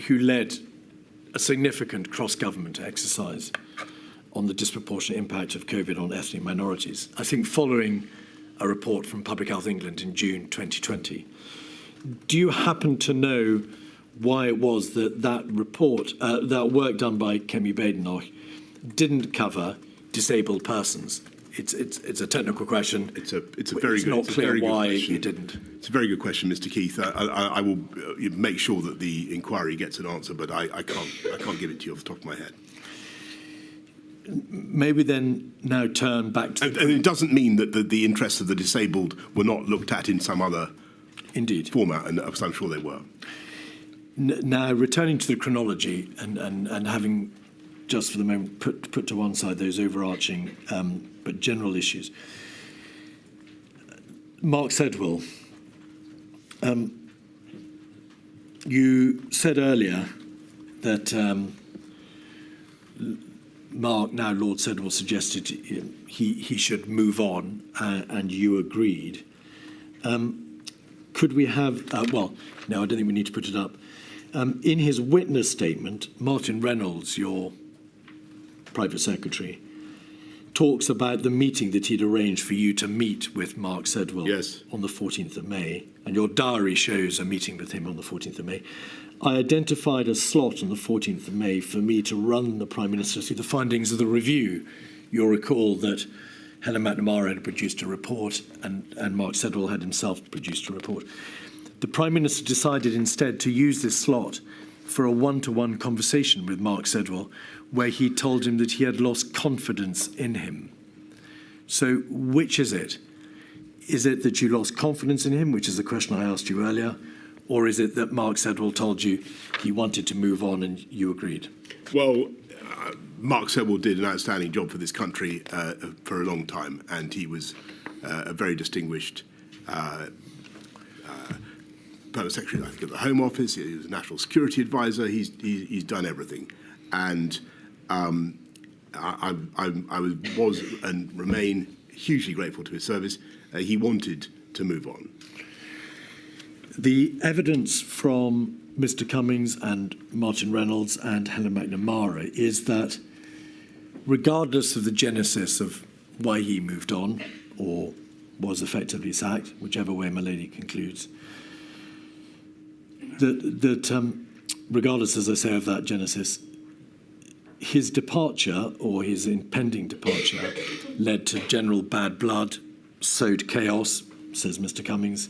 who led a significant cross-government exercise on the disproportionate impact of COVID on ethnic minorities, I think following a report from Public Health England in June 2020. Do you happen to know why it was that report, that work done by Kemi Badenoch, didn't cover disabled persons? It's a technical question. It's not clear why it didn't. It's a very good question, Mr. Keith. I will make sure that the inquiry gets an answer, but I can't give it to you off the top of my head. Maybe then now turn back to... And it doesn't mean that the interests of the disabled were not looked at in some other format, and I'm sure they were. Now, returning to the chronology and having just for the moment put to one side those overarching but general issues. Mark Sedwill, you said earlier that Mark, now Lord Sedwill, suggested he should move on, and you agreed. Could we have, no, I don't think we need to put it up. In his witness statement, Martin Reynolds, your private secretary, talks about the meeting that he'd arranged for you to meet with Mark Sedwill on the 14th of May, and your diary shows a meeting with him on the 14th of May. I identified a slot on the 14th of May for me to run the Prime Minister through the findings of the review. You'll recall that Helen McNamara had produced a report and Mark Sedwill had himself produced a report. The Prime Minister decided instead to use this slot for a one-to-one conversation with Mark Sedwill, where he told him that he had lost confidence in him. So which is it? Is it that you lost confidence in him, which is the question I asked you earlier, or is it that Mark Sedwill told you he wanted to move on and you agreed? Well, Mark Sedwill did an outstanding job for this country for a long time, and he was a very distinguished Permanent Secretary, I think, at the Home Office. He was a National Security Advisor. He's done everything, and I was and remain hugely grateful to his service. He wanted to move on. The evidence from Mr. Cummings and Martin Reynolds and Helen McNamara is that regardless of the genesis of why he moved on or was effectively sacked, whichever way my lady concludes, that regardless, as I say, of that genesis, his departure or his impending departure led to general bad blood, sowed chaos, says Mr. Cummings.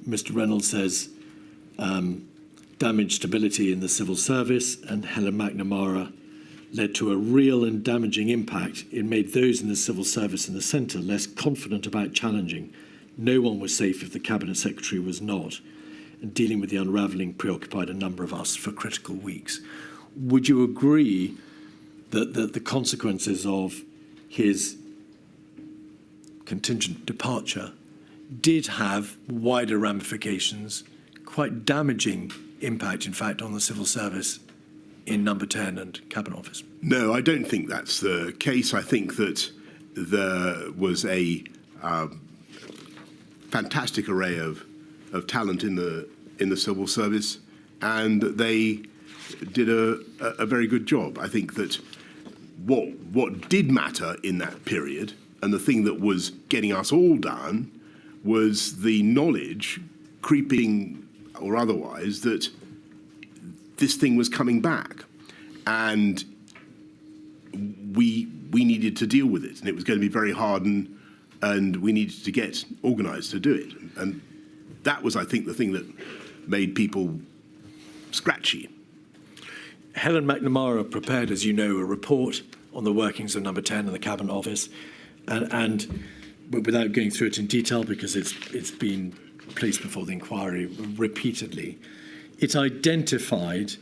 Mr. Reynolds says damaged stability in the civil service, and Helen McNamara led to a real and damaging impact. It made those in the civil service in the centre less confident about challenging. No one was safe if the Cabinet Secretary was not. and dealing with the unravelling preoccupied a number of us for critical weeks. Would you agree that the consequences of his contingent departure did have wider ramifications, quite damaging impact, in fact, on the civil service in Number 10 and Cabinet Office? No, I don't think that's the case. I think that there was a fantastic array of talent in the civil service, and they did a very good job. I think that what did matter in that period, and the thing that was getting us all down, was the knowledge, creeping or otherwise, that this thing was coming back, and we needed to deal with it, and it was going to be very hard, and we needed to get organised to do it. And that was, I think, the thing that made people scratchy. Helen McNamara prepared, as you know, a report on the workings of Number 10 and the Cabinet Office, and without going through it in detail, because it's been placed before the inquiry repeatedly, it identified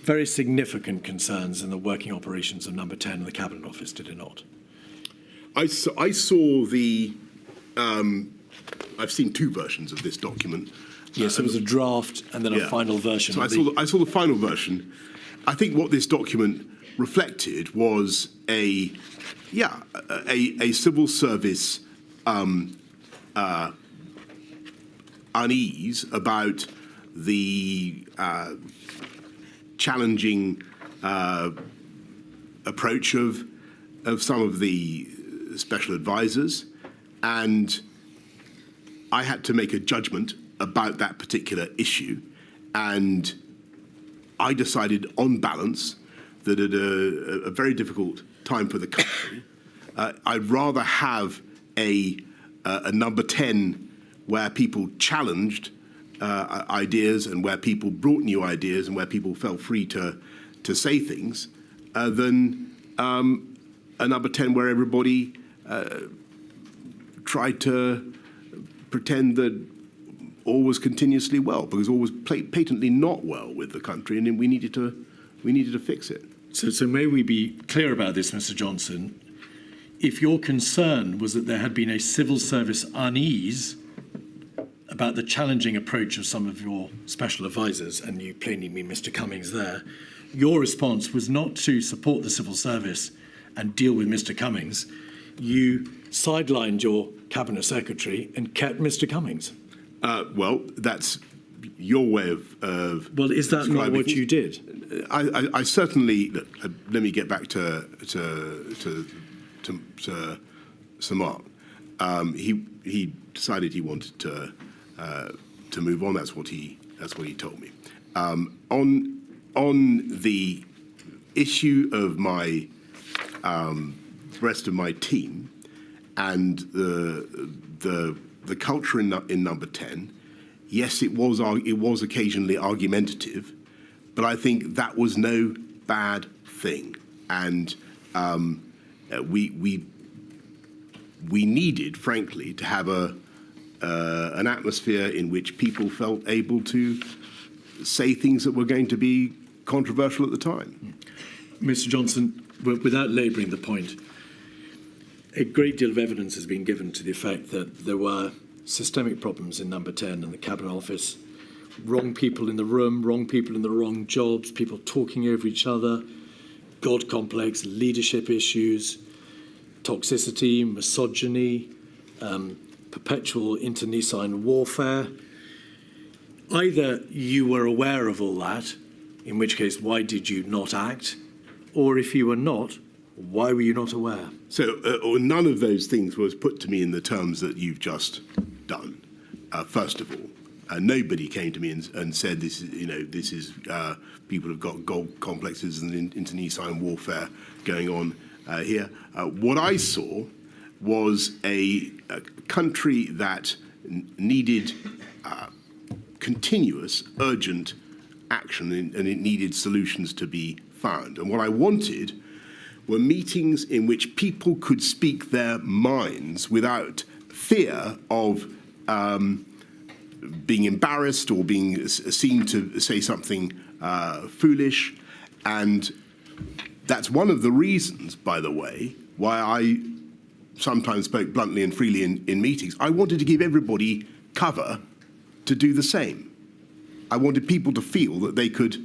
very significant concerns in the working operations of Number 10 and the Cabinet Office, did it not? I saw the. I've seen two versions of this document. Yes, there was a draft and then a final version. So I saw the final version. I think what this document reflected was a civil service unease about the challenging approach of some of the special advisors, and I had to make a judgment about that particular issue, and I decided on balance that at a very difficult time for the country, I'd rather have a Number 10 where people challenged ideas and where people brought new ideas and where people felt free to say things than a Number 10 where everybody tried to pretend that all was continuously well, because all was patently not well with the country, and we needed to fix it. So may we be clear about this, Mr. Johnson? If your concern was that there had been a civil service unease about the challenging approach of some of your special advisors, and you plainly mean Mr. Cummings there, your response was not to support the civil service and deal with Mr. Cummings. You sidelined your Cabinet Secretary and kept Mr. Cummings. Well, that's your way of well, is that not what you did? I certainly. Let me get back to Sir Mark. He decided he wanted to move on. That's what he told me. On the issue of my rest of my team and the culture in Number 10, yes, it was occasionally argumentative, but I think that was no bad thing, and we needed, frankly, to have an atmosphere in which people felt able to say things that were going to be controversial at the time. Mr. Johnson, without labouring the point, a great deal of evidence has been given to the effect that there were systemic problems in Number 10 and the Cabinet Office. Wrong people in the room, wrong people in the wrong jobs, people talking over each other, God complex, leadership issues, toxicity, misogyny, perpetual internecine warfare. Either you were aware of all that, in which case, why did you not act? Or if you were not, why were you not aware? So none of those things was put to me in the terms that you've just done. First of all, nobody came to me and said this is people have got gold complexes and internecine warfare going on here. What I saw was a country that needed continuous, urgent action, and it needed solutions to be found. And what I wanted were meetings in which people could speak their minds without fear of being embarrassed or being seen to say something foolish. And that's one of the reasons, by the way, why I sometimes spoke bluntly and freely in meetings. I wanted to give everybody cover to do the same. I wanted people to feel that they could,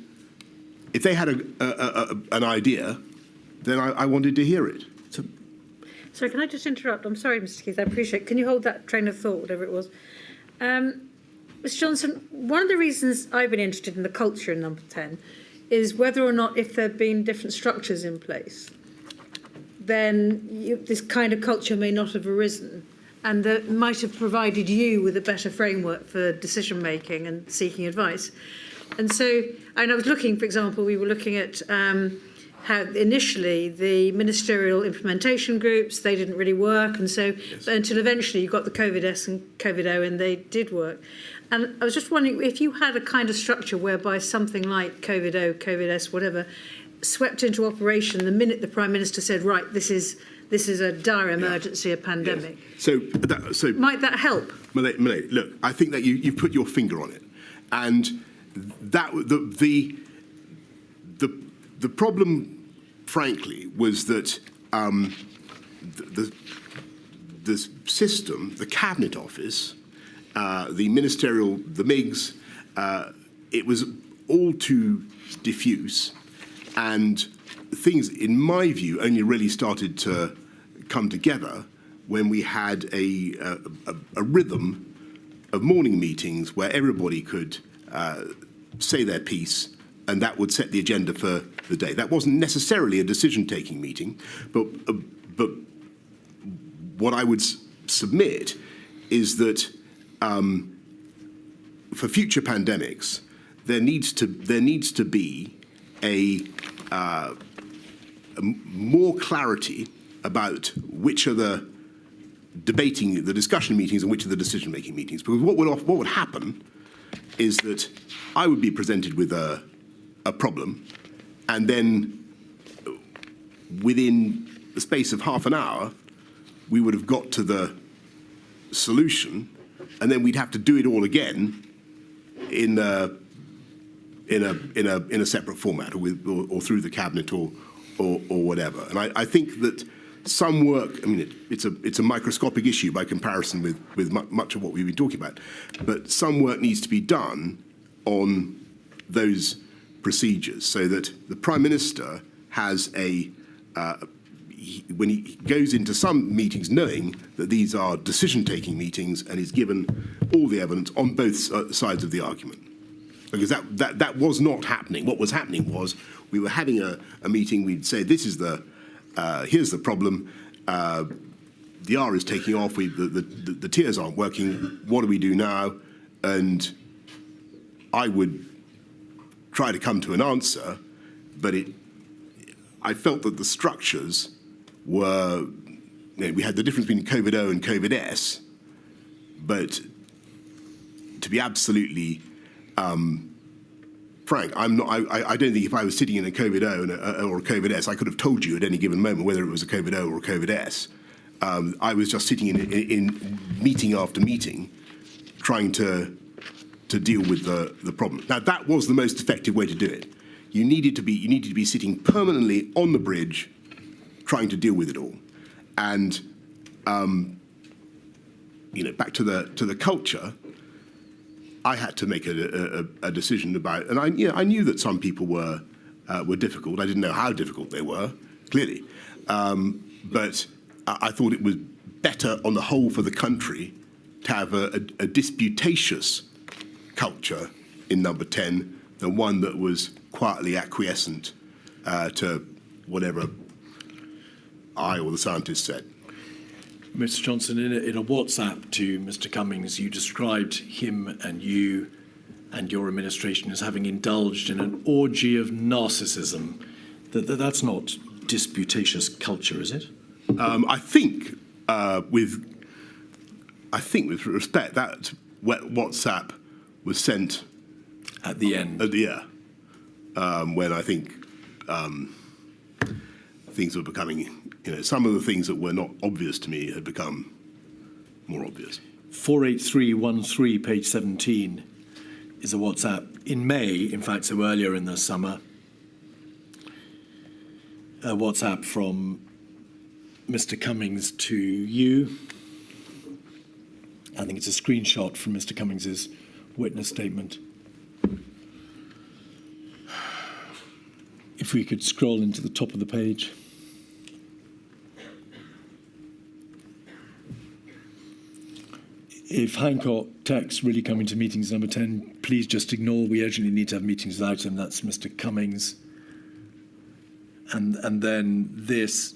if they had an idea, then I wanted to hear it. So can I just interrupt? I'm sorry, Mr. Keith, I appreciate it. Can you hold that train of thought, whatever it was? Mr. Johnson, one of the reasons I've been interested in the culture in number 10 is whether or not, if there have been different structures in place, then this kind of culture may not have arisen, and that might have provided you with a better framework for decision making and seeking advice. And so, and I was looking, for example, we were looking at how initially the ministerial implementation groups, they didn't really work, and so until eventually you got the COVID-S and COVID-O, and they did work. And I was just wondering if you had a kind of structure whereby something like COVID-O, COVID-S, whatever, swept into operation the minute the Prime Minister said, right, this is a dire emergency, a pandemic. Yes. So might that help? Malay, look, I think that you've put your finger on it, and that the problem, frankly, was that the system, the Cabinet Office, the ministerial, the MIGs, it was all too diffuse, and things, in my view, only really started to come together when we had a rhythm of morning meetings where everybody could say their piece, and that would set the agenda for the day. That wasn't necessarily a decision-taking meeting, but what I would submit is that for future pandemics, there needs to be a more clarity about which are the discussion meetings and which are the decision-making meetings. Because what would happen is that I would be presented with a problem, and then within the space of half an hour, we would have got to the solution, and then we'd have to do it all again in a separate format, or through the cabinet, or whatever. And I think that some work, I mean, it's a microscopic issue by comparison with much of what we've been talking about, but some work needs to be done on those procedures so that the Prime Minister has when he goes into some meetings knowing that these are decision-taking meetings and is given all the evidence on both sides of the argument. Because that was not happening. What was happening was we were having a meeting, we'd say, this is here's the problem, the R is taking off, the tiers aren't working, what do we do now? And I would try to come to an answer, but I felt that the structures were, we had the difference between COVID-O and COVID-S, but to be absolutely frank, I don't think if I was sitting in a COVID-O or a COVID-S, I could have told you at any given moment whether it was a COVID-O or a COVID-S. I was just sitting in meeting after meeting, trying to deal with the problem. Now, that was the most effective way to do it. You needed to be sitting permanently on the bridge, trying to deal with it all. And back to the culture, I had to make a decision about, and I knew that some people were difficult. I didn't know how difficult they were, clearly, but I thought it was better on the whole for the country to have a disputatious culture in number 10 than one that was quietly acquiescent to whatever I or the scientists said. Mr. Johnson, in a WhatsApp to Mr. Cummings, you described him and you and your administration as having indulged in an orgy of narcissism. That's not disputatious culture, is it? I think with respect, that WhatsApp was sent at the end. When I think things were becoming, some of the things that were not obvious to me had become more obvious. 48313, page 17, is a WhatsApp. In May, in fact, so earlier in the summer, a WhatsApp from Mr. Cummings to you. I think it's a screenshot from Mr. Cummings's witness statement. If we could scroll into the top of the page. If Hancock texts really coming to meetings number 10, please just ignore. We urgently need to have meetings without him. That's Mr. Cummings. And then this,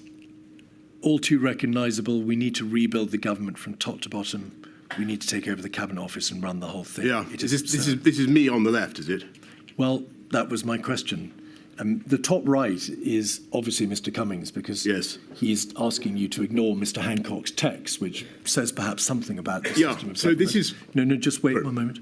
all too recognisable, we need to rebuild the government from top to bottom. We need to take over the Cabinet Office and run the whole thing. Yeah, this is me on the left, is it? Well, that was my question. The top right is obviously Mr. Cummings, because yes, he's asking you to ignore Mr. Hancock's text, which says perhaps something about the system of government. So this is... No, just wait one moment.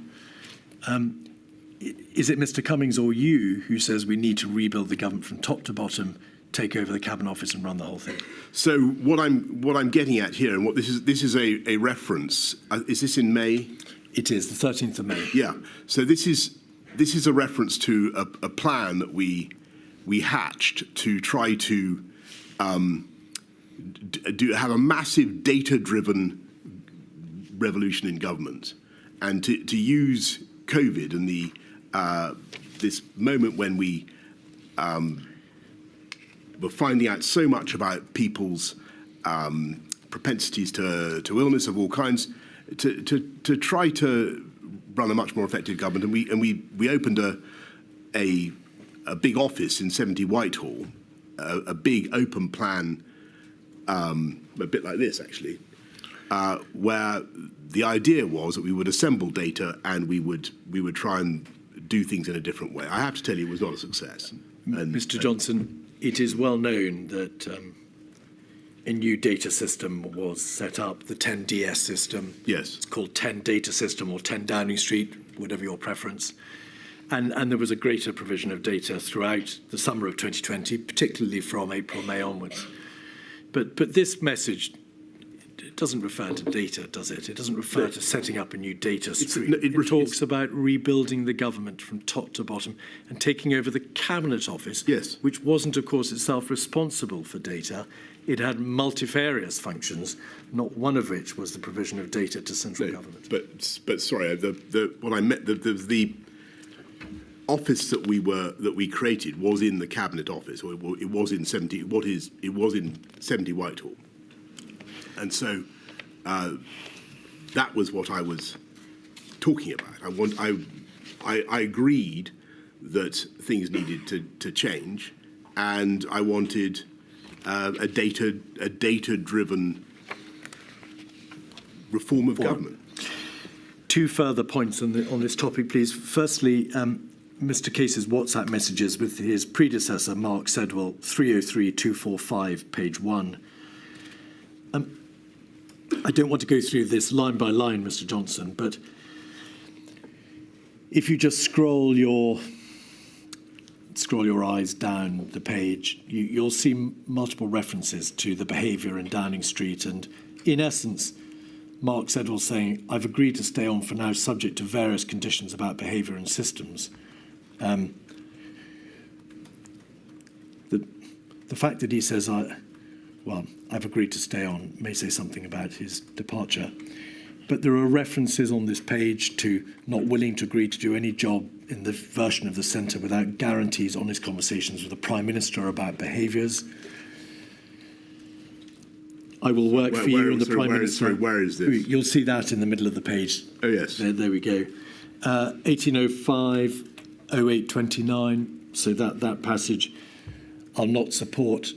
Is it Mr. Cummings or you who says we need to rebuild the government from top to bottom, take over the Cabinet Office and run the whole thing? So what I'm getting at here, and what this is a reference. Is this in May? It is the 13th of May. Yeah. So this is a reference to a plan that we hatched to try to have a massive data-driven revolution in government, and to use COVID and this moment when we were finding out so much about people's propensities to illness of all kinds, to try to run a much more effective government. And we opened a big office in 70 Whitehall, a big open plan, a bit like this actually, where the idea was that we would assemble data and we would try and do things in a different way. I have to tell you, it was not a success. And, Mr. Johnson, it is well known that a new data system was set up, the 10DS system. Yes. It's called 10 Data System or 10 Downing Street, whatever your preference. And there was a greater provision of data throughout the summer of 2020, particularly from April, May onwards. But this message, it doesn't refer to data, does it? It doesn't refer to setting up a new data stream. It talks about rebuilding the government from top to bottom and taking over the Cabinet Office, yes, which wasn't, of course, itself responsible for data. It had multifarious functions, not one of which was the provision of data to central government. But sorry, what I meant, the office that we created was in the Cabinet Office, or it was in 70 Whitehall, and so that was what I was talking about. I agreed that things needed to change, and I wanted a data-driven reform of government. Two further points on this topic, please. Firstly, Mr. Case's WhatsApp messages with his predecessor, Mark Sedwell, 303-245, page 1. I don't want to go through this line by line, Mr. Johnson, but if you just scroll your eyes down the page, you'll see multiple references to the behaviour in Downing Street, and in essence, Mark Sedwell saying, I've agreed to stay on for now subject to various conditions about behaviour and systems. The fact that he says, I've agreed to stay on may say something about his departure. But there are references on this page to not willing to agree to do any job in the version of the centre without guarantees on his conversations with the Prime Minister about behaviours. I will work for you and the Prime Minister. Where is this? You'll see that in the middle of the page. Oh, yes. There we go. 1805, 0829. So that passage, I'll not support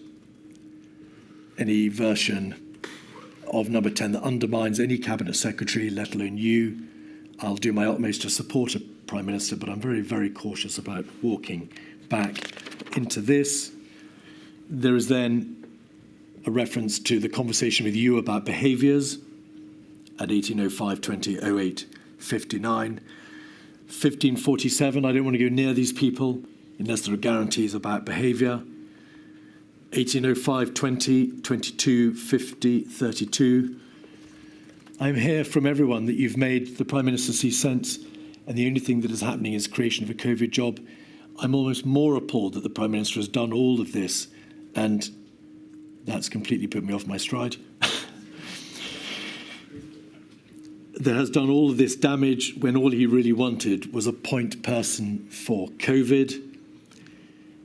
any version of number 10 that undermines any Cabinet Secretary, let alone you. I'll do my utmost to support a Prime Minister, but I'm very, very cautious about walking back into this. There is then a reference to the conversation with you about behaviours at 1805, 20, 08, 59. 1547, I don't want to go near these people unless there are guarantees about behaviour. 1805, 20, 22, 50, 32. I'm here from everyone that you've made the Prime Minister see sense, and the only thing that is happening is creation of a COVID job. I'm almost more appalled that the Prime Minister has done all of this, and that's completely put me off my stride. That has done all of this damage when all he really wanted was a point person for COVID.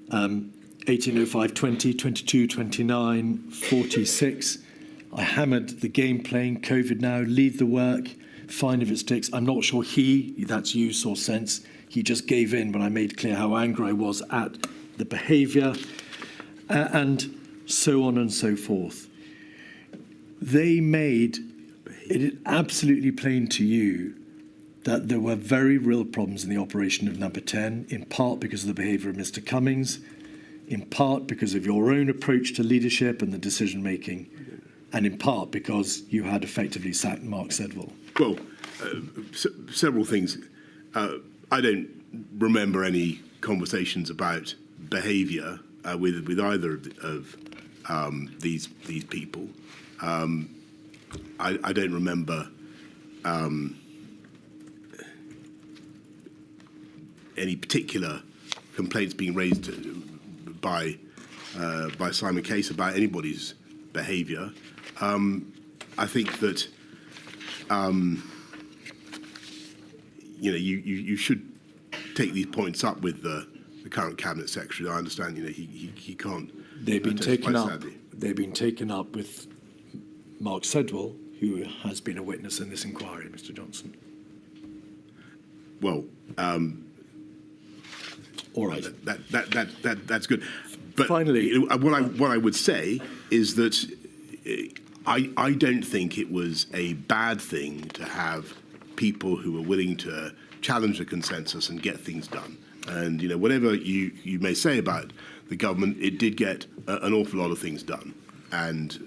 1805, 20, 22, 29, 46. I hammered the game playing, COVID now, lead the work, fine if it sticks. I'm not sure that's you, saw sense. He just gave in when I made clear how angry I was at the behaviour, and so on and so forth. They made it absolutely plain to you that there were very real problems in the operation of Number 10, in part because of the behaviour of Mr. Cummings, in part because of your own approach to leadership and the decision-making, and in part because you had effectively sacked Mark Sedwill. Well, several things. I don't remember any conversations about behaviour with either of these people. I don't remember any particular complaints being raised by Simon Case about anybody's behaviour. I think that you should take these points up with the current cabinet secretary. I understand he can't. They've been taken up. sadly. They've been taken up with Mark Sedwill, who has been a witness in this inquiry, Mr. Johnson. Well, all right. That's good. But finally, what I would say is that I don't think it was a bad thing to have people who were willing to challenge the consensus and get things done. And whatever you may say about the government, it did get an awful lot of things done, and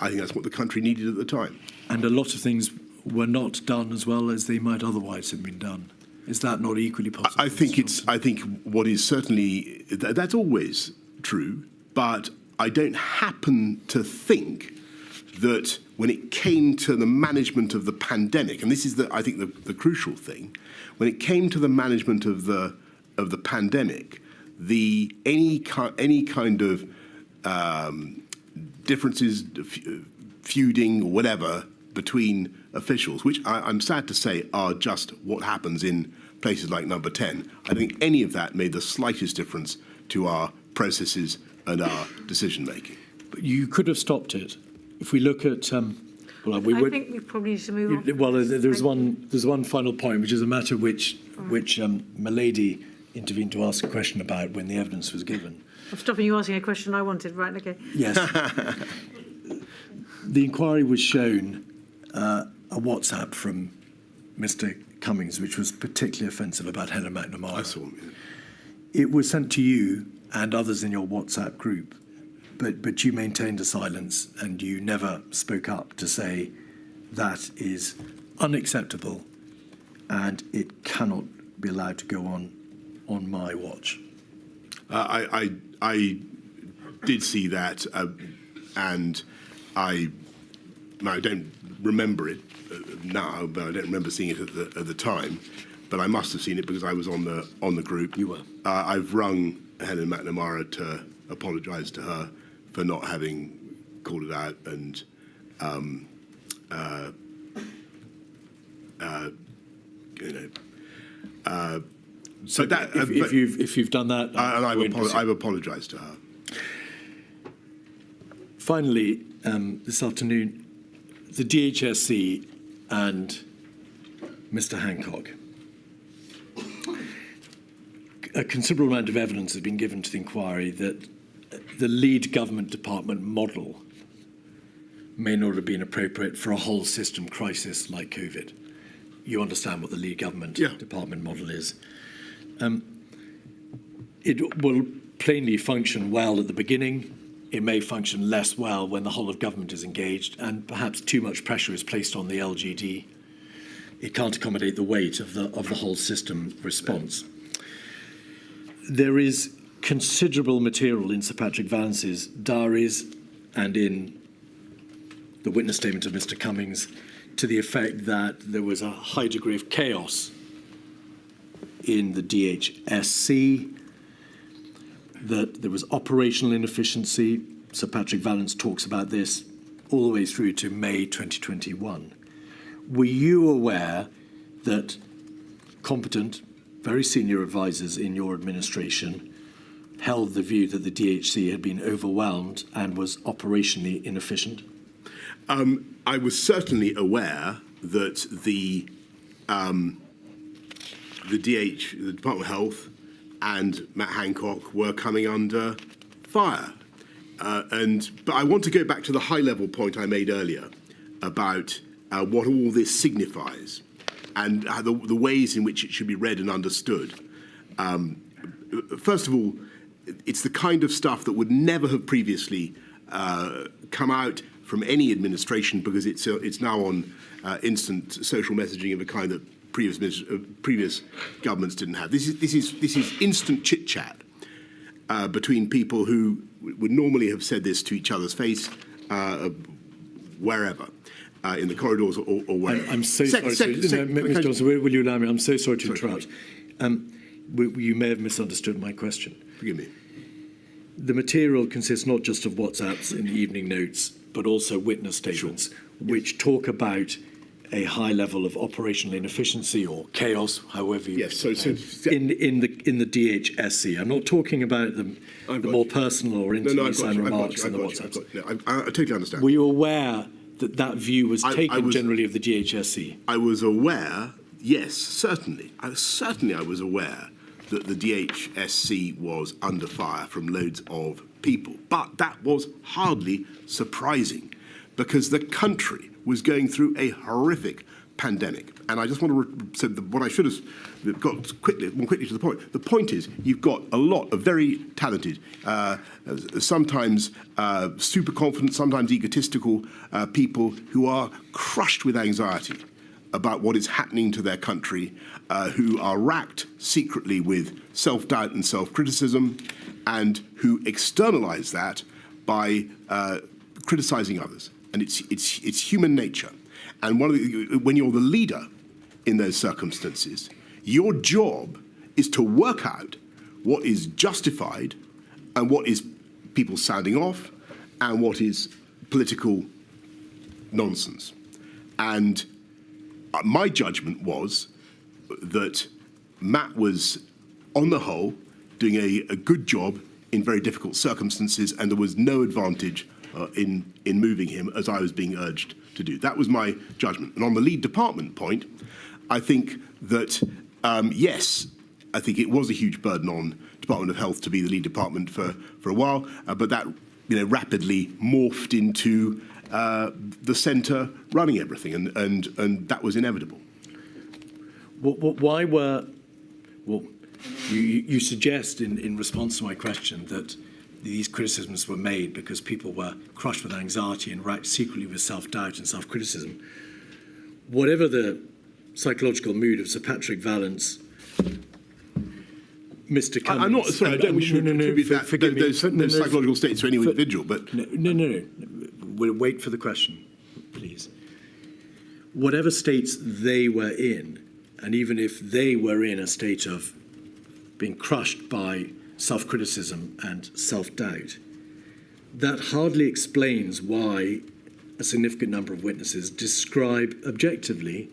I think that's what the country needed at the time. And a lot of things were not done as well as they might otherwise have been done. Is that not equally possible? I think what is certainly that's always true, but I don't happen to think that when it came to the management of the pandemic, and this is I think the crucial thing, when it came to the management of the pandemic, any kind of differences, feuding, or whatever between officials, which I'm sad to say are just what happens in places like Number 10. I don't think any of that made the slightest difference to our processes and our decision making. But you could have stopped it. If we look at, I think we probably need to move on. Well, there's one final point, which is a matter which Milady intervened to ask a question about when the evidence was given. I'm stopping you asking a question I wanted. Right, okay. Yes. The inquiry was shown a WhatsApp from Mr. Cummings, which was particularly offensive about Helen McNamara. I saw it. It was sent to you and others in your WhatsApp group, but you maintained a silence and you never spoke up to say that is unacceptable and it cannot be allowed to go on my watch. I did see that, and I don't remember it now, but I don't remember seeing it at the time. But I must have seen it because I was on the group. You were. I've rung Helen McNamara to apologise to her for not having called it out, and so that if you've done that, and I've apologised to her. Finally, this afternoon, the DHSC and Mr. Hancock. A considerable amount of evidence has been given to the inquiry that the lead government department model may not have been appropriate for a whole system crisis like COVID. You understand what the lead government department model is. It will plainly function well at the beginning. It may function less well when the whole of government is engaged and perhaps too much pressure is placed on the LGD. It can't accommodate the weight of the whole system response. There is considerable material in Sir Patrick Vance's diaries and in the the witness statement of Mr. Cummings to the effect that there was a high degree of chaos in the DHSC, that there was operational inefficiency. Sir Patrick Vallance talks about this all the way through to May 2021. Were you aware that competent, very senior advisors in your administration held the view that the DHC had been overwhelmed and was operationally inefficient? I was certainly aware that the Department of Health and Matt Hancock were coming under fire. But I want to go back to the high-level point I made earlier about what all this signifies and the ways in which it should be read and understood. First of all, it's the kind of stuff that would never have previously come out from any administration, because it's now on instant social messaging of a kind that previous governments didn't have. This is instant chit chat between people who would normally have said this to each other's face, wherever, in the corridors or wherever. I'm so sorry, Mr. Johnson. Will you allow me? I'm so sorry to interrupt. You may have misunderstood my question. Forgive me. The material consists not just of WhatsApps and evening notes, but also witness statements, which talk about a high level of operational inefficiency or chaos, however you in the DHSC. I'm not talking about the more personal or intimate remarks in the WhatsApps. I totally understand. Were you aware that that view was taken generally of the DHSC? I was aware, yes, certainly. I was aware that the DHSC was under fire from loads of people. But that was hardly surprising, because the country was going through a horrific pandemic. And I just want to say what I should have got more quickly to the point. The point is, you've got a lot of very talented, sometimes super confident, sometimes egotistical people who are crushed with anxiety about what is happening to their country, who are racked secretly with self-doubt and self-criticism, and who externalize that by criticizing others. And it's human nature. And when you're the leader in those circumstances, your job is to work out what is justified and what is people sounding off and what is political nonsense. And my judgment was that Matt was, on the whole, doing a good job in very difficult circumstances, and there was no advantage in moving him, as I was being urged to do. That was my judgment. And on the lead department point, I think that, yes, I think it was a huge burden on Department of Health to be the lead department for a while, but that rapidly morphed into the centre running everything, and that was inevitable. Why were... Well, you suggest in response to my question that these criticisms were made because people were crushed with anxiety and racked secretly with self-doubt and self-criticism. Whatever the psychological mood of Sir Patrick Vallance, Mr. Cummings... I'm not... Sorry, I don't wish to attribute those psychological states to any individual, but... No. We'll wait for the question, please. Whatever states they were in, and even if they were in a state of being crushed by self-criticism and self-doubt, that hardly explains why a significant number of witnesses describe objectively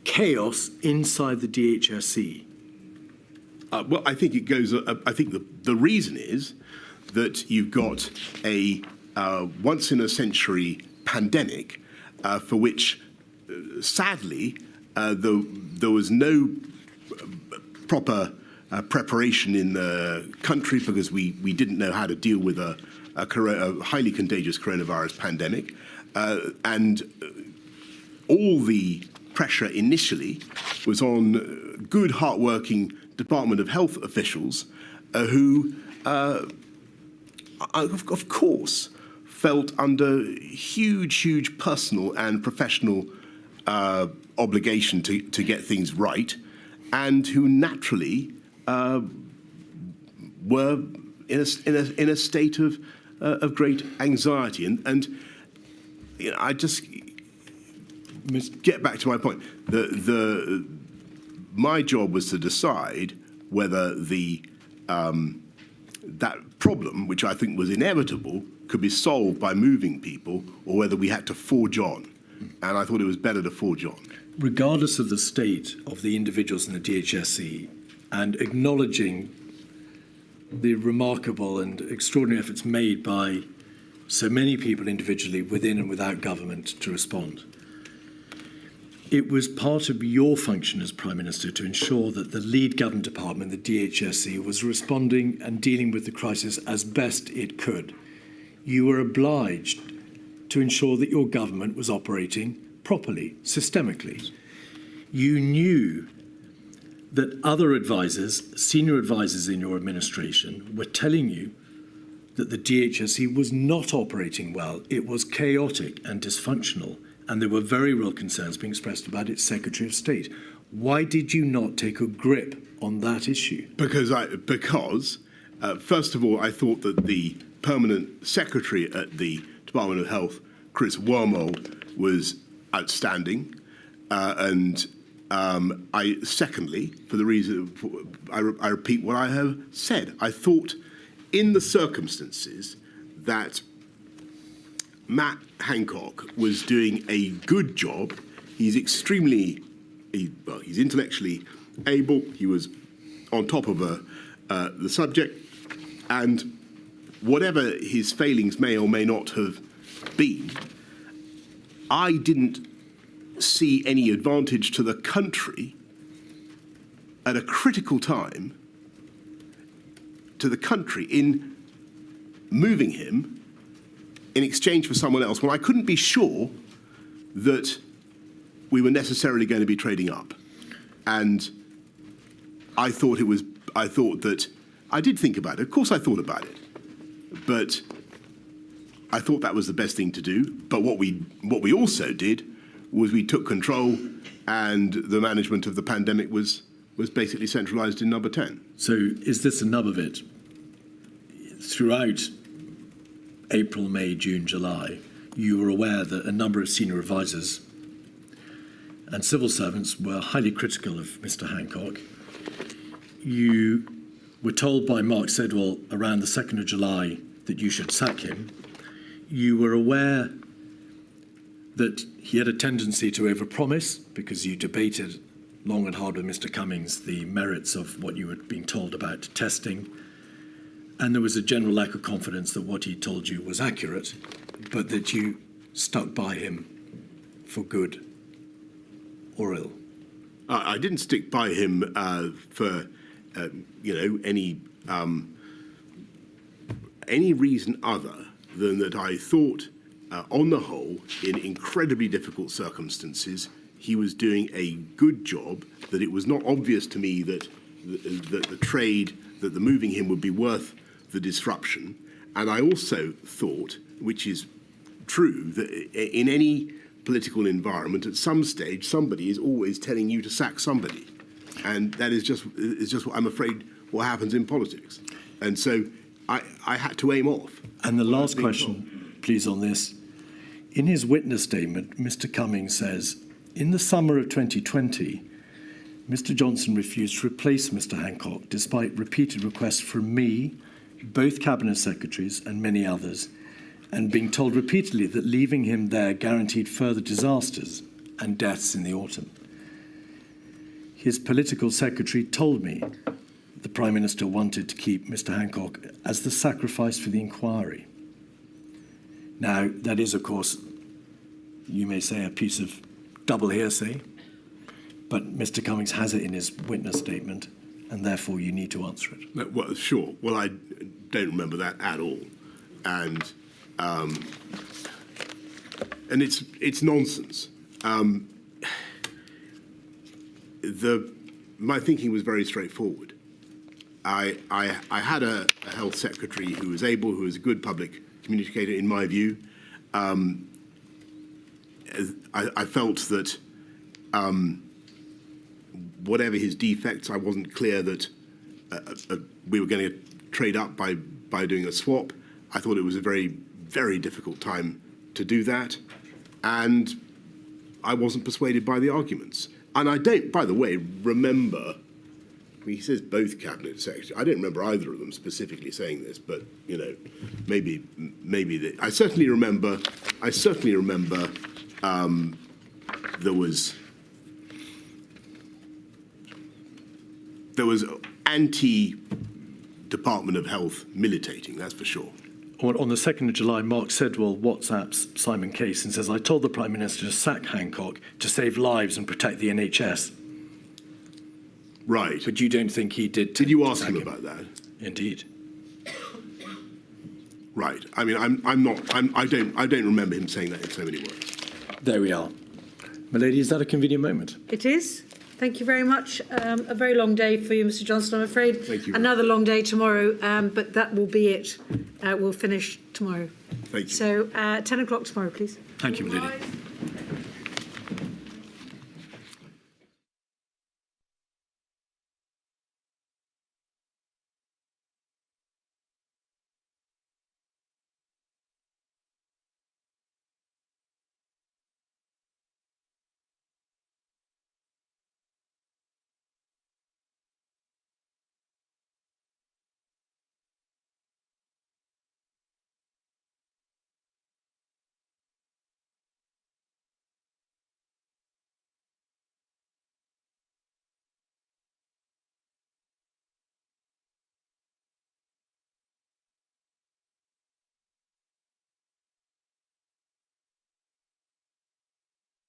chaos inside the DHSC. Well, I think it goes... I think the reason is that you've got a once-in-a-century pandemic for which, sadly, there was no proper preparation in the country, because we didn't know how to deal with a highly contagious coronavirus pandemic. And all the pressure initially was on good, hard-working Department of Health officials who, of course, felt under huge personal and professional obligation to get things right, and who naturally were in a state of great anxiety. And I just get back to my point. My job was to decide whether that problem, which I think was inevitable, could be solved by moving people, or whether we had to forge on. And I thought it was better to forge on. Regardless of the state of the individuals in the DHSE, and acknowledging the remarkable and extraordinary efforts made by so many people individually within and without government to respond, it was part of your function as Prime Minister to ensure that the lead government department, the DHSE, was responding and dealing with the crisis as best it could. You were obliged to ensure that your government was operating properly, systemically. You knew that other advisors, senior advisors in your administration, were telling you that the DHSE was not operating well. It was chaotic and dysfunctional, and there were very real concerns being expressed about its Secretary of State. Why did you not take a grip on that issue? Because first of all, I thought that the permanent secretary at the Department of Health, Chris Wormald, was outstanding, and secondly, for the reason I repeat what I have said, I thought in the circumstances that Matt Hancock was doing a good job. He's he's intellectually able. He was on top of the subject, and whatever his failings may or may not have been, I didn't see any advantage to the country at a critical time to the country in moving him in exchange for someone else when I couldn't be sure that we were necessarily going to be trading up. And I did think about it. Of course I thought about it. But I thought that was the best thing to do. But what we also did was we took control, and the management of the pandemic was basically centralised in Number 10. So is this a nub of it? Throughout April, May, June, July, you were aware that a number of senior advisors and civil servants were highly critical of Mr. Hancock. You were told by Mark Sedwell around the 2nd of July that you should sack him. You were aware that he had a tendency to overpromise because you debated long and hard with Mr. Cummings the merits of what you were being told about testing. And there was a general lack of confidence that what he told you was accurate, but that you stuck by him for good or ill. I didn't stick by him for any reason other than that I thought, on the whole, in incredibly difficult circumstances, he was doing a good job. That it was not obvious to me that the trade, that the moving him would be worth the disruption. And I also thought, which is true, that in any political environment, at some stage, somebody is always telling you to sack somebody. And that is just what I'm afraid what happens in politics. And so I had to aim off. And the last question, please, on this. In his witness statement, Mr. Cummings says, in the summer of 2020, Mr. Johnson refused to replace Mr. Hancock despite repeated requests from me, both cabinet secretaries and many others, and being told repeatedly that leaving him there guaranteed further disasters and deaths in the autumn. His political secretary told me the Prime Minister wanted to keep Mr. Hancock as the sacrifice for the inquiry. Now, that is, of course, you may say, a piece of double hearsay, but Mr. Cummings has it in his witness statement, and therefore you need to answer it. Well, sure. Well, I don't remember that at all. And it's nonsense. My thinking was very straightforward. I had a health secretary who was able, who was a good public communicator, in my view. I felt that whatever his defects, I wasn't clear that we were going to trade up by doing a swap. I thought it was a very, very difficult time to do that. and I wasn't persuaded by the arguments. And I don't, by the way, remember. I mean, he says both cabinet secretaries. I don't remember either of them specifically saying this, but you know, maybe I certainly remember. There was anti-Department of Health militating. That's for sure. On the 2nd of July, Mark Sedwell WhatsApps Simon Case and says, "I told the Prime Minister to sack Hancock to save lives and protect the NHS." Right. But you don't think he did? Did you ask him about that? Indeed. Right. I mean, I don't remember him saying that in so many words. There we are. Milady, is that a convenient moment? It is. Thank you very much. A very long day for you, Mr. Johnson, I'm afraid. Thank you. Another long day tomorrow, but that will be it. We'll finish tomorrow. Thank you. So 10 o'clock tomorrow, please. Thank you, Milady.